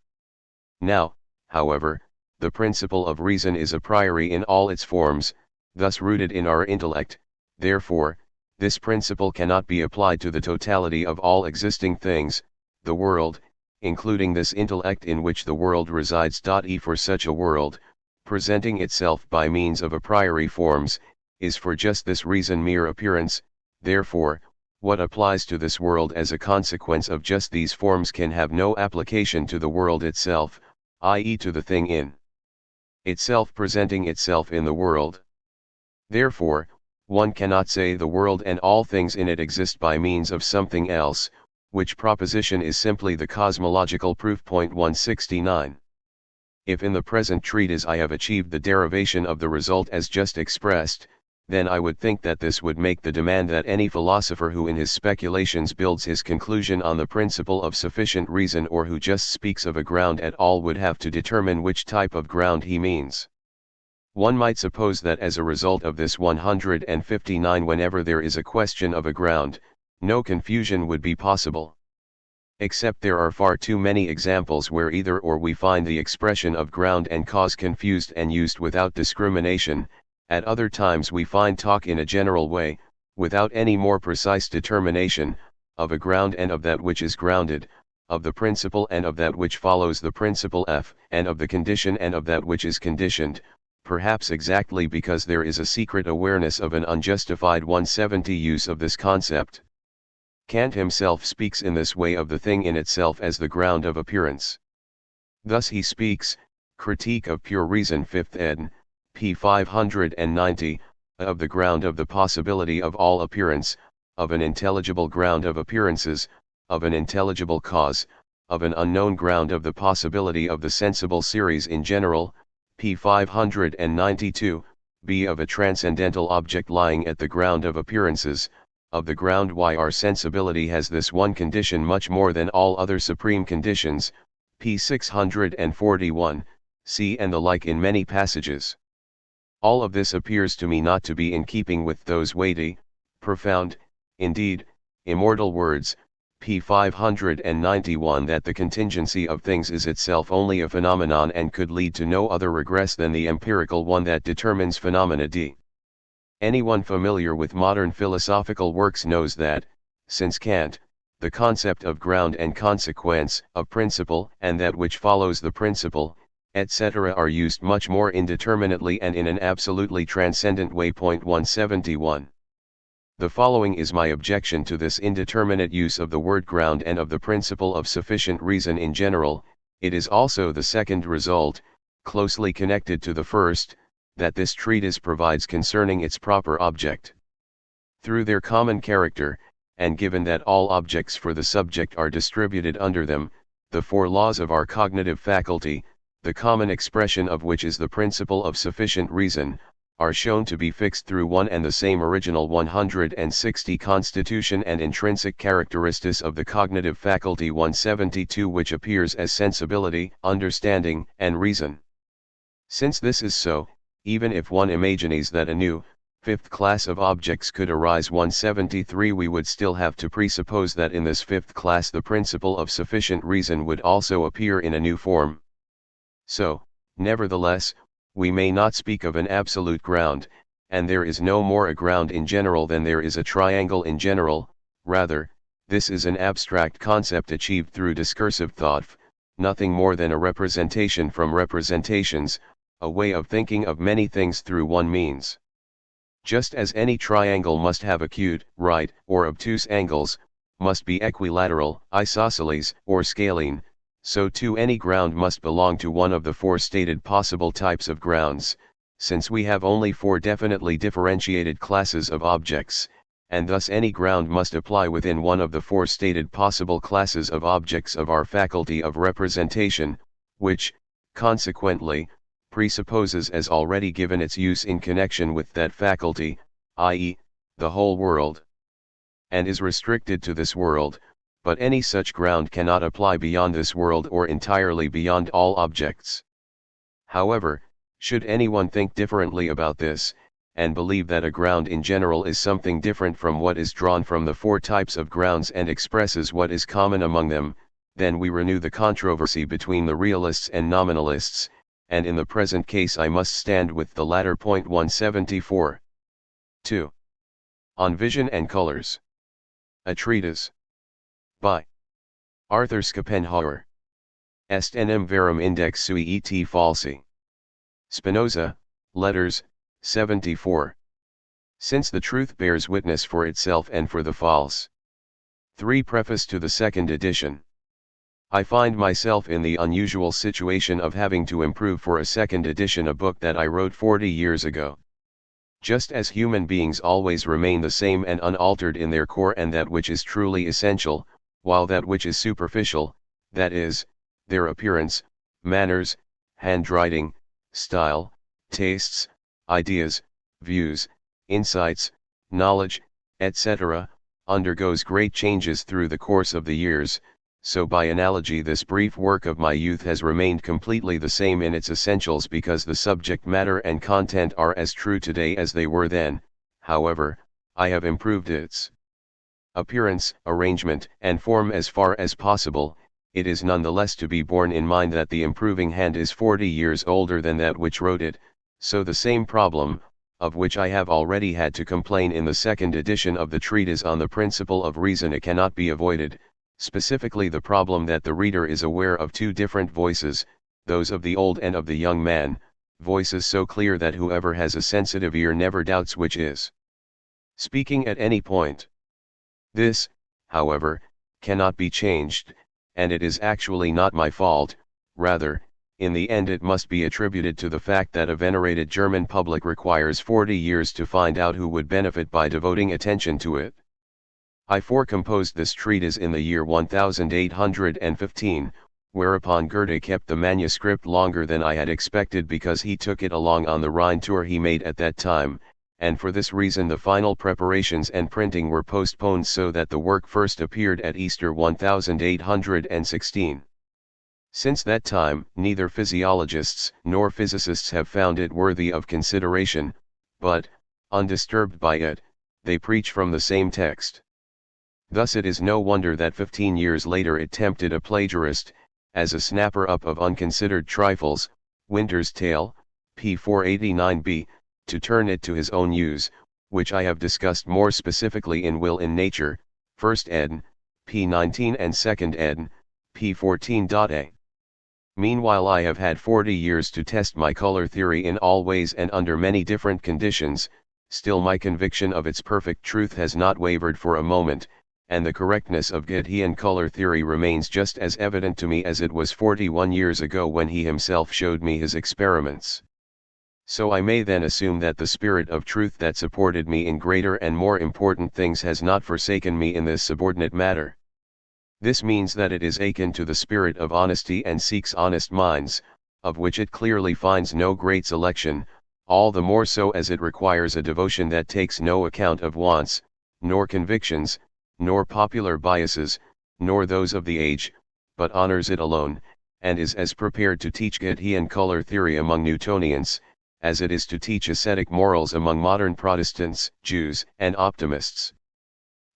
Now, however, the principle of reason is a priori in all its forms, thus rooted in our intellect. Therefore, this principle cannot be applied to the totality of all existing things, the world, including this intellect in which the world resides. For such a world, presenting itself by means of a priori forms, is for just this reason mere appearance. Therefore, what applies to this world as a consequence of just these forms can have no application to the world itself, i.e. to the thing in itself presenting itself in the world. Therefore, one cannot say the world and all things in it exist by means of something else, which proposition is simply the cosmological proof. 169. If in the present treatise I have achieved the derivation of the result as just expressed, then I would think that this would make the demand that any philosopher who in his speculations builds his conclusion on the principle of sufficient reason, or who just speaks of a ground at all, would have to determine which type of ground he means. One might suppose that as a result of this 159, whenever there is a question of a ground, no confusion would be possible. Except there are far too many examples where either or we find the expression of ground and cause confused and used without discrimination. At other times we find talk in a general way, without any more precise determination, of a ground and of that which is grounded, of the principle and of that which follows the principle f, and of the condition and of that which is conditioned, perhaps exactly because there is a secret awareness of an unjustified 170 use of this concept. Kant himself speaks in this way of the thing in itself as the ground of appearance. Thus he speaks, Critique of Pure Reason 5th ed., p. 590, of the ground of the possibility of all appearance, of an intelligible ground of appearances, of an intelligible cause, of an unknown ground of the possibility of the sensible series in general, p. 592, b. of a transcendental object lying at the ground of appearances, of the ground why our sensibility has this one condition much more than all other supreme conditions, p. 641, c. and the like in many passages. All of this appears to me not to be in keeping with those weighty, profound, indeed, immortal words, p. 591, that the contingency of things is itself only a phenomenon and could lead to no other regress than the empirical one that determines phenomena. Anyone familiar with modern philosophical works knows that, since Kant, the concept of ground and consequence, of principle and that which follows the principle, etc. are used much more indeterminately and in an absolutely transcendent way. 171. The following is my objection to this indeterminate use of the word ground and of the principle of sufficient reason in general. It is also the second result, closely connected to the first, that this treatise provides concerning its proper object. Through their common character, and given that all objects for the subject are distributed under them, the four laws of our cognitive faculty, the common expression of which is the principle of sufficient reason, are shown to be fixed through one and the same original 160 constitution and intrinsic characteristics of the cognitive faculty 172, which appears as sensibility, understanding, and reason. Since this is so, even if one imagines that a new, fifth class of objects could arise 173, we would still have to presuppose that in this fifth class the principle of sufficient reason would also appear in a new form. So, nevertheless, we may not speak of an absolute ground, and there is no more a ground in general than there is a triangle in general. Rather, this is an abstract concept achieved through discursive thought, nothing more than a representation from representations, a way of thinking of many things through one means. Just as any triangle must have acute, right, or obtuse angles, must be equilateral, isosceles, or scalene, so too any ground must belong to one of the four stated possible types of grounds, since we have only four definitely differentiated classes of objects, and thus any ground must apply within one of the four stated possible classes of objects of our faculty of representation, which, consequently, presupposes as already given its use in connection with that faculty, i.e., the whole world, and is restricted to this world, but any such ground cannot apply beyond this world or entirely beyond all objects. However, should anyone think differently about this, and believe that a ground in general is something different from what is drawn from the four types of grounds and expresses what is common among them, then we renew the controversy between the realists and nominalists, and in the present case I must stand with the latter. 174. 2. On Vision and Colors. A Treatise. By Arthur Schopenhauer. Est enim verum index sui et falsi. Spinoza, Letters, 74. Since the truth bears witness for itself and for the false. 3. Preface to the second edition. I find myself in the unusual situation of having to improve for a second edition a book that I wrote 40 years ago. Just as human beings always remain the same and unaltered in their core and that which is truly essential, while that which is superficial, that is, their appearance, manners, handwriting, style, tastes, ideas, views, insights, knowledge, etc., undergoes great changes through the course of the years, so by analogy this brief work of my youth has remained completely the same in its essentials because the subject matter and content are as true today as they were then. However, I have improved its appearance, arrangement, and form as far as possible. It is nonetheless to be borne in mind that the improving hand is 40 years older than that which wrote it, so the same problem, of which I have already had to complain in the second edition of the treatise on the principle of reason, it cannot be avoided, specifically the problem that the reader is aware of two different voices, those of the old and of the young man, voices so clear that whoever has a sensitive ear never doubts which is speaking at any point. This, however, cannot be changed, and it is actually not my fault. Rather, in the end it must be attributed to the fact that a venerated German public requires 40 years to find out who would benefit by devoting attention to it. I composed this treatise in the year 1815, whereupon Goethe kept the manuscript longer than I had expected because he took it along on the Rhine tour he made at that time, and for this reason the final preparations and printing were postponed so that the work first appeared at Easter 1816. Since that time, neither physiologists nor physicists have found it worthy of consideration, but, undisturbed by it, they preach from the same text. Thus it is no wonder that 15 years later it tempted a plagiarist, as a snapper up of unconsidered trifles, Winter's Tale, p. 489b, to turn it to his own use, which I have discussed more specifically in Will in Nature, 1st ed., p. 19 and 2nd ed., p. 14.a. Meanwhile I have had 40 years to test my color theory in all ways and under many different conditions, still my conviction of its perfect truth has not wavered for a moment, and the correctness of Goethean color theory remains just as evident to me as it was 41 years ago when he himself showed me his experiments. So I may then assume that the spirit of truth that supported me in greater and more important things has not forsaken me in this subordinate matter. This means that it is akin to the spirit of honesty and seeks honest minds, of which it clearly finds no great selection, all the more so as it requires a devotion that takes no account of wants, nor convictions, nor popular biases, nor those of the age, but honors it alone, and is as prepared to teach Goethean color theory among Newtonians, as it is to teach ascetic morals among modern Protestants, Jews, and optimists.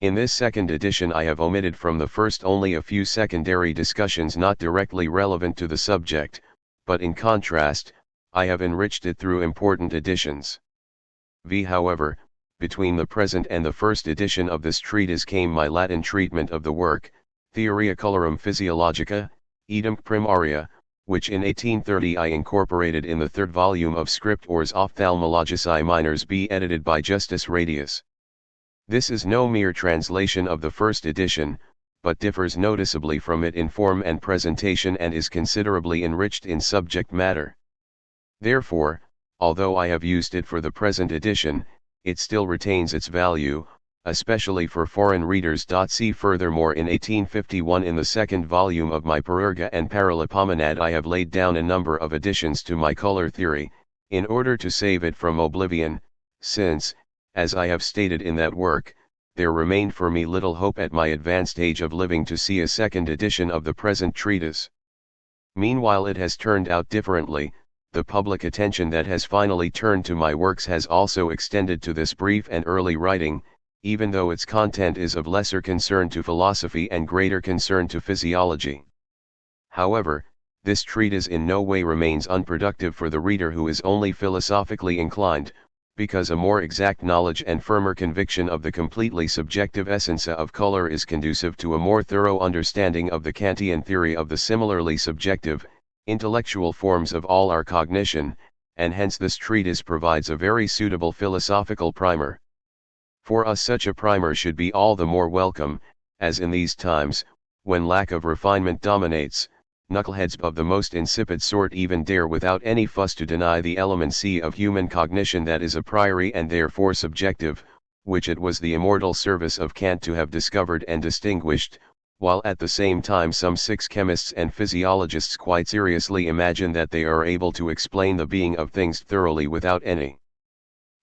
In this second edition I have omitted from the first only a few secondary discussions not directly relevant to the subject, but in contrast, I have enriched it through important additions. However, between the present and the first edition of this treatise came my Latin treatment of the work, Theoria Colorum Physiologica, Edam Primaria, which in 1830 I incorporated in the third volume of Scriptores Ophthalmologicae Minors B edited by Justus Radius. This is no mere translation of the first edition, but differs noticeably from it in form and presentation and is considerably enriched in subject matter. Therefore, although I have used it for the present edition, it still retains its value, especially for foreign readers. See furthermore, in 1851 in the second volume of my Parerga and Paralipomenad I have laid down a number of additions to my color theory, in order to save it from oblivion, since, as I have stated in that work, there remained for me little hope at my advanced age of living to see a second edition of the present treatise. Meanwhile it has turned out differently. The public attention that has finally turned to my works has also extended to this brief and early writing, even though its content is of lesser concern to philosophy and greater concern to physiology. However, this treatise in no way remains unproductive for the reader who is only philosophically inclined, because a more exact knowledge and firmer conviction of the completely subjective essence of color is conducive to a more thorough understanding of the Kantian theory of the similarly subjective, intellectual forms of all our cognition, and hence this treatise provides a very suitable philosophical primer. For us such a primer should be all the more welcome, as in these times, when lack of refinement dominates, knuckleheads of the most insipid sort even dare without any fuss to deny the element C of human cognition that is a priori and therefore subjective, which it was the immortal service of Kant to have discovered and distinguished, while at the same time some 6 chemists and physiologists quite seriously imagine that they are able to explain the being of things thoroughly without any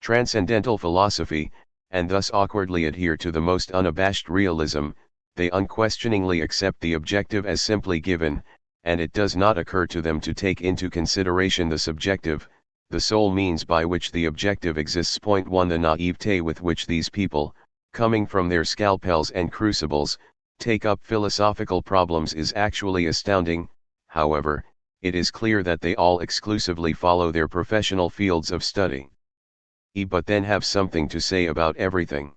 transcendental philosophy, and thus awkwardly adhere to the most unabashed realism. They unquestioningly accept the objective as simply given, and it does not occur to them to take into consideration the subjective, the sole means by which the objective exists. 1. The naivete with which these people, coming from their scalpels and crucibles, take up philosophical problems is actually astounding. However, it is clear that they all exclusively follow their professional fields of study. But then have something to say about everything.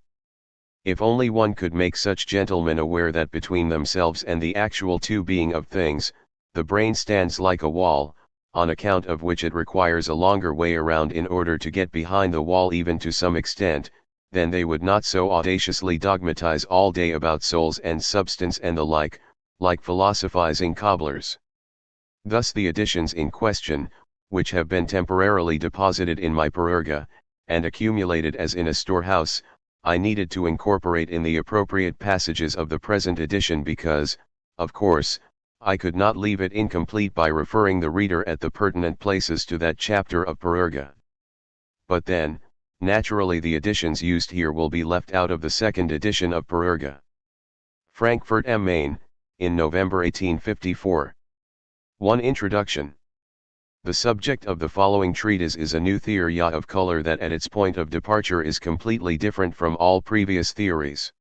If only one could make such gentlemen aware that between themselves and the actual being of things, the brain stands like a wall, on account of which it requires a longer way around in order to get behind the wall even to some extent, then they would not so audaciously dogmatize all day about souls and substance and the like philosophizing cobblers. Thus the editions in question, which have been temporarily deposited in my perurga, and accumulated as in a storehouse, I needed to incorporate in the appropriate passages of the present edition because, of course, I could not leave it incomplete by referring the reader at the pertinent places to that chapter of perurga. But then, naturally the editions used here will be left out of the second edition of perurga. Frankfurt am Main, in November 1854. 1. Introduction. The subject of the following treatise is a new theory of color that at its point of departure is completely different from all previous theories.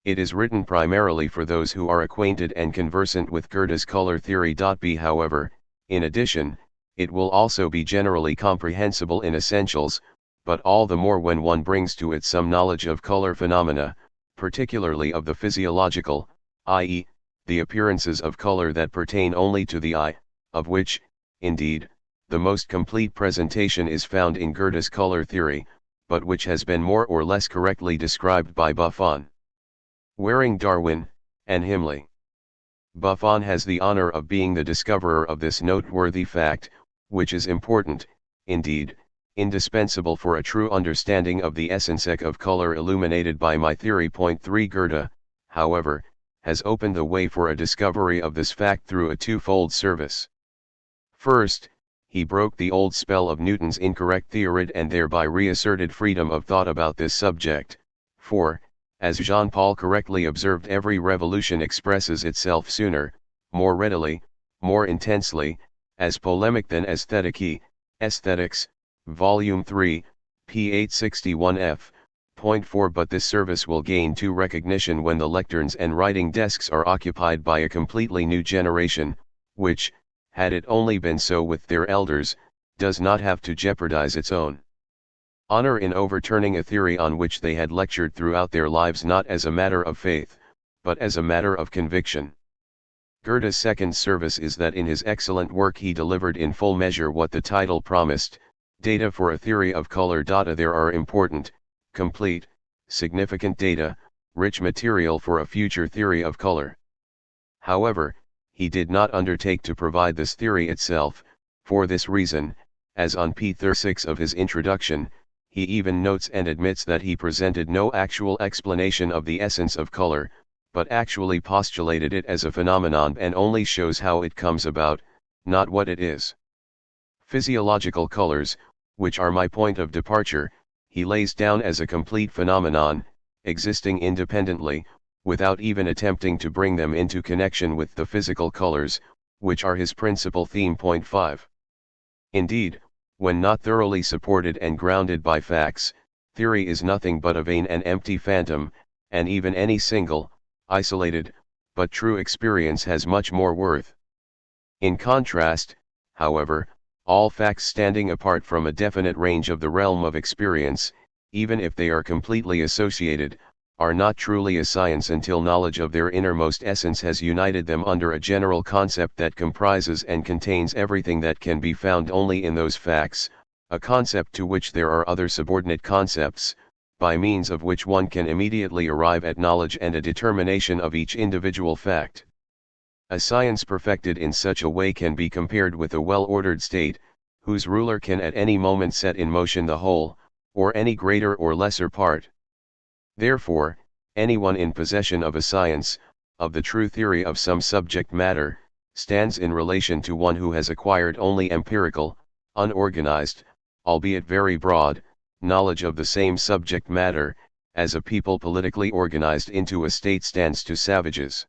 It is written primarily for those who are acquainted and conversant with Goethe's color theory. However, in addition, it will also be generally comprehensible in essentials, but all the more when one brings to it some knowledge of color phenomena, particularly of the physiological, i.e., the appearances of color that pertain only to the eye, of which, indeed, the most complete presentation is found in Goethe's color theory, but which has been more or less correctly described by Buffon, Waring, Darwin, and Himley. Buffon has the honor of being the discoverer of this noteworthy fact, which is important, indeed, indispensable for a true understanding of the essence of color illuminated by my theory. 3. Goethe, however, has opened the way for a discovery of this fact through a twofold service. First, he broke the old spell of Newton's incorrect theory and thereby reasserted freedom of thought about this subject, for, as Jean-Paul correctly observed, every revolution expresses itself sooner, more readily, more intensely, as polemic than aesthetic. Aesthetics, Volume 3, p. 861 f. 4. But this service will gain to recognition when the lecterns and writing desks are occupied by a completely new generation, which, had it only been so with their elders, does not have to jeopardize its own honor in overturning a theory on which they had lectured throughout their lives, not as a matter of faith, but as a matter of conviction. Goethe's second service is that in his excellent work he delivered in full measure what the title promised, Data for a Theory of Color. There are important, complete, significant data, rich material for a future theory of color. However, he did not undertake to provide this theory itself. For this reason, as on p. 36 of his introduction, he even notes and admits that he presented no actual explanation of the essence of color, but actually postulated it as a phenomenon and only shows how it comes about, not what it is. Physiological colors, which are my point of departure, he lays down as a complete phenomenon, existing independently, without even attempting to bring them into connection with the physical colors, which are his principal theme. Point 5. Indeed, when not thoroughly supported and grounded by facts, theory is nothing but a vain and empty phantom, and even any single, isolated, but true experience has much more worth. In contrast, however, all facts standing apart from a definite range of the realm of experience, even if they are completely associated, are not truly a science until knowledge of their innermost essence has united them under a general concept that comprises and contains everything that can be found only in those facts, a concept to which there are other subordinate concepts, by means of which one can immediately arrive at knowledge and a determination of each individual fact. A science perfected in such a way can be compared with a well-ordered state, whose ruler can at any moment set in motion the whole, or any greater or lesser part. Therefore, anyone in possession of a science, of the true theory of some subject matter, stands in relation to one who has acquired only empirical, unorganized, albeit very broad, knowledge of the same subject matter, as a people politically organized into a state stands to savages.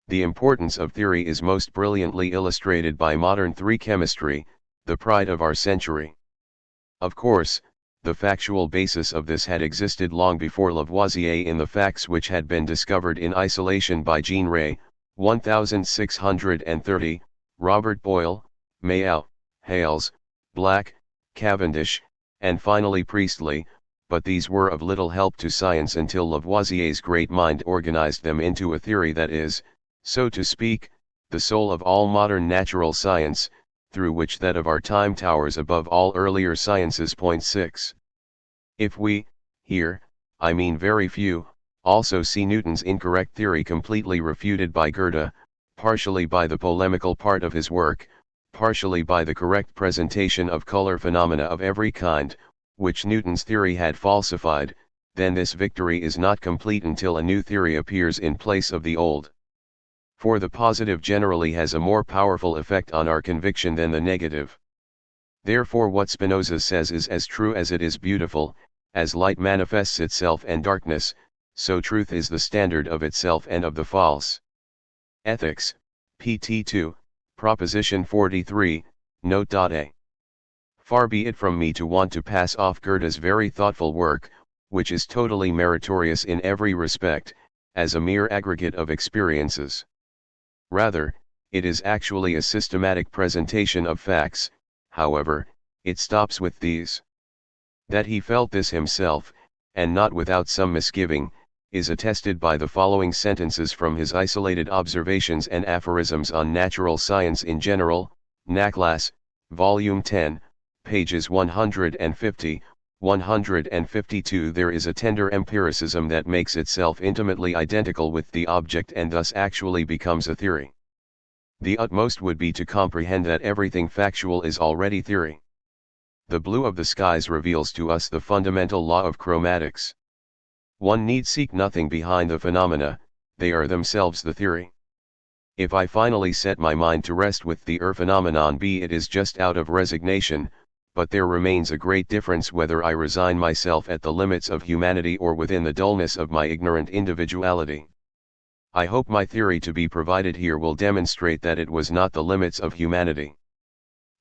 The importance of theory is most brilliantly illustrated by modern chemistry, the pride of our century. Of course, the factual basis of this had existed long before Lavoisier in the facts which had been discovered in isolation by Jean Rey, 1630, Robert Boyle, Mayow, Hales, Black, Cavendish, and finally Priestley, but these were of little help to science until Lavoisier's great mind organized them into a theory that is, so to speak, the soul of all modern natural science, through which that of our time towers above all earlier sciences. Point 6. If we, here, I mean very few, also see Newton's incorrect theory completely refuted by Goethe, partially by the polemical part of his work, partially by the correct presentation of color phenomena of every kind, which Newton's theory had falsified, then this victory is not complete until a new theory appears in place of the old. For the positive generally has a more powerful effect on our conviction than the negative. Therefore what Spinoza says is as true as it is beautiful, as light manifests itself and darkness, so truth is the standard of itself and of the false. Ethics, pt. 2, Proposition 43, Note. A. Far be it from me to want to pass off Goethe's very thoughtful work, which is totally meritorious in every respect, as a mere aggregate of experiences. Rather, it is actually a systematic presentation of facts. However, it stops with these. That he felt this himself, and not without some misgiving, is attested by the following sentences from his isolated observations and aphorisms on natural science in general, Nachlass, Volume 10, pages 150, 152. There is a tender empiricism that makes itself intimately identical with the object and thus actually becomes a theory. The utmost would be to comprehend that everything factual is already theory. The blue of the skies reveals to us the fundamental law of chromatics. One need seek nothing behind the phenomena, they are themselves the theory. If I finally set my mind to rest with the phenomenon B, it is just out of resignation, but there remains a great difference whether I resign myself at the limits of humanity or within the dullness of my ignorant individuality. I hope my theory to be provided here will demonstrate that it was not the limits of humanity.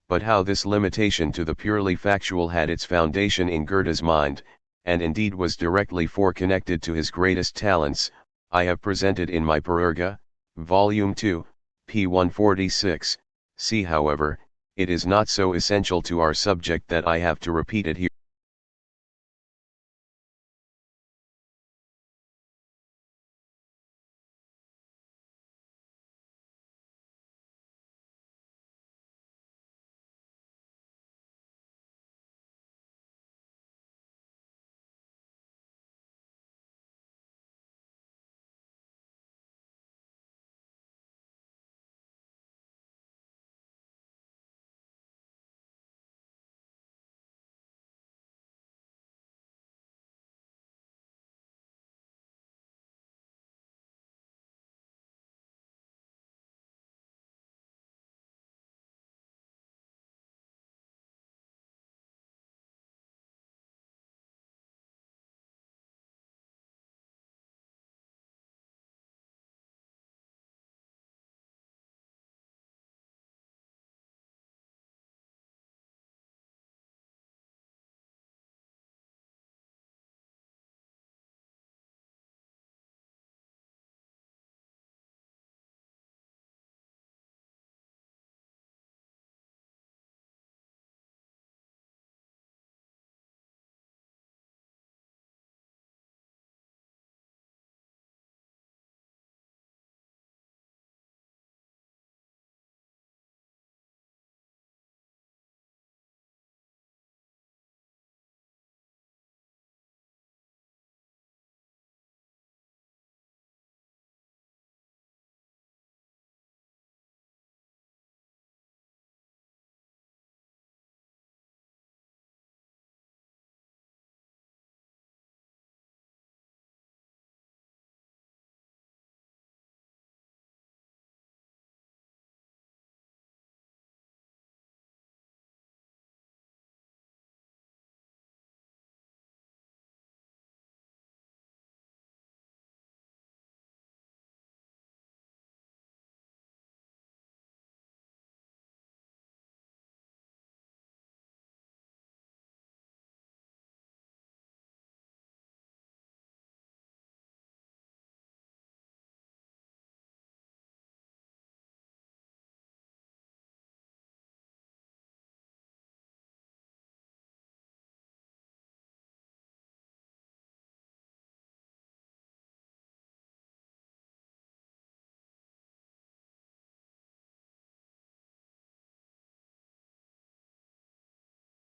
But how this limitation to the purely factual had its foundation in Goethe's mind, and indeed was directly connected to his greatest talents, I have presented in my Perurga, Volume 2, p. 146. See, however, it is not so essential to our subject that I have to repeat it here.